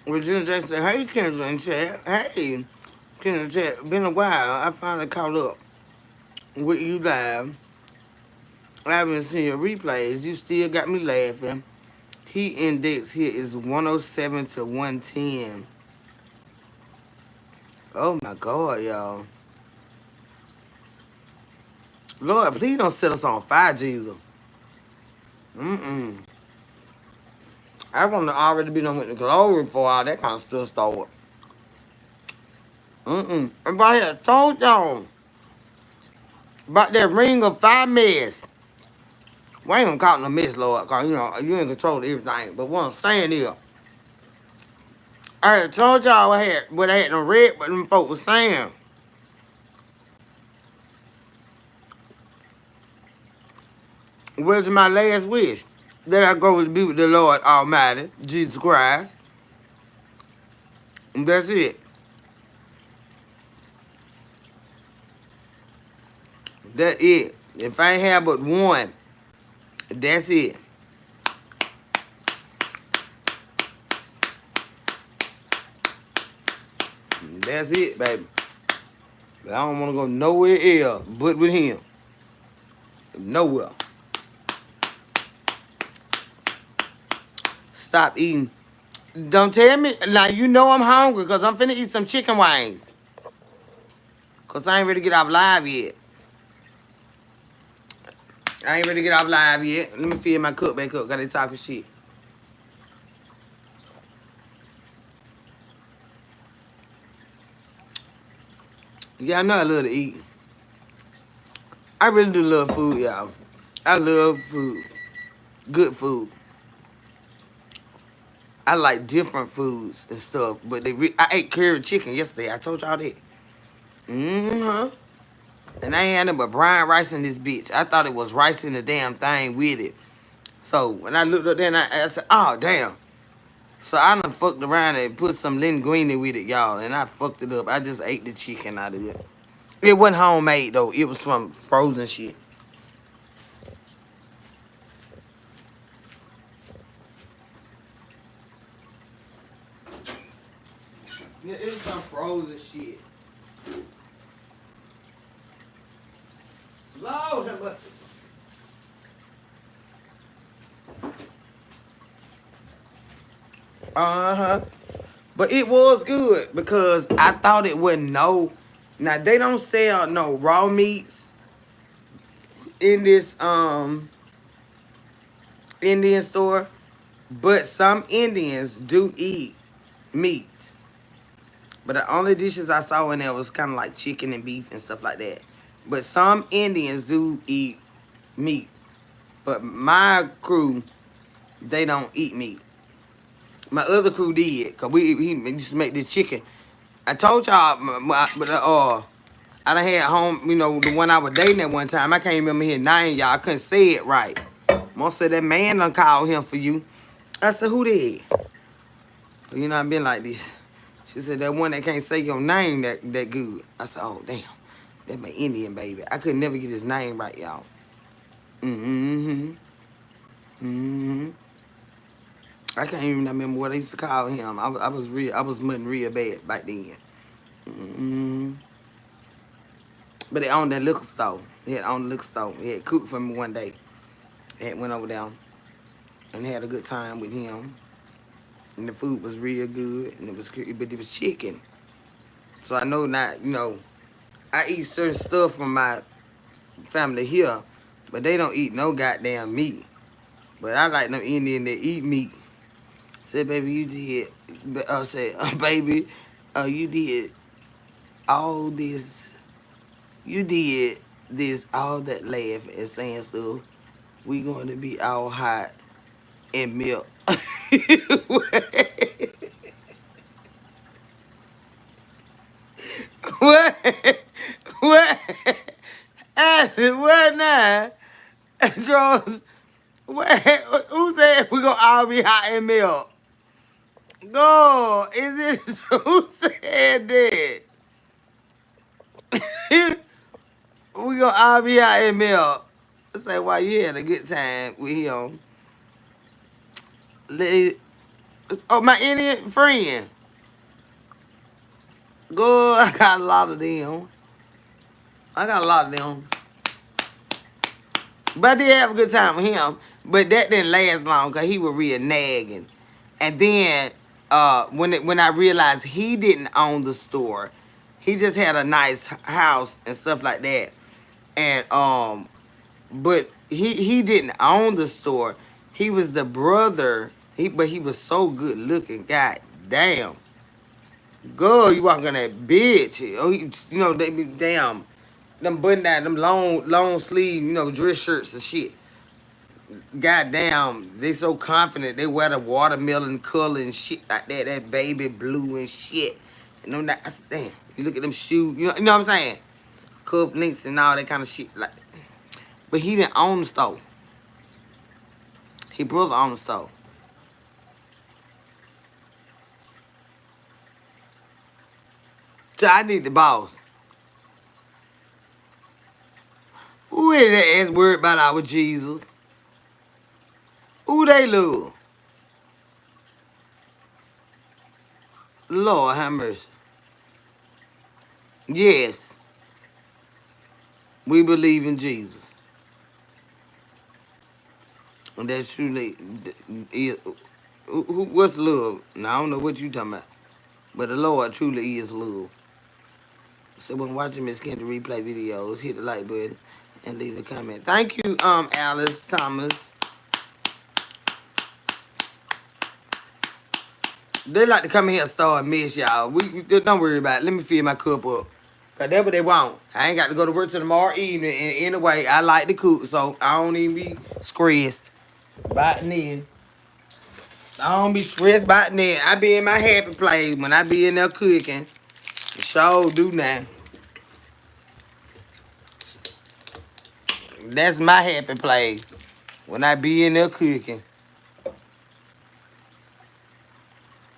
Regina just said, hey, Kendra and chat. Hey, Kendra chat. Been a while. I finally caught up with you live. I haven't seen your replays. You still got me laughing. Heat index here is 107 to 110. Oh my God, y'all. Lord, please don't set us on fire, Jesus. Mm-mm. I want to already be done with the glory for all that kind of stuff started. Mm-mm. Everybody had told y'all about that ring of fire mess. We ain't gonna call it a mess, Lord, because, you in control of everything. But what I'm saying is, I had told y'all what I hadn't read, but them folks was saying. Where's my last wish? That I go to be with the Lord Almighty, Jesus Christ. And that's it. That's it. If I ain't have but one, that's it. That's it, baby. I don't want to go nowhere else but with him. Nowhere. Stop eating. Don't tell me. Now, you know I'm hungry because I'm finna eat some chicken wings. Because I ain't ready to get off live yet. I ain't ready to get off live yet. Let me fill my cup back up. Got they talking shit. Yeah, I know I love to eat. I really do love food, y'all. I love food. Good food. I like different foods and stuff. But I ate curry chicken yesterday. I told y'all that. Mm-hmm. And I ain't had nothing but brown rice in this bitch. I thought it was rice in the damn thing with it. So when I looked up there, I said, oh, damn. So I done fucked around and put some linguine with it, y'all. And I fucked it up. I just ate the chicken out of it. It wasn't homemade, though. It was from frozen shit. Yeah, it was some frozen shit. Lord, that was... Uh-huh. But it was good because I thought it wasn't no... Now, they don't sell no raw meats in this Indian store. But some Indians do eat meat. But the only dishes I saw in there was kind of like chicken and beef and stuff like that. But some Indians do eat meat. But my crew, they don't eat meat. My other crew did, cause he used to make this chicken. I told y'all, but I done had home, you know, the one I was dating at one time. I can't remember his name, y'all. I couldn't say it right. Mom said that man done called him for you. I said, who did? You know, I've been like this. She said, that one that can't say your name that good. I said, oh, damn. That my Indian baby. I could never get his name right, y'all. Mm-hmm. Mm-hmm. I can't even remember what I used to call him. I was mudding real bad back then. Mm-hmm. But they owned that liquor store. He had owned the liquor store. He had cooked for me one day. Had went over there and had a good time with him. And the food was real good, and but it was chicken. So I know not, you know, I eat certain stuff from my family here, but they don't eat no goddamn meat. But I like them Indians that eat meat. Said, baby, you did. I said, baby, you did all this. You did this, all that laughing and saying stuff. We going to be all hot and milk. What? What? What now? Charles, what? Who said we gonna all be hot and milk? No, is it who said that? We gonna all be hot and milk. Say why you had a good time with him. Oh, my Indian friend. Good, I got a lot of them. I got a lot of them. But I did have a good time with him. But that didn't last long because he was real nagging. And then when I realized he didn't own the store, he just had a nice house and stuff like that. And but he didn't own the store. He was the brother. But he was so good looking. God damn. Girl, you walking that bitch. Oh, you know, they be damn. Them button down, them long sleeve, you know, dress shirts and shit. Goddamn, they so confident. They wear the watermelon color and shit like that. That baby blue and shit. And them that, damn, you look at them shoes. You know what I'm saying? Cuff links and all that kind of shit. Like, but he didn't own the store. He brother owned the store. So I need the boss. Who is that ass worried about our Jesus? Who they love? Lord have mercy. Yes, we believe in Jesus. And that's truly is. What's love? Now I don't know what you talking about, but the Lord truly is love. So when watching Miss Kendra replay videos, hit the like button and leave a comment. Thank you, Alice Thomas. They like to come in here and start and miss y'all. We don't worry about it. Let me fill my cup up. Cause that's what they want. I ain't got to go to work till tomorrow evening. And anyway, I like to cook, so I don't even be stressed about then. I don't be stressed about then. I be in my happy place when I be in there cooking. The show do now. That's my happy place when I be in there cooking.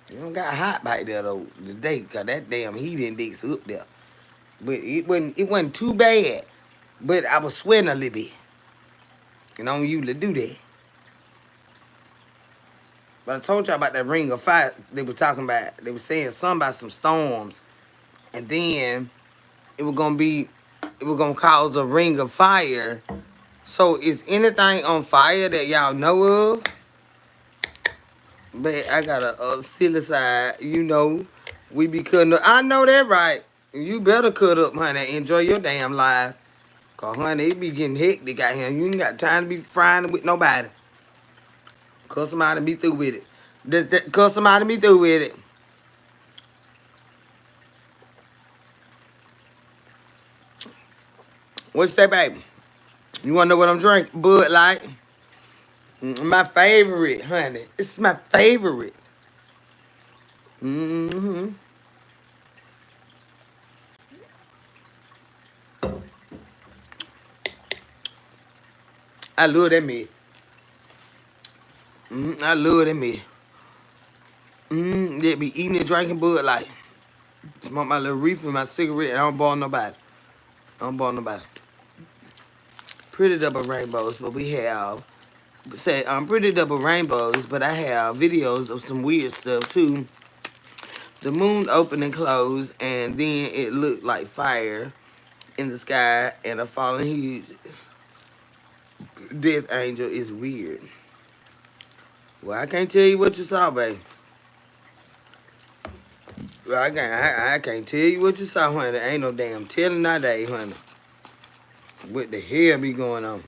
It don't got hot back there though today, cause that damn heat index up there. But it wasn't too bad. But I was sweating a little bit. And I don't usually do that. But I told y'all about that ring of fire they were talking about. They were saying something about some storms. And then it was gonna cause a ring of fire. So is anything on fire that y'all know of? But I got a silly side, you know. We be cutting up. I know that right. You better cut up, honey. Enjoy your damn life. Cause honey, it be getting hectic out here. You ain't got time to be frying with nobody. Cause somebody be through with it. Cause somebody be through with it. What you say, baby? You wanna know what I'm drinking? Bud Light. My favorite, honey. It's my favorite. Mm-hmm. I love that meat. I love that meat. They be eating and drinking Bud Light. Smoke my little reefer, my cigarette, and I don't ball nobody. I don't ball nobody. Pretty double rainbows, but we have say pretty double rainbows, but I have videos of some weird stuff too. The moon opened and closed, and then it looked like fire in the sky, and a falling huge death angel is weird. Well, I can't tell you what you saw, baby. Well, I can't tell you what you saw, honey. Ain't no damn telling nowadays, honey. What the hell be going on?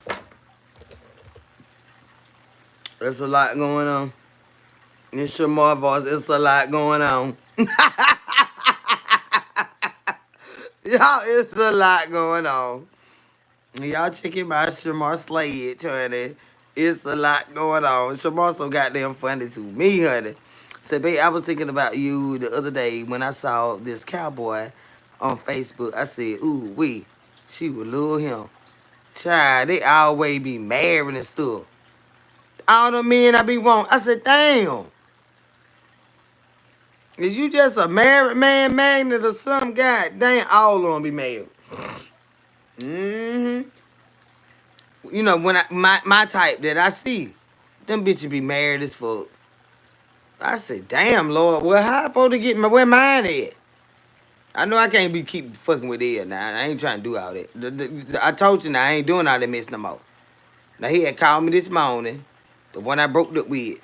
There's a lot going on. It's your more voice. It's a lot going on. Y'all, it's a lot going on. Y'all checking my Shamar Sledge, honey. It's a lot going on. Shamar so goddamn funny to me, honey. So, babe, I was thinking about you the other day when I saw this cowboy on Facebook. I said, ooh, she would love him. Child, they always be married and stuff. All the men I be wanting. I said, damn. Is you just a married man magnet or some guy? Dang, all of them be married. Mm-hmm. You know, when my type that I see, them bitches be married as fuck. I said, damn, Lord, well, how I supposed to get where mine at? I know I can't be keep fucking with it now. I ain't trying to do all that. I told you now, I ain't doing all that mess no more. Now, he had called me this morning, the one I broke up with.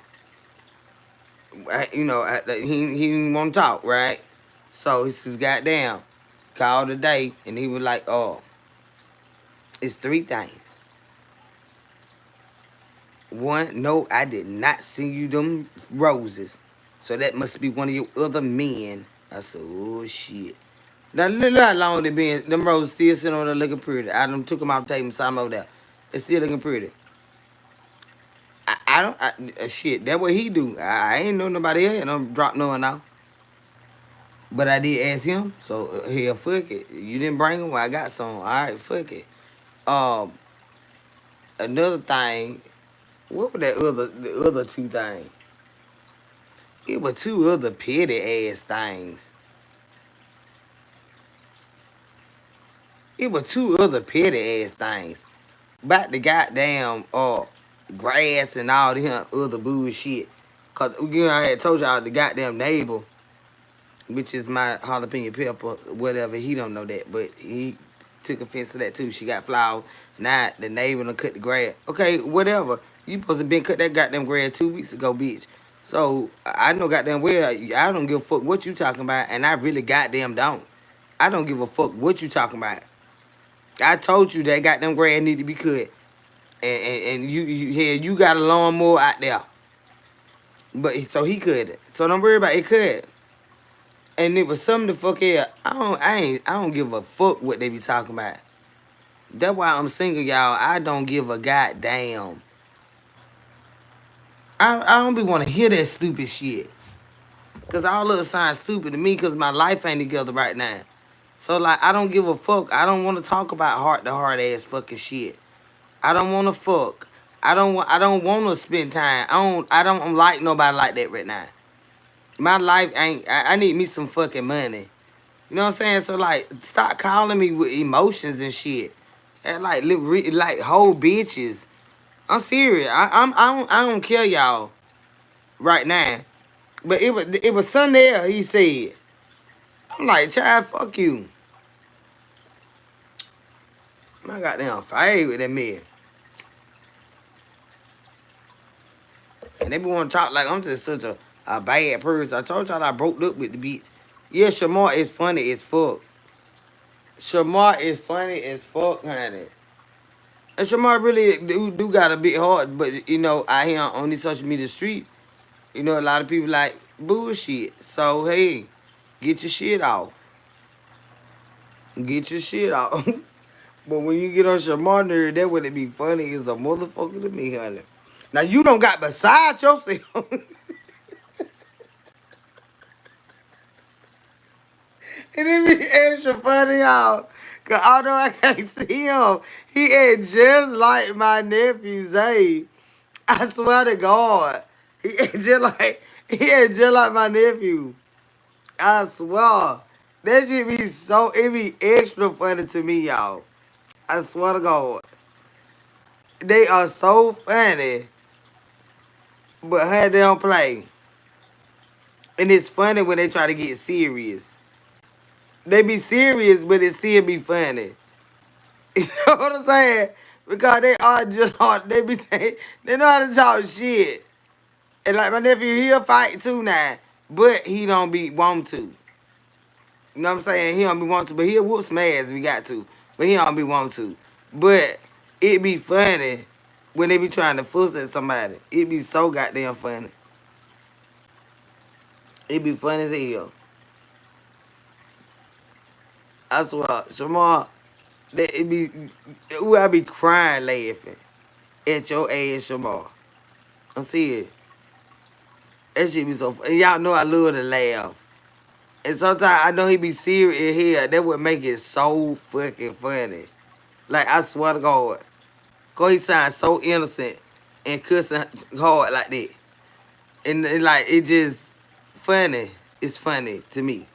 He didn't want to talk, right? So he says, goddamn, called today, and he was like, oh, it's three things. One, no, I did not send you them roses. So that must be one of your other men. I said, oh, shit. Now, look how long they been. Them roses still sitting on there looking pretty. I done took them out, taking some over there. It's still looking pretty. Shit, that's what he do. I ain't know nobody else. I don't drop no one out. But I did ask him. So, hell, fuck it. You didn't bring them? Well, I got some. All right, fuck it. Um, Another thing, what were the other two things? It were two other petty ass things. It were two other petty ass things. About the goddamn grass and all the other bullshit. Cause I had told y'all the goddamn neighbor, which is my jalapeno pepper, whatever, he don't know that, but he took offense to that too. She got flowers. Now the neighbor done cut the grass. Okay, whatever. You supposed to been cut that goddamn grass 2 weeks ago, bitch. So I know goddamn well I don't give a fuck what you talking about, and I really goddamn don't. I don't give a fuck what you talking about. I told you that goddamn grass need to be cut, and you got a lawnmower out there, but so he cut it. So don't worry about it. Cut. And it was something to fuck here. I don't give a fuck what they be talking about. That's why I'm single, y'all. I don't give a goddamn. I don't be want to hear that stupid shit. Cause all of it sounds stupid to me. Cause my life ain't together right now. So like, I don't give a fuck. I don't want to talk about heart to heart ass fucking shit. I don't want to fuck. I don't want to spend time. I don't like nobody like that right now. My life ain't. I need me some fucking money. You know what I'm saying? So like, stop calling me with emotions and shit. And like whole bitches. I'm serious. I don't kill y'all right now. But it was Sunday. He said, I'm like, child, fuck you. My goddamn favorite that man. And they be want to talk like I'm just such a bad person. I told y'all I broke up with the bitch. Yeah, Shamar is funny as fuck. Shamar is funny as fuck, honey. And Shamar really do got a bit hard, but you know, out here on the social media street, you know, a lot of people like bullshit. So hey, get your shit off. Get your shit off. But when you get on Shamar nerve, that would it be funny is a motherfucker to me, honey. Now you don't got beside yourself. And it be extra funny, y'all. Cause although I can't see him, he ain't just like my nephew Zay. I swear to God. He ain't just like my nephew. I swear. That shit be it be extra funny to me, y'all. I swear to God. They are so funny, but how they don't play. And it's funny when they try to get serious. They be serious, but it still be funny. You know what I'm saying? Because they are just hard. They know how to talk shit. And like my nephew, he'll fight too now, but he don't be want to. You know what I'm saying? He don't be want to, but he'll whoop some ass if he got to. But he don't be want to. But it be funny when they be trying to fuss at somebody. It be so goddamn funny. It be funny as hell. I swear, Shamar, it be, ooh, I be crying laughing at your ass, Shamar. I'm serious. That shit be so funny. Y'all know I love to laugh. And sometimes I know he be serious here. That would make it so fucking funny. Like, I swear to God. Cause he sounds so innocent and cussing hard like that. And like, it just funny. It's funny to me.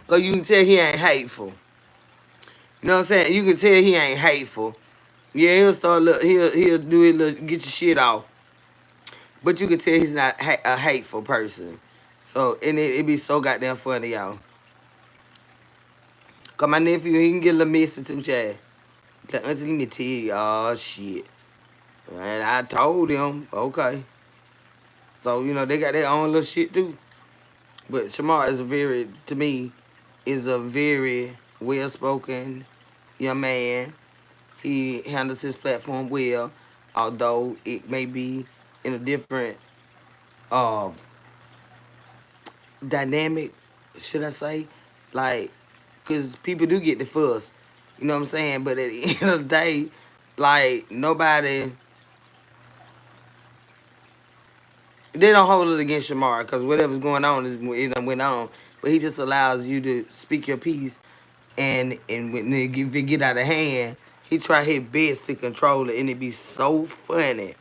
Cause you can tell he ain't hateful. You know what I'm saying? You can tell he ain't hateful. Yeah, he'll start look. He'll do it. Get your shit off. But you can tell he's not a hateful person. So and it be so goddamn funny, y'all. Cause my nephew, he can get a little messy too, Chad. Like, auntie, let me tell you, oh shit. And I told him, okay. So you know they got their own little shit too. But Shamar is to me, is a very well spoken young man. He handles his platform well, although it may be in a different uh, dynamic, should I say? Like, because people do get the fuss, you know what I'm saying? But at the end of the day, like, nobody, they don't hold it against Shamar, because whatever's going on, it done went on. But he just allows you to speak your piece, and when if it get out of hand, he try his best to control it, and it be so funny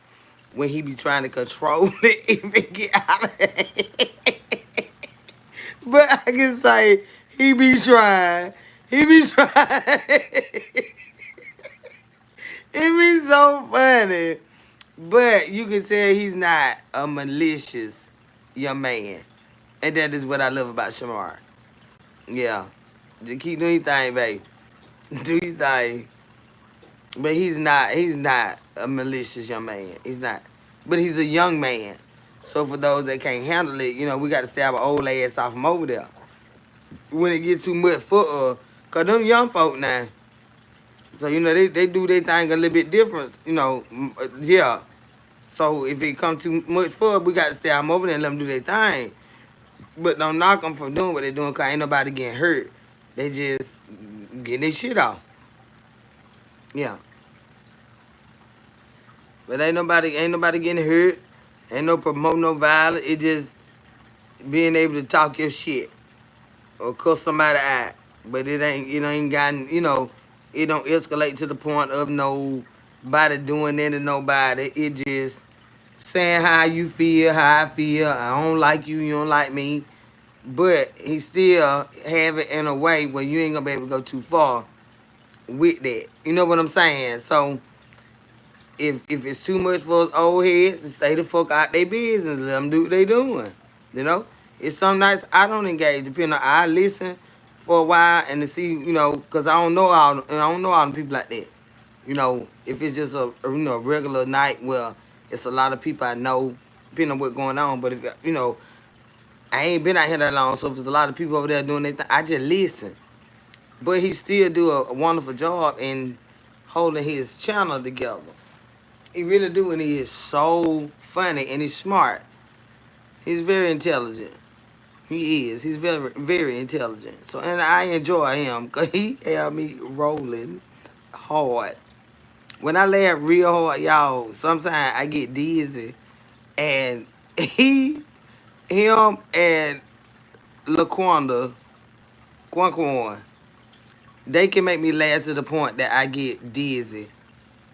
when he be trying to control it if it get out of hand. But I can say he be trying. He be trying. It be so funny. But you can tell he's not a malicious young man. And that is what I love about Shamar. Yeah. Just keep doing your thing, baby. Do your thing. But he's not a malicious young man. He's not. But he's a young man. So for those that can't handle it, you know, we got to stay our old ass off from over there. When it get too much for us. Because them young folk now, so, you know, they do their thing a little bit different, you know, yeah. So if it come too much for us, we got to stay out over there and let them do their thing. But don't knock them from doing what they're doing because ain't nobody getting hurt. They just getting their shit off. Yeah. But ain't nobody getting hurt. Ain't no promote no violence. It just being able to talk your shit or cuss somebody out. But it ain't gotten, you know, it don't escalate to the point of nobody doing that to nobody. It just saying how you feel, how I feel. I don't like you, you don't like me. But he still have it in a way where you ain't gonna be able to go too far with that. You know what I'm saying? So if it's too much for us old heads, stay the fuck out their business. Let them do what they doing. You know? It's some nights I don't engage. Depending on I listen for a while and to see, you know, because I don't know all the people like that. You know, if it's just a regular night where it's a lot of people I know, depending on what's going on. But if I ain't been out here that long, so if there's a lot of people over there doing their thing, I just listen. But he still do a wonderful job in holding his channel together. He really do, and he is so funny and he's smart. He's very intelligent. He is. He's very, very intelligent. So, and I enjoy him because he had me rolling hard. When I laugh real hard, y'all, sometimes I get dizzy. And he him and LaQuanda, Quan, they can make me laugh to the point that I get dizzy.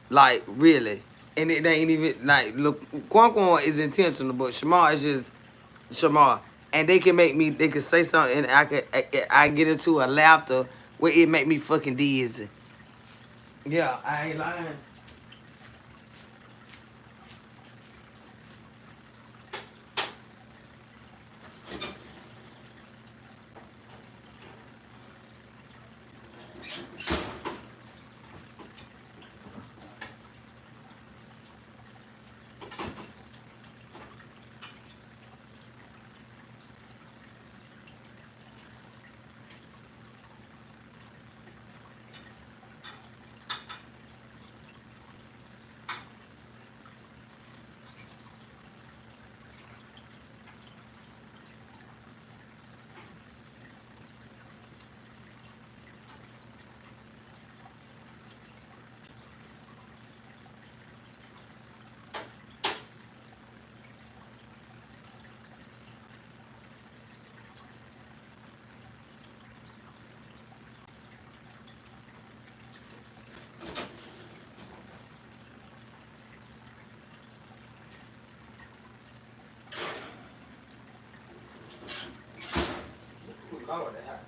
Like, really. And it ain't even, like, look, Quan is intentional, but Shamar is just Shamar. And they can make me, they can say something and I get into a laughter where it make me fucking dizzy. Yeah, I ain't lying. Lord, that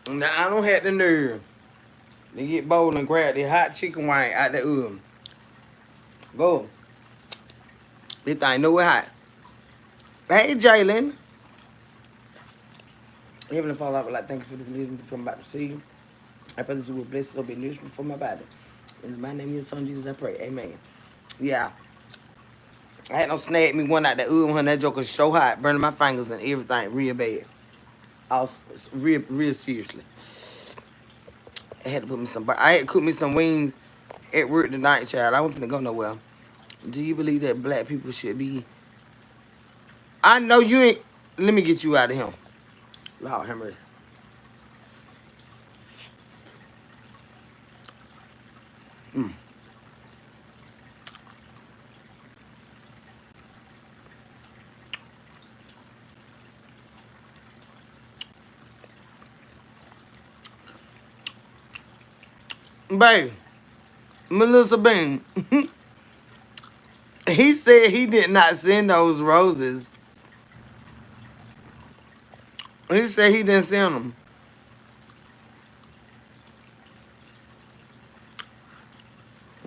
Now, I don't have the nerve to get bold and grab the hot chicken wing out the oven. Go. This thing know it hot. Hey, Jalen. Heavenly Father, I would like to thank you for this meeting from about to see you. I pray that you will bless us, so be nourishment for my body. In my name, your son Jesus, I pray. Amen. Yeah. I had no snag me one out the oven, honey. That joker so hot, burning my fingers and everything real bad. I was real seriously. I had to put me some, but I had to cook me some wings at work tonight, child. I wasn't finna go nowhere. Do you believe that black people should be? I know you ain't. Let me get you out of him. Lord have mercy. Mm. Babe, Melissa Bean, he said he did not send those roses. He said he didn't send them.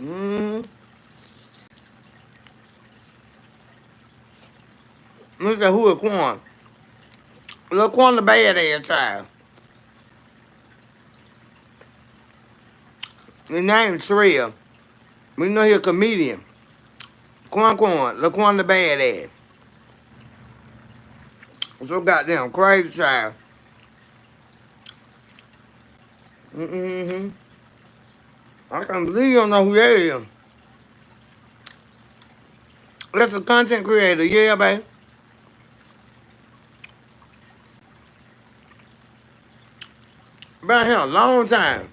Mm. Look at who it Quan. Look, Quan the bad ass child. His name is Trill. We know he a comedian. Quan. Look, Quan the bad ass. So goddamn crazy child. Mm-hmm. I can't believe you don't know who that is. That's a content creator, yeah, babe. Been here a long time.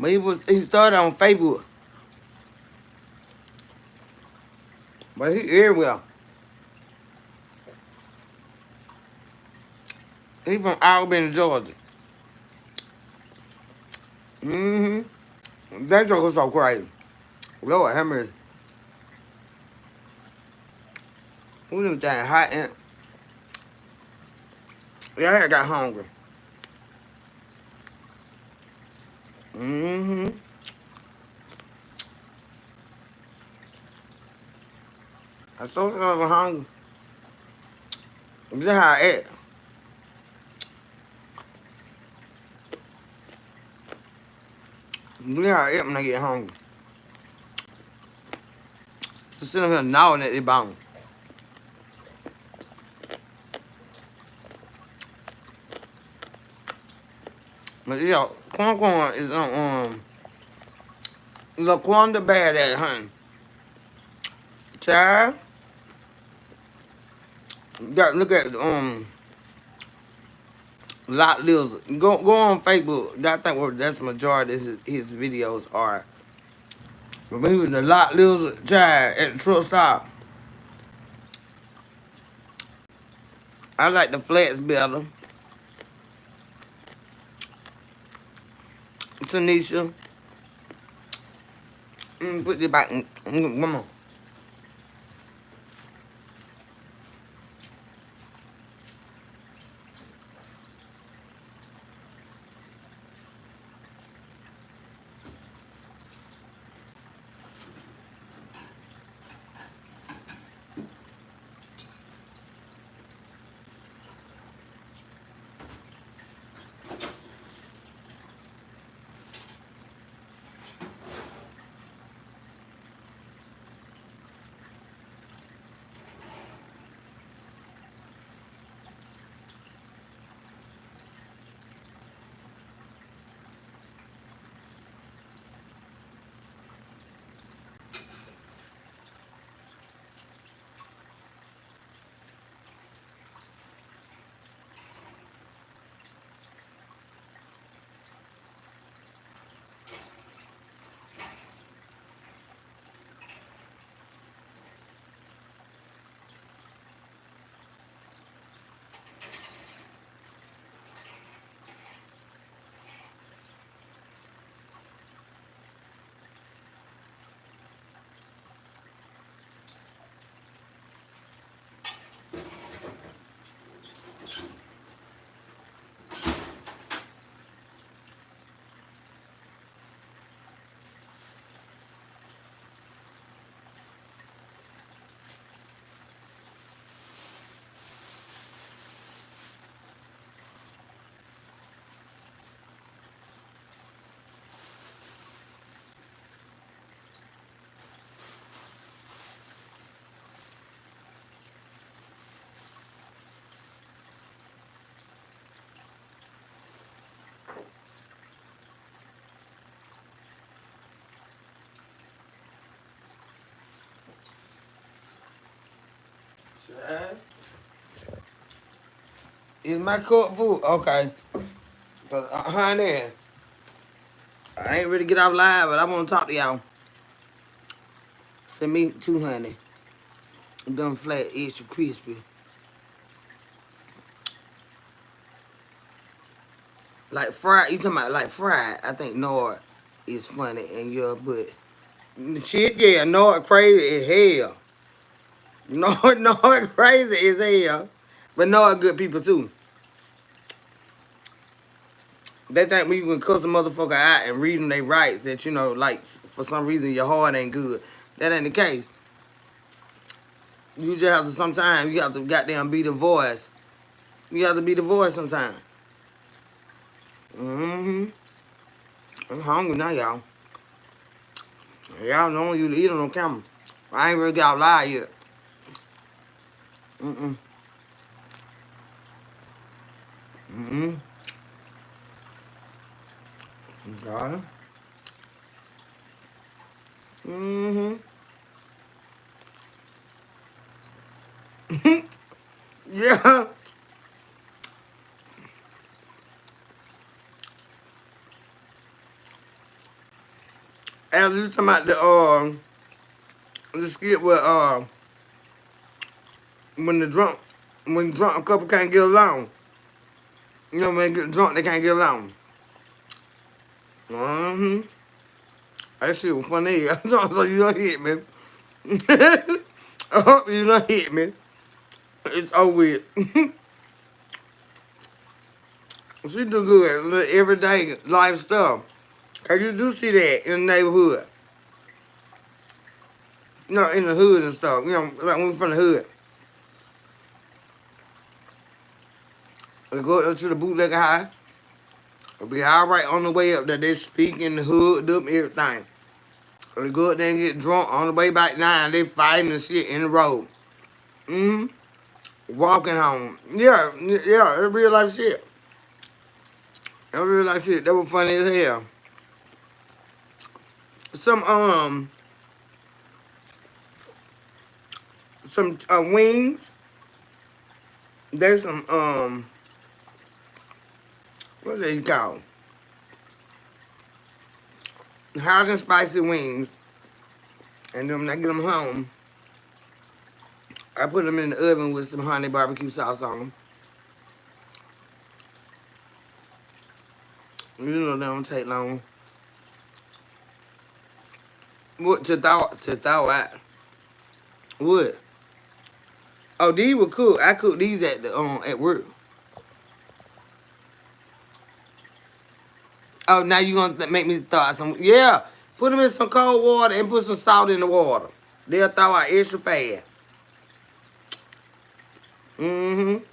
But he started on Facebook. But he everywhere. He from Albany, Georgia. Mm-hmm. That joke so crazy. Lord have mercy. Who them thing hot and yeah, I got hungry. Mm-hmm. I told you I was hungry. This how I ate. This how I ate when I get hungry. Just sitting here gnawing at the bone. But yeah, Quan is on LaQuanda bad at honey. Child, You got to look at Lot Lizard. Go on Facebook. I think that's the majority of his videos are. When he was the Lot Lizard child at the truck stop. I like the flats better. Tanisha. Put this back. Come on. Is my cooked food? Okay. But honey, I ain't ready to get off live, but I want to talk to y'all. Send me two, honey. Done flat, extra crispy. Like fried, you talking about like fried? I think Nord is funny and your but shit, yeah, Nord crazy as hell. Nord crazy as hell, but Nord good people too. They think when you can cuss a motherfucker out and read them they rights that like for some reason your heart ain't good. That ain't the case. You just have to sometimes you have to goddamn be the voice. You have to be the voice sometimes. Mm-hmm. I'm hungry now, y'all. Y'all know you to eat on camera. I ain't really got live yet. Mm-mm. Mm-mm. Okay. Mm-hmm. Yeah. And you talking about the skit where when the drunk couple can't get along. You know when they get drunk they can't get along. Mm-hmm. That shit was funny. So you don't hit me. I hope you don't hit me. It's over with. She do good at little everyday life stuff. Cause you do see that in the neighborhood. In the hood and stuff. Like when we from the hood. We go up to the bootlegger high. It'll be all right on the way up there. They speak in the hood, them everything. We go up there and get drunk on the way back now. They fighting and shit in the road. Mm-hmm. Walking home. Yeah, yeah, it's real life shit. It's real life shit. That was funny as hell. Some some wings. There's some what they call hot and spicy wings, and then when I get them home, I put them in the oven with some honey barbecue sauce on them. You know they don't take long. What to thaw out? What? Oh, these were cooked. I cooked these at work. Oh, now you gonna make me thaw out some? Yeah, put them in some cold water and put some salt in the water. They'll thaw out extra fast. Mm-hmm.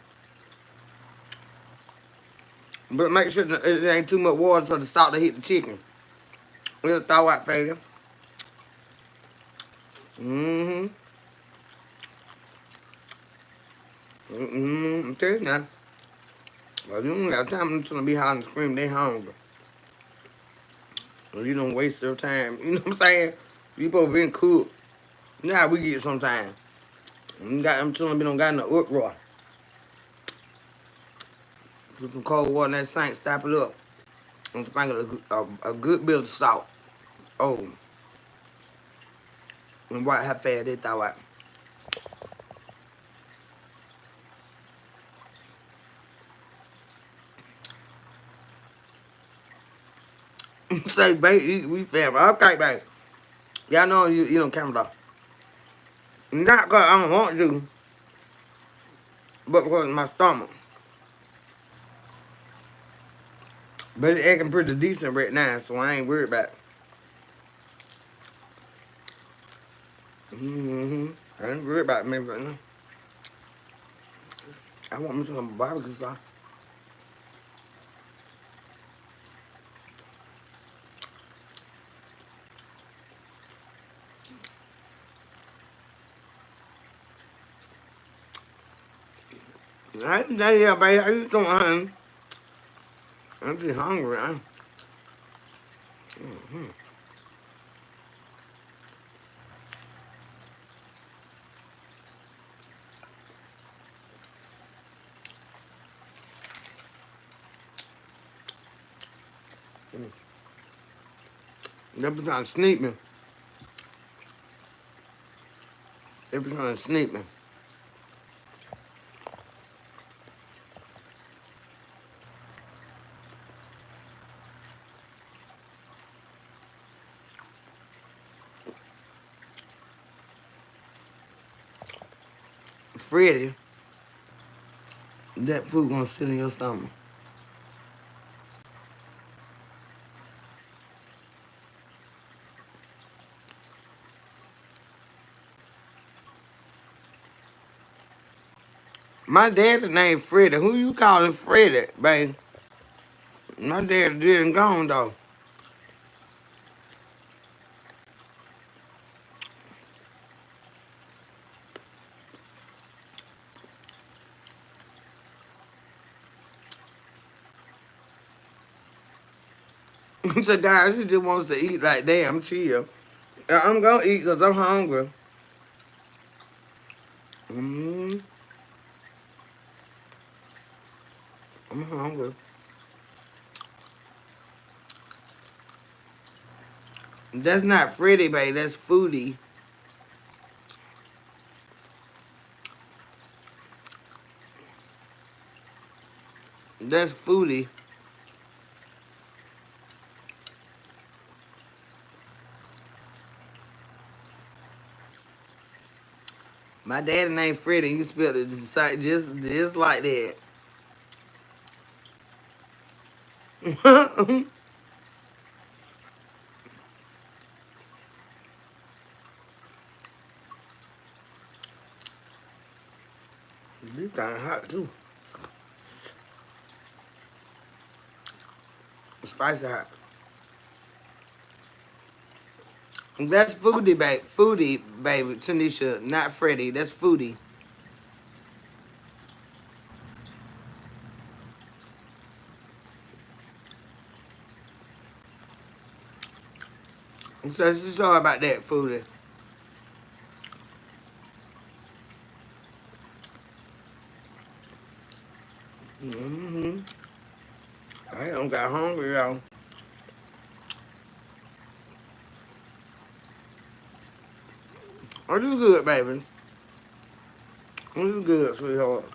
But make sure that it ain't too much water so the salt to hit the chicken. It'll thaw out fast. Mm-hmm. Mm-hmm. I'm telling you now. Well, you don't got time for them to be hot and scream. They hungry. Well, you don't waste your time. You know what I'm saying? You supposed to be cooked. Now we get sometime. You got them children don't got no uproar. Put some cold water in that sink, stop it up, and sprinkle a good bit of salt. Oh, and watch how fast they thaw out. Say, baby, we family. Okay, baby. Y'all know you don't camera though. Not because I don't want to, but because of my stomach. But it's acting pretty decent right now, so I ain't worried about it. Mm-hmm. I ain't worried about it maybe right now. I want me some barbecue sauce. I ain't that yeah, baby. How you doing, honey? I'm just hungry. Mm-hmm. They be trying to sneak me. They be trying to sneak me. Freddie, that food gonna sit in your stomach. My daddy named Freddie. Who you calling Freddie, baby? My daddy dead and gone though. So guys, he just wants to eat like damn chill. I'm gonna eat because I'm hungry. Mm, I'm hungry. That's not Freddie, baby. That's Foodie. That's Foodie. My daddy named Freddie. You spelled it just like that. This kind of hot too. Spicy hot. That's Foodie, baby. Foodie, baby. Tanisha, not Freddie. That's Foodie. So she's sorry about that, Foodie. Mm-hmm. I don't got hungry, y'all. Oh, you good, baby. You good, sweetheart.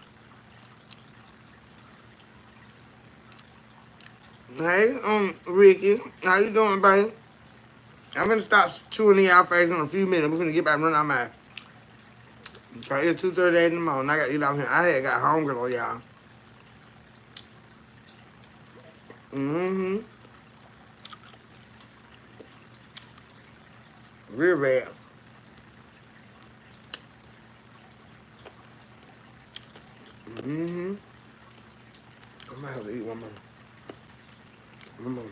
Hey, Ricky, how you doing, baby? I'm gonna stop chewing in y'all face in a few minutes. We're gonna get back and run out my. It's 2:38 in the morning. I gotta eat out here. I had got hungry though, y'all. Mm-hmm. Real bad. Mm-hmm. I might have to eat one more. One more.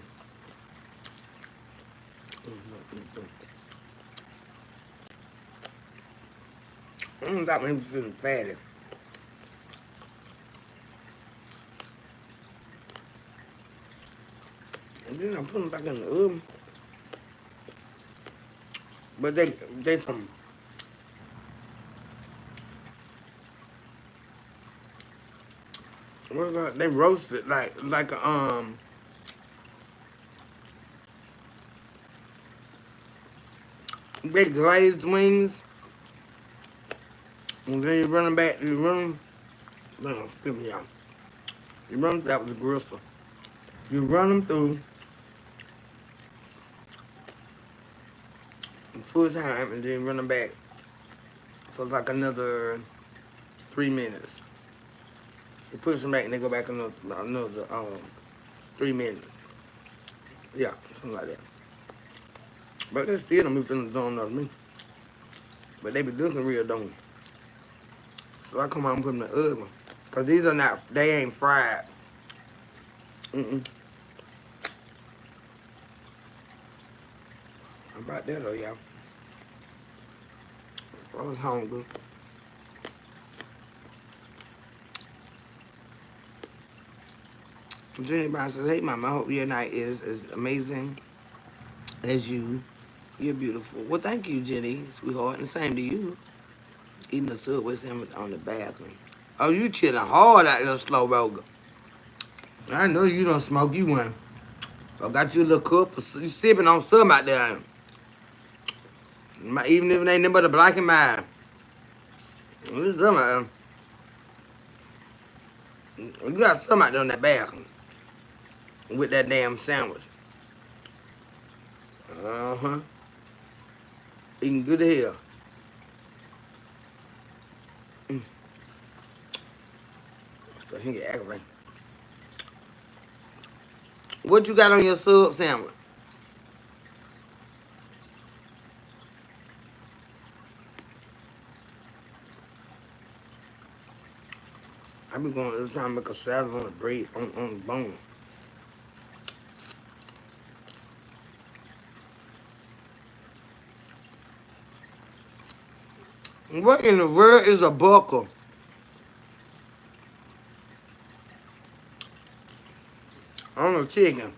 Got me feeling fatty. And then I put them back in the oven. But they from what about they roasted like a they glazed wings. And then you run them back. You run them. No, excuse me, y'all. You run them. That was a gristle. You run them through full time, and then run them back for like another 3 minutes. You push them back, and they go back another 3 minutes. Yeah, something like that. But they still don't be feeling done of me. But they be looking real done. So I come out and put them in the oven. Cause these are not, they ain't fried. Mm-mm. How about that though, y'all? I was hungry. Jenny Brown says, hey mama, I hope your night is as amazing as you. You're beautiful. Well, thank you, Jenny, sweetheart. And the same to you. Eating the Subway sandwich on the bathroom. Oh, you chilling hard out there, slow roller. I know you don't smoke, you one. So I got you a little cup, you sipping on something out there. Even if it ain't nothing but a black and mild. You got something out there in that bathroom with that damn sandwich. Uh-huh. Eating good as hell. So he get aggravated. What you got on your sub sandwich? I be going every time I make a salad on the bread, on the bone. What in the world is a buckle? On a chicken.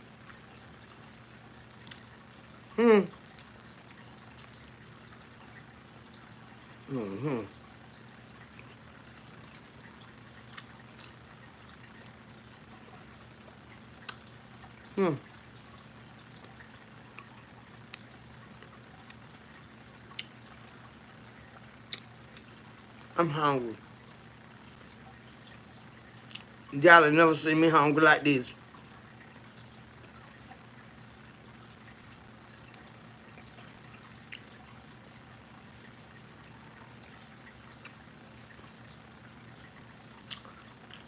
Hmm. Mm-hmm. Hmm. I'm hungry. Y'all have never seen me hungry like this.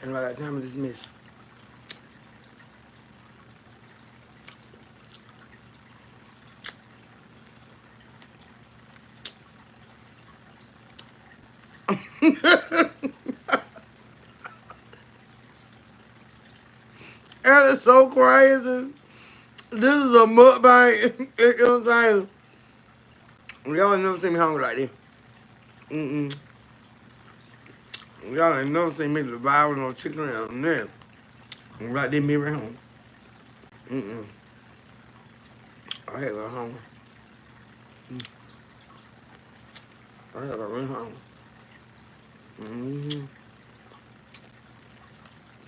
And by that time I just missed. That is so crazy. This is a mukbang. You know what I'm saying? Y'all ain't never seen me hungry like this. Mm-mm. Y'all ain't never seen me devouring no chicken and nothing. Like this me right home. Mm-mm. I had a hungry. I had a really hungry. Mm-hmm.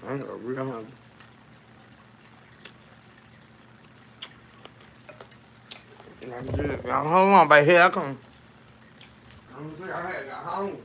I'm real hungry. I'm good. Y'all hold on, baby. Here I come. I'm saying I had got hungry.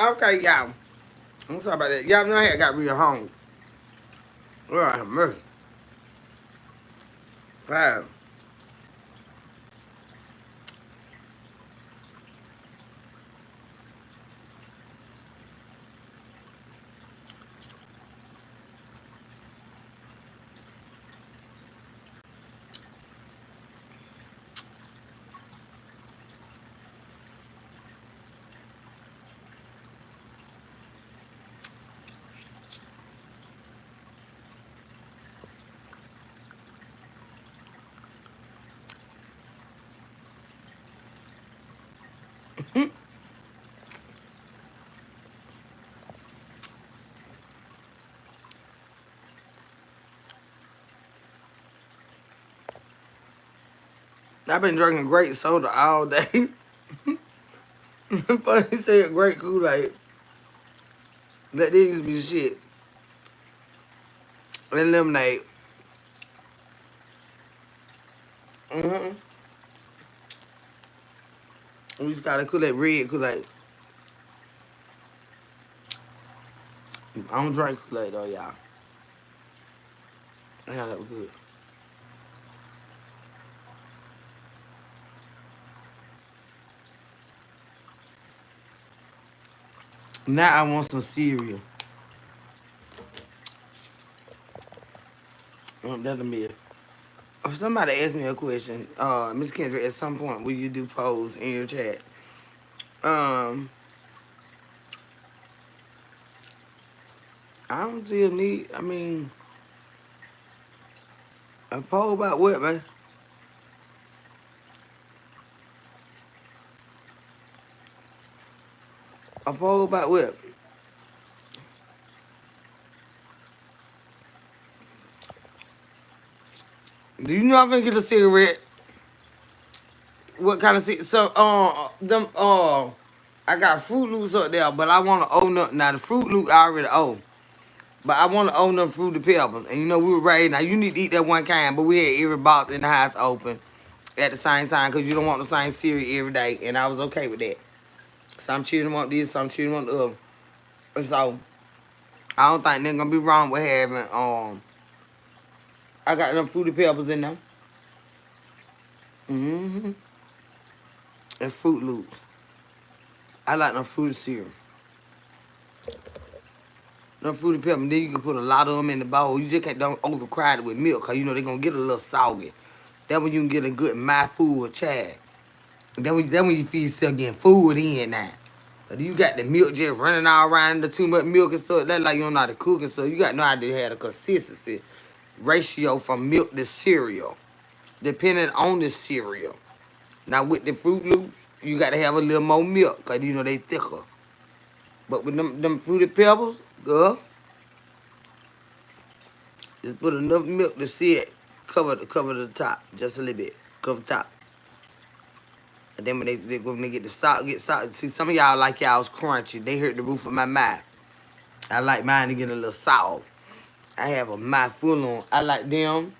Okay, y'all. I'm sorry about that. Y'all know I had got real hungry. Lord have mercy. Wow. I've been drinking great soda all day. Funny said great Kool-Aid. Let these be shit. And lemonade. Mm-hmm. We just got a Kool-Aid, red Kool-Aid. I don't drink Kool-Aid though, y'all. Yeah, that was good. Now I want some cereal. That'll be it. If somebody asked me a question, Miss Kendra, at some point will you do polls in your chat? Um, I don't see a need. I mean, a poll about what, man? A poll about what? Do you know I'm gonna get a cigarette? What kind of cigarette? So, I got Fruit Loops up there, but I want to own up. Now the Fruit Loop I already own, but I want to own them Fruity Pebbles. And you know we were ready. Now you need to eat that one kind, but we had every box in the house open at the same time because you don't want the same cereal every day, and I was okay with that. Some children want this, some children want the other. And so I don't think they're gonna be wrong with having I got them Fruity Pebbles in there. Mm-hmm. And Fruit Loops. I like them fruity cereal. Them Fruity Pebbles, then you can put a lot of them in the bowl. You just don't overcrowd it with milk, because you know they're going to get a little soggy. That when you can get a good mouthful of chad. That when you feel yourself getting food in now. But you got the milk just running all around the too much milk and stuff. That's like you don't know how to cook and stuff. You got no idea how to consistency ratio from milk to cereal, depending on the cereal. Now with the Fruit Loops, you got to have a little more milk, because you know they thicker. But with them Fruity Pebbles, girl, just put enough milk to see it. Cover the top just a little bit. Cover the top. And then when they get the salt, see, some of y'all like y'all's crunchy. They hurt the roof of my mouth. I like mine to get a little soft. I have a mouth full on. I like them.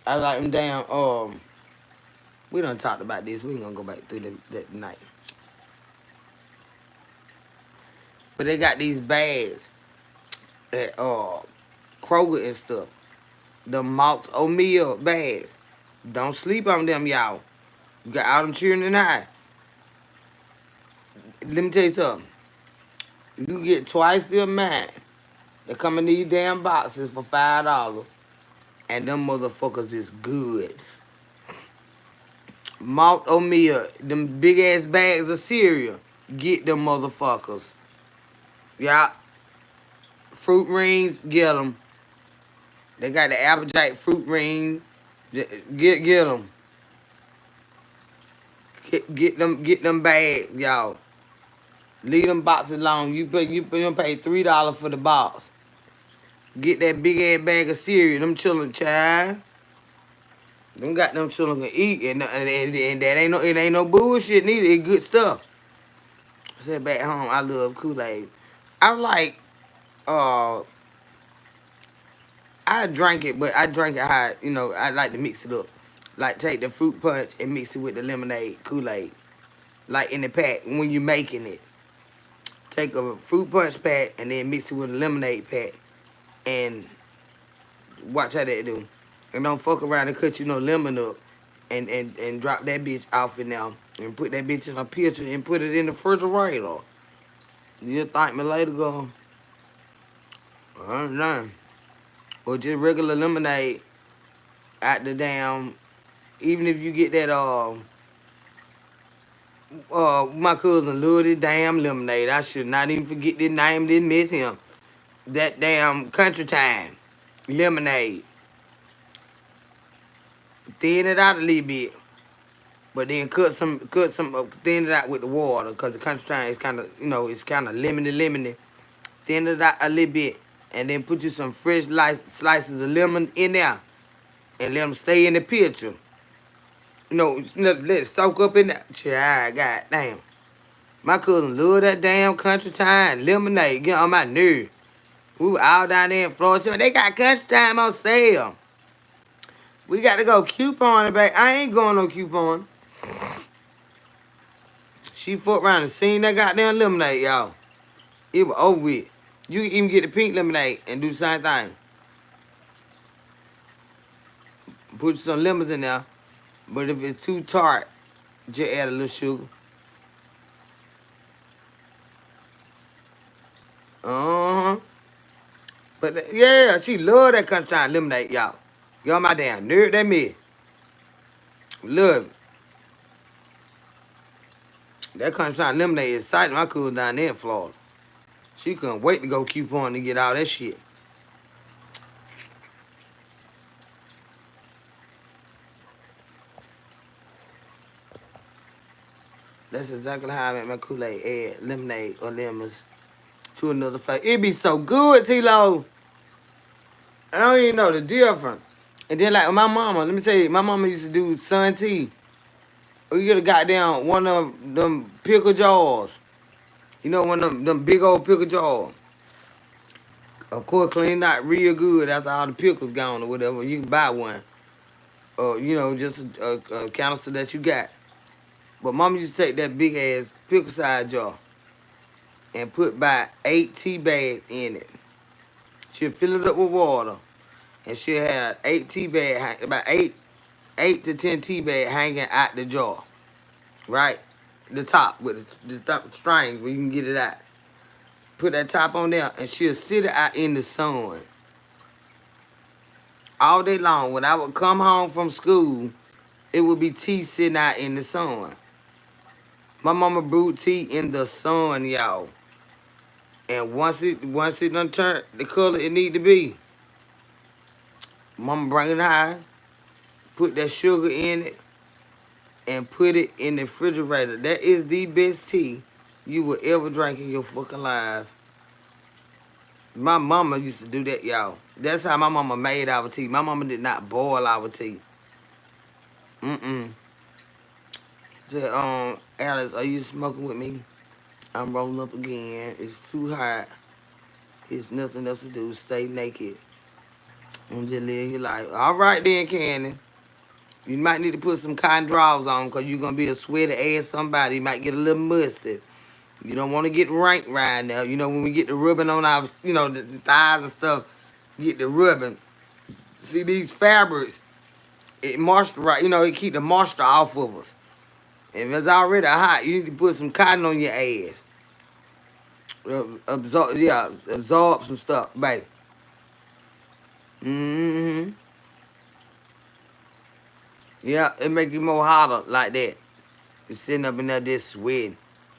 I like them down. We done talked about this. We ain't gonna go back through that tonight. But they got these bags at Kroger and stuff. The malt oatmeal bags. Don't sleep on them, y'all. You got all them children in the eye. Let me tell you something. You get twice the amount. They come in these damn boxes for $5. And them motherfuckers is good. Malt oatmeal, them big ass bags of cereal. Get them motherfuckers. Yeah. Fruit rings, get them. They got the Applejack fruit rings. Get them. Get them bags, y'all. Leave them boxes alone. You pay $3 for the box. Get that big ass bag of cereal. Them children, child. Them got them children can eat, and that it ain't no bullshit neither. It's good stuff. I said back home, I love Kool-Aid. I like I drank it, but I drank it how, you know, I like to mix it up. Like take the fruit punch and mix it with the lemonade Kool-Aid. Like in the pack when you making it. Take a fruit punch pack and then mix it with a lemonade pack. And watch how that do. And don't fuck around and cut you no lemon up. And drop that bitch off in there. And put that bitch in a pitcher and put it in the refrigerator. You'll thank me later, go. I don't know. Or just regular lemonade out the damn. Even if you get that my cousin love this damn lemonade. I should not even forget this name, didn't miss him. That damn Country Time lemonade. Thin it out a little bit. But then thin it out with the water, because the Country Time is kind of, you know, it's kind of lemony. Thin it out a little bit. And then put you some fresh slices of lemon in there. And let them stay in the pitcher. You know, let it soak up in that. Child, god damn. My cousin love that damn Country Time lemonade. Get on my nerve. We were all down there in Florida. They got Country Time on sale. We got to go coupon it back. I ain't going no coupon. She fucked around and seen that goddamn lemonade, y'all. It was over with. You can even get the pink lemonade and do the same thing. Put some lemons in there. But if it's too tart, just add a little sugar. Uh-huh. But yeah, she love that Country Time lemonade, y'all. Y'all my damn nerve, that me. Love it. That Country Time lemonade is exciting. My cousin down there in Florida. She couldn't wait to go coupon to get all that shit. That's exactly how I make my Kool-Aid. Add lemonade or lemons to another flavor. It be so good, T-Lo. I don't even know the difference. And then like my mama, let me tell you, my mama used to do sun tea. We get a goddamn one of them pickle jars. You know, one of them big old pickle jars. Of course, clean out real good after all the pickles gone or whatever. You can buy one. Or, you know, just a canister that you got. But mama used to take that big ass pickle size jar and put about 8 tea bags in it. She'll fill it up with water and she had 8 tea bag, about eight to 10 tea bag hanging out the jar, right? The top with the top string where you can get it out. Put that top on there, and she'll sit it out in the sun all day long. When I would come home from school, it would be tea sitting out in the sun. My mama brewed tea in the sun, y'all. And once it done turned the color it need to be, mama bring it high, put that sugar in it, and put it in the refrigerator. That is the best tea you will ever drink in your fucking life. My mama used to do that, y'all. That's how my mama made our tea. My mama did not boil our tea. Mm-mm. Said, Alice, are you smoking with me? I'm rolling up again. It's too hot. It's nothing else to do. Stay naked. And just live your life. All right then, Candy. You might need to put some cotton drawers on because you're going to be a sweaty ass somebody. You might get a little musty. You don't want to get rank right now. You know, when we get the rubbing on our, the thighs and stuff, get the rubbing. See, these fabrics, it moisturize, it keep the moisture off of us. If it's already hot, you need to put some cotton on your ass. Absorb some stuff, baby. Mm-hmm. Yeah, it make you more hotter like that. You're sitting up in there just sweating.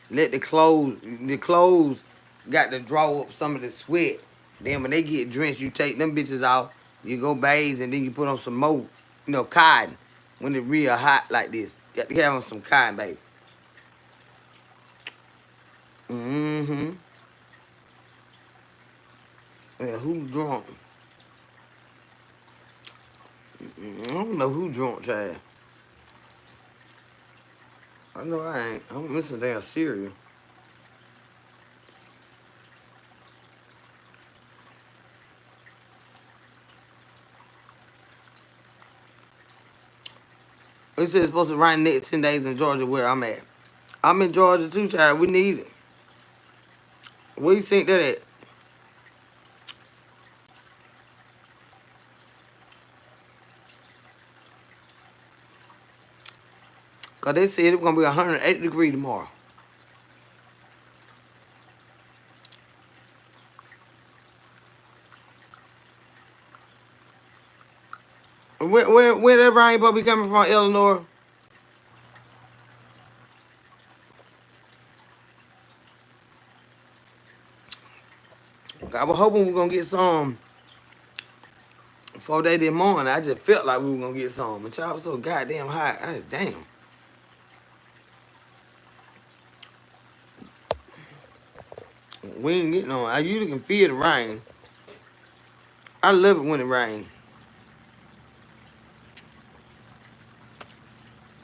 Let the clothes got to draw up some of the sweat. Then when they get drenched, you take them bitches off, you go bathe, and then you put on some more, cotton. When it's real hot like this. You got to have on some cotton, baby. Mm-hmm. Yeah, who drunk? I don't know who drunk, Chad. I know I ain't. I'm missing damn cereal. It said it's supposed to rain next 10 days in Georgia where I'm at. I'm in Georgia too, child. We need it. Where you think that at? Because they said it's going to be 108 degrees tomorrow. Where that rain supposed to be coming from, Illinois? I was hoping we were going to get some 4 days this morning. I just felt like we were going to get some. But y'all was so goddamn hot. Damn. We ain't getting on. I usually can feel the rain. I love it when it rains.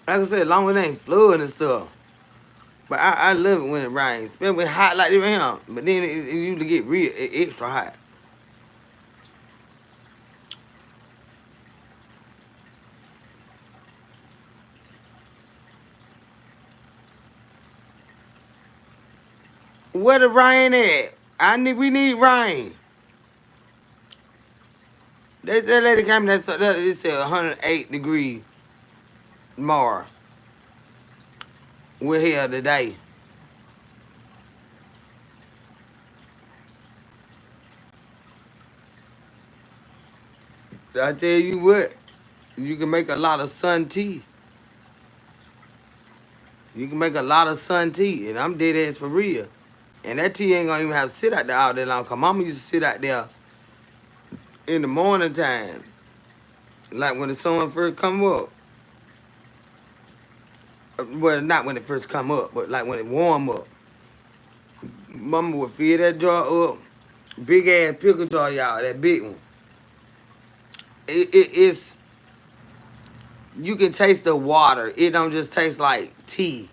Like I said, as long as it ain't flooding and stuff. But I love it when it rains. Especially when it's hot like this right here. But then it usually get real extra hot. Where the rain at? We need rain. That lady came in that it said 108 degrees tomorrow. We're here today. I tell you what, you can make a lot of sun tea. You can make a lot of sun tea, and I'm dead ass for real. And that tea ain't gonna even have to sit out there all day long. Cause mama used to sit out there in the morning time. Like when the sun first come up. Well, not when it first come up, but like when it warm up. Mama would fill that jar up. Big ass pickle jar, y'all, that big one. It's, you can taste the water. It don't just taste like tea.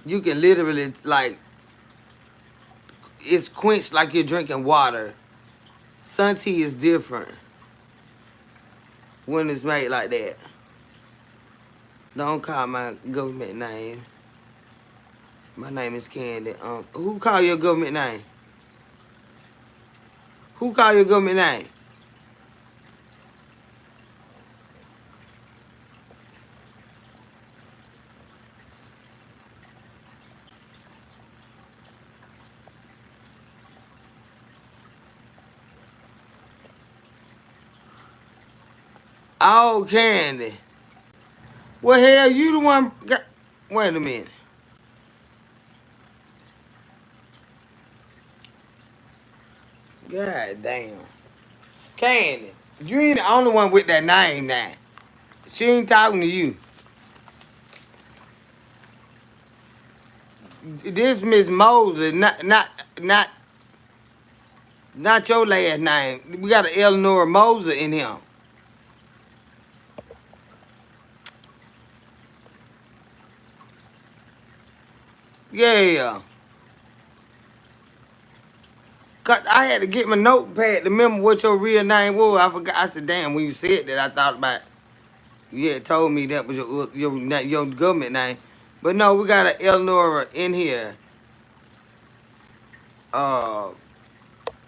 You can literally, like, it's quenched like you're drinking water. Sun tea is different when it's made like that. Don't call my government name. My name is Candy. Who call your government name? Who call your government name? Oh, Candy. Well, hell, you the one. Wait a minute. God damn. Candy, you ain't the only one with that name now. She ain't talking to you. This Miss Moses, not your last name. We got an Eleanor Moses in here. Yeah. 'Cause I had to get my notepad to remember what your real name was. I forgot. I said, damn, when you said that, I thought about it. You had told me that was your government name. But no, we got an Eleanor in here. Uh,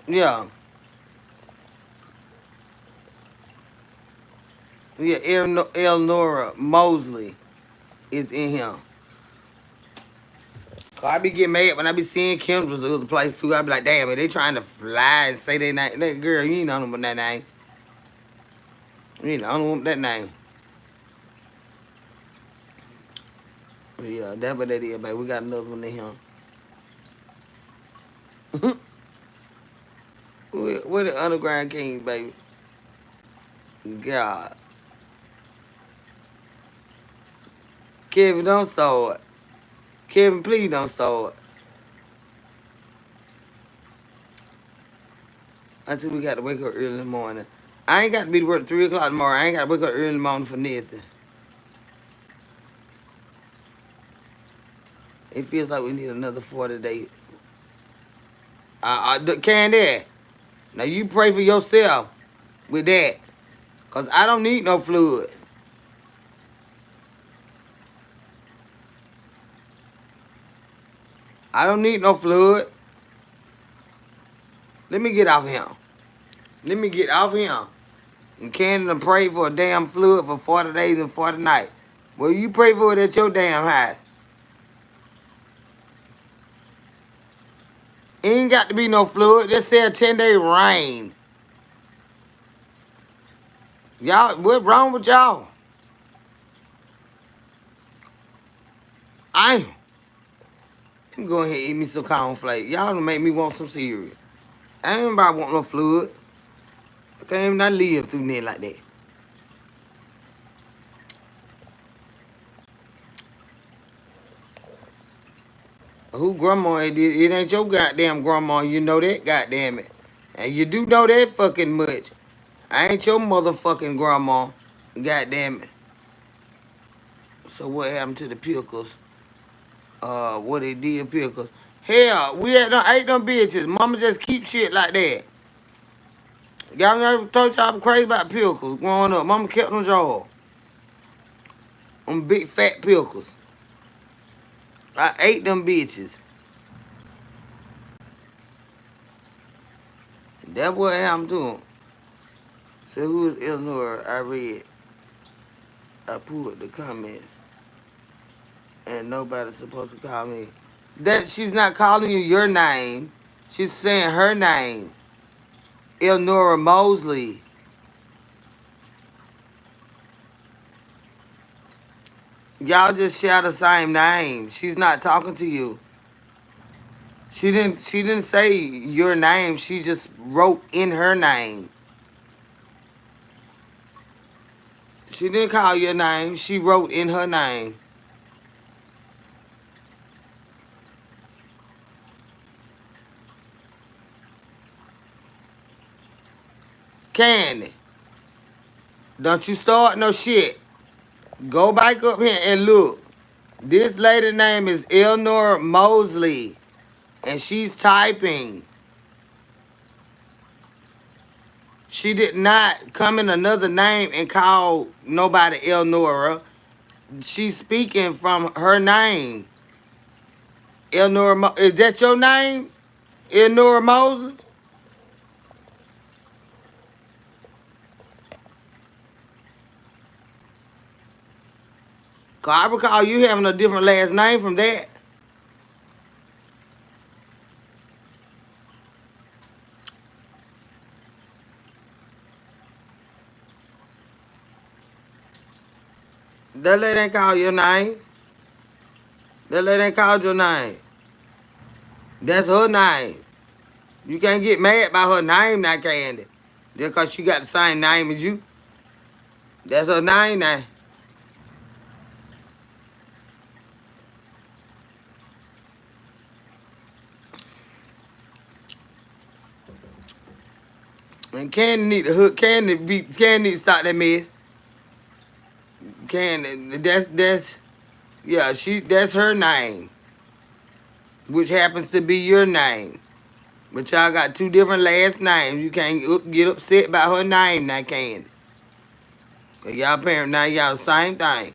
yeah. Yeah, Eleanor Mosley is in here. Cause I be getting mad when I be seeing Kim's the other place too. I be like, damn, they trying to fly and say their name. That girl, you ain't know them that name. You ain't know them that name. Yeah, that's what that is, baby. We got another one in here. Where the underground kings, baby? God. Kevin, don't start. Kevin, please don't start. I said we got to wake up early in the morning. I ain't got to be to work at 3 o'clock tomorrow. I ain't got to wake up early in the morning for nothing. It feels like we need another 40 days. Candy, now you pray for yourself with that. Because I don't need no fluid. I don't need no fluid. Let me get off him. Let me get off him. And Canada pray for a damn fluid for 40 days and 40 nights. Well, you pray for it at your damn house. Ain't got to be no fluid. Just say a 10-day rain. Y'all, what's wrong with y'all? I'm going ahead and eat me some cornflakes. Y'all done make me want some cereal. I ain't about want no fluid. I can't even not live through there like that. Who grandma it is? It ain't your goddamn grandma. You know that, goddamn it. And you do know that fucking much. I ain't your motherfucking grandma. Goddamn it. So what happened to the pickles? What they did pickles? Hell, we had done ate them bitches. Mama just keep shit like that. Y'all never told y'all I'm crazy about pickles growing up. Mama kept them jaws. Them big fat pickles. I ate them bitches. That's what happened to them. So who is Eleanor? I read. I pulled the comments. And nobody's supposed to call me. That she's not calling you your name. She's saying her name. Eleanor Mosley. Y'all just share the same name. She's not talking to you. She didn't say your name. She just wrote in her name. She didn't call your name. She wrote in her name. Candy. Don't you start no shit. Go back up here and look. This lady name is Eleanor Mosley. And she's typing. She did not come in another name and call nobody Eleanor. She's speaking from her name. Eleanor, is that your name? Eleanor Mosley? Cause I recall you having a different last name from that. That lady ain't called your name. That lady ain't called your name. That's her name. You can't get mad by her name now, Candy. Just because she got the same name as you. That's her name now. And Candy need to hook. Candy need to stop that mess. Candy, that's yeah, that's her name, which happens to be your name. But y'all got two different last names. You can't get upset about her name now, Candy. Cause y'all parents now y'all same thing.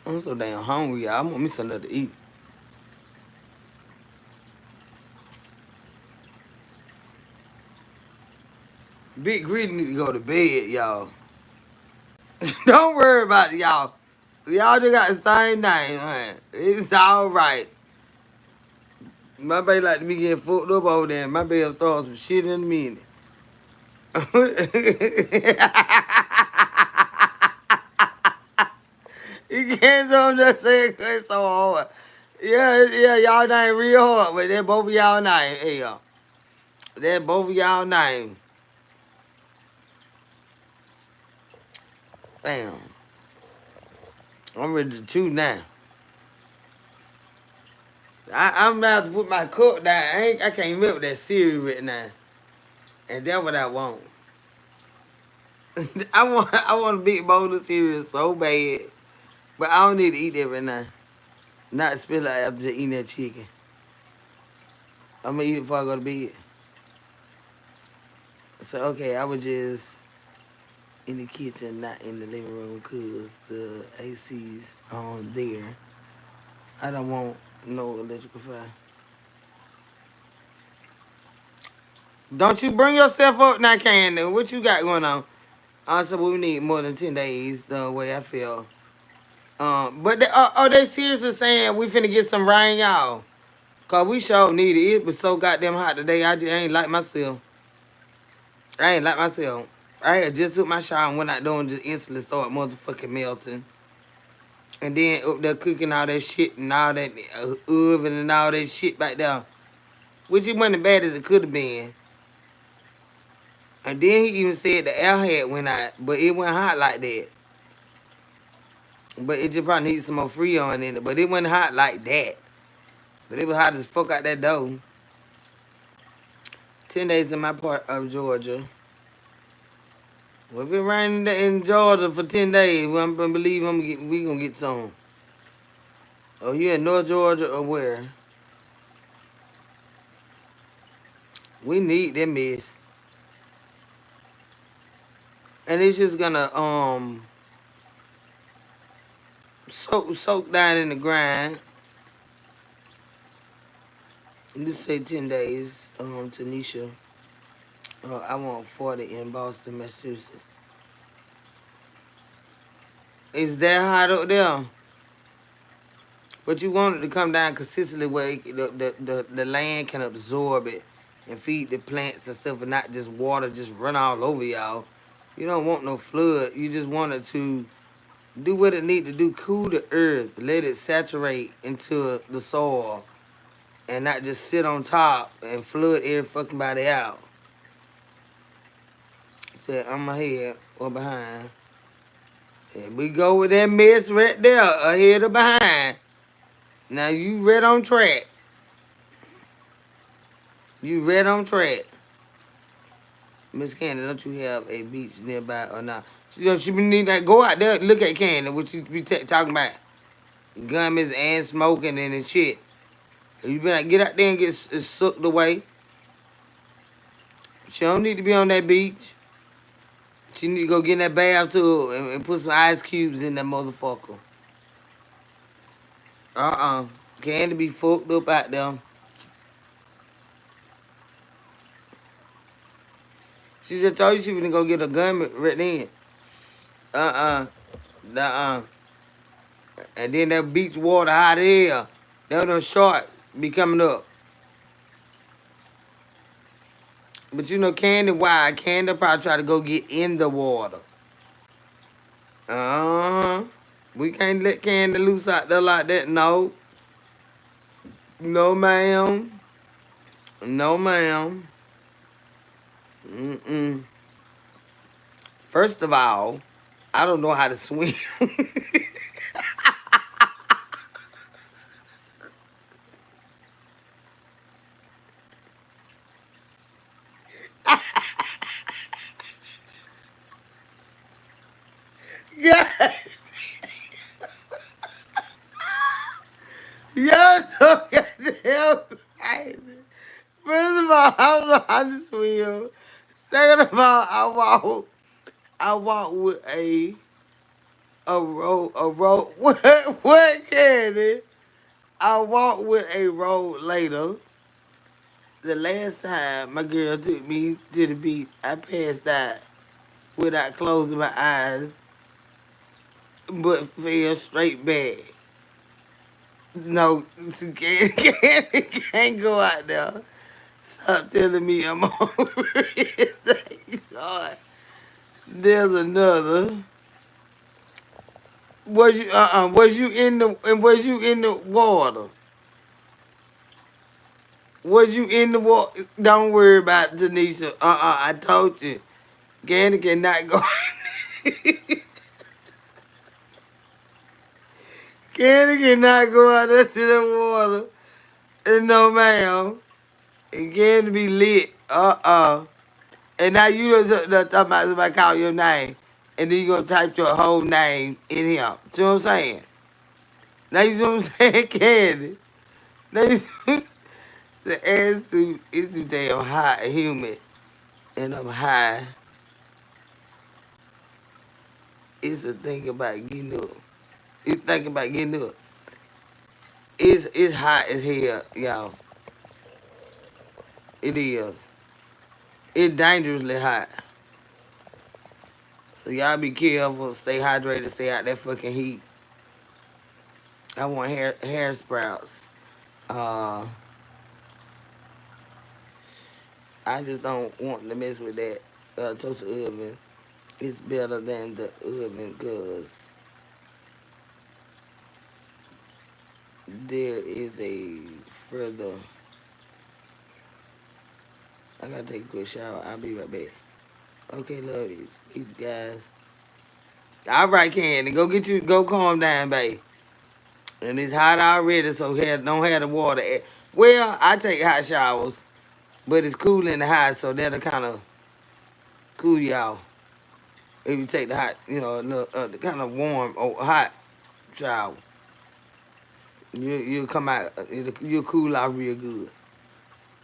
I'm so damn hungry, y'all. I want me something to eat. Big Greedy need to go to bed, y'all. Don't worry about it, y'all. Y'all just got the same name, huh? It's all right. My baby like to be getting fucked up over there. My baby will start some shit in a minute. You can't just say it's so hard. Yeah, y'all name real hard, but they're both of y'all name. Hey, y'all. They're both of y'all name. Damn. I'm ready to chew now. I'm about to put my cup down. I can't remember that cereal right now. And that's what I want. I want a big bowl of cereal so bad. But I don't need to eat that right now. Not spill out after just eating that chicken. I'm gonna eat it before I go to bed. So okay, I was just in the kitchen, not in the living room, cause the AC's on there. I don't want no electrical fire. Don't you bring yourself up now, Candy. What you got going on? Also, we need more than 10 days, the way I feel. But are they seriously saying we finna get some rain, y'all? Cause we sure need it. It was so goddamn hot today. I just ain't like myself. I ain't like myself. I had just took my shower and went out there and just instantly started motherfucking melting. And then up there cooking all that shit and all that oven and all that shit back there. Which it wasn't as bad as it could have been. And then he even said the air had went out, but it wasn't hot like that. But it just probably needs some more Freon in it. But it wasn't hot like that. But it was hot as fuck out that door. 10 days in my part of Georgia. Well, if it rained in Georgia for 10 days, well, I'm gonna believe we gonna get some. Oh, you in North Georgia or where? We need them mess. And it's just gonna soak down in the grind. Let's say 10 days, Tanisha. I want 40 in Boston, Massachusetts. Is that hot up there? But you want it to come down consistently where the land can absorb it and feed the plants and stuff and not just water just run all over y'all. You don't want no flood. You just want it to do what it need to do, cool the earth, let it saturate into the soil and not just sit on top and flood every fucking body out. Say on my head or behind. And we go with that mess right there, ahead or behind. Now you right on track. You right on track. Miss Candy, don't you have a beach nearby or not? She need to go out there, look at Candy, what you be talking about. Gummies and smoking and shit. You better get out there and get sucked away. She don't need to be on that beach. She need to go get in that bath too and put some ice cubes in that motherfucker. Candy be fucked up out there. She just told you she finna go get a gun right then. Uh-uh. Uh-uh. And then that beach water hot air. That done short be coming up. But you know, Candy, why? Candy probably try to go get in the water. Uh-huh. We can't let Candy loose out there like that. No. No, ma'am. No, ma'am. Mm-mm. First of all, I don't know how to swim. Yeah. You're so goddamn crazy. First of all, I don't know how to swim. Second of all, I walk with a rope. What Candy? I walked with a rope later. The last time my girl took me to the beach, I passed out without closing my eyes, but fell straight back. No, can't go out there. Stop telling me I'm over it. Thank God. There's another. Was you in the water? Was you in the water? Don't worry about Tanisha. I told you. Candy cannot go. Candy cannot go out there to the water. And no, ma'am. It can't be lit. And now you talking about somebody call your name. And then you going to type your whole name in here. See what I'm saying? Now you see what I'm saying, Candy? Now you see the ass is too damn hot and humid. And I'm high. It's a thing about getting up. You think about getting up. It's hot as hell, y'all. It is. It's dangerously hot. So y'all be careful, stay hydrated, stay out that fucking heat. I want hair sprouts. Uh, I just don't want to mess with that toaster oven. It's better than the oven because there is a further. I gotta take a quick shower. I'll be right back. Okay, love you guys. All right, Candy, go calm down, babe. And it's hot already, so don't have the water. Well, I take hot showers, but it's cool in the house, so that'll kind of cool y'all. If you take the hot, the kind of warm or hot shower, you'll come out, you'll cool out real good.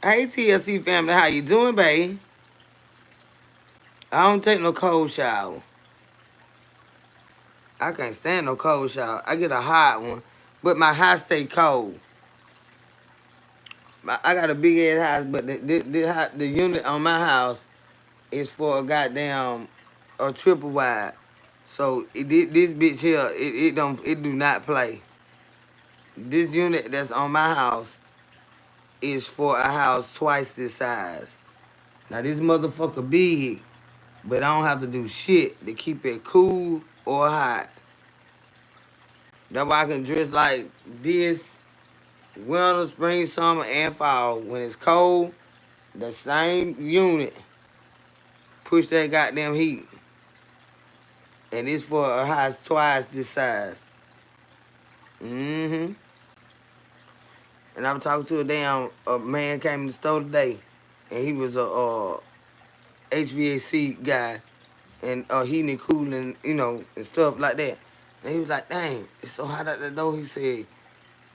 Hey, TLC family, how you doing, babe? I don't take no cold shower. I can't stand no cold shower. I get a hot one, but my house stay cold. I got a big ass house, but the unit on my house is for a goddamn a triple wide. So this bitch here, it do not play. This unit that's on my house is for a house twice this size. Now this motherfucker big, but I don't have to do shit to keep it cool or hot. That's why I can dress like this winter, spring, summer, and fall. When it's cold, the same unit push that goddamn heat. And it's for a house twice this size. Mm-hmm. And I was talking to a man came in the store today, and he was a HVAC guy, and heating and cooling, and stuff like that. And he was like, "Dang, it's so hot out the door." He said,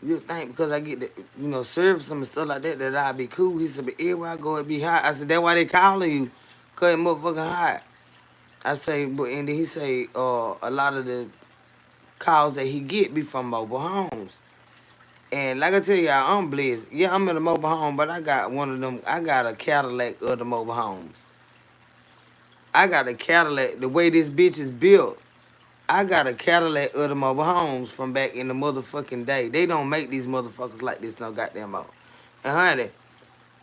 "You think because I get the, service them and stuff like that I'll be cool?" He said, "But everywhere I go, it be hot." I said, "That's why they calling you, 'cause it motherfucking hot." I say, and then he say, a lot of the calls that he get be from mobile homes. And like I tell y'all, I'm blessed. Yeah, I'm in a mobile home, but I got one of them. I got a Cadillac of the mobile homes. I got a Cadillac. The way this bitch is built, I got a Cadillac of the mobile homes from back in the motherfucking day. They don't make these motherfuckers like this no goddamn more. And honey,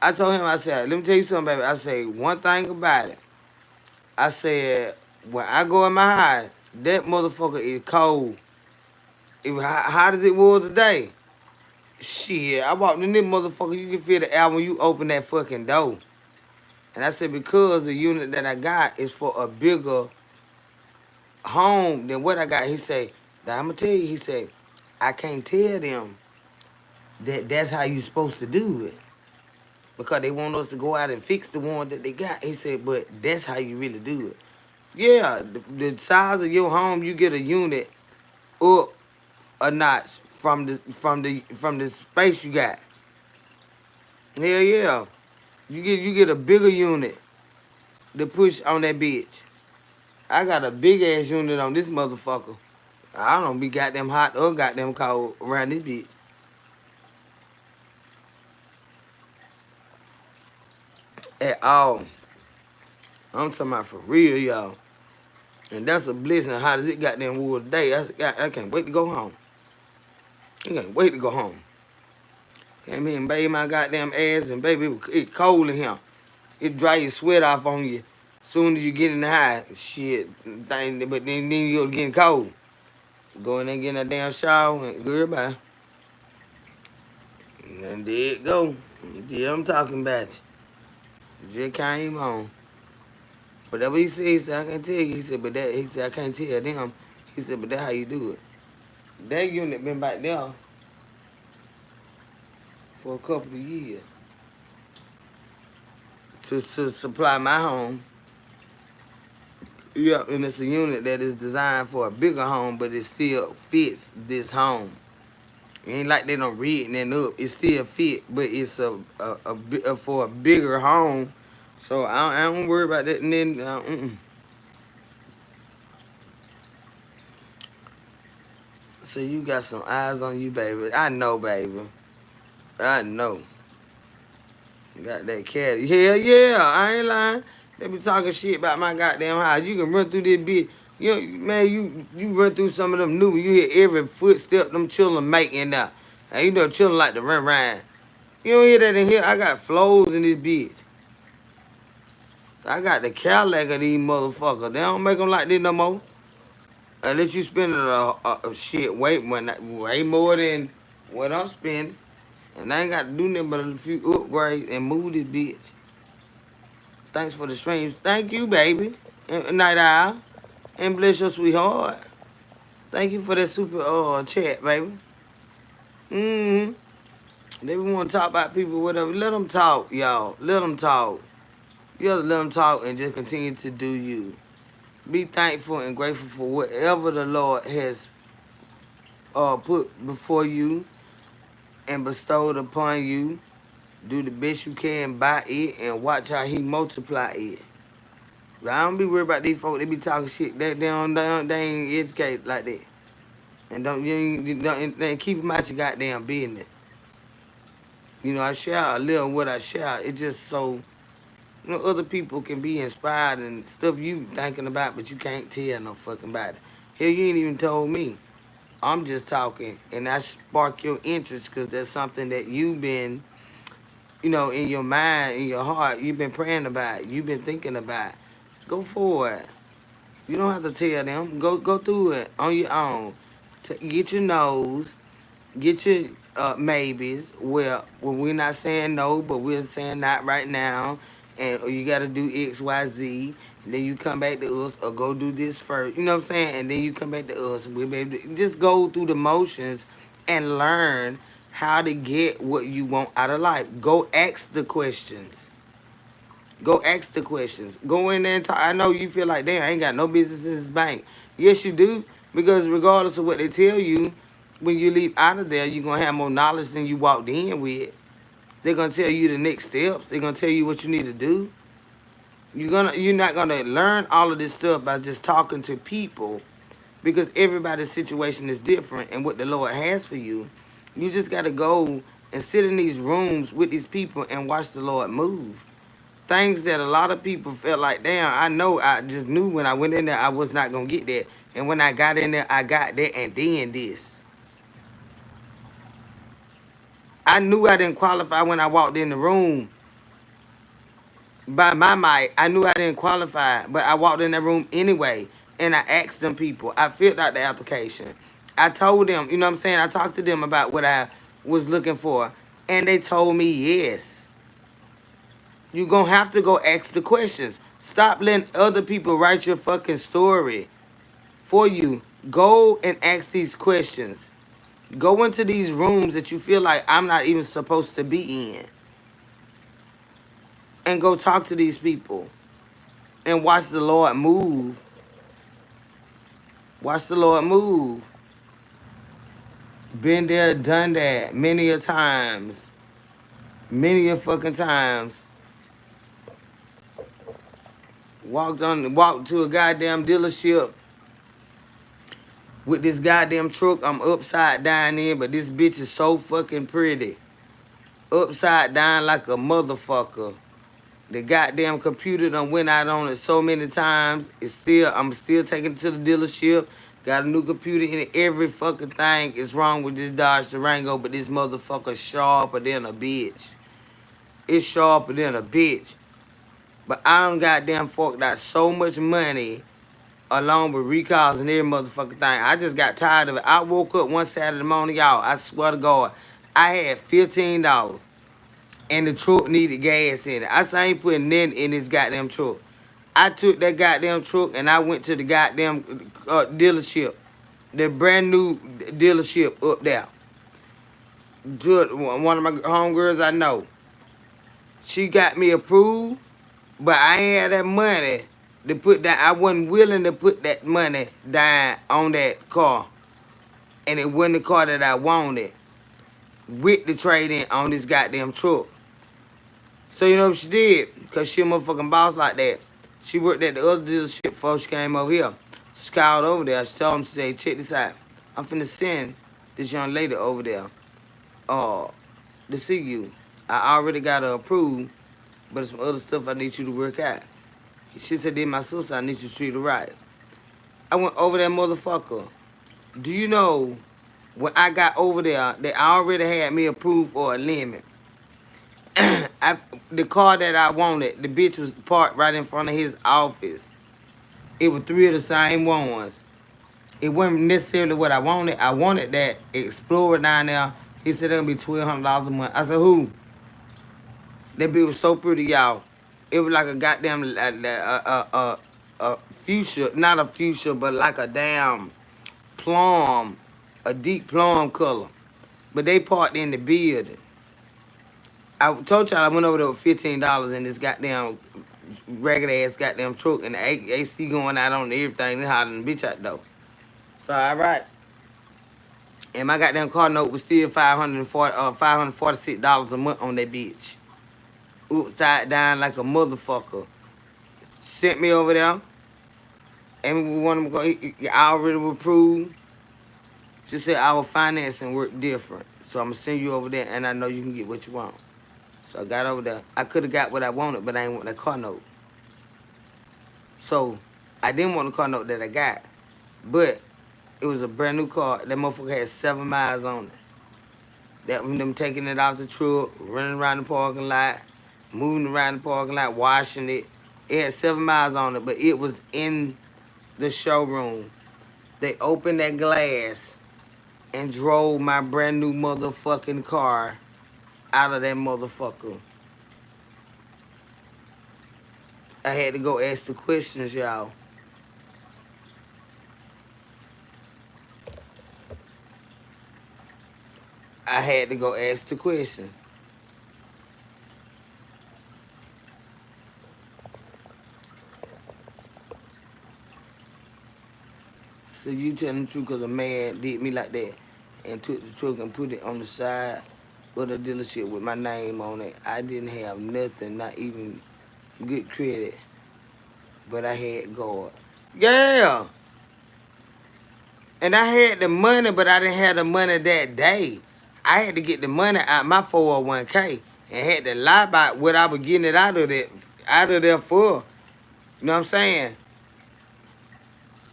I told him, I said, let me tell you something, baby. I say one thing about it. I said, when I go in my house, that motherfucker is cold. It was hot as it was today. Shit, I walked in this motherfucker, you can feel the air when you open that fucking door. And I said, because the unit that I got is for a bigger home than what I got. He said, now I'm going to tell you, he said, I can't tell them that that's how you supposed to do it. Because they want us to go out and fix the one that they got. He said, but that's how you really do it. Yeah, the size of your home, you get a unit up a notch from the space you got. Hell yeah. You get a bigger unit to push on that bitch. I got a big ass unit on this motherfucker. I don't be goddamn hot or goddamn cold around this bitch at all. I'm talking about for real, y'all. And that's a blessing. How does it goddamn wood today? I can't wait to go home. I can't wait to go home. Came here and bathed my goddamn ass, and baby, it cold in here. It dry your sweat off on you. Soon as you get in the house, shit, thing, but then you're getting cold. Go in there and get in that damn shower and goodbye. And there it go. Yeah, I'm talking about you. Just came on. Whatever he said, I can't tell you. He said, but that he said I can't tell them. He said, but that's how you do it. That unit been back there for a couple of years to supply my home. Yeah, and it's a unit that is designed for a bigger home, but it still fits this home. It ain't like they don't read nothing up. It still fit, but it's for a bigger home. So I don't worry about that. And then, so you got some eyes on you, baby. I know, baby. I know. Got that cat. Hell yeah, I ain't lying. They be talking shit about my goddamn house. You can run through this bitch. You know, man, you run through some of them new. You hear every footstep them children making now. And you know children like to run around. You don't hear that in here. I got flows in this bitch. I got the Cadillac of these motherfuckers. They don't make them like this no more. Unless you spending a shit way more than what I'm spending. And I ain't got to do nothing but a few upgrades and move this bitch. Thanks for the streams. Thank you, baby. And night owl. And bless your sweetheart. Thank you for that super chat, baby. Mm-hmm. They want to talk about people, whatever. Let them talk, y'all. Let them talk. You have to let them talk and just continue to do you. Be thankful and grateful for whatever the Lord has put before you and bestowed upon you. Do the best you can by it and watch how he multiply it. But I don't be worried about these folks. They be talking shit. They ain't educated like that. And don't keep them out your goddamn business. You know, I share a little what I share. It just so other people can be inspired and stuff you thinking about, but you can't tell no fucking about it. Hell, you ain't even told me. I'm just talking, and I spark your interest because that's something that you've been, in your mind, in your heart, you've been praying about, you've been thinking about. Go for it. You don't have to tell them. Go through it on your own. Get your no's, get your maybes. Well, we're not saying no, but we're saying not right now. And you got to do X, Y, Z. And then you come back to us or go do this first. You know what I'm saying? And then you come back to us. We'll be able to just go through the motions and learn how to get what you want out of life. Go ask the questions. Go ask the questions. Go in there and talk. I know you feel like, damn, I ain't got no business in this bank. Yes, you do. Because regardless of what they tell you, when you leave out of there, you're going to have more knowledge than you walked in with. They're going to tell you the next steps. They're going to tell you what you need to do. You're not going to learn all of this stuff by just talking to people because everybody's situation is different and what the Lord has for you. You just got to go and sit in these rooms with these people and watch the Lord move. Things that a lot of people felt like, damn, I just knew when I went in there I was not going to get that. And when I got in there, I got that and then this. I knew I didn't qualify when I walked in the room. by my might, I knew I didn't qualify, but I walked in that room anyway, and I asked them people. I filled out the application. I told them, you know what I'm saying? I talked to them about what I was looking for, and they told me yes. You're going to have to go ask the questions. Stop letting other people write your fucking story for you. Go and ask these questions. Go into these rooms that you feel like I'm not even supposed to be in, and go talk to these people and watch the Lord move. Watch the Lord move. Been there, done that many a times. Many a fucking times. Walked to a goddamn dealership with this goddamn truck. I'm upside down in, but this bitch is so fucking pretty. Upside down like a motherfucker. The goddamn computer done went out on it so many times. I'm still taking it to the dealership. Got a new computer in it. Every fucking thing is wrong with this Dodge Durango, but this motherfucker sharper than a bitch. It's sharper than a bitch. But I done goddamn forked out so much money along with recalls and every motherfucking thing. I just got tired of it. I woke up one Saturday morning, y'all. I swear to God, I had $15 and the truck needed gas in it. I said I ain't putting nothing in this goddamn truck. I took that goddamn truck and I went to the goddamn dealership, the brand new dealership up there. To one of my homegirls I know. She got me approved, but I ain't had that money to put down. I wasn't willing to put that money down on that car. And it wasn't the car that I wanted with the trade-in on this goddamn truck. So you know what she did? Because she a motherfucking boss like that. She worked at the other dealership before she came over here. She called over there. She told him, she said, check this out. I'm finna send this young lady over there to see you. I already got her approved, but there's some other stuff I need you to work out. She said, then my sister, I need you to treat her right. I went over that motherfucker. Do you know when I got over there, they already had me approved for a limit. The car that I wanted, the bitch was parked right in front of his office. It was three of the same ones. It wasn't necessarily what I wanted. I wanted that Explorer down there. He said it'll be $1,200 a month. I said, who? That bitch was so pretty, y'all. It was like a goddamn fuchsia, not a fuchsia, but like a damn plum, a deep plum color. But they parked in the building. I told y'all I went over there with $15 in this goddamn ragged ass goddamn truck, and the AC going out on everything. It's hotter than the bitch out though. So all right. And my goddamn car note was still $546 a month on that bitch. Upside down like a motherfucker. Sent me over there. And we want to go. I already approved. She said our financing work different. So I'm gonna send you over there, and I know you can get what you want. So I got over there. I could have got what I wanted, but I ain't want that car note. So I didn't want the car note that I got. But it was a brand new car. That motherfucker had 7 miles on it. That was them taking it off the truck, running around the parking lot, moving around the parking lot, washing it. It had 7 miles on it, but it was in the showroom. They opened that glass and drove my brand new motherfucking car out of that motherfucker. I had to go ask the questions, y'all. I had to go ask the questions. So you telling the truth because a man did me like that and took the truck and put it on the side of the dealership with my name on it. I didn't have nothing, not even good credit, but I had God. Yeah. And I had the money, but I didn't have the money that day. I had to get the money out my 401k and had to lie about what I was getting it out of there for. You know what I'm saying?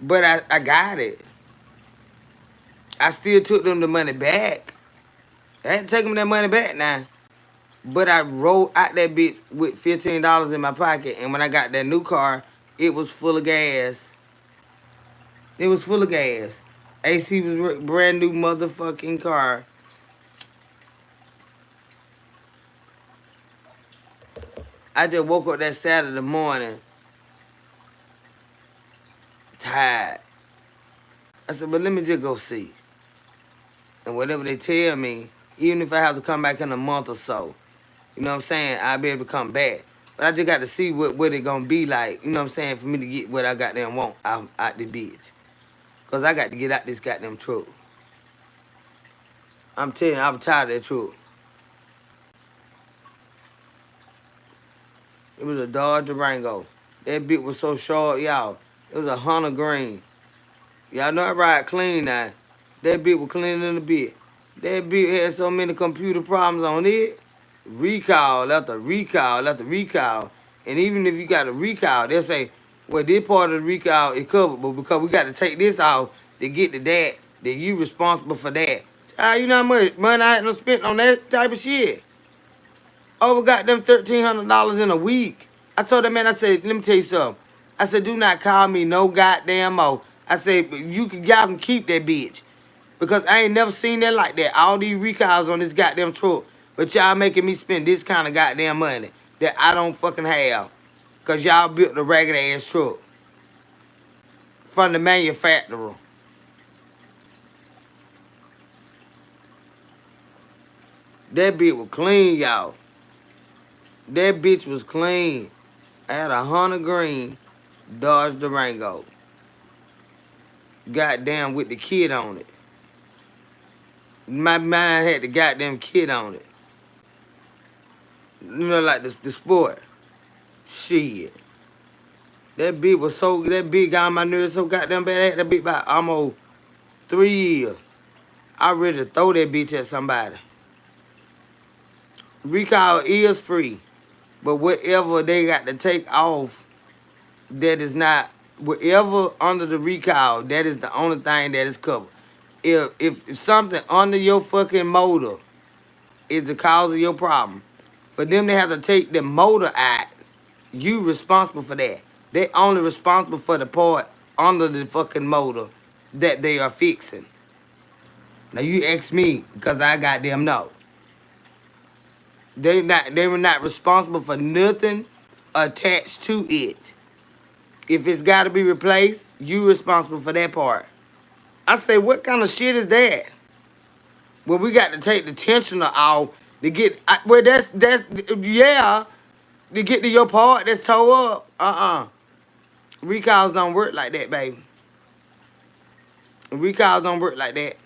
But I got it. I still took them the money back. I had to take them that money back now. But I rode out that bitch with $15 in my pocket, and when I got that new car, it was full of gas. It was full of gas. AC was brand new motherfucking car. I just woke up that Saturday morning tired. I said, but let me just go see. And whatever they tell me, even if I have to come back in a month or so, you know what I'm saying, I'll be able to come back. But I just got to see what it going to be like, you know what I'm saying, for me to get what I goddamn want out the bitch. Because I got to get out this goddamn truck. I'm telling you, I'm tired of that truck. It was a Dodge Durango. That bitch was so short, y'all. It was a Hunter Green. Y'all know I ride clean now. That bitch was cleaner than a bitch. That bitch had so many computer problems on it. Recall after recall after recall. And even if you got a recall, they'll say, well, this part of the recall is covered, but because we got to take this off to get to that you responsible for that. You know how much money I had to spend on that type of shit? Over got them $1,300 in a week. I told that man, I said, let me tell you something. I said, do not call me no goddamn more. I said, y'all can keep that bitch. Because I ain't never seen that like that. All these recalls on this goddamn truck. But y'all making me spend this kind of goddamn money that I don't fucking have. Because y'all built a ragged ass truck. From the manufacturer. That bitch was clean, y'all. That bitch was clean. I had a Hunter Green Dodge Durango. Goddamn with the kid on it. My mind had the goddamn kid on it. You know, like the sport. Shit. That bitch got on my nerves so goddamn bad. I had that bitch about almost 3 years. I ready to throw that bitch at somebody. Recall is free. But whatever they got to take off, that is not, whatever under the recall, that is the only thing that is covered. If something under your fucking motor is the cause of your problem, for them to have to take the motor out, you responsible for that. They only responsible for the part under the fucking motor that they are fixing. Now you ask me, because I goddamn know. They were not responsible for nothing attached to it. If it's gotta be replaced, you responsible for that part. I say, what kind of shit is that? Well, we got to take the tensioner off to get, well, yeah, to get to your part that's tore up. Recalls don't work like that, baby. Recalls don't work like that.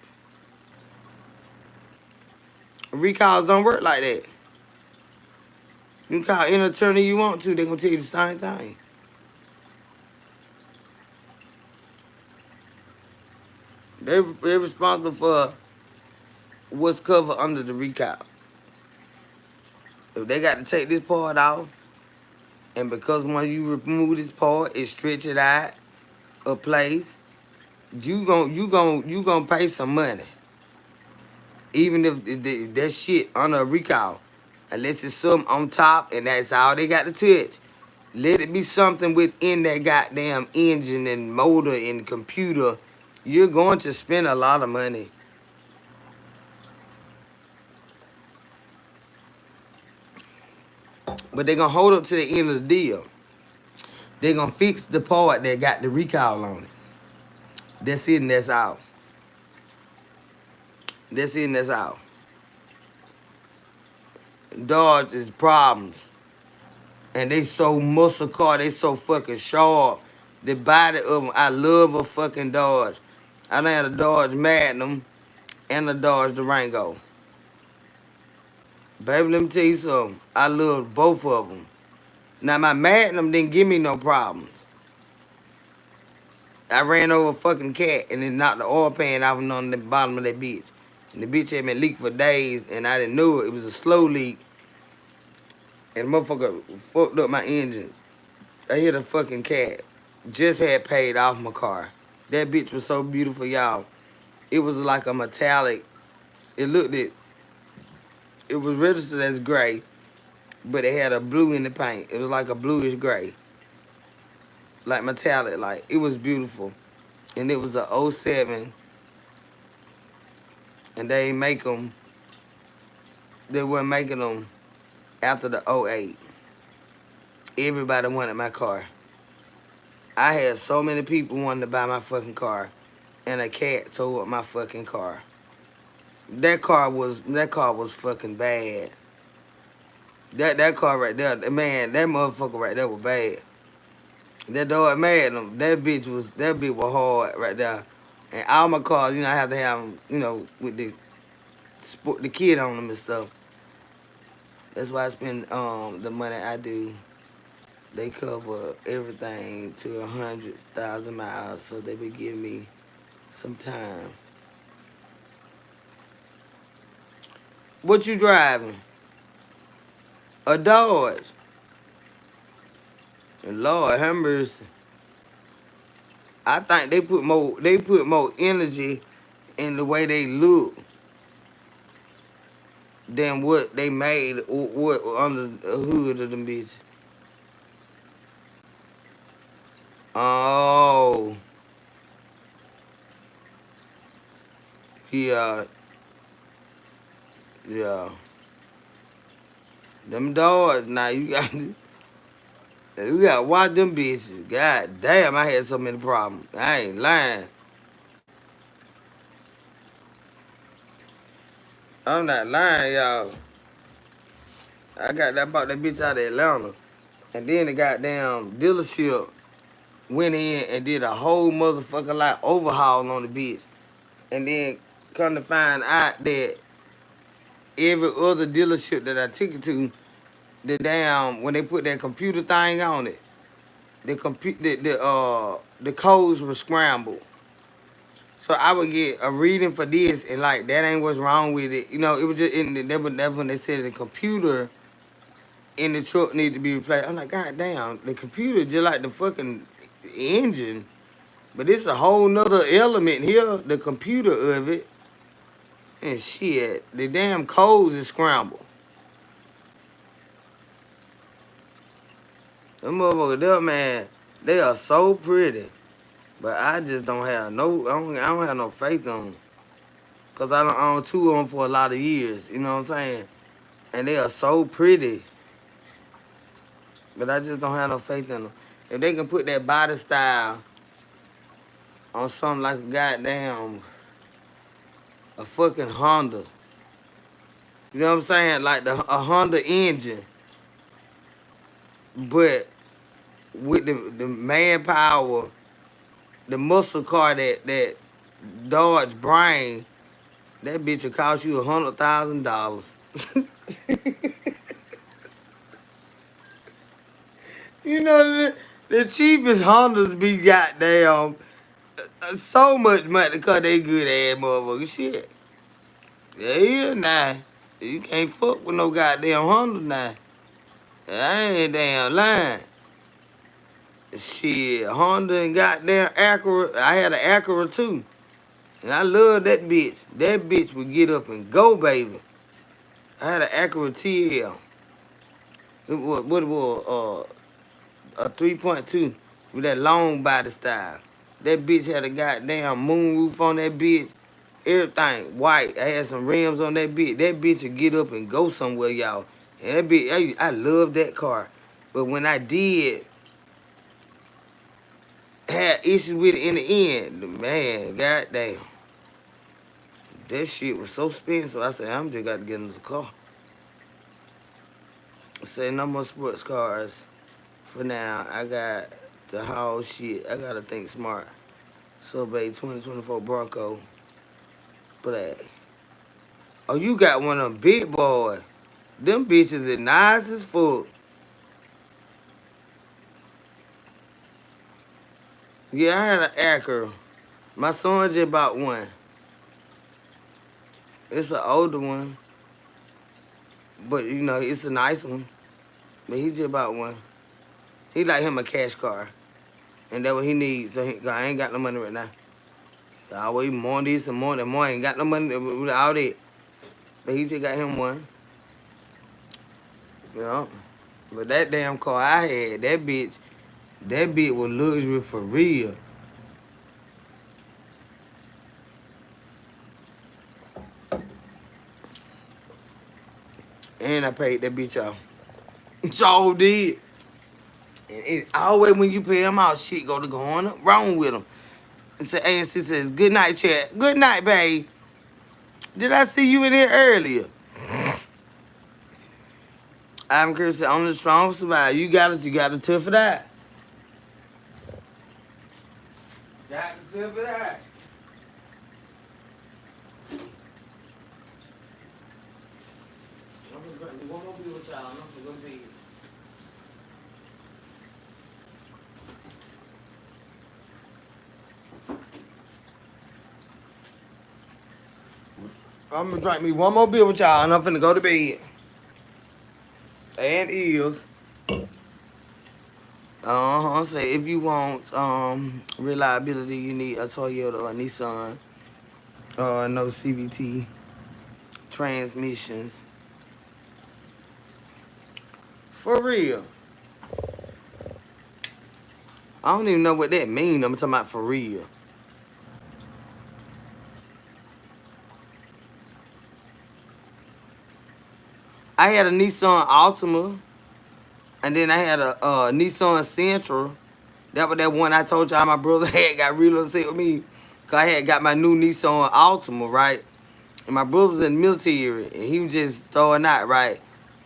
Recalls don't work like that. You can call any attorney you want to, they're going to tell you the same thing. They're responsible for what's covered under the recall. If they got to take this part off, and because when you remove this part, it stretch it out a place, you gon' pay some money. Even if that shit under a recall. Unless it's something on top and that's all they got to touch. Let it be something within that goddamn engine and motor and computer. You're going to spend a lot of money. But they're going to hold up to the end of the deal. They're going to fix the part that got the recall on it. That's it and that's all. That's it and that's all. Dodge is problems. And they so muscle car, they so fucking sharp. The body of them, I love a fucking Dodge. I done had a Dodge Magnum and a Dodge Durango. Baby, let me tell you something. I love both of them. Now, my Magnum didn't give me no problems. I ran over a fucking cat and then knocked the oil pan off on the bottom of that bitch. And the bitch had been leaking for days and I didn't know it. It was a slow leak. And the motherfucker fucked up my engine. I hit a fucking cat. Just had paid off my car. That bitch was so beautiful, y'all. It was like a metallic. It was registered as gray, but it had a blue in the paint. It was like a bluish gray, like metallic. Like it was beautiful, and it was a '07, and they ain't make them. They weren't making them after the '08. Everybody wanted my car. I had so many people wanting to buy my fucking car, and a cat tore up my fucking car. That car was fucking bad. That car right there, man, that motherfucker right there was bad. That dog mad them. That bitch was hard right there. And all my cars, I have to have them, with the kid on them and stuff. That's why I spend the money I do. They cover everything to 100,000 miles, so they be giving me some time. What you driving? A Dodge. And Lord have mercy. I think they put more energy in the way they look than what they made what under the hood of them bitches. Oh, yeah, yeah. Them doors now you got to watch them bitches. God damn, I had so many problems. I ain't lying. I'm not lying, y'all. I bought that bitch out of Atlanta. And then the goddamn dealership went in and did a whole motherfucking lot overhaul on the bitch. And then come to find out that every other dealership that I took it to, the damn when they put that computer thing on it, the codes were scrambled. So I would get a reading for this and like that ain't what's wrong with it. It was just that when they said the computer in the truck need to be replaced. I'm like, God damn, the computer just like the fucking engine. But it's a whole nother element here, the computer of it. And shit, the damn codes is scrambled. Them motherfuckers there, man, they are so pretty. But I just don't have I don't have no faith on them. Cause I don't own two of them for a lot of years. You know what I'm saying? And they are so pretty. But I just don't have no faith in them. If they can put that body style on something like a goddamn a fucking Honda. You know what I'm saying? Like a Honda engine. But with the manpower, the muscle car that Dodge brain, that bitch will cost you $100,000. The cheapest Hondas be goddamn so much money because they good ass motherfucker shit. Yeah, nah. You can't fuck with no goddamn Honda now. I ain't damn lying. Shit, Honda and goddamn Acura. I had an Acura too. And I love that bitch. That bitch would get up and go, baby. I had an Acura TL. What it was, a 3.2 with that long body style. That bitch had a goddamn moon roof on that bitch. Everything white. I had some rims on that bitch. That bitch would get up and go somewhere, y'all. And that bitch, I love that car. But when I did had issues with it in the end, man, goddamn. That shit was so expensive. I said, I'm just got to get another car. I said, no more sports cars for now. I got the whole shit. I got to think smart. So, babe, 2024 Bronco Black. Oh, you got one of them big boys. Them bitches is nice as fuck. Yeah, I had an Acura. My son just bought one. It's an older one, but it's a nice one. But he just bought one. He like him a cash car, and that's what he needs. So I ain't got no money right now. I always more this and more and more. Ain't got no money with all that. But he just got him one. You know? But that damn car I had, that bitch was luxury for real. And I paid that bitch off. So did. And it always when you pay them out, shit go to going up wrong with them. And say, ANC says, good night, chat. Good night, babe. Did I see you in here earlier? I'm Chris. I'm the strong survivor. You got it. You got to tough it out. Got to tough it out. One more be with y'all. I'm gonna go to bed. I'm gonna drink me one more beer with y'all, and I'm finna go to bed. And is say if you want reliability, you need a Toyota or a Nissan, no CVT transmissions. For real. I don't even know what that means. I'm talking about for real. I had a Nissan Altima, and then I had a Nissan Sentra. That was that one I told y'all my brother had got real upset with me. Cause I had got my new Nissan Altima, right? And my brother was in the military, and he was just starting out, right?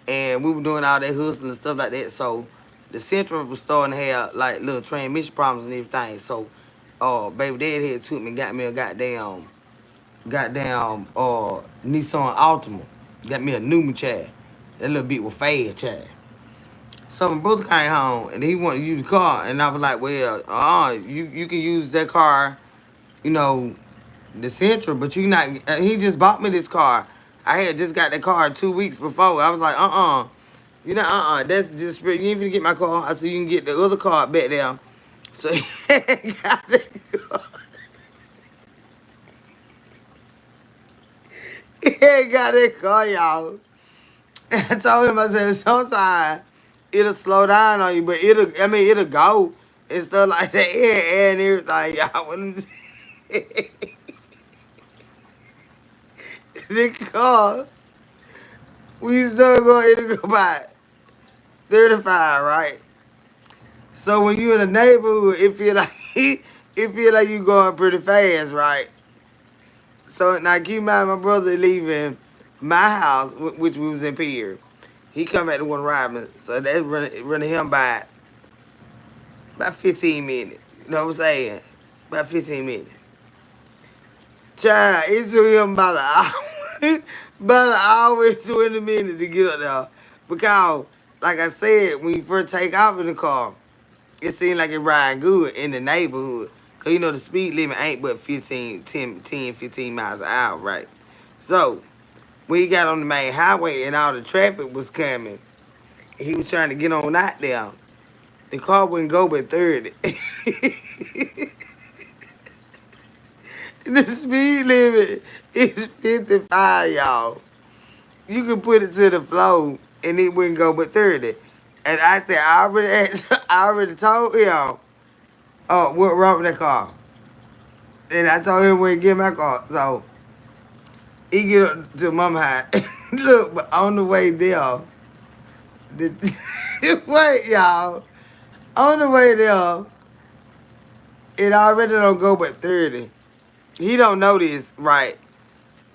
And we were doing all that hustling and stuff like that. So the Sentra was starting to have like little transmission problems and everything. So, baby dad had took me and got me a goddamn Nissan Altima. Got me a new child. That little bit was fast, child. So my brother came home and he wanted to use the car, and I was like, well, you can use that car, you know, the Sentra, but you not. He just bought me this car. I had just got that car 2 weeks before. I was like, you know, that's just you ain't finna get my car. I said you can get the other car back there. So he got that car. He got that car, y'all. And I told him, I said, sometimes it'll slow down on you, but it'll go and stuff like that. And everything, y'all. What I'm saying. The car, we still going, it'll go by 35, right? So when you in a neighborhood, it feel like you going pretty fast, right? So now keep in mind, my brother leaving my house, which we was in Pier. He come back to one ride, so that's running him by about 15 minutes. You know what I'm saying? About 15 minutes. Child, it took him about an hour, about an hour and 20 minutes to get up there. Because, like I said, when you first take off in the car, it seemed like it riding good in the neighborhood. Because, you know, the speed limit ain't but 15 miles an hour, right? So, when he got on the main highway and all the traffic was coming, he was trying to get on out there. The car wouldn't go but 30. The speed limit is 55, y'all. You can put it to the floor and it wouldn't go but 30. And I said, I already told him, what wrong with that car. And I told him when he get my car. So he get up to mama house. Look, but on the way there, wait, y'all. On the way there, it already don't go but 30. He don't know this, right?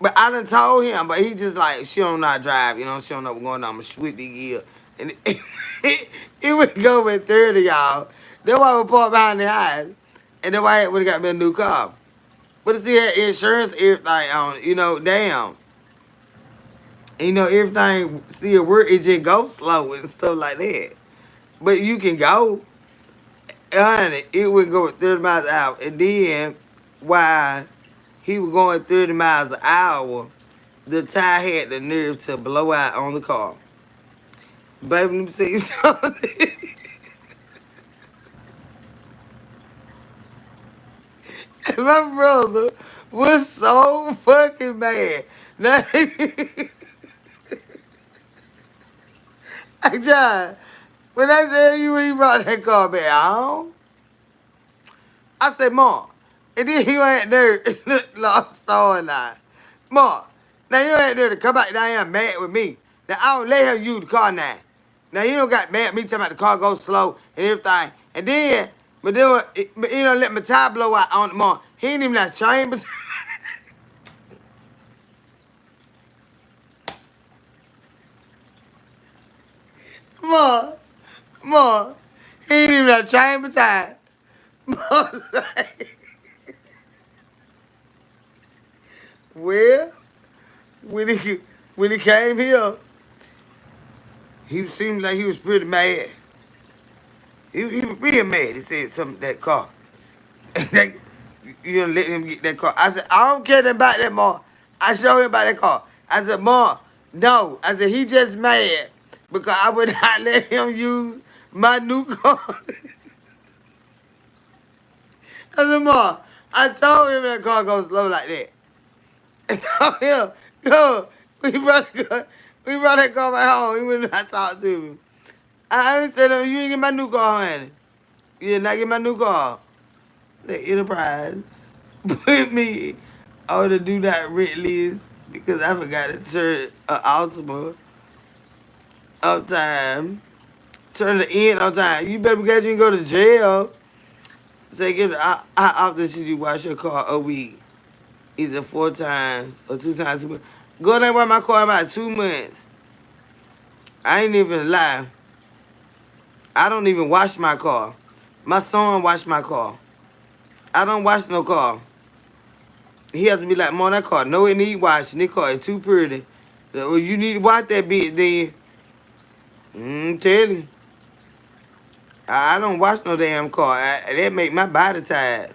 But I done told him, but he just like, she don't know how to drive, you know, she don't know what's going on. I'm a swifty gear. And it would go with 30, y'all. That's why we parked behind the house. And that's why I would have got me a new car. But it still had insurance, everything on, you know, damn. And, you know, everything still work. It just goes slow and stuff like that. But you can go. Honey, it would go at 30 miles an hour. And then, while he was going 30 miles an hour, the tire had the nerve to blow out on the car. Baby, let me see something. My brother was so fucking mad. Now, Hey, John, when I said you brought that car back home, I said, Mom, and then he went there and looked lost on now. Mom, now you ain't there to come back down here mad with me. Now I don't let him use the car now. Now you don't got mad at me talking about the car goes slow and everything. And then, but then you know, let my tire blow out on the mom. He ain't even that chamber. Mom, Mom, he ain't even that chamber time. Mom say, well, when he came here, he seemed like he was pretty mad. He was real mad. He said something that car. You don't let him get that car. I said, I don't care nothing about that, Mom. I showed him about that car. I said, Mom, no. I said, he just mad because I would not let him use my new car. I said, Mom, I told him that car goes slow like that. I told him, go. We brought that car back home. He would not talk to me. I said, you ain't get my new car, honey. You did not get my new car. The Enterprise put me on the do not rent list because I forgot to turn an Altima on time. Turn the end on time. You better get you can go to jail. Say, how often should you wash your car a week? Either 4 times or 2 times a week. Go there wash my car about 2 months. I ain't even lie. I don't even wash my car. My son wash my car. I don't wash no car. He has to be like, Mom, that car, no, it need washing. This car is too pretty. Well, you need to watch that bitch then. Tell you. I don't wash no damn car. That make my body tired.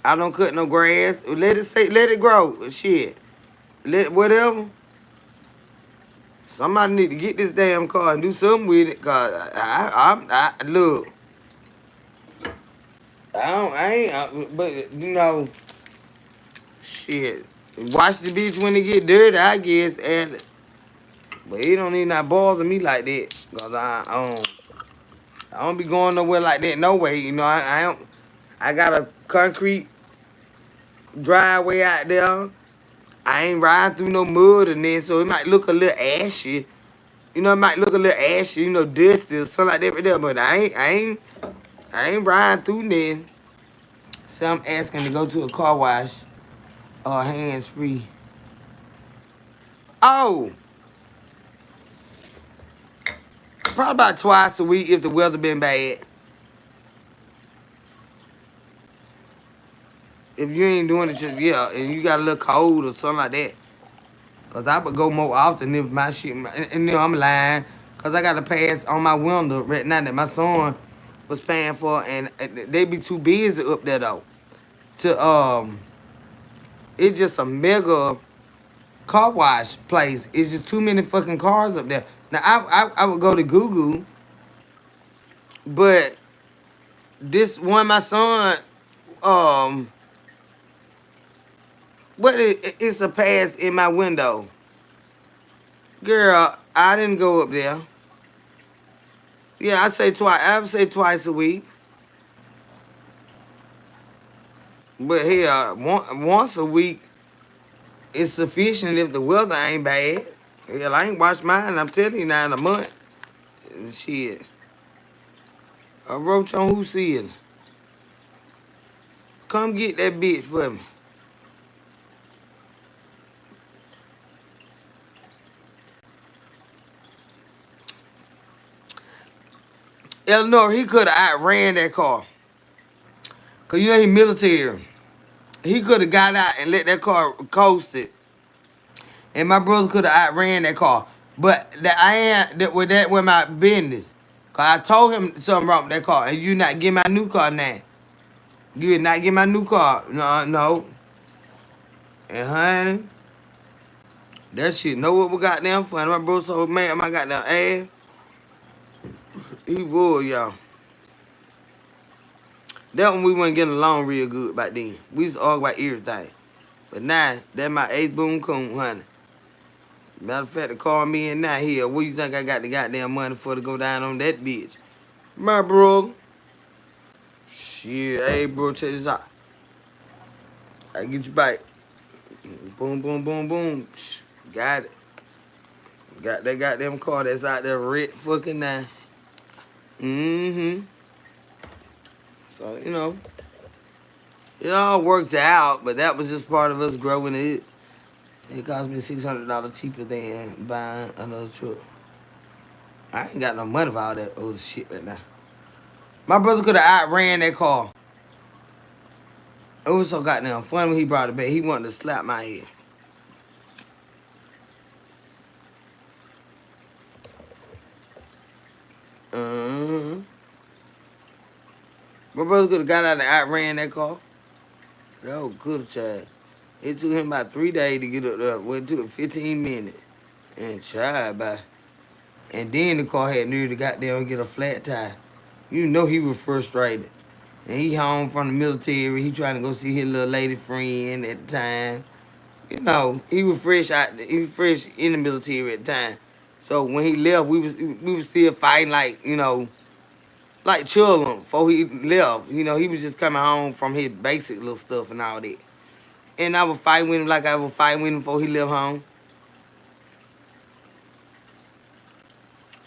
I don't cut no grass. Let it grow. Shit. Whatever. Somebody need to get this damn car and do something with it. Cause look. But you know, shit. Wash the bitch when it get dirty, I guess. But it don't even not bother me like that. Cause I don't be going nowhere like that no way. You know, I got a concrete driveway out there. I ain't riding through no mud and then, so it might look a little ashy. You know, it might look a little ashy, you know, dusty or something like that right there. But I ain't riding through there. So I'm asking to go to a car wash, hands free. Oh, probably about twice a week if the weather been bad. If you ain't doing it, just yeah, and you got a little cold or something like that. Cause I would go more often if my shit, and you know I'm lying. Cause I got to pass on my window right now that my son was paying for, and they be too busy up there though. It's just a mega car wash place. It's just too many fucking cars up there. Now I would go to Google, but this one my son, it's a pass in my window. Girl, I didn't go up there. Yeah, I would say twice a week. But hell, once a week is sufficient if the weather ain't bad. Hell, I ain't washed mine, I'm telling you now, in a month. Shit. A roach on who ceiling. Come get that bitch for me. Eleanor, he could have outran that car. Cause you know he military. He could have got out and let that car coast it. And my brother could have outran that car. But that was my business. Cause I told him something wrong with that car. And you not get my new car now. You did not get my new car. No. And honey, that shit know what we goddamn funny. My brother so mad at my goddamn ass. He was, y'all. That one we wasn't getting along real good back then. We used to argue about everything. But now, that my eighth boom coon, honey. Matter of fact, to call me in now here. What you think I got the goddamn money for to go down on that bitch? My bro. Shit, hey bro, check this out. I get you back. Boom, boom, boom, boom. Got it. Got that goddamn car that's out there red fucking now. Mm-hmm. So, it all worked out, but that was just part of us growing it. It cost me $600 cheaper than buying another truck. I ain't got no money for all that old shit right now. My brother could have outran that car. It was so goddamn fun when he brought it back. He wanted to slap my head. Uh-huh. My brother could have got out and outran that car. That was good, child. It took him about 3 days to get up there. Well, it took 15 minutes. And tried by. And then the car had nearly got there and get a flat tire. You know he was frustrated. And he home from the military. He trying to go see his little lady friend at the time. He was fresh out. He was fresh in the military at the time. So when he left, we was still fighting like children before he left. He was just coming home from his basic little stuff and all that. And I was fighting with him like I was fighting with him before he left home.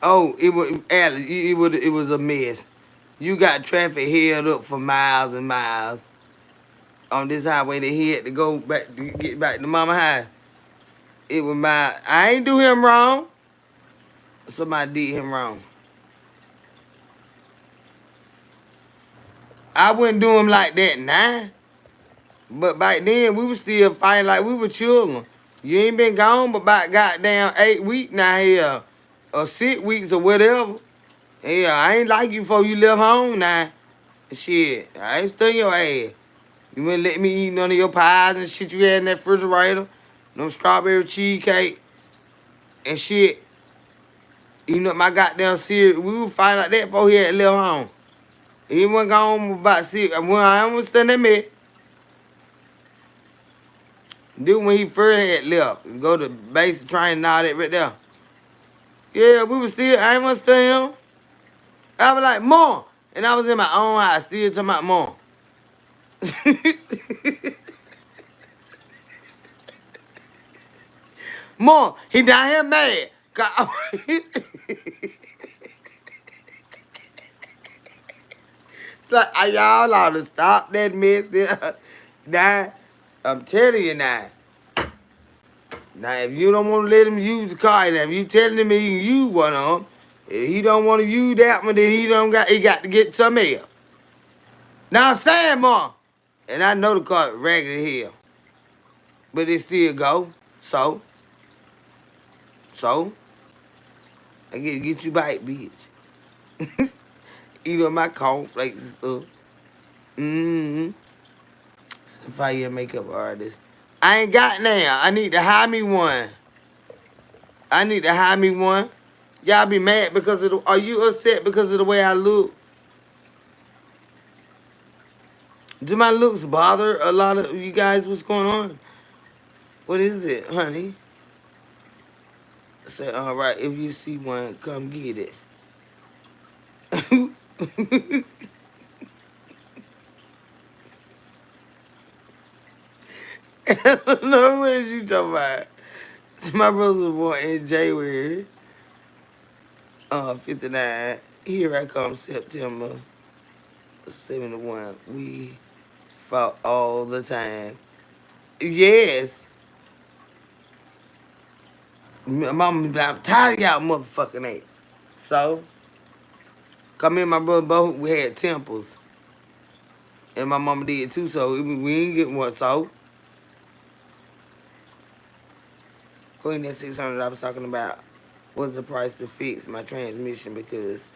Oh, it was a mess. You got traffic held up for miles and miles on this highway that he had to go back to get back to Mama House. It was I ain't do him wrong. Somebody did him wrong. I wouldn't do him like that now. But back then, we was still fighting like we were children. You ain't been gone but about goddamn 8 weeks now here. Or 6 weeks or whatever. Yeah, I ain't like you before you left home now. Shit, I ain't still your ass. You wouldn't let me eat none of your pies and shit you had in that refrigerator. No strawberry cheesecake and shit. My goddamn cereal. We would fight like that before he had left home. He wasn't gone about 6. Well, I don't understand that man. Dude, when he first had left, go to basic training and all that right there. Yeah, we was still, I ain't understand him. I was like, Mom. And I was in my own house, still talking about Mom. Mom, he down here mad. Like, y'all ought to stop that mess there. Now, I'm telling you now. Now, if you don't want to let him use the car, and if you telling him he can use one of them, if he don't want to use that one, then he got to get some else. Now I'm saying, Mom, and I know the car is regular here, but it still go. So, I get you back, bitch. Eat up my cornflakes and stuff. Mm-hmm. Fire makeup artist. I ain't got now. I need to hire me one. Y'all be mad because of are you upset because of the way I look? Do my looks bother a lot of you guys? What's going on? What is it, honey? Say, all right, if you see one, come get it. I don't know what you talking about. My brother was born in January, 59. Here I come, September 71. We fought all the time. Yes. My mama be like, I'm tired of y'all motherfucking ain't. So, come in, my brother both, we had temples. And my mama did too, so we ain't getting one, so. Queen, that 600 I was talking about was the price to fix my transmission because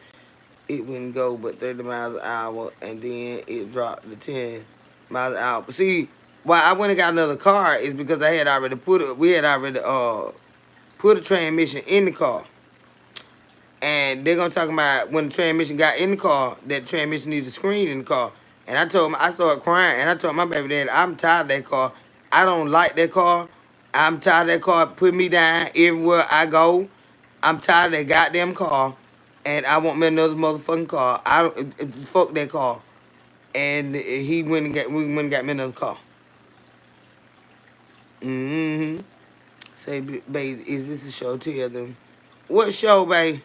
it wouldn't go but 30 miles an hour and then it dropped to 10 miles an hour. See, why I went and got another car is because we had already put a transmission in the car. And they're gonna talk about when the transmission got in the car, that the transmission needed a screen in the car. And I started crying, and I told my baby dad, I'm tired of that car. I don't like that car. I'm tired of that car putting me down everywhere I go. I'm tired of that goddamn car, and I want me another motherfucking car. I don't fuck that car. And we went and got me another car. Mm-hmm. Say, babe, is this a show? Tell them. What show, babe?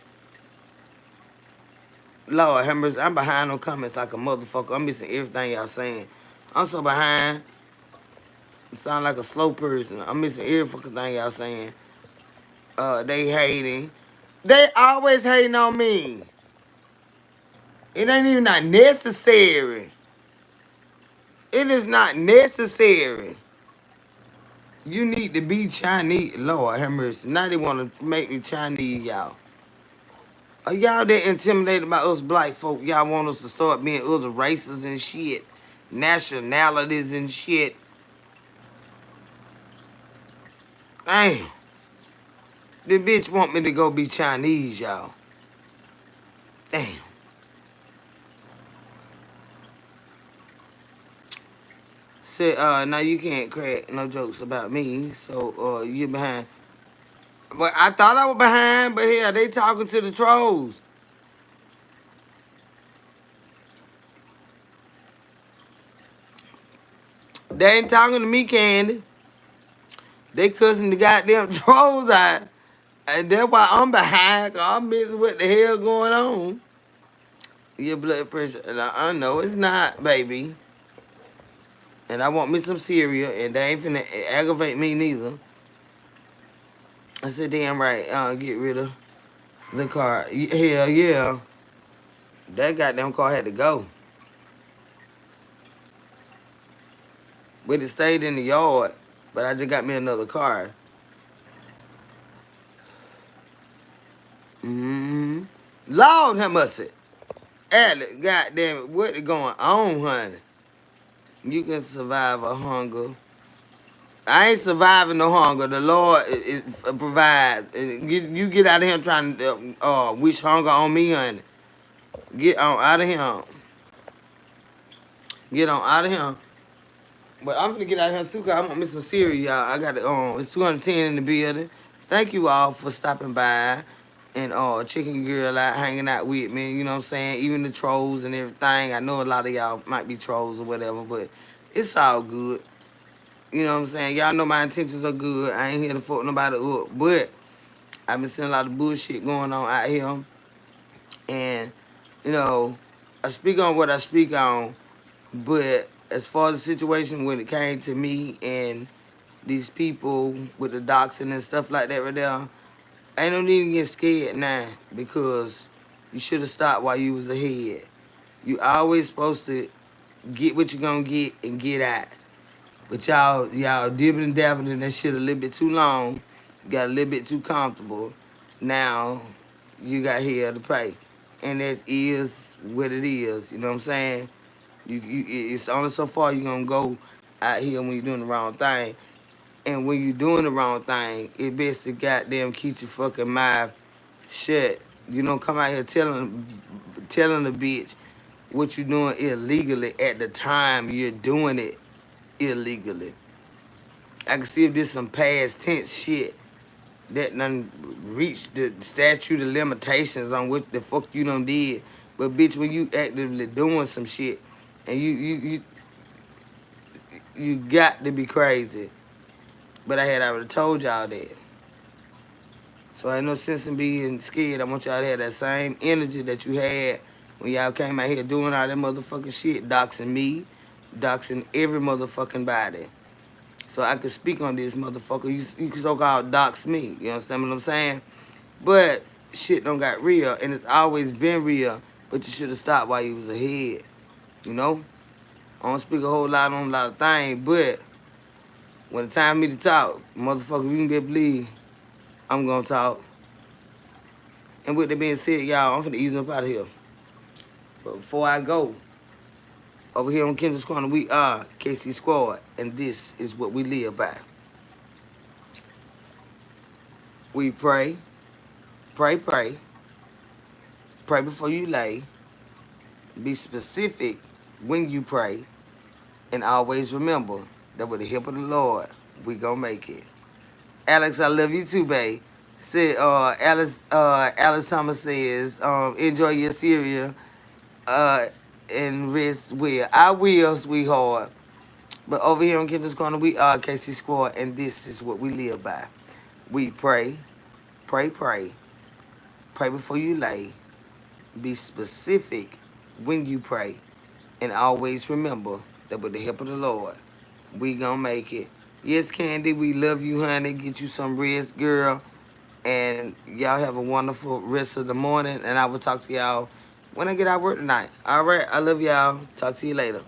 Lord, have mercy. I'm behind on comments like a motherfucker. I'm missing everything y'all saying. I'm so behind. Sound like a slow person. I'm missing every fucking thing y'all saying. They hating. They always hating on me. It ain't even not necessary. It is not necessary. You need to be Chinese. Lord have mercy. Now they want to make me Chinese, y'all. Are y'all that intimidated by us black folk? Y'all want us to start being other races and shit, nationalities and shit. Damn. The bitch want me to go be Chinese, y'all. Damn. Said, now you can't crack no jokes about me, so, you behind. But I thought I was behind, but hell, they talking to the trolls. They ain't talking to me, Candy. They cussing the goddamn trolls out. And that's why I'm behind, cause I'm missing what the hell going on. Your blood pressure. And I know it's not, baby. And I want me some cereal, and they ain't finna aggravate me neither. I said, damn right, get rid of the car. Hell yeah. That goddamn car had to go. But it stayed in the yard. But I just got me another car. Mm-hmm. Lord have mercy. Alex, goddamn it, what is going on, honey? You can survive a hunger. I ain't surviving no hunger. The Lord provides. You get out of here trying to wish hunger on me, honey. Get on out of here. Get on out of here. But I'm gonna get out of here too, cause I'm gonna miss some cereal, y'all. I got it. It's 210 in the building. Thank you all for stopping by and checking your girl out, hanging out with me. You know what I'm saying? Even the trolls and everything. I know a lot of y'all might be trolls or whatever, but it's all good. You know what I'm saying? Y'all know my intentions are good. I ain't here to fuck nobody up, but I've been seeing a lot of bullshit going on out here, and you know, I speak on what I speak on. But as far as the situation when it came to me and these people with the doxing and stuff like that right there, ain't no need to get scared now because you should have stopped while you was ahead. You always supposed to get what you gonna get and get out. But y'all dibbing and dabbing in that shit a little bit too long. You got a little bit too comfortable. Now you got here to pay. And that is what it is. You know what I'm saying? It's only so far you're gonna go out here when you're doing the wrong thing. And when you're doing the wrong thing, it best to goddamn keep your fucking mouth shut. You don't come out here telling the bitch what you're doing illegally at the time you're doing it illegally. I can see if this some past tense shit that done reached the statute of limitations on what the fuck you done did. But bitch, when you actively doing some shit and you got to be crazy. But I had already told y'all that. So ain't no sense in being scared. I want y'all to have that same energy that you had when y'all came out here doing all that motherfucking shit, doxing me, doxing every motherfucking body. So I could speak on this motherfucker. You can so-called dox me. You understand what I'm saying? But shit don't got real, and it's always been real. But you should have stopped while you was ahead. You know? I don't speak a whole lot on a lot of things, but when it's time for me to talk, motherfucker, you can get believe I'm gonna talk. And with that being said, y'all, I'm finna ease up out of here. But before I go, over here on Kendall's Corner, we are KC Squad, and this is what we live by. We pray, pray, pray, pray before you lay, be specific when you pray, and always remember that with the help of the Lord, we gonna make it. Alex, I love you too, babe. Said Alice Thomas says, enjoy your cereal, uh, and rest well. I will, sweetheart. But over here on Kendall's Corner, we are KC Squad, and this is what we live by. We pray, pray, pray. Pray before you lay. Be specific when you pray. And always remember that with the help of the Lord, we gonna make it. Yes, Candy, we love you, honey. Get you some rest, girl. And y'all have a wonderful rest of the morning. And I will talk to y'all when I get out of work tonight. All right, I love y'all. Talk to you later.